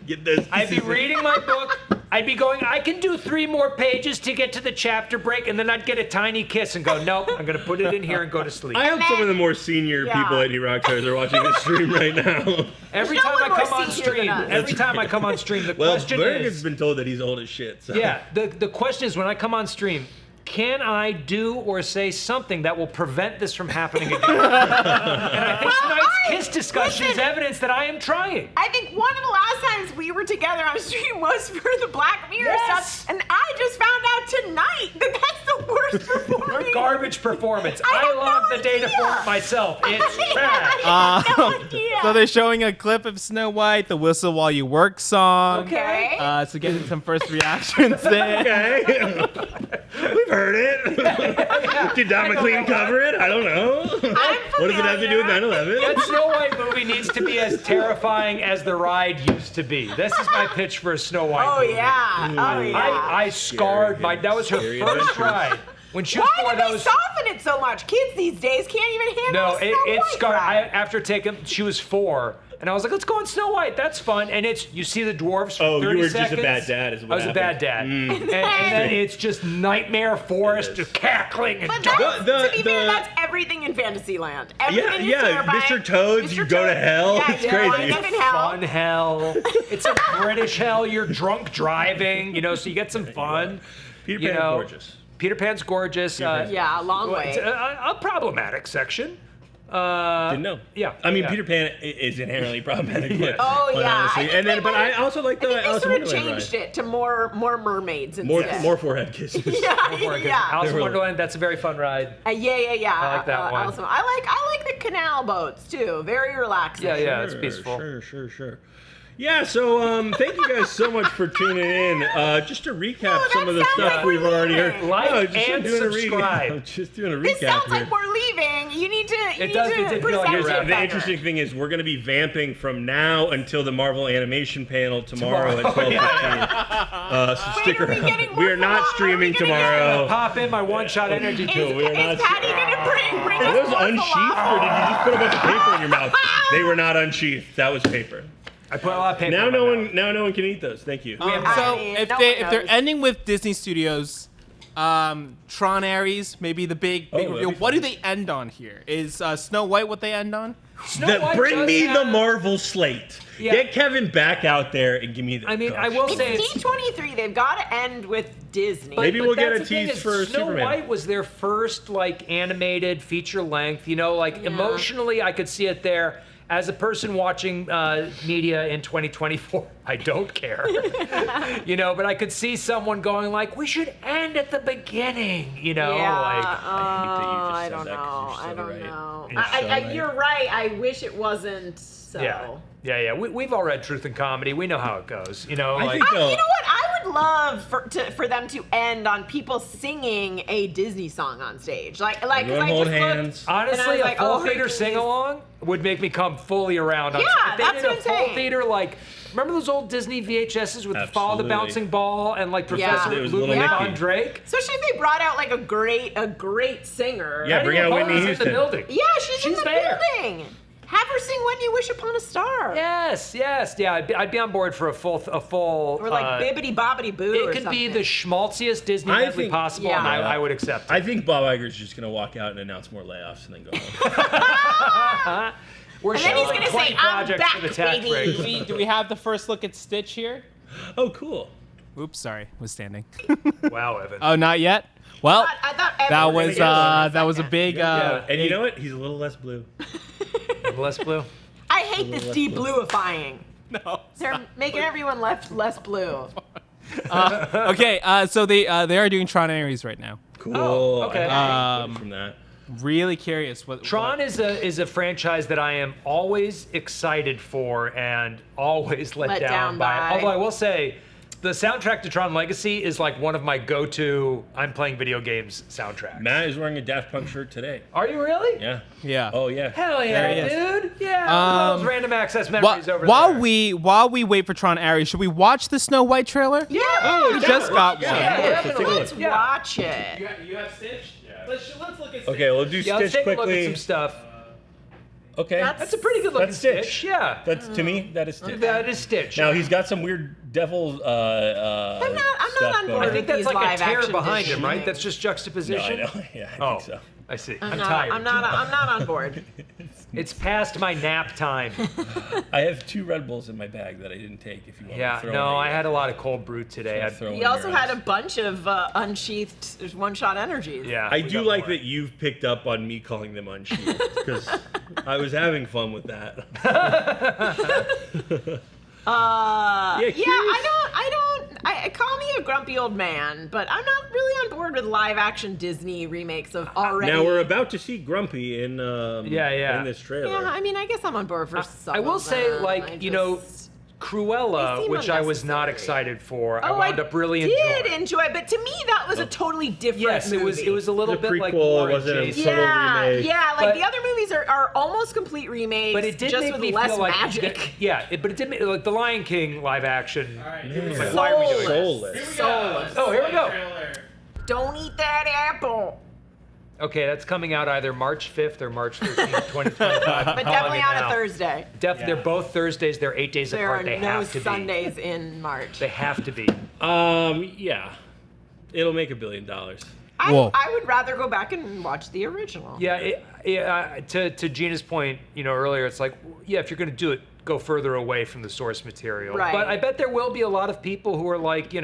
Speaker 2: Get those
Speaker 3: I'd be
Speaker 2: kisses.
Speaker 3: reading my book. I'd be going, I can do 3 more pages to get to the chapter break, and then I'd get a tiny kiss and go, nope, I'm going to put it in here and go to sleep.
Speaker 2: I hope some of the more senior
Speaker 4: Yeah.
Speaker 2: people at Rockstars are watching this stream right now.
Speaker 3: Every
Speaker 4: No
Speaker 3: time
Speaker 4: one
Speaker 3: I
Speaker 4: more
Speaker 3: come on
Speaker 4: senior than
Speaker 3: stream,
Speaker 4: us.
Speaker 3: every time I come on stream, the
Speaker 2: Well,
Speaker 3: question
Speaker 2: Berg
Speaker 3: is,
Speaker 2: has been told that he's old as shit. So.
Speaker 3: yeah, the question is when I come on stream, can I do or say something that will prevent this from happening again? And I think tonight's kiss discussion is evidence that I am trying.
Speaker 4: I think one of the last times we were together on stream was for the Black Mirror
Speaker 3: Yes.
Speaker 4: stuff, and I just found out tonight that that's the worst performance.
Speaker 3: Garbage performance.
Speaker 4: I
Speaker 3: I
Speaker 4: had
Speaker 3: love
Speaker 4: no
Speaker 3: the data
Speaker 4: idea.
Speaker 3: for it myself. It's trash.
Speaker 4: I had no idea.
Speaker 1: So they're showing a clip of Snow White, the "Whistle While You Work" song.
Speaker 4: Okay.
Speaker 1: So getting some first reactions there.
Speaker 2: Okay. We've heard it. Did Don McLean cover it? I don't know. What does it have to do with 9/11?
Speaker 3: That Snow White movie needs to be as terrifying as the ride used to be. This is my pitch for a Snow White
Speaker 4: Oh
Speaker 3: movie.
Speaker 4: yeah. Oh yeah.
Speaker 3: I scarred my. That was her
Speaker 2: Scary
Speaker 3: first
Speaker 2: adventures.
Speaker 3: ride. When she was
Speaker 4: Why
Speaker 3: 4,
Speaker 4: did
Speaker 3: that
Speaker 4: they
Speaker 3: was.
Speaker 4: soften it so much? Kids these days can't even handle
Speaker 3: No,
Speaker 4: a Snow
Speaker 3: it's
Speaker 4: White
Speaker 3: scarred.
Speaker 4: ride.
Speaker 3: After taking, she was 4, and I was like, let's go on Snow White. That's fun. And it's you see the dwarves for
Speaker 2: Oh,
Speaker 3: 30
Speaker 2: you were
Speaker 3: seconds.
Speaker 2: just a bad dad is what
Speaker 3: I was a bad dad. And then it's just nightmare forest, just cackling and
Speaker 4: But
Speaker 3: dark.
Speaker 4: that's, to be fair, that's everything in Fantasyland. Everything is
Speaker 2: Yeah,
Speaker 4: terrifying.
Speaker 2: Mr. Toads, you go to hell.
Speaker 4: Yeah,
Speaker 2: It's
Speaker 4: you
Speaker 2: crazy.
Speaker 4: wind up in hell.
Speaker 3: Fun hell. It's a British hell. You're drunk driving, so you get some fun.
Speaker 2: Peter
Speaker 3: you
Speaker 2: Pan
Speaker 3: know,
Speaker 2: gorgeous.
Speaker 3: Peter Pan's gorgeous.
Speaker 4: Yeah, a long
Speaker 3: It's
Speaker 4: way.
Speaker 3: a problematic section.
Speaker 2: Didn't know.
Speaker 3: Yeah.
Speaker 2: I mean,
Speaker 3: yeah.
Speaker 2: Peter Pan is inherently problematic. But,
Speaker 4: Oh
Speaker 2: but
Speaker 4: yeah.
Speaker 2: honestly,
Speaker 4: I think
Speaker 2: and then,
Speaker 4: they
Speaker 2: but
Speaker 4: might-
Speaker 2: I also like the
Speaker 4: I think
Speaker 2: Alice
Speaker 4: they
Speaker 2: in
Speaker 4: sort of
Speaker 2: Wonderland
Speaker 4: changed
Speaker 2: ride.
Speaker 4: it to more mermaids
Speaker 2: More
Speaker 4: instead.
Speaker 2: more forehead kisses.
Speaker 4: Yeah, yeah.
Speaker 3: Alice in
Speaker 2: They're
Speaker 3: Wonderland, that's a very fun ride.
Speaker 4: Yeah.
Speaker 3: I like that one.
Speaker 4: Also, I like the canal boats too. Very relaxing.
Speaker 3: Yeah, it's peaceful.
Speaker 2: Sure. Yeah, so thank you guys so much for tuning in. Just to recap some of the
Speaker 4: sounds
Speaker 2: stuff
Speaker 4: like
Speaker 2: we've
Speaker 4: we're
Speaker 2: already heard.
Speaker 4: leaving.
Speaker 3: Like
Speaker 2: just
Speaker 3: and
Speaker 2: doing
Speaker 3: subscribe.
Speaker 2: A recap. Just doing a recap
Speaker 4: This sounds
Speaker 2: here.
Speaker 4: like we're leaving. You need to. You
Speaker 3: It does-
Speaker 4: need
Speaker 3: it
Speaker 4: to
Speaker 3: did feel like
Speaker 4: present
Speaker 3: it was
Speaker 4: it
Speaker 3: out.
Speaker 2: The
Speaker 4: better.
Speaker 2: interesting thing is we're going to be vamping from now until the Marvel Animation panel tomorrow at 12:15. So stick
Speaker 4: are we
Speaker 2: around.
Speaker 4: getting
Speaker 2: We are
Speaker 4: more
Speaker 2: not
Speaker 4: from-
Speaker 2: streaming
Speaker 4: are we gonna get-
Speaker 2: tomorrow.
Speaker 3: Pop in my one-shot energy
Speaker 4: Is,
Speaker 3: tool.
Speaker 2: we are not-
Speaker 4: is Patty gonna bring
Speaker 2: Are
Speaker 4: us
Speaker 2: those
Speaker 4: more
Speaker 2: unsheathed or did you just put a bunch of paper in your mouth? They were not unsheathed. That was paper.
Speaker 3: I put a lot of paper
Speaker 2: Now
Speaker 3: in my
Speaker 2: no
Speaker 3: mouth.
Speaker 2: one
Speaker 4: Oh,
Speaker 2: can eat those. Thank you.
Speaker 1: So
Speaker 4: I mean,
Speaker 1: if
Speaker 4: no
Speaker 1: they
Speaker 4: one
Speaker 1: if they're
Speaker 4: knows.
Speaker 1: ending with Disney Studios, Tron Ares, maybe the big
Speaker 2: that'd
Speaker 1: reveal.
Speaker 2: be
Speaker 1: What do
Speaker 2: fun.
Speaker 1: they end on here? Is Snow White what they end on?
Speaker 2: Bring me the Marvel slate.
Speaker 3: Yeah.
Speaker 2: Get Kevin back out there and give me the.
Speaker 3: I mean, I will say
Speaker 4: it's D23. They've got to end with Disney.
Speaker 2: Maybe we'll get a
Speaker 3: that's the thing
Speaker 2: tease
Speaker 3: is,
Speaker 2: for
Speaker 3: Snow
Speaker 2: Superman.
Speaker 3: White was their first animated feature length. Emotionally, I could see it there. As a person watching media in 2024, I don't care. But I could see someone going like, "We should end at the beginning."
Speaker 4: I don't know. I don't know. You're right. I wish it wasn't so.
Speaker 3: Yeah. We've all read Truth and Comedy. We know how it goes.
Speaker 2: I think
Speaker 4: you know what? I would love for them to end on people singing a Disney song on stage. Like
Speaker 2: hold hands.
Speaker 3: Honestly, a full theater sing along would make me come fully around.
Speaker 4: Yeah,
Speaker 3: if they
Speaker 4: that's
Speaker 3: did
Speaker 4: what
Speaker 3: a full theater remember those old Disney VHSs with Follow the Bouncing Ball and Professor Ludwig von Drake?
Speaker 4: Especially if they brought out a great singer.
Speaker 2: Yeah, bring out Whitney Houston.
Speaker 3: In the building.
Speaker 4: Yeah, she's in the building. Have her sing "When You Wish Upon a Star."
Speaker 3: Yes. Yeah, I'd be on board for a full.
Speaker 4: Or Bibbidi Bobbidi Boo.
Speaker 3: It could be the schmaltziest Disney medley possible, and I would accept it.
Speaker 2: I think Bob Iger's just gonna walk out and announce more layoffs and then go home.
Speaker 3: We're
Speaker 4: and then he's
Speaker 3: showing
Speaker 4: gonna
Speaker 3: 20
Speaker 4: say, "I'm
Speaker 3: projects
Speaker 4: back,
Speaker 3: for the tax
Speaker 4: baby."
Speaker 3: break.
Speaker 1: Do we have the first look at Stitch here?
Speaker 2: Oh, cool.
Speaker 1: Oops, sorry, was standing.
Speaker 3: Wow, Evan.
Speaker 1: Oh, not yet. Well,
Speaker 4: I thought Evan
Speaker 1: that
Speaker 4: was
Speaker 1: was
Speaker 4: gonna
Speaker 1: that was a big.
Speaker 2: And you know what? He's a little less blue.
Speaker 3: Less blue.
Speaker 4: I hate this de-bluifying.
Speaker 1: No.
Speaker 4: They're making everyone less blue.
Speaker 1: Okay, so they are doing Tron Ares right now.
Speaker 2: Cool.
Speaker 3: Oh, okay.
Speaker 2: From that.
Speaker 1: Really curious.
Speaker 3: Tron is a franchise that I am always excited for and always let down by. Although I will say, the soundtrack to Tron Legacy is one of my go-to I'm playing video games soundtracks.
Speaker 2: Matt is wearing a Daft Punk shirt today.
Speaker 3: Are you really?
Speaker 2: Yeah.
Speaker 1: Yeah.
Speaker 2: Oh yeah.
Speaker 3: Hell yeah, dude. Yeah. Those random access memories over
Speaker 1: while
Speaker 3: there.
Speaker 1: while we wait for Tron Ares, should we watch the Snow White trailer?
Speaker 4: Yeah.
Speaker 2: Oh,
Speaker 1: We just got one.
Speaker 4: Let's watch it.
Speaker 1: You have Stitch? Yeah. Let's look at Stitch.
Speaker 2: Okay, we'll do
Speaker 3: Let's
Speaker 2: Stitch
Speaker 3: take
Speaker 2: quickly.
Speaker 3: a look at some stuff.
Speaker 2: Okay.
Speaker 3: That's a pretty good looking
Speaker 2: That's Stitch.
Speaker 3: Yeah.
Speaker 2: That's to me. That is Stitch.
Speaker 3: That is Stitch.
Speaker 2: Now he's got some weird devil.
Speaker 4: I'm not on board.
Speaker 3: I think that's
Speaker 4: These
Speaker 3: like a
Speaker 4: live
Speaker 3: tear
Speaker 4: action
Speaker 3: behind
Speaker 4: Disney
Speaker 3: him, right?
Speaker 4: things.
Speaker 3: That's just juxtaposition.
Speaker 2: No, I know. Yeah, I think so.
Speaker 3: I see.
Speaker 4: I'm
Speaker 3: I'm
Speaker 4: not,
Speaker 3: tired.
Speaker 4: I'm not on board.
Speaker 3: It's past my nap time.
Speaker 2: I have 2 Red Bulls in my bag that I didn't take. If you want
Speaker 3: Yeah,
Speaker 2: to throw
Speaker 3: no,
Speaker 2: in
Speaker 3: I had a lot of cold brew today.
Speaker 4: He also had a bunch of unsheathed one-shot energies.
Speaker 3: Yeah.
Speaker 2: I
Speaker 3: we
Speaker 2: do
Speaker 3: got
Speaker 2: like
Speaker 3: more.
Speaker 2: that you've picked up on me calling them unsheathed because I was having fun with that.
Speaker 4: I call me a grumpy old man, but I'm not really on board with live-action Disney remakes of already.
Speaker 2: Now we're about to see Grumpy in in this trailer.
Speaker 4: Yeah, I mean, I guess I'm on board for some.
Speaker 3: I will
Speaker 4: of
Speaker 3: say,
Speaker 4: them.
Speaker 3: like,
Speaker 4: I
Speaker 3: you know,
Speaker 4: just- They
Speaker 3: Cruella,
Speaker 4: seem
Speaker 3: which I was not
Speaker 4: unnecessary.
Speaker 3: excited for. I
Speaker 4: Oh,
Speaker 3: wound up really
Speaker 4: did
Speaker 3: enjoying.
Speaker 4: enjoy, but to me that was a totally different
Speaker 3: Yes,
Speaker 4: movie.
Speaker 3: it was a little
Speaker 2: The
Speaker 3: bit like
Speaker 2: prequel
Speaker 3: more
Speaker 2: wasn't a
Speaker 3: adjacent.
Speaker 2: subtle
Speaker 4: Yeah,
Speaker 2: remake.
Speaker 4: yeah, like
Speaker 3: But-
Speaker 4: the other movies are almost complete remakes,
Speaker 3: But it did
Speaker 4: just
Speaker 3: make
Speaker 4: with
Speaker 3: me
Speaker 4: less
Speaker 3: feel like
Speaker 4: magic.
Speaker 3: but it did make like the Lion King live action.
Speaker 1: All right,
Speaker 2: Yeah.
Speaker 1: here we go.
Speaker 3: Like, why are we doing this?
Speaker 2: Soulless.
Speaker 4: Soulless.
Speaker 3: Oh, here we go.
Speaker 4: Don't eat that apple.
Speaker 3: Okay, that's coming out either March 5th or March 13th, 2025.
Speaker 4: But definitely on a Thursday.
Speaker 3: They're both Thursdays. They're 8 days
Speaker 4: There
Speaker 3: apart.
Speaker 4: are
Speaker 3: They
Speaker 4: no
Speaker 3: have to
Speaker 4: Sundays in March.
Speaker 3: be. They have to be.
Speaker 2: Yeah. It'll make $1 billion.
Speaker 1: Whoa.
Speaker 4: I would rather go back and watch the original.
Speaker 3: Yeah. To Gina's point, earlier, it's like, yeah, if you're going to do it, go further away from the source material.
Speaker 4: Right.
Speaker 3: But I bet there will be a lot of people who are like,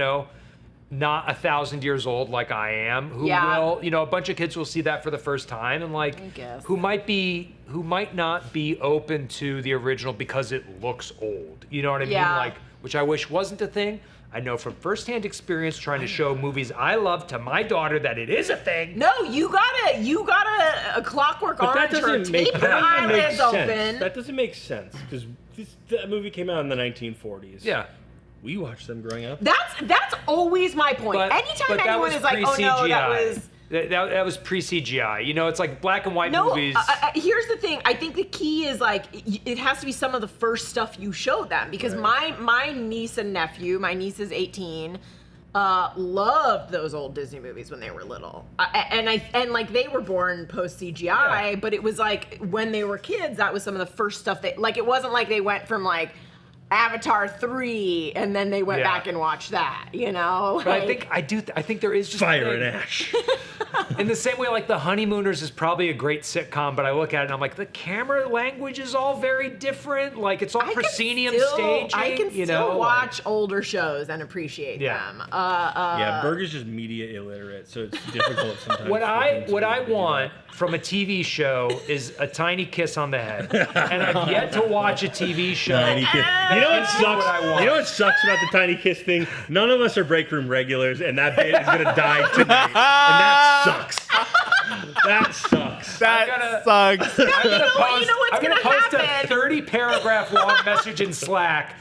Speaker 3: not 1,000 years old like I am, who will, a bunch of kids will see that for the first time and like,
Speaker 4: guess.
Speaker 3: who might not be open to the original because it looks old. You know what I mean?
Speaker 4: Yeah.
Speaker 3: Like, which I wish wasn't a thing. I know from firsthand experience trying to show movies I love to my daughter that it is a thing.
Speaker 4: No, you gotta a Clockwork
Speaker 2: But that
Speaker 4: Orange or
Speaker 2: doesn't make,
Speaker 4: tape
Speaker 2: that
Speaker 4: your
Speaker 2: doesn't make
Speaker 4: eyelids
Speaker 2: sense.
Speaker 4: open.
Speaker 2: That doesn't make sense because that movie came out in the 1940s.
Speaker 3: Yeah.
Speaker 2: We watched them growing up.
Speaker 4: That's always my point. Anytime
Speaker 3: that
Speaker 4: anyone
Speaker 3: was
Speaker 4: is like, oh no, that was...
Speaker 3: That was pre-CGI. It's like black and white
Speaker 4: No,
Speaker 3: movies.
Speaker 4: here's the thing. I think the key is like it has to be some of the first stuff you showed them because my niece and nephew, my niece is 18, loved those old Disney movies when they were little, and like they were born post CGI, but it was like when they were kids, that was some of the first stuff it wasn't like they went from like Avatar 3, and then they went back and watched that, you know?
Speaker 3: But I think there is just
Speaker 2: Fire and Ash.
Speaker 3: in the same way, like The Honeymooners is probably a great sitcom, but I look at it and I'm like, the camera language is all very different. Like it's all proscenium staging.
Speaker 4: I can still watch older shows and appreciate them.
Speaker 2: Yeah, Berg is just media illiterate, so it's difficult sometimes.
Speaker 3: What I want from a TV show is a tiny kiss on the head, and I've yet to watch a TV show.
Speaker 2: Tiny kiss. You know what sucks? You know what sucks about the tiny kiss thing? None of us are Breakroom regulars, and that bit is gonna die tonight, and that sucks. That sucks.
Speaker 1: That sucks.
Speaker 3: I'm gonna post a 30-paragraph long message in Slack,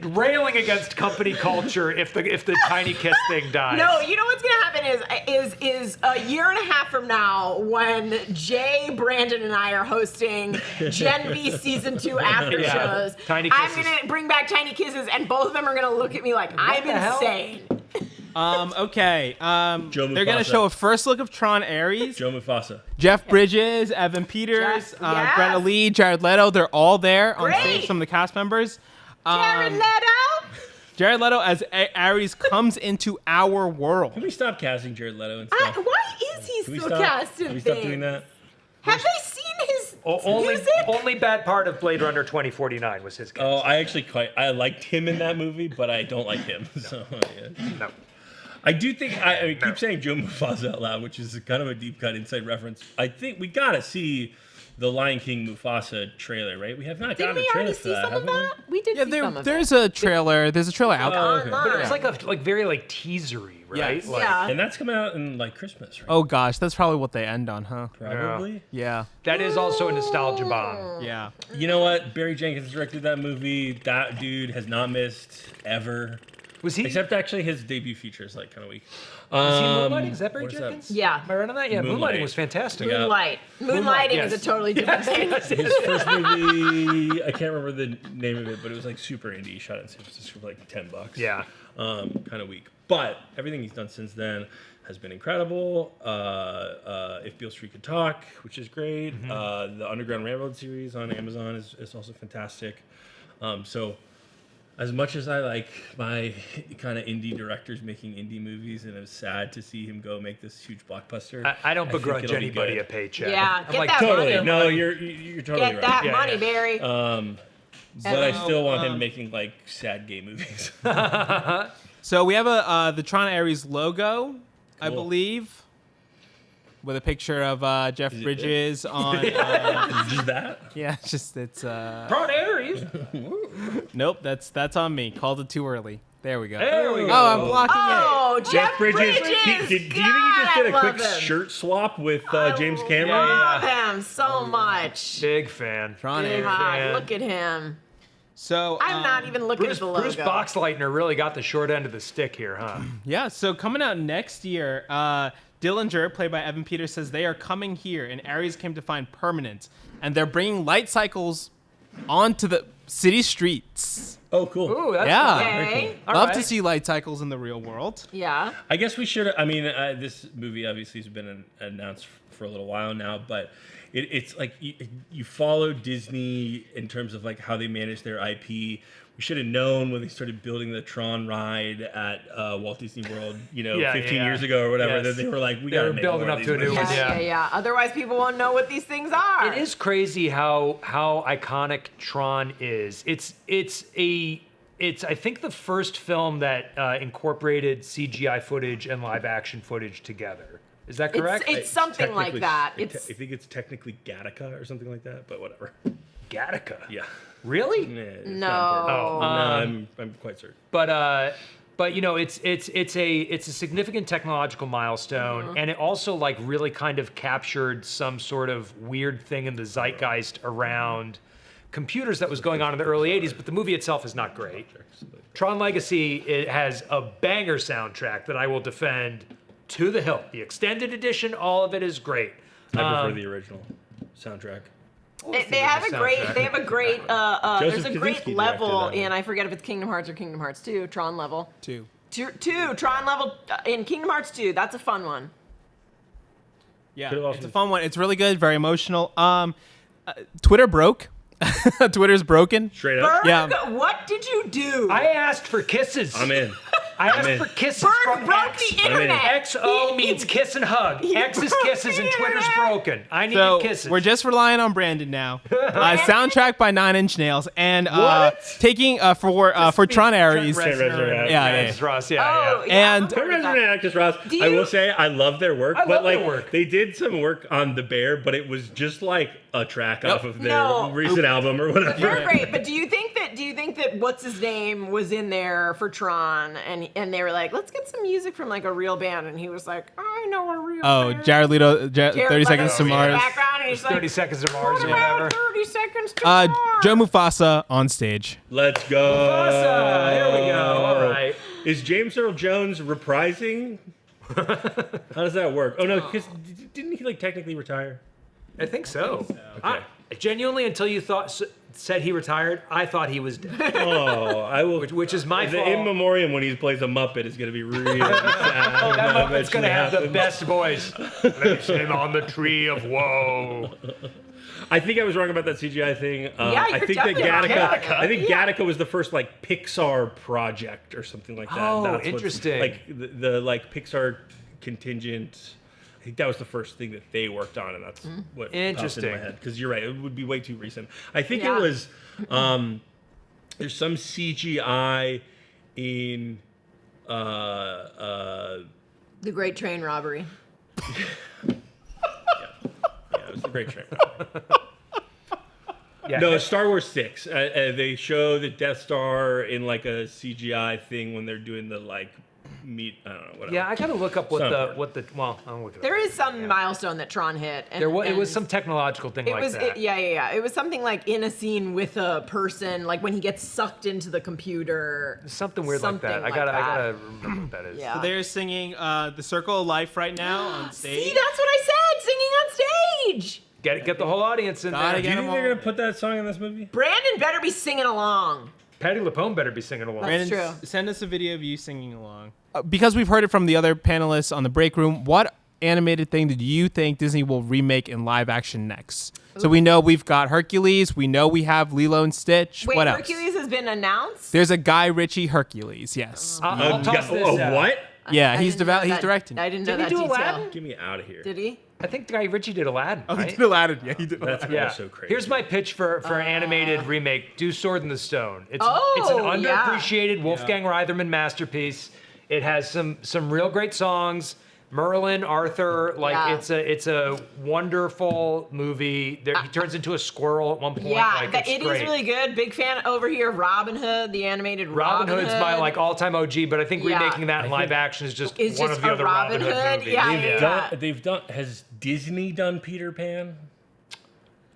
Speaker 3: railing against company culture if the tiny kiss thing dies.
Speaker 4: No, you know what's gonna happen is a year and a half from now when Jay, Brandon, and I are hosting Gen V season 2 after shows.
Speaker 3: Tiny
Speaker 4: I'm
Speaker 3: kisses.
Speaker 4: gonna bring back tiny kisses, and both of them are gonna look at me like I'm insane.
Speaker 1: Okay. They're gonna show a first look of Tron Ares.
Speaker 2: Joe Mufasa.
Speaker 1: Jeff Bridges, Evan Peters, Greta Lee, Jared Leto. They're all there on stage. Some of the cast members.
Speaker 4: Jared Leto.
Speaker 1: Jared Leto as Ares comes into our world.
Speaker 2: Can we stop casting Jared Leto and stuff?
Speaker 4: Why is he still casting
Speaker 2: Can we
Speaker 4: things?
Speaker 2: stop doing that?
Speaker 4: Have they seen his music?
Speaker 3: Only bad part of Blade Runner 2049 was his cast.
Speaker 2: Oh, I liked him in that movie, but I don't like him. So
Speaker 3: No.
Speaker 2: I do think I keep saying Joe Mufasa out loud, which is kind of a deep cut inside reference. I think we gotta see the Lion King Mufasa trailer, right? We have not gotten a trailer for that.
Speaker 4: Didn't we already see some of that? We did see some of that.
Speaker 1: There's a trailer. There's a trailer out there.
Speaker 3: But it's like very teasery, right?
Speaker 1: Yes.
Speaker 3: Like,
Speaker 2: And that's coming out in like Christmas, right?
Speaker 1: Oh gosh, that's probably what they end on, huh?
Speaker 2: Probably.
Speaker 1: Yeah.
Speaker 3: that is also a nostalgia bomb.
Speaker 1: Yeah.
Speaker 2: You know what? Barry Jenkins directed that movie. That dude has not missed ever.
Speaker 3: Was he?
Speaker 2: Except actually his debut feature is like kind of weak.
Speaker 3: Was he Moonlighting? Is that Barry
Speaker 2: what is
Speaker 3: Jenkins?
Speaker 4: Yeah.
Speaker 3: Am I right on that? Yeah, Moonlighting was fantastic.
Speaker 4: Moonlight. Moonlighting is a totally different thing.
Speaker 2: His first movie, I can't remember the name of it, but it was like super indie. He shot it in San Francisco for like $10.
Speaker 3: Yeah.
Speaker 2: Kind of weak. But everything he's done since then has been incredible. If Beale Street Could Talk, which is great. The Underground Railroad series on Amazon is also fantastic. So as much as I like my kind of indie directors making indie movies, and it's sad to see him go make this huge blockbuster.
Speaker 3: I don't
Speaker 2: think
Speaker 3: begrudge
Speaker 2: it'll be
Speaker 3: anybody
Speaker 2: good.
Speaker 3: a paycheck.
Speaker 4: Yeah,
Speaker 3: I'm
Speaker 4: get
Speaker 3: like,
Speaker 4: that
Speaker 2: Totally.
Speaker 4: money.
Speaker 2: No, you're totally
Speaker 4: Get
Speaker 2: right.
Speaker 4: that
Speaker 3: Yeah,
Speaker 4: money,
Speaker 3: yeah.
Speaker 4: Barry.
Speaker 2: But I still want him making like sad gay movies.
Speaker 1: So we have the Tron Ares logo, I
Speaker 2: Cool.
Speaker 1: believe, with a picture of Jeff
Speaker 2: it
Speaker 1: Bridges on.
Speaker 2: Just that?
Speaker 1: Yeah, it's
Speaker 3: Tron Ares.
Speaker 1: Nope, that's on me. Called it too early. There we go.
Speaker 3: There we go.
Speaker 1: Oh, I'm blocking
Speaker 4: Oh, Jeff Bridges.
Speaker 2: Do you think he just did a quick shirt swap with James Cameron?
Speaker 4: I love him so much.
Speaker 3: Big fan.
Speaker 1: Tron
Speaker 4: Big
Speaker 1: Ares.
Speaker 4: hot.
Speaker 3: fan.
Speaker 4: Look at him.
Speaker 1: So
Speaker 4: I'm not even looking at the logo.
Speaker 3: Bruce Boxleitner really got the short end of the stick here, huh?
Speaker 1: Yeah, so coming out next year, Dillinger, played by Evan Peters, says they are coming here, and Ares came to find permanence, and they're bringing light cycles onto the city streets.
Speaker 2: Oh, cool.
Speaker 3: Ooh, that's
Speaker 1: Yeah.
Speaker 3: fun.
Speaker 4: Okay.
Speaker 3: All
Speaker 1: Love
Speaker 3: right.
Speaker 1: to see light cycles in the real world.
Speaker 4: Yeah.
Speaker 2: I guess we should. I mean, this movie obviously has been announced for a little while now, but it's like you follow Disney in terms of like how they manage their IP. We should have known when they started building the Tron ride at Walt Disney World, 15 years ago or whatever, that they were like, we got to make
Speaker 3: building
Speaker 2: more
Speaker 3: up
Speaker 2: of
Speaker 3: to a
Speaker 2: these
Speaker 3: new one.
Speaker 2: movies.
Speaker 4: Yeah. Otherwise, people won't know what these things are.
Speaker 3: It is crazy how iconic Tron is. It's I think the first film that incorporated CGI footage and live action footage together. Is that correct?
Speaker 4: It's something like
Speaker 2: Technically-
Speaker 4: that.
Speaker 2: I think it's technically Gattaca or something like that, but whatever.
Speaker 3: Gattaca.
Speaker 2: Yeah.
Speaker 3: Really?
Speaker 2: Yeah, it's
Speaker 4: No.
Speaker 2: not important.
Speaker 3: Oh,
Speaker 2: No, I'm quite certain.
Speaker 3: But it's a significant technological milestone, and it also like really kind of captured some sort of weird thing in the zeitgeist around computers that was going on in the early 80s, but the movie itself is not great. Tron Legacy, it has a banger soundtrack that I will defend to the hilt. The extended edition, all of it is great.
Speaker 2: I prefer the original soundtrack.
Speaker 4: They have a great. There's a
Speaker 2: Joseph
Speaker 4: great
Speaker 2: Kosinski
Speaker 4: level
Speaker 2: directed that.
Speaker 4: in. I forget if it's Kingdom Hearts or Kingdom Hearts 2. Tron level.
Speaker 1: 2.
Speaker 4: Tron level in Kingdom Hearts 2. That's a fun one.
Speaker 1: Yeah,
Speaker 2: Could've also-
Speaker 1: it's a fun one. It's really good, very emotional. Twitter broke. Twitter's broken.
Speaker 2: Straight up.
Speaker 4: Berg,
Speaker 1: Yeah.
Speaker 4: what did you do?
Speaker 3: I asked for kisses.
Speaker 2: I'm in.
Speaker 3: I asked for kisses
Speaker 4: Berg
Speaker 3: from
Speaker 4: broke
Speaker 3: X.
Speaker 4: the internet.
Speaker 3: XO means kiss and hug. X is
Speaker 4: broke
Speaker 3: kisses
Speaker 4: the
Speaker 3: and Twitter's
Speaker 4: internet.
Speaker 3: broken. I need
Speaker 1: So
Speaker 3: kisses.
Speaker 1: we're just relying on Brandon now. Soundtrack by Nine Inch Nails and taking for Tron Ares.
Speaker 3: Trent
Speaker 2: Reznor,
Speaker 1: yeah.
Speaker 3: Ross,
Speaker 4: Oh,
Speaker 3: yeah.
Speaker 1: And-
Speaker 2: Trent Reznor and Actress Ross.
Speaker 4: Do
Speaker 2: I
Speaker 4: you-
Speaker 2: will say I love their work,
Speaker 3: I
Speaker 2: but
Speaker 3: love
Speaker 2: like
Speaker 3: their work.
Speaker 2: they did some work on The Bear, but it was just like a track off of their
Speaker 4: No.
Speaker 2: recent album or whatever.
Speaker 4: They're great, but do you think that what's his name was in there for Tron, and they were like, let's get some music from like a real band, and he was like, I know a real band.
Speaker 1: Jared Leto, 30
Speaker 4: Jared
Speaker 1: Seconds
Speaker 4: Leto's
Speaker 1: to
Speaker 4: in the
Speaker 1: Mars.
Speaker 4: background, and he's like,
Speaker 3: 30 Seconds to Mars
Speaker 4: what
Speaker 3: or whatever.
Speaker 4: about 30 Seconds to Mars?
Speaker 1: Joe Mufasa on stage.
Speaker 2: Let's go.
Speaker 3: Mufasa, here we go. All right.
Speaker 2: Is James Earl Jones reprising? How does that work? Oh no, because didn't he like technically retire?
Speaker 3: I think so.
Speaker 2: Okay.
Speaker 3: Genuinely, until you said he retired, I thought he was dead.
Speaker 2: Oh, I will.
Speaker 3: Which is my
Speaker 2: The
Speaker 3: fault.
Speaker 2: in memoriam when he plays a Muppet is going to be really sad.
Speaker 3: That Muppet's
Speaker 2: eventually
Speaker 3: gonna have the
Speaker 2: happens.
Speaker 3: best voice. Place him on the tree of woe.
Speaker 2: I think I was wrong about that CGI thing.
Speaker 4: Yeah,
Speaker 2: I
Speaker 4: you're
Speaker 2: think that
Speaker 4: definitely wrong.
Speaker 2: Gattaca.
Speaker 3: Gattaca?
Speaker 2: I think Gattaca was the first like Pixar project or something like that.
Speaker 3: Oh,
Speaker 2: That's what's-
Speaker 3: interesting.
Speaker 2: Like the like Pixar contingent. I think that was the first thing that they worked on, and that's what popped
Speaker 3: Interesting.
Speaker 2: into my head. Because you're right, it would be way too recent. I think
Speaker 4: Yeah.
Speaker 2: it was. There's some CGI in.
Speaker 4: The Great Train Robbery.
Speaker 2: Yeah, it was the Great Train.
Speaker 3: Yeah.
Speaker 2: No, Star Wars 6. They show the Death Star in like a CGI thing when they're doing the like meet. I don't know. Whatever.
Speaker 3: Yeah, I gotta look up
Speaker 2: Somewhere.
Speaker 3: well, I'll look it up.
Speaker 4: There is some milestone that Tron hit. And,
Speaker 3: It was
Speaker 4: and
Speaker 3: some technological thing like that.
Speaker 4: Yeah. It was something like in a scene with a person, like when he gets sucked into the computer.
Speaker 3: Something weird like that.
Speaker 4: Something
Speaker 3: I gotta
Speaker 4: that.
Speaker 3: remember what that is.
Speaker 4: Yeah.
Speaker 1: They're singing The Circle of Life right now on stage.
Speaker 4: See, that's what I said. Singing on stage.
Speaker 3: Get the whole audience in
Speaker 1: Gotta
Speaker 3: there.
Speaker 2: Do you
Speaker 1: get
Speaker 2: think
Speaker 1: them
Speaker 2: they're
Speaker 1: all.
Speaker 2: gonna put that song in this movie?
Speaker 4: Brandon better be singing along.
Speaker 3: Patty LuPone better be singing along.
Speaker 4: That's
Speaker 1: Brandon,
Speaker 4: true.
Speaker 1: send us a video of you singing along. Because we've heard it from the other panelists on the break room, what animated thing did you think Disney will remake in live action next? So we know we've got Hercules. We know we have Lilo and Stitch.
Speaker 4: Wait,
Speaker 1: what else?
Speaker 4: Hercules has been announced?
Speaker 1: There's a Guy Ritchie Hercules. Yes.
Speaker 3: I'll toss this out.
Speaker 2: What?
Speaker 1: Yeah,
Speaker 4: I
Speaker 1: he's
Speaker 4: didn't know
Speaker 1: he's
Speaker 4: that-
Speaker 1: directing.
Speaker 4: I didn't know
Speaker 3: Did he
Speaker 4: that
Speaker 3: do
Speaker 4: detail.
Speaker 3: Aladdin?
Speaker 2: Get me out of here.
Speaker 4: Did he?
Speaker 3: I think Guy Ritchie did Aladdin,
Speaker 1: Oh, he
Speaker 3: right?
Speaker 1: did Aladdin. Yeah, he did.
Speaker 2: That's
Speaker 3: Yeah.
Speaker 2: also crazy.
Speaker 3: Here's my pitch for an animated remake. Do Sword in the Stone. It's an
Speaker 4: Oh,
Speaker 3: underappreciated Wolfgang Reitherman masterpiece. It has some real great songs. Merlin, Arthur, like
Speaker 4: Yeah.
Speaker 3: it's a wonderful movie. He turns into a squirrel at one point.
Speaker 4: Yeah,
Speaker 3: like, it's
Speaker 4: it is
Speaker 3: great.
Speaker 4: really good. Big fan over here of Robin Hood, the animated
Speaker 3: Robin Hood's my
Speaker 4: Hood.
Speaker 3: like all-time OG, but I think
Speaker 4: Yeah.
Speaker 3: remaking that in live action is just
Speaker 4: It's
Speaker 3: one
Speaker 4: just
Speaker 3: of the
Speaker 4: a
Speaker 3: other
Speaker 4: Robin
Speaker 3: Robin Hood
Speaker 4: Hood,
Speaker 3: movies.
Speaker 4: yeah.
Speaker 2: They've done. Has Disney done Peter Pan?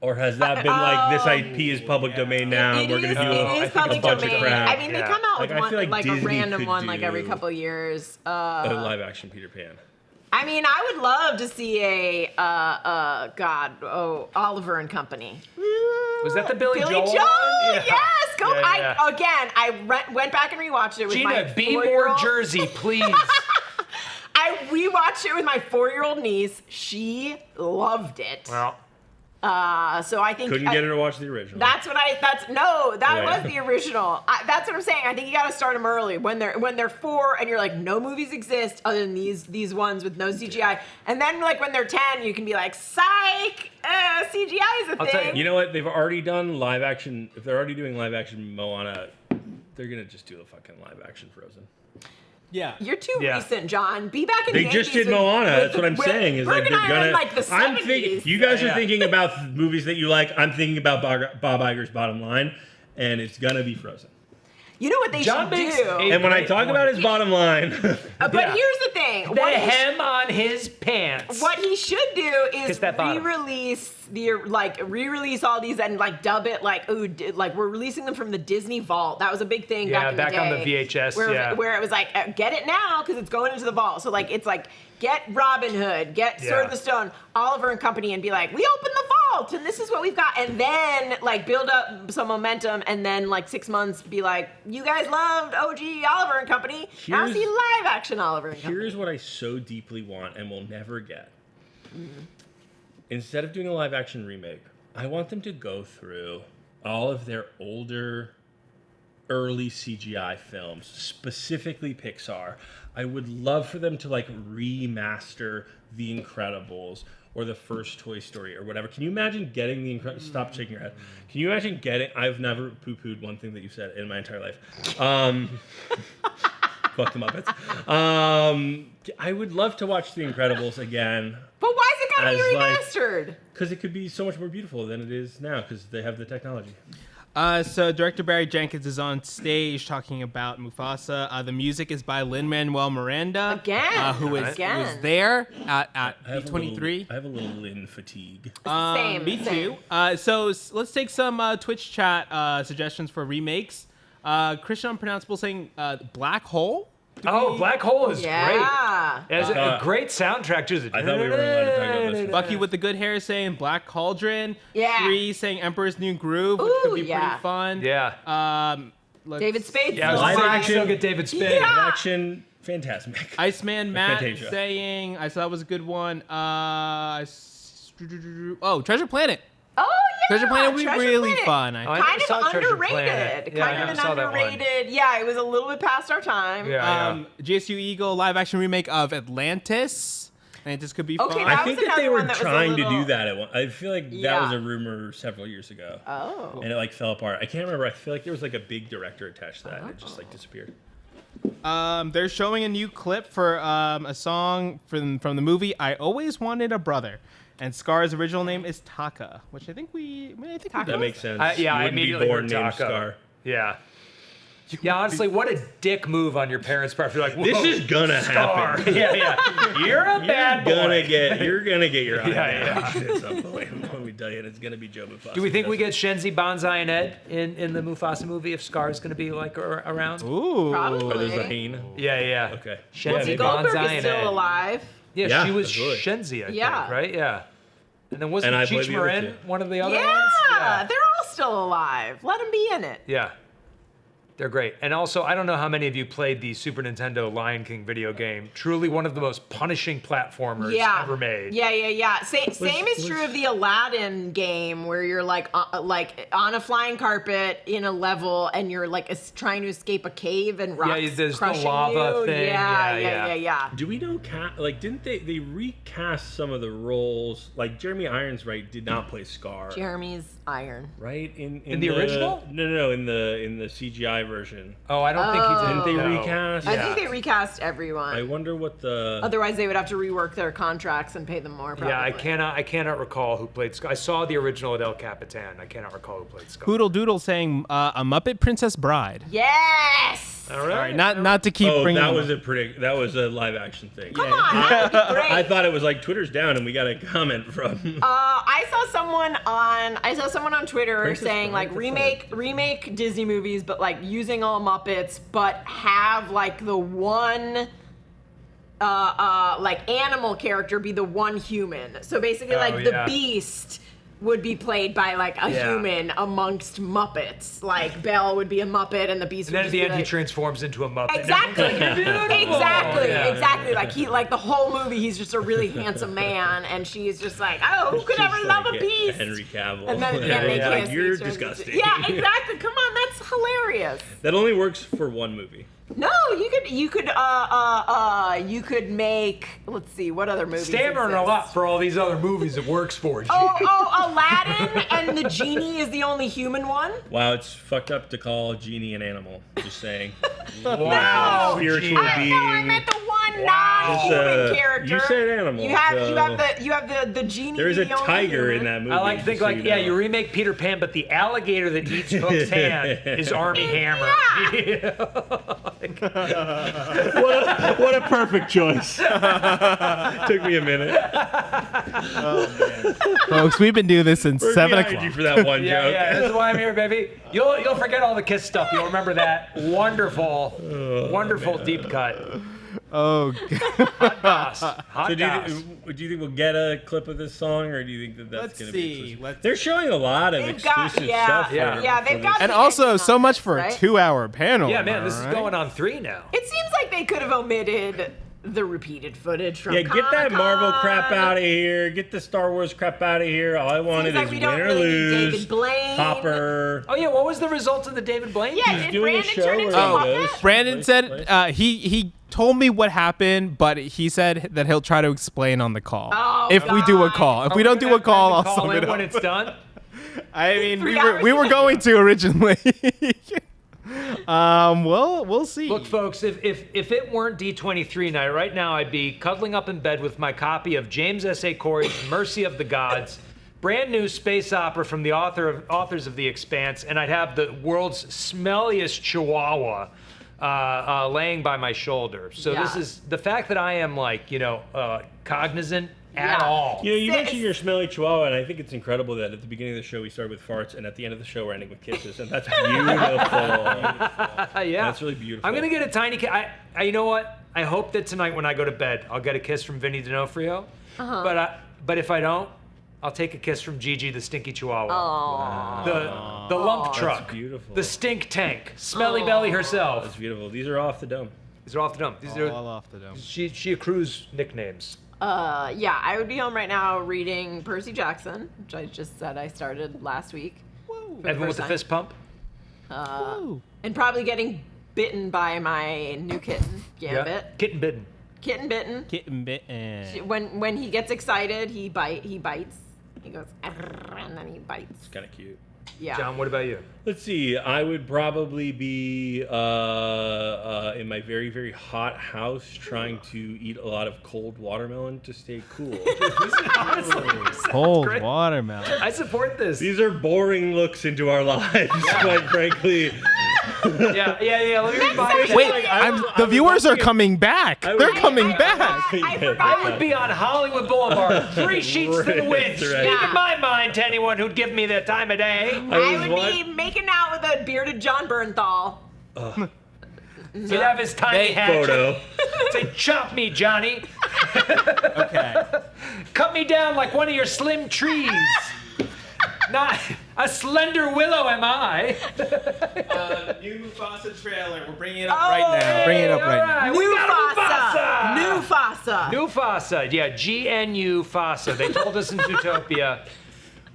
Speaker 2: Or has that been like this IP is public domain now?
Speaker 4: It
Speaker 2: We're gonna
Speaker 4: is,
Speaker 2: do
Speaker 4: it is
Speaker 2: a
Speaker 4: public
Speaker 2: bunch
Speaker 4: domain.
Speaker 2: of crap.
Speaker 4: I mean, they
Speaker 3: Yeah.
Speaker 4: come out
Speaker 2: Like,
Speaker 4: with
Speaker 2: I
Speaker 4: one,
Speaker 2: feel like
Speaker 4: like a
Speaker 2: Disney
Speaker 4: random
Speaker 2: could
Speaker 4: one, like every
Speaker 2: do
Speaker 4: couple years.
Speaker 2: a live action Peter Pan.
Speaker 4: I mean, I would love to see a Oliver and Company.
Speaker 3: Was that the Billy
Speaker 4: Billy
Speaker 3: Joel?
Speaker 4: Joel,
Speaker 3: one?
Speaker 4: yes, go!
Speaker 3: Yeah, yeah.
Speaker 4: I went back and rewatched it with my
Speaker 3: Gina, be more
Speaker 4: 4-year-old.
Speaker 3: Jersey, please.
Speaker 4: I rewatched it with my 4-year-old niece. She loved it.
Speaker 3: Well,
Speaker 4: So I think
Speaker 2: Couldn't get her to watch the original.
Speaker 4: That
Speaker 2: Right.
Speaker 4: was the original. That's what I'm saying. I think you got to start them early when they're 4 and you're like, no movies exist other than these ones with no CGI. And then like when they're 10, you can be like, psych, CGI is a
Speaker 3: I'll tell
Speaker 4: thing.
Speaker 2: You know what? They've already done live action. If they're already doing live action Moana, they're gonna just do a fucking live action Frozen.
Speaker 1: Yeah.
Speaker 4: You're too
Speaker 3: Yeah.
Speaker 4: recent, John. Be back in
Speaker 2: They
Speaker 4: the
Speaker 2: just
Speaker 4: 80s
Speaker 2: did
Speaker 4: with-
Speaker 2: Moana.
Speaker 4: with
Speaker 2: That's what I'm
Speaker 4: with-
Speaker 2: saying. Is
Speaker 4: Berg
Speaker 2: like
Speaker 4: and
Speaker 2: they're
Speaker 4: I are
Speaker 2: gonna.
Speaker 4: in, like the 70s.
Speaker 2: I'm thinking. You guys are
Speaker 3: Yeah.
Speaker 2: thinking about movies that you like. I'm thinking about Bob Iger's Bottom Line, and it's gonna be Frozen.
Speaker 4: You know what they
Speaker 3: John
Speaker 4: should
Speaker 3: makes
Speaker 4: do?
Speaker 3: a-
Speaker 2: And when I
Speaker 3: great
Speaker 2: talk
Speaker 3: point.
Speaker 2: about his bottom line,
Speaker 4: But
Speaker 3: Yeah.
Speaker 4: here's the thing.
Speaker 3: the hem on his pants.
Speaker 4: What he should do
Speaker 3: Kiss
Speaker 4: is
Speaker 3: that bottom.
Speaker 4: re-release all these and like dub it like like we're releasing them from the Disney vault. That was a big thing
Speaker 3: Yeah,
Speaker 4: back in
Speaker 3: back
Speaker 4: the
Speaker 3: on
Speaker 4: day.
Speaker 3: the VHS,
Speaker 4: where,
Speaker 3: yeah.
Speaker 4: where it was like get it now because it's going into the vault. So like it's like get Robin Hood, get Sword
Speaker 3: Yeah.
Speaker 4: of the Stone, Oliver and Company, and be like we open the vault and this is what we've got, and then like build up some momentum, and then like 6 months be like you guys loved OG Oliver and Company. Now
Speaker 2: Here's-
Speaker 4: see live action Oliver and Company.
Speaker 2: here's what I so deeply want and will never get. Instead of doing a live action remake, I want them to go through all of their older, early CGI films, specifically Pixar. I would love for them to like remaster The Incredibles or the first Toy Story or whatever. Can you imagine getting the Incredibles? Stop shaking your head. Can you imagine getting? I've never poo-pooed one thing that you've said in my entire life. Fuck the Muppets. I would love to watch The Incredibles again.
Speaker 4: But why is it gotta be remastered?
Speaker 2: Because it could be so much more beautiful than it is now because they have the technology.
Speaker 1: So director Barry Jenkins is on stage talking about Mufasa. The music is by Lin-Manuel Miranda.
Speaker 4: Again.
Speaker 1: Who was there at D23.
Speaker 2: I have a little Lin fatigue.
Speaker 4: Same.
Speaker 1: Me too. So let's take some Twitch chat suggestions for remakes. Christian Unpronounceable saying Black Hole.
Speaker 3: Black Hole is great.
Speaker 4: Yeah.
Speaker 3: It has a great soundtrack too.
Speaker 2: I thought we were allowed to talk about this.
Speaker 1: Bucky with the good hair saying Black Cauldron.
Speaker 4: Yeah.
Speaker 1: 3 saying Emperor's New Groove, which could be pretty fun.
Speaker 3: Yeah.
Speaker 4: David Spade.
Speaker 3: Yeah,
Speaker 2: Live
Speaker 3: I
Speaker 2: action.
Speaker 3: still get David Spade.
Speaker 4: Yeah.
Speaker 2: Action, fantastic.
Speaker 1: Iceman Matt
Speaker 2: Fantasia.
Speaker 1: saying, I saw that was a good one. Treasure Planet.
Speaker 4: Oh, yeah.
Speaker 1: Treasure Planet would be
Speaker 4: Treasure
Speaker 1: really
Speaker 4: Planet.
Speaker 1: fun.
Speaker 3: I
Speaker 4: Kind
Speaker 3: never
Speaker 4: of
Speaker 3: saw Treasure
Speaker 4: underrated.
Speaker 3: Planet. Yeah, I
Speaker 4: Kind
Speaker 3: never
Speaker 4: of
Speaker 3: saw
Speaker 4: an
Speaker 3: that one.
Speaker 4: underrated. Yeah, it was a little bit past our time.
Speaker 3: Yeah.
Speaker 1: GSU Eagle live action remake of Atlantis. Atlantis could be fun.
Speaker 4: Okay,
Speaker 2: I
Speaker 4: that
Speaker 2: think
Speaker 4: was
Speaker 2: that they
Speaker 4: another
Speaker 2: were
Speaker 4: one that was a
Speaker 2: trying to
Speaker 4: little-
Speaker 2: do that at one. I feel like that
Speaker 4: Yeah.
Speaker 2: was a rumor several years ago.
Speaker 4: Oh.
Speaker 2: And it like fell apart. I can't remember. I feel like there was like a big director attached to that and it just like disappeared.
Speaker 1: They're showing a new clip for a song from the movie I Always Wanted a Brother. And Scar's original name is Taka, which I think we
Speaker 2: That makes sense.
Speaker 3: I
Speaker 2: You wouldn't be
Speaker 3: immediately
Speaker 2: born
Speaker 3: heard
Speaker 2: named
Speaker 3: Taco.
Speaker 2: Scar.
Speaker 3: Yeah. Yeah, honestly, what a dick move on your parents' part. You're like, whoa,
Speaker 2: This is gonna
Speaker 3: Scar.
Speaker 2: happen.
Speaker 3: Yeah. You're a bad boy.
Speaker 2: You're gonna get your eye
Speaker 3: Yeah.
Speaker 2: at some point. Let me tell you, and it's gonna be Joe Mufasa.
Speaker 3: Do we think we get Shenzi, Banzai, and Ed in the Mufasa movie if Scar's going to be like around?
Speaker 1: Ooh.
Speaker 2: Or there's a
Speaker 4: Probably.
Speaker 2: hyena?
Speaker 3: Yeah.
Speaker 2: Okay.
Speaker 3: Shenzi,
Speaker 4: Goldberg
Speaker 3: Banzai,
Speaker 4: is
Speaker 3: and
Speaker 4: still
Speaker 3: Ed.
Speaker 4: alive.
Speaker 3: Yeah, she was
Speaker 2: absolutely.
Speaker 3: Shenzi, I
Speaker 4: Yeah.
Speaker 3: think, right? Yeah. And then wasn't
Speaker 2: And I played
Speaker 3: Cheech
Speaker 2: the other
Speaker 3: Marin
Speaker 2: two.
Speaker 3: one of the other
Speaker 4: Yeah,
Speaker 3: ones?
Speaker 4: they're all still alive. Let them be in it.
Speaker 3: Yeah. They're great. And also, I don't know how many of you played the Super Nintendo Lion King video game. Truly one of the most punishing platformers ever made.
Speaker 4: Yeah. Same is true of the Aladdin game, where you're like on a flying carpet in a level, and you're like trying to escape a cave, and rocks
Speaker 3: there's the
Speaker 4: crushing
Speaker 3: lava
Speaker 4: you.
Speaker 3: thing.
Speaker 4: Yeah.
Speaker 2: Do we know didn't they recast some of the roles? Like Jeremy Irons, right, did not play Scar.
Speaker 4: Jeremy's Iron.
Speaker 2: Right? In
Speaker 3: the original?
Speaker 2: No, in the CGI version.
Speaker 3: Oh, I don't think he did.
Speaker 2: Didn't they
Speaker 3: No.
Speaker 2: recast?
Speaker 4: I think they recast everyone.
Speaker 2: I wonder what the
Speaker 4: Otherwise, they would have to rework their contracts and pay them more. Probably.
Speaker 3: Yeah, I cannot recall who played Scar. I saw the original at El Capitan. I cannot recall who played Scar.
Speaker 1: Hoodle Doodle saying a Muppet Princess Bride.
Speaker 4: Yes.
Speaker 3: All right.
Speaker 1: Not to keep bringing.
Speaker 2: that was a live action thing.
Speaker 4: Come on, that would be great.
Speaker 2: I thought it was like Twitter's down and we got a comment from
Speaker 4: I saw someone on Twitter
Speaker 2: Princess
Speaker 4: saying
Speaker 2: Bride,
Speaker 4: like remake Disney movies, but like using all Muppets, but have like the one like animal character be the one human. So basically, like the Beast would be played by like a human amongst Muppets. Like Belle would be a Muppet, and the Beast.
Speaker 3: And then
Speaker 4: would
Speaker 3: at the
Speaker 4: just
Speaker 3: end,
Speaker 4: be
Speaker 3: he transforms into a Muppet.
Speaker 4: Exactly.
Speaker 3: Yeah.
Speaker 4: Exactly. Like the whole movie, he's just a really handsome man, and she's just like, oh, who could ever love a beast?
Speaker 2: Henry Cavill.
Speaker 4: And then at the end, they
Speaker 2: Like,
Speaker 4: kiss.
Speaker 2: you're
Speaker 4: He turns into-
Speaker 2: disgusting.
Speaker 4: Yeah, exactly. Come on, that's hilarious.
Speaker 2: That only works for one movie.
Speaker 4: No, you could make. Let's see, what other movies?
Speaker 3: Stammering a
Speaker 4: exist?
Speaker 3: lot for all these other movies it works for.
Speaker 4: Oh, Aladdin, and the genie is the only human one.
Speaker 2: Wow, it's fucked up to call Genie an animal. Just saying.
Speaker 3: Wow.
Speaker 2: Spiritual
Speaker 4: I
Speaker 2: being.
Speaker 4: meant the one non-human character.
Speaker 2: You said animal.
Speaker 4: You have the genie.
Speaker 2: There is a
Speaker 4: the only
Speaker 2: tiger
Speaker 4: human.
Speaker 2: in that movie.
Speaker 3: I like to think
Speaker 2: just so
Speaker 3: like,
Speaker 2: you know.
Speaker 3: you remake Peter Pan, but the alligator that eats Hook's hand is Armie Hammer.
Speaker 2: What a perfect choice. Took me a minute.
Speaker 1: Folks, we've been doing this since
Speaker 2: We're
Speaker 1: 7
Speaker 2: behind
Speaker 1: o'clock.
Speaker 2: you for that one
Speaker 3: Yeah,
Speaker 2: joke.
Speaker 3: yeah, that's why I'm here, baby. You'll forget all the Kiss stuff. You'll remember that wonderful deep cut.
Speaker 1: Oh,
Speaker 3: Hot goss. Hot
Speaker 2: So
Speaker 3: goss.
Speaker 2: do you think we'll get a clip of this song, or do you think that that's
Speaker 1: Let's
Speaker 2: going to
Speaker 1: see.
Speaker 2: be exclusive?
Speaker 1: Let's-
Speaker 2: They're showing a lot of
Speaker 4: They've got,
Speaker 2: exclusive
Speaker 4: yeah,
Speaker 2: stuff.
Speaker 3: Yeah.
Speaker 4: they've got.
Speaker 1: and
Speaker 4: the
Speaker 1: also
Speaker 4: ending
Speaker 1: so
Speaker 4: on
Speaker 1: much
Speaker 4: this,
Speaker 1: for
Speaker 4: right?
Speaker 1: a 2-hour panel.
Speaker 3: Yeah, man, this is
Speaker 1: right?
Speaker 3: going on 3 now.
Speaker 4: It seems like they could have omitted the repeated footage from
Speaker 2: Yeah, get that
Speaker 4: Comic-Con.
Speaker 2: Marvel crap out of here. Get the Star Wars crap out of here. All I wanted
Speaker 4: Seems like
Speaker 2: is
Speaker 4: we don't
Speaker 2: win or
Speaker 4: really need
Speaker 2: lose.
Speaker 4: David Blaine.
Speaker 2: Hopper.
Speaker 3: Oh yeah, what was the result of the David Blaine?
Speaker 4: Yeah,
Speaker 3: thing?
Speaker 4: did
Speaker 2: doing a
Speaker 4: Brandon
Speaker 2: show
Speaker 4: turn into
Speaker 2: where
Speaker 4: a
Speaker 2: he
Speaker 4: puppet?
Speaker 2: goes-
Speaker 1: Brandon
Speaker 2: Place,
Speaker 1: said
Speaker 2: place.
Speaker 1: he told me what happened, but he said that he'll try to explain on the call.
Speaker 4: Oh,
Speaker 1: if we do a
Speaker 4: God.
Speaker 1: call. If
Speaker 3: Are
Speaker 1: we don't
Speaker 3: gonna
Speaker 1: do a
Speaker 3: have
Speaker 1: call, I'll
Speaker 3: Brandon call
Speaker 1: sum
Speaker 3: in
Speaker 1: it
Speaker 3: when
Speaker 1: up.
Speaker 3: it's done.
Speaker 1: I mean,
Speaker 4: 3
Speaker 1: we
Speaker 4: hours
Speaker 1: were
Speaker 4: later.
Speaker 1: going to originally. We'll see.
Speaker 3: Look, folks, if it weren't D23 night, right now I'd be cuddling up in bed with my copy of James S.A. Corey's Mercy of the Gods, brand new space opera from the authors of The Expanse, and I'd have the world's smelliest chihuahua laying by my shoulder. So
Speaker 4: Yeah.
Speaker 3: this is the fact that I am cognizant at
Speaker 4: Yeah.
Speaker 3: all.
Speaker 2: You know, you
Speaker 4: Sis-
Speaker 2: mentioned your smelly chihuahua, and I think it's incredible that at the beginning of the show we started with farts, and at the end of the show we're ending with kisses, and that's beautiful.
Speaker 3: Yeah,
Speaker 2: That's really beautiful.
Speaker 3: I'm gonna get a tiny kiss. You know what? I hope that tonight when I go to bed, I'll get a kiss from Vinny D'Onofrio. But if I don't, I'll take a kiss from Gigi, the stinky chihuahua. The lump truck.
Speaker 2: beautiful.
Speaker 3: The stink tank. Smelly belly herself.
Speaker 2: That's beautiful. These are off the dome.
Speaker 3: These are off the dump. These are
Speaker 1: off the dome.
Speaker 3: she accrues nicknames.
Speaker 4: Yeah, I would be home right now reading Percy Jackson, which I just said I started last week. for the
Speaker 3: Evan with
Speaker 4: first
Speaker 3: the
Speaker 4: time.
Speaker 3: fist pump.
Speaker 4: And probably getting bitten by my new kitten, Gambit.
Speaker 3: Kitten bitten.
Speaker 4: Kitten bitten.
Speaker 1: Kitten bitten.
Speaker 4: When he gets excited, he bites. He goes, "Arr," and then he bites.
Speaker 2: It's kind of cute.
Speaker 4: Yeah.
Speaker 3: John, what about you?
Speaker 2: Let's see. I would probably be in my very, very hot house trying to eat a lot of cold watermelon to stay cool.
Speaker 1: Cold
Speaker 3: great.
Speaker 1: watermelon.
Speaker 3: I support this.
Speaker 2: These are boring looks into our lives, quite frankly.
Speaker 3: Yeah. Let me remind you.
Speaker 1: Wait, the viewers are coming back.
Speaker 2: I
Speaker 1: They're
Speaker 2: would-
Speaker 1: coming
Speaker 4: I
Speaker 1: back.
Speaker 4: forgot.
Speaker 3: I would be on Hollywood Boulevard, 3 sheets to the wind,
Speaker 2: That's right.
Speaker 3: speaking my mind to anyone who'd give me the time of day.
Speaker 4: I would be making out with a bearded John Bernthal.
Speaker 3: He'd have his tiny hatchet.
Speaker 2: Photo.
Speaker 3: Say, chop me, Johnny.
Speaker 1: Okay.
Speaker 3: Cut me down like one of your slim trees. Not a slender willow am I.
Speaker 1: The new Mufasa trailer. We're bringing it up
Speaker 4: Oh,
Speaker 1: right now. Bringing it up right now.
Speaker 3: We got
Speaker 4: Mufasa.
Speaker 3: Mufasa. Yeah, GNU FASA. They told us in Zootopia.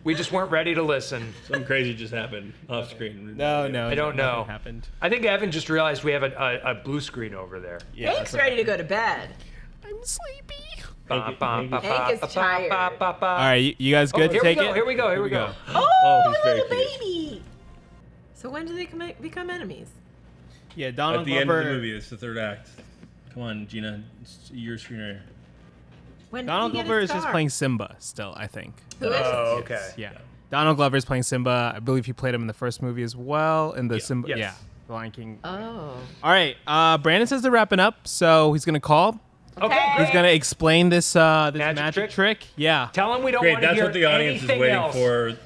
Speaker 3: We just weren't ready to listen.
Speaker 2: Something crazy just happened off screen.
Speaker 1: No,
Speaker 3: I don't know.
Speaker 1: nothing happened.
Speaker 3: I think Evan just realized we have a blue screen over there.
Speaker 1: Yeah.
Speaker 4: Hank's ready to go to bed.
Speaker 1: I'm sleepy.
Speaker 4: Hank is tired.
Speaker 1: All right, you guys good to
Speaker 3: Here we
Speaker 1: take
Speaker 3: go.
Speaker 1: it?
Speaker 3: Here we go. Here we go.
Speaker 4: Oh,
Speaker 2: he's very
Speaker 4: little
Speaker 2: cute.
Speaker 4: baby. So when do they become enemies?
Speaker 1: Yeah, Donald
Speaker 2: At the end
Speaker 1: Glover.
Speaker 2: of the movie, it's the third act. Come on, Gina. It's your screenwriter.
Speaker 4: When did
Speaker 1: Donald
Speaker 4: he get
Speaker 1: Glover
Speaker 4: his
Speaker 1: is just
Speaker 4: star?
Speaker 1: playing Simba still, I think.
Speaker 4: Who is?
Speaker 3: Oh, okay.
Speaker 1: Yeah. Donald Glover is playing Simba. I believe he played him in the first movie as well. In the Simba.
Speaker 3: Yes.
Speaker 1: Yeah. The Lion King.
Speaker 4: Oh.
Speaker 1: All right. Brandon says they're wrapping up, so he's gonna call.
Speaker 3: Okay,
Speaker 1: He's
Speaker 3: great.
Speaker 1: gonna explain this magic
Speaker 3: Magic
Speaker 1: trick. Yeah.
Speaker 3: Tell him we don't
Speaker 2: Great,
Speaker 3: want to
Speaker 2: that's
Speaker 3: hear
Speaker 2: what the audience is
Speaker 3: anything
Speaker 2: waiting
Speaker 3: else.
Speaker 2: for.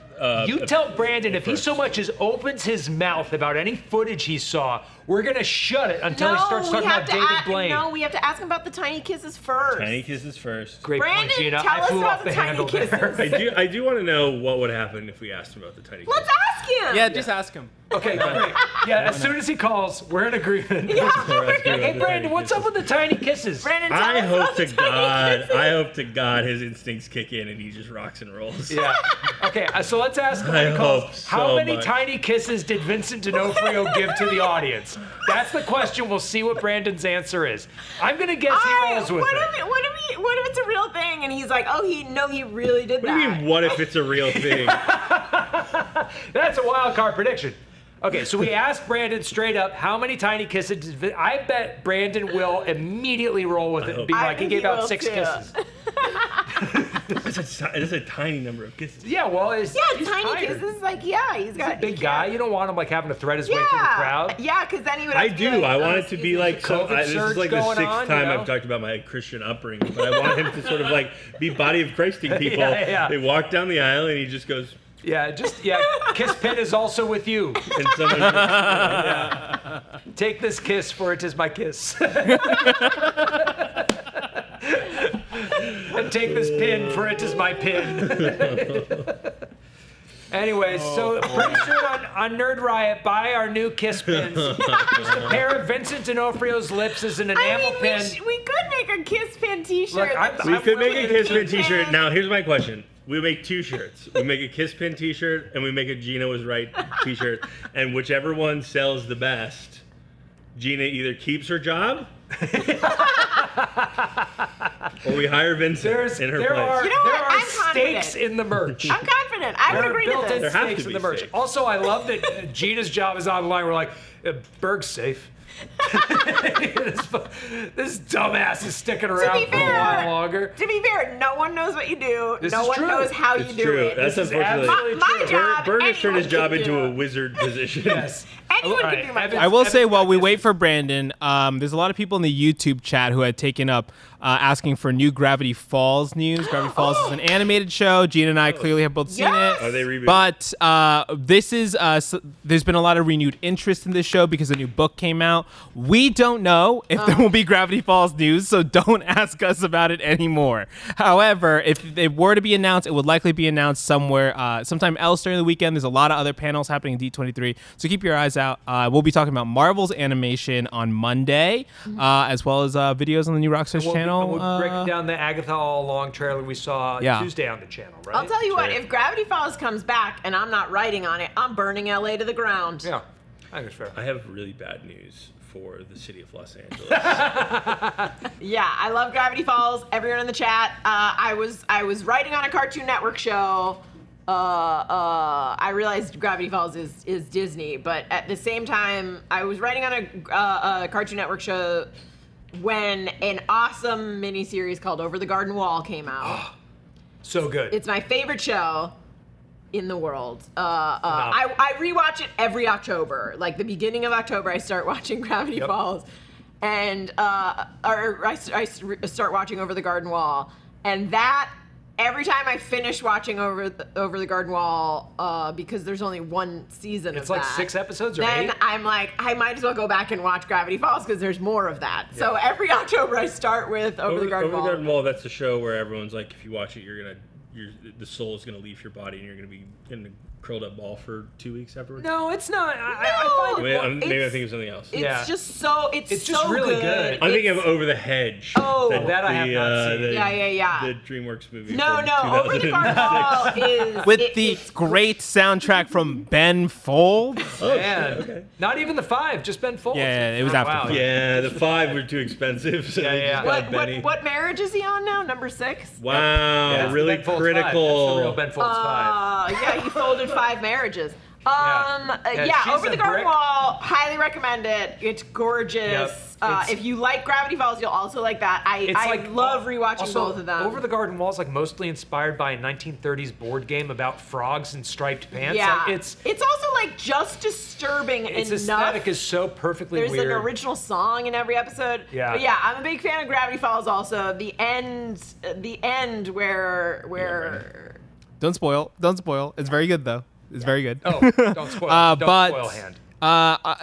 Speaker 3: You tell Brandon if he so much as opens his mouth about any footage he saw, we're gonna shut it until he starts talking about David Blaine.
Speaker 4: No, we have to ask him about the tiny kisses first.
Speaker 2: Tiny kisses first.
Speaker 3: Great
Speaker 4: Brandon,
Speaker 3: point, Gina.
Speaker 4: tell
Speaker 3: I
Speaker 4: us
Speaker 3: flew
Speaker 4: about
Speaker 3: off
Speaker 4: the
Speaker 3: the
Speaker 4: tiny
Speaker 3: handle
Speaker 4: kisses.
Speaker 3: there.
Speaker 2: I do want to know what would happen if we asked him about the tiny
Speaker 4: Let's
Speaker 2: kisses.
Speaker 4: ask him.
Speaker 1: Yeah. Just ask him.
Speaker 3: Okay, great. Yeah, as soon as he calls, we're in agreement. Hey, Brandon, what's up with the tiny kisses?
Speaker 4: Brandon, tell
Speaker 2: I
Speaker 4: us
Speaker 2: hope
Speaker 4: about
Speaker 2: to
Speaker 4: the tiny
Speaker 2: God,
Speaker 4: kisses.
Speaker 2: I hope to God his instincts kick in and he just rocks and rolls.
Speaker 3: Yeah. Okay, so let's ask him
Speaker 2: I
Speaker 3: when he calls,
Speaker 2: hope
Speaker 3: how
Speaker 2: so
Speaker 3: many
Speaker 2: much.
Speaker 3: tiny kisses did Vincent D'Onofrio give to the audience? That's the question. We'll see what Brandon's answer is. I'm gonna guess he rolls with
Speaker 4: what
Speaker 3: it.
Speaker 4: if it's a real thing and he's like, oh, he really did
Speaker 2: What do you
Speaker 4: that.
Speaker 2: mean, what if it's a real thing?
Speaker 3: That's a wild card prediction. Okay, so we asked Brandon straight up, how many tiny kisses did I bet Brandon will immediately roll with it and be
Speaker 4: I
Speaker 3: like, he
Speaker 4: think
Speaker 3: gave
Speaker 4: he
Speaker 3: out
Speaker 4: will
Speaker 3: 6
Speaker 4: too.
Speaker 3: kisses.
Speaker 2: It's a tiny number of kisses.
Speaker 3: Yeah, well, he's
Speaker 4: Yeah,
Speaker 3: he's
Speaker 4: tiny
Speaker 3: tired.
Speaker 4: kisses. Like, yeah, he's got
Speaker 3: He's a big guy. You don't want him like having to thread his way through the crowd.
Speaker 4: Yeah, because then he would.
Speaker 2: I
Speaker 4: have to be
Speaker 2: do.
Speaker 4: like,
Speaker 2: I want
Speaker 4: oh,
Speaker 2: it to be
Speaker 4: excuse
Speaker 2: like
Speaker 4: me.
Speaker 2: so.
Speaker 3: COVID
Speaker 2: This
Speaker 3: surge
Speaker 2: is like the
Speaker 3: going
Speaker 2: sixth
Speaker 3: on,
Speaker 2: time
Speaker 3: you know?
Speaker 2: I've talked about my Christian upbringing, but I want him to sort of like be body of Christing people.
Speaker 3: Yeah.
Speaker 2: They walk down the aisle and he just goes,
Speaker 3: Yeah, KISSpin is also with you.
Speaker 2: and someone just,
Speaker 3: Take this kiss, for it is my kiss. And take this pin, for it is my pin. Anyways, so pretty soon on Nerd Riot, buy our new Kiss pins. Just a pair of Vincent D'Onofrio's lips as an enamel pin.
Speaker 4: We could make a Kiss Pin t-shirt.
Speaker 3: Look,
Speaker 2: We could make a Kiss Pin t-shirt. Now, here's my question. We make 2 shirts. We make a Kiss Pin t-shirt, and we make a Gina Was Right t-shirt. And whichever one sells the best, Gina either keeps her job, or we hire Vincent in her place.
Speaker 4: You know
Speaker 3: There
Speaker 4: what?
Speaker 3: are
Speaker 4: I'm
Speaker 3: stakes
Speaker 4: confident.
Speaker 3: in the merch.
Speaker 4: I'm confident. I would agree to
Speaker 3: built-in
Speaker 4: this.
Speaker 2: There have
Speaker 3: stakes
Speaker 2: to
Speaker 3: in
Speaker 2: be
Speaker 3: the merch.
Speaker 2: stakes.
Speaker 3: Also, I love that Gina's job is on the line. We're like, Berg's safe. this dumbass is sticking around for a while longer.
Speaker 4: To be fair, no one knows what you do.
Speaker 3: This
Speaker 4: no
Speaker 3: is
Speaker 4: one
Speaker 3: true.
Speaker 4: knows how
Speaker 2: It's
Speaker 4: you do
Speaker 2: true.
Speaker 4: it.
Speaker 2: That's
Speaker 3: This is
Speaker 2: unfortunately.
Speaker 3: absolutely
Speaker 4: my
Speaker 3: true.
Speaker 4: job.
Speaker 2: Berg has turned his
Speaker 4: anyone
Speaker 2: job
Speaker 4: can
Speaker 2: into
Speaker 4: do.
Speaker 2: a wizard position.
Speaker 3: Yes.
Speaker 4: Anyone
Speaker 3: All
Speaker 4: can
Speaker 3: right,
Speaker 4: do my
Speaker 3: Evan-
Speaker 4: job.
Speaker 1: I will say
Speaker 3: Evan-
Speaker 1: while we wait for Brandon, there's a lot of people in the YouTube chat who had taken up asking for new Gravity Falls news. Gravity Falls is an animated show. Gina and I clearly have both seen
Speaker 4: Yes.
Speaker 1: it.
Speaker 2: Are they rebooting?
Speaker 1: But this is there's been a lot of renewed interest in this show because a new book came out. We don't know if there will be Gravity Falls news, so don't ask us about it anymore. However, if it were to be announced, it would likely be announced somewhere, sometime else during the weekend. There's a lot of other panels happening in D23, so keep your eyes out. We'll be talking about Marvel's animation on Monday, as well as videos on the new Rockstars channel.
Speaker 3: We'll break down the Agatha All Along trailer we saw Tuesday on the channel, right?
Speaker 4: I'll tell you what,
Speaker 2: Right.
Speaker 4: if Gravity Falls comes back and I'm not writing on it, I'm burning LA to the ground.
Speaker 3: Yeah, I think it's fair.
Speaker 2: I have really bad news for the city of Los Angeles.
Speaker 4: Yeah, I love Gravity Falls. Everyone in the chat. I was writing on a Cartoon Network show. I realized Gravity Falls is Disney, but at the same time, I was writing on a Cartoon Network show when an awesome miniseries called Over the Garden Wall came out.
Speaker 3: So good.
Speaker 4: It's my favorite show in the world. I rewatch it every October. Like the beginning of October, I start watching Gravity Falls, and I start watching Over the Garden Wall, and that. Every time I finish watching Over the Garden Wall, because there's only one season
Speaker 3: It's
Speaker 4: of
Speaker 3: like
Speaker 4: that,
Speaker 3: 6 episodes or
Speaker 4: then
Speaker 3: 8?
Speaker 4: I'm like, I might as well go back and watch Gravity Falls because there's more of that. So every October I start with Over the Garden Wall.
Speaker 2: Over the Garden Wall, that's the show where everyone's like, if you watch it, the soul is gonna leave your body and you're gonna be in a curled up ball for 2 weeks afterwards.
Speaker 3: No, it's not. I find it
Speaker 2: Maybe I think of something else.
Speaker 4: It's
Speaker 3: Yeah.
Speaker 4: just so it's
Speaker 3: just
Speaker 4: so
Speaker 3: really
Speaker 4: good.
Speaker 2: I'm thinking of Over the Hedge.
Speaker 4: Oh,
Speaker 3: that I have not seen.
Speaker 4: Yeah.
Speaker 2: The DreamWorks movie.
Speaker 4: No,
Speaker 2: from
Speaker 4: Over the Garden Wall
Speaker 2: 2006.
Speaker 4: is
Speaker 1: With
Speaker 4: it's
Speaker 1: great soundtrack from Ben Folds.
Speaker 2: Oh,
Speaker 3: Man,
Speaker 2: okay.
Speaker 3: not even the 5, just Ben Folds.
Speaker 1: Yeah, it was
Speaker 3: Oh,
Speaker 1: after
Speaker 3: wow.
Speaker 1: five.
Speaker 2: Yeah, the 5 were too expensive. So they just got Benny.
Speaker 4: What marriage is he on now? Number 6?
Speaker 2: Wow,
Speaker 3: Yeah, it's the
Speaker 2: really
Speaker 3: Ben Folds 5.
Speaker 2: critical.
Speaker 3: That's the real Ben Folds 5.
Speaker 4: Yeah, he folded 5 marriages.
Speaker 3: Yeah, she's
Speaker 4: Over
Speaker 3: a
Speaker 4: the Garden
Speaker 3: brick.
Speaker 4: Wall, highly recommend it. It's gorgeous.
Speaker 3: Yep, it's-
Speaker 4: If you like Gravity Falls, you'll also like that. I love rewatching
Speaker 3: also,
Speaker 4: both of them.
Speaker 3: Over the Garden Wall is like mostly inspired by a 1930s board game about frogs in striped pants.
Speaker 4: Yeah,
Speaker 3: Like,
Speaker 4: it's also like just disturbing
Speaker 3: its
Speaker 4: enough.
Speaker 3: aesthetic is so perfectly
Speaker 4: There's
Speaker 3: weird.
Speaker 4: an original song in every episode.
Speaker 3: Yeah.
Speaker 4: But yeah, I'm a big fan of Gravity Falls. Also, the end where.
Speaker 1: Don't spoil. It's very good though. It's very good.
Speaker 3: Oh, don't spoil. Don't
Speaker 1: but
Speaker 3: spoil Hand.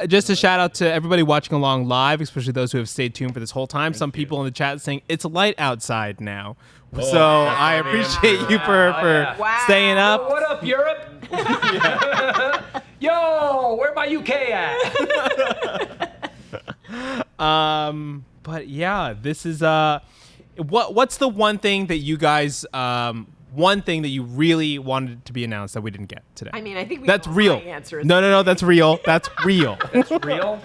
Speaker 1: just a shout out to everybody watching along live, especially those who have stayed tuned for this whole time. Some people in the chat saying it's light outside now, so I appreciate you for
Speaker 4: Wow.
Speaker 1: staying up.
Speaker 3: What up, Europe? Yo, where my UK at?
Speaker 1: But yeah, this is what's the one thing that you guys one thing that you really wanted to be announced that we didn't get today?
Speaker 4: I mean, I think
Speaker 1: that's
Speaker 4: know
Speaker 1: real.
Speaker 4: my answer is
Speaker 1: No, that's real. That's real.
Speaker 3: It's real.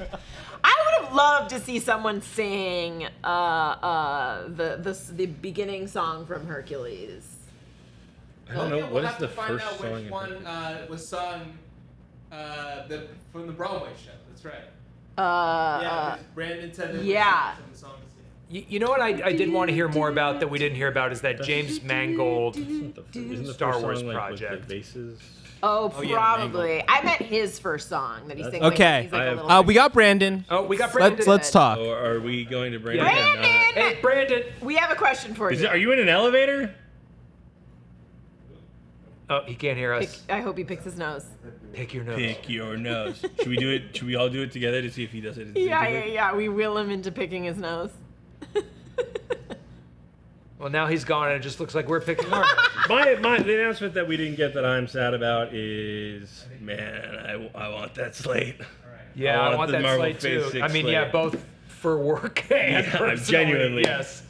Speaker 4: I would have loved to see someone sing the beginning song from Hercules.
Speaker 2: I don't know. What is the first song?
Speaker 1: Which one was sung from the Broadway show? That's right. Brandon said
Speaker 4: Yeah.
Speaker 1: the song.
Speaker 3: You know what I did want to hear more about that we didn't hear about is that James Mangold
Speaker 2: Isn't the
Speaker 3: Star
Speaker 2: first
Speaker 3: Wars
Speaker 2: song, like,
Speaker 3: project.
Speaker 2: With the bases?
Speaker 4: Oh,
Speaker 1: yeah,
Speaker 4: probably. I meant his first song that he sings.
Speaker 1: Okay.
Speaker 4: He's like a little
Speaker 1: We got Brandon.
Speaker 3: Oh, we got Brandon.
Speaker 1: Let's talk.
Speaker 2: Or are we going to Brandon?
Speaker 4: Brandon!
Speaker 3: Hey, Brandon.
Speaker 4: We have a question for you.
Speaker 2: Are you in an elevator?
Speaker 3: Oh, he can't hear us.
Speaker 4: I hope he picks his nose.
Speaker 3: Pick your nose.
Speaker 2: Pick your nose. Should we do it? Should we all do it together to see if he does it?
Speaker 4: Yeah. We will him into picking his nose.
Speaker 3: Well, now he's gone, and it just looks like we're picking our.
Speaker 2: The announcement that we didn't get that I'm sad about is, man, I want that slate.
Speaker 3: Yeah, I want
Speaker 2: the
Speaker 3: that
Speaker 2: Marvel
Speaker 3: slate
Speaker 2: Phase
Speaker 3: too.
Speaker 2: 6
Speaker 3: I mean,
Speaker 2: slate.
Speaker 3: yeah, both for work and
Speaker 2: Yeah,
Speaker 3: personally.
Speaker 2: genuinely.
Speaker 3: Yes.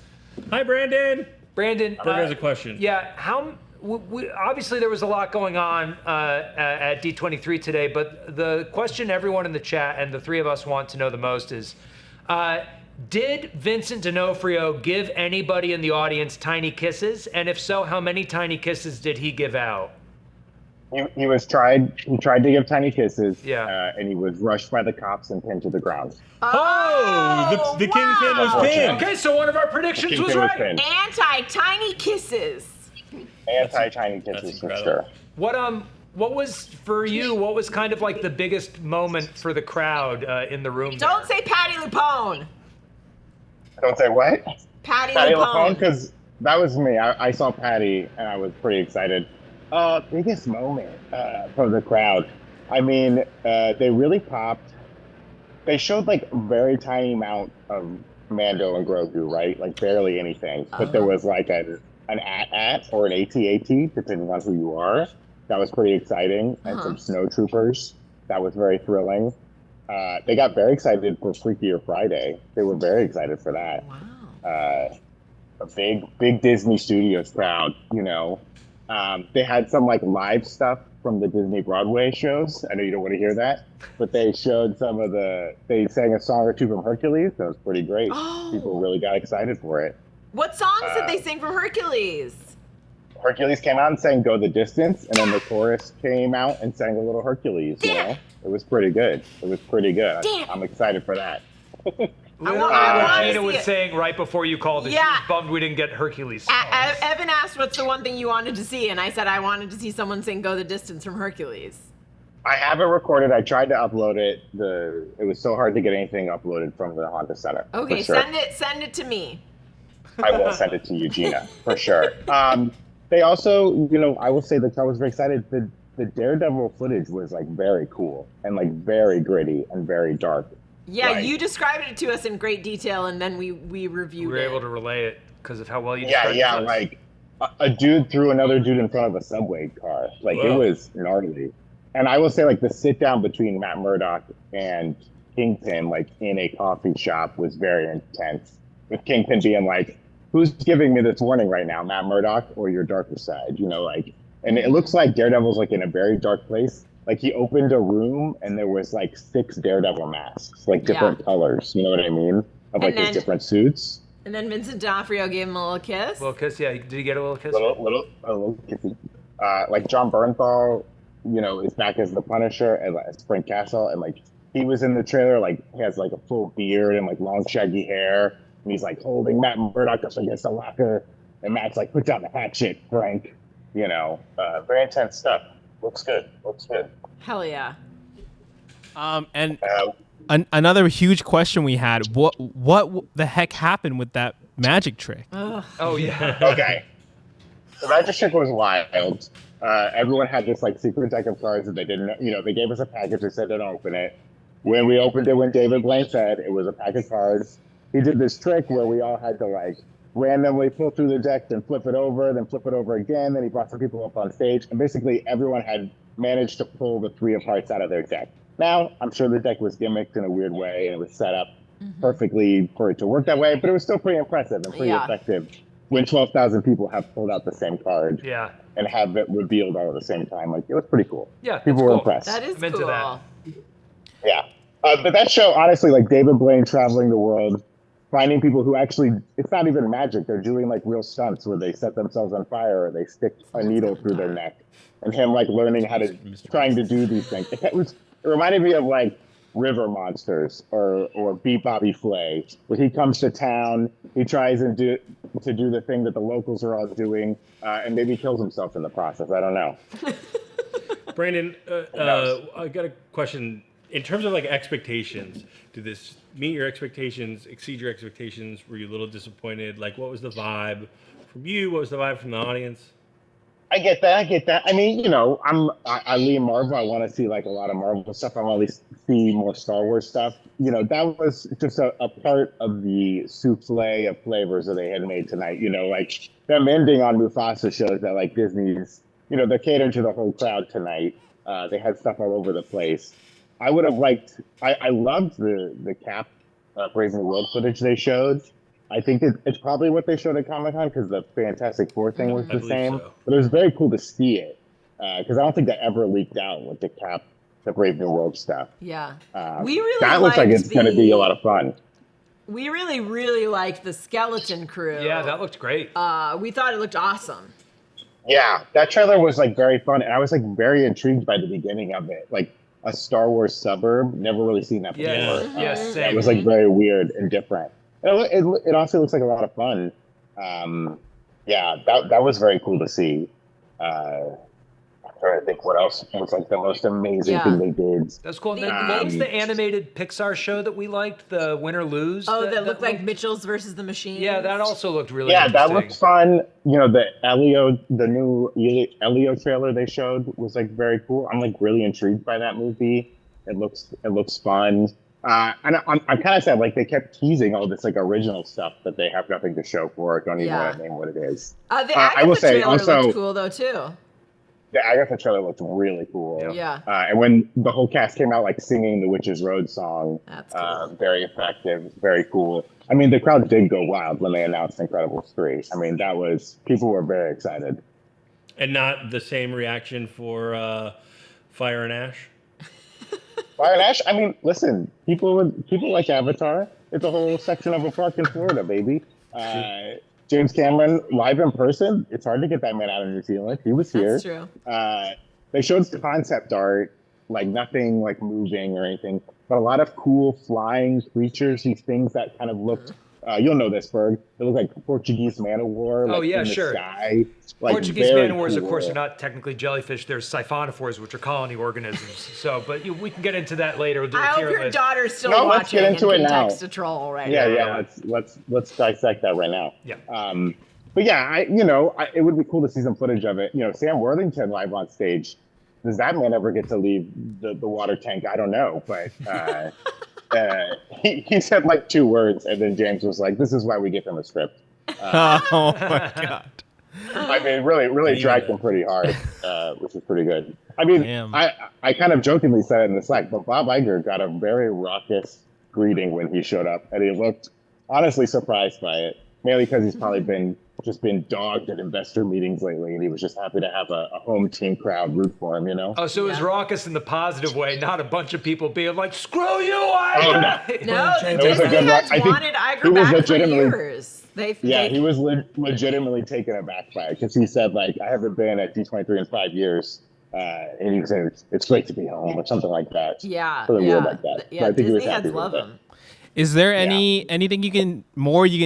Speaker 2: Hi, Brandon.
Speaker 3: Brandon.
Speaker 2: Berg has a question.
Speaker 3: Yeah, obviously there was a lot going on at D23 today, but the question everyone in the chat and the three of us want to know the most is, did Vincent D'Onofrio give anybody in the audience tiny kisses? And if so, how many tiny kisses did he give out?
Speaker 5: He tried to give tiny kisses,
Speaker 3: Yeah.
Speaker 5: and he was rushed by the cops and pinned to the ground.
Speaker 2: Oh, the Kingpin was pinned.
Speaker 3: Okay, so one of our predictions was
Speaker 5: Kingpin was
Speaker 3: right.
Speaker 5: pinned.
Speaker 4: Anti-tiny kisses.
Speaker 5: Anti-tiny kisses for sure.
Speaker 3: What was for you? What was kind of like the biggest moment for the crowd in the room?
Speaker 4: Don't say Patty Lupone.
Speaker 5: Don't say what?
Speaker 4: Patty
Speaker 5: Patty
Speaker 4: Lupone.
Speaker 5: LaPone, because that was me. I saw Patty, and I was pretty excited. Biggest moment for the crowd. I mean, they really popped. They showed like a very tiny amount of Mando and Grogu, right? Like barely anything. But there was like an AT-AT or an AT-AT, depending on who you are. That was pretty exciting. And some snowtroopers. That was very thrilling. They got very excited for Freakier Friday. They were very excited for that.
Speaker 4: Wow.
Speaker 5: A big Disney Studios crowd, you know. They had some like live stuff from the Disney Broadway shows. I know you don't want to hear that, but they showed they sang a song or two from Hercules. That was pretty great.
Speaker 4: Oh.
Speaker 5: People really got excited for it.
Speaker 4: What songs did they sing from Hercules?
Speaker 5: Hercules came out and sang Go the Distance, and then the chorus came out and sang a little Hercules, you know? It was pretty good.
Speaker 4: Damn.
Speaker 5: I'm excited for that.
Speaker 3: Literally
Speaker 4: I
Speaker 3: what
Speaker 4: wanna
Speaker 3: Gina
Speaker 4: see
Speaker 3: was
Speaker 4: it.
Speaker 3: saying right before you called it.
Speaker 4: Yeah.
Speaker 3: She was bummed we didn't get Hercules.
Speaker 4: Evan asked what's the one thing you wanted to see, and I said I wanted to see someone sing Go the Distance from Hercules.
Speaker 5: I have it recorded. I tried to upload it. It was so hard to get anything uploaded from the Honda Center.
Speaker 4: Okay,
Speaker 5: for sure.
Speaker 4: send it to me.
Speaker 5: I will send it to you, Gina, for sure. They also, you know, I will say the crowd was very excited. The Daredevil footage was like very cool and like very gritty and very dark.
Speaker 4: Yeah,
Speaker 5: Like,
Speaker 4: you described it to us in great detail, and then we reviewed
Speaker 3: We were
Speaker 4: it.
Speaker 3: able to relay it because of how well you
Speaker 5: Yeah,
Speaker 3: described
Speaker 5: yeah,
Speaker 3: it.
Speaker 5: like a dude threw another dude in front of a subway car. Like it
Speaker 2: Whoa.
Speaker 5: was gnarly. And I will say like the sit down between Matt Murdock and Kingpin, like in a coffee shop, was very intense. With Kingpin being like, who's giving me this warning right now, Matt Murdock or your darker side? You know, like, and it looks like Daredevil's like in a very dark place. Like he opened a room and there was like 6 Daredevil masks, like different colors. You know what I mean? Of like his different suits.
Speaker 4: And then Vincent D'Onofrio gave him a little kiss.
Speaker 3: Little kiss, yeah. Did you get a little kiss?
Speaker 5: A little kissy. Like John Bernthal, you know, is back as the Punisher and like Spring Castle, and like he was in the trailer, like he has like a full beard and like long shaggy hair, and he's like holding Matt Murdock up against the locker, and Matt's like, put down the hatchet, Frank. You know, very intense stuff. Looks good.
Speaker 4: Hell yeah.
Speaker 1: And another huge question we had: what the heck happened with that magic trick?
Speaker 3: Oh, yeah.
Speaker 5: Okay. The magic trick was wild. Everyone had this like secret deck of cards that they didn't know. You know, they gave us a package. They said don't open it. When we opened it, when David Blaine said it was a pack of cards, he did this trick where we all had to like randomly pull through the deck, then flip it over again. Then he brought some people up on stage, and basically everyone had managed to pull the 3 of hearts out of their deck. Now, I'm sure the deck was gimmicked in a weird way, and it was set up perfectly for it to work that way, but it was still pretty impressive and pretty effective when 12,000 people have pulled out the same card and have it revealed all at the same time. Like, it was pretty cool.
Speaker 3: Yeah,
Speaker 5: people were impressed.
Speaker 4: That is
Speaker 3: I'm into
Speaker 4: cool.
Speaker 3: that.
Speaker 5: Yeah. But that show, honestly, like David Blaine traveling the world, finding people who actually, it's not even magic. They're doing like real stunts where they set themselves on fire or they stick a needle through their neck. And him like learning how to, trying to do these things. It reminded me of like River Monsters or Beat Bobby Flay, where he comes to town, he tries to do the thing that the locals are all doing, and maybe kills himself in the process. I don't know.
Speaker 2: Brandon, I got a question. In terms of like expectations, did this meet your expectations, exceed your expectations? Were you a little disappointed? Like, what was the vibe from you? What was the vibe from the audience?
Speaker 5: I get that. I mean, I lean Marvel. I want to see like a lot of Marvel stuff. I want to see more Star Wars stuff. That was just a part of the souffle of flavors that they had made tonight. Like them ending on Mufasa shows that like Disney's, they're catering to the whole crowd tonight. They had stuff all over the place. I would have liked. I loved the Cap Brave New World footage they showed. I think it's probably what they showed at Comic-Con because the Fantastic Four thing was the same.
Speaker 2: So.
Speaker 5: But it was very cool to see it because I don't think that ever leaked out with the Brave New World stuff.
Speaker 4: Yeah. We really
Speaker 5: that looks like it's going to be a lot of fun.
Speaker 4: We really, really liked the skeleton crew.
Speaker 3: Yeah, that looked great.
Speaker 4: We thought it looked awesome.
Speaker 5: Yeah, that trailer was like very fun. And I was like very intrigued by the beginning of it. Like a Star Wars suburb. Never really seen that before.
Speaker 3: Yes,
Speaker 5: it was like very weird and different. It also looks like a lot of fun. That was very cool to see. I'm trying to think what else was like the most amazing thing they did.
Speaker 3: That's cool. And then what was the animated Pixar show that we liked? The Win or Lose?
Speaker 4: Oh, that looked like Mitchell's versus the Machines?
Speaker 3: Yeah, that also looked really
Speaker 5: interesting.
Speaker 3: interesting.
Speaker 5: That looked fun. The new Elio trailer they showed was like very cool. I'm like really intrigued by that movie. It looks fun. And I'm kind of sad, like they kept teasing all this like original stuff that they have nothing to show for. I don't even want to name what it is.
Speaker 4: The Agatha trailer looked cool though too.
Speaker 5: The Agatha trailer looked really cool.
Speaker 4: Yeah.
Speaker 5: And when the whole cast came out like singing the Witch's Road song,
Speaker 4: that's cool.
Speaker 5: Very effective, very cool. I mean, the crowd did go wild when they announced Incredibles 3. I mean, people were very excited.
Speaker 2: And not the same reaction for Fire and Ash?
Speaker 5: Fire and Ash? I mean, listen, people like Avatar. It's a whole section of a park in Florida, baby. James Cameron, live in person, it's hard to get that man out of New Zealand. He was here.
Speaker 4: That's true.
Speaker 5: They showed concept art, like nothing like moving or anything, but a lot of cool flying creatures, these things that kind of looked, you'll know this, Berg, they look like Portuguese man-o-war, like in the sky. Like,
Speaker 3: Portuguese man-o-wars, of course, are not technically jellyfish. They're siphonophores, which are colony organisms. So, but we can get into that later. We'll do
Speaker 4: I hope your
Speaker 3: list.
Speaker 4: daughter's still watching
Speaker 5: let's get into it now.
Speaker 4: Text a troll right
Speaker 5: now.
Speaker 4: Yeah.
Speaker 5: Let's dissect that right now.
Speaker 3: Yeah.
Speaker 5: But yeah, it would be cool to see some footage of it. Sam Worthington live on stage. Does that man ever get to leave the water tank? I don't know, but he said like 2 words, and then James was like, "This is why we give him a script."
Speaker 1: Oh my god!
Speaker 5: I mean, really dragged him pretty hard, which is pretty good. I mean, I kind of jokingly said it in the Slack, but Bob Iger got a very raucous greeting when he showed up, and he looked honestly surprised by it, mainly because he's probably been dogged at investor meetings lately, and he was just happy to have a home team crowd root for him,
Speaker 3: Oh, so it was raucous in the positive way, not a bunch of people being like, "Screw you, Iger!"
Speaker 4: No, Disney has wanted Iger back for years.
Speaker 5: He was legitimately taken aback by it because he said, like, I haven't been at D23 in 5 years. And he was saying, it's great to be home or something like that.
Speaker 4: Yeah.
Speaker 5: Weird like that.
Speaker 4: Yeah,
Speaker 5: I think
Speaker 4: Disney heads love him.
Speaker 1: Is there anything you can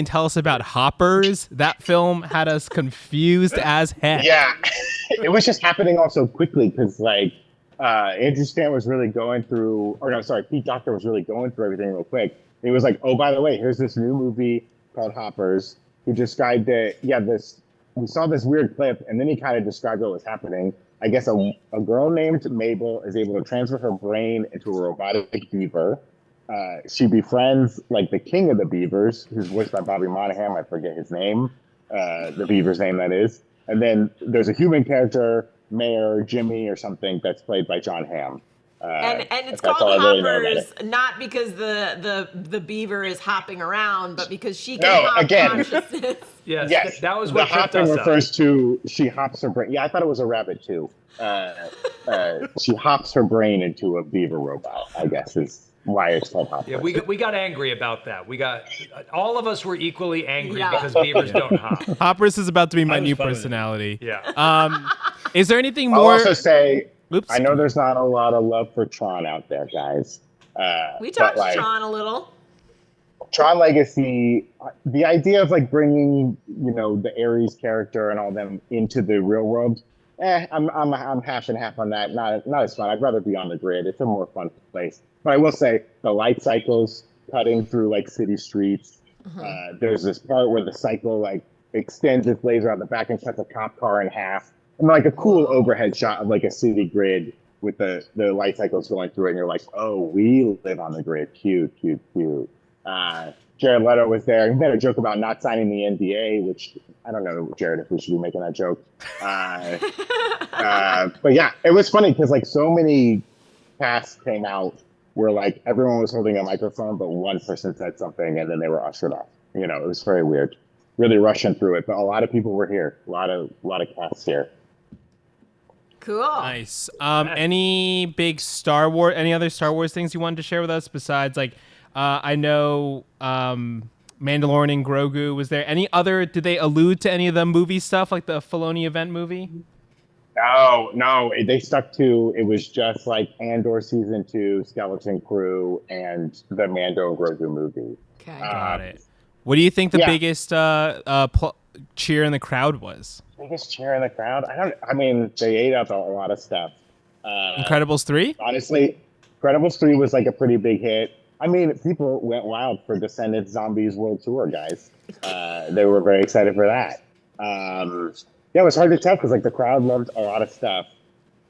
Speaker 1: tell us about Hoppers? That film had us confused as heck.
Speaker 5: Yeah. It was just happening all so quickly because, like, Andrew Stan was really Pete Docter was really going through everything real quick. He was like, oh, by the way, here's this new movie called Hoppers. He described it. We saw this weird clip, and then he kind of described what was happening. I guess a girl named Mabel is able to transfer her brain into a robotic beaver. She befriends like the king of the beavers, who's voiced by Bobby Monahan. I forget his name, the beaver's name that is. And then there's a human character, Mayor Jimmy or something, that's played by John Hamm.
Speaker 4: And it's called Hoppers not because the beaver is hopping around, but because she can hop consciousness.
Speaker 3: Yes, that was what
Speaker 5: the hopping refers to she hops her brain. Yeah, I thought it was a rabbit too. She hops her brain into a beaver robot, I guess is why it's called Hoppers.
Speaker 3: Yeah, we got angry about that. All of us were equally angry because beavers don't hop.
Speaker 1: Hoppers is about to be my new personality.
Speaker 3: Yeah.
Speaker 1: Is there anything more?
Speaker 5: I'll also say,
Speaker 1: Oops.
Speaker 5: I know there's not a lot of love for Tron out there, guys.
Speaker 4: We talked Tron a little.
Speaker 5: Tron Legacy, the idea of like bringing, the Ares character and all them into the real world, I'm half and half on that. Not as fun. I'd rather be on the grid. It's a more fun place. But I will say the light cycles cutting through like city streets. There's this part where the cycle like extends its laser out the back and cuts a cop car in half. and like a cool overhead shot of like a city grid with the light cycles going through it, and you're like, oh, we live on the grid. Cute. Jared Leto was there. He made a joke about not signing the NDA, which I don't know, Jared, if we should be making that joke. But yeah, it was funny because like so many casts came out where like everyone was holding a microphone, but one person said something and then they were ushered off. You know, it was very weird. Really rushing through it, but a lot of people were here. A lot of casts here.
Speaker 4: Cool.
Speaker 1: Nice. Any big Star Wars? Any other Star Wars things you wanted to share with us besides like? I know Mandalorian and Grogu was there. Any other? Did they allude to any of the movie stuff, like the Filoni event movie?
Speaker 5: No. They stuck to it was just like Andor season 2, Skeleton Crew, and the Mando and Grogu movie.
Speaker 4: Okay.
Speaker 1: Got it. What do you think the biggest cheer in the crowd was?
Speaker 5: Biggest cheer in the crowd? I mean, they ate up a lot of stuff.
Speaker 1: Incredibles 3?
Speaker 5: Honestly, Incredibles 3 was like a pretty big hit. I mean, people went wild for Descendants Zombies World Tour, guys. They were very excited for that. Yeah, it was hard to tell because like the crowd loved a lot of stuff.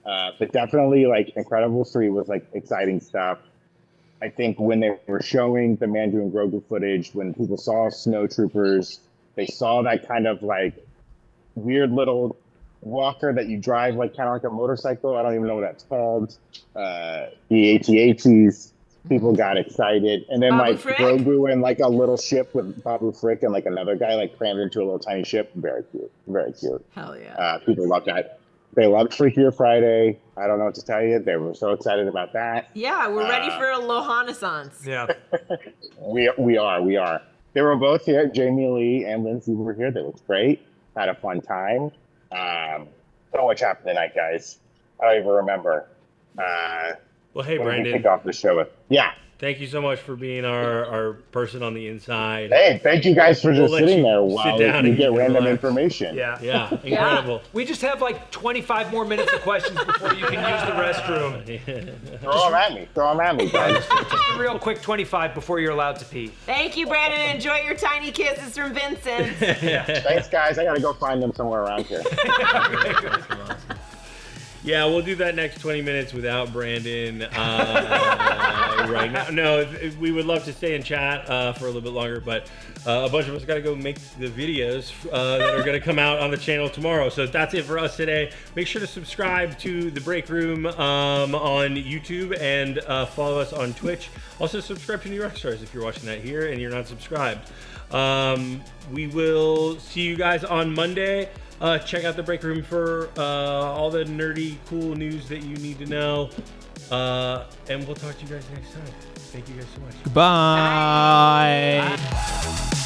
Speaker 5: But definitely like Incredibles 3 was like exciting stuff. I think when they were showing the Mando and Grogu footage, when people saw snowtroopers, they saw that kind of like weird little walker that you drive like kind of like a motorcycle. I don't even know what that's called. The AT-ATs. People got excited, and then
Speaker 4: Babu
Speaker 5: like
Speaker 4: Frick?
Speaker 5: Grogu and like a little ship with Babu Frick and like another guy like crammed into a little tiny ship. Very cute.
Speaker 4: Hell yeah.
Speaker 5: People loved that. They loved Freakier Friday. I don't know what to tell you. They were so excited about that.
Speaker 4: Yeah, we're ready for a Lohanaissance.
Speaker 3: Yeah.
Speaker 5: We are. They were both here. Jamie Lee and Lindsay were here. They looked great. Had a fun time. So much happened tonight, guys. I don't even remember.
Speaker 2: Well, hey,
Speaker 5: What did we
Speaker 2: Brandon.
Speaker 5: kick off the show with? Yeah.
Speaker 2: Thank you so much for being our person on the inside.
Speaker 5: Hey, thank you guys for
Speaker 2: We'll
Speaker 5: just
Speaker 2: let
Speaker 5: sitting
Speaker 2: you
Speaker 5: there
Speaker 2: sit
Speaker 5: while
Speaker 2: down
Speaker 5: you
Speaker 2: and
Speaker 5: get random
Speaker 2: relax.
Speaker 5: information.
Speaker 3: Yeah.
Speaker 2: Yeah, incredible.
Speaker 3: We just have like 25 more minutes of questions before you can use the restroom.
Speaker 5: Throw them at me, guys.
Speaker 3: Just a real quick 25 before you're allowed to pee.
Speaker 4: Thank you, Brandon. Enjoy your tiny kisses from Vincent.
Speaker 5: Thanks, guys. I gotta go find them somewhere around here.
Speaker 2: Yeah, we'll do that next 20 minutes without Brandon right now. No, we would love to stay and chat for a little bit longer, but a bunch of us got to go make the videos that are going to come out on the channel tomorrow. So that's it for us today. Make sure to subscribe to the Breakroom on YouTube and follow us on Twitch. Also, subscribe to New Rockstars if you're watching that here and you're not subscribed. We will see you guys on Monday. Check out the Breakroom for all the nerdy, cool news that you need to know. And we'll talk to you guys next time. Thank you guys so much.
Speaker 1: Goodbye.
Speaker 4: Bye.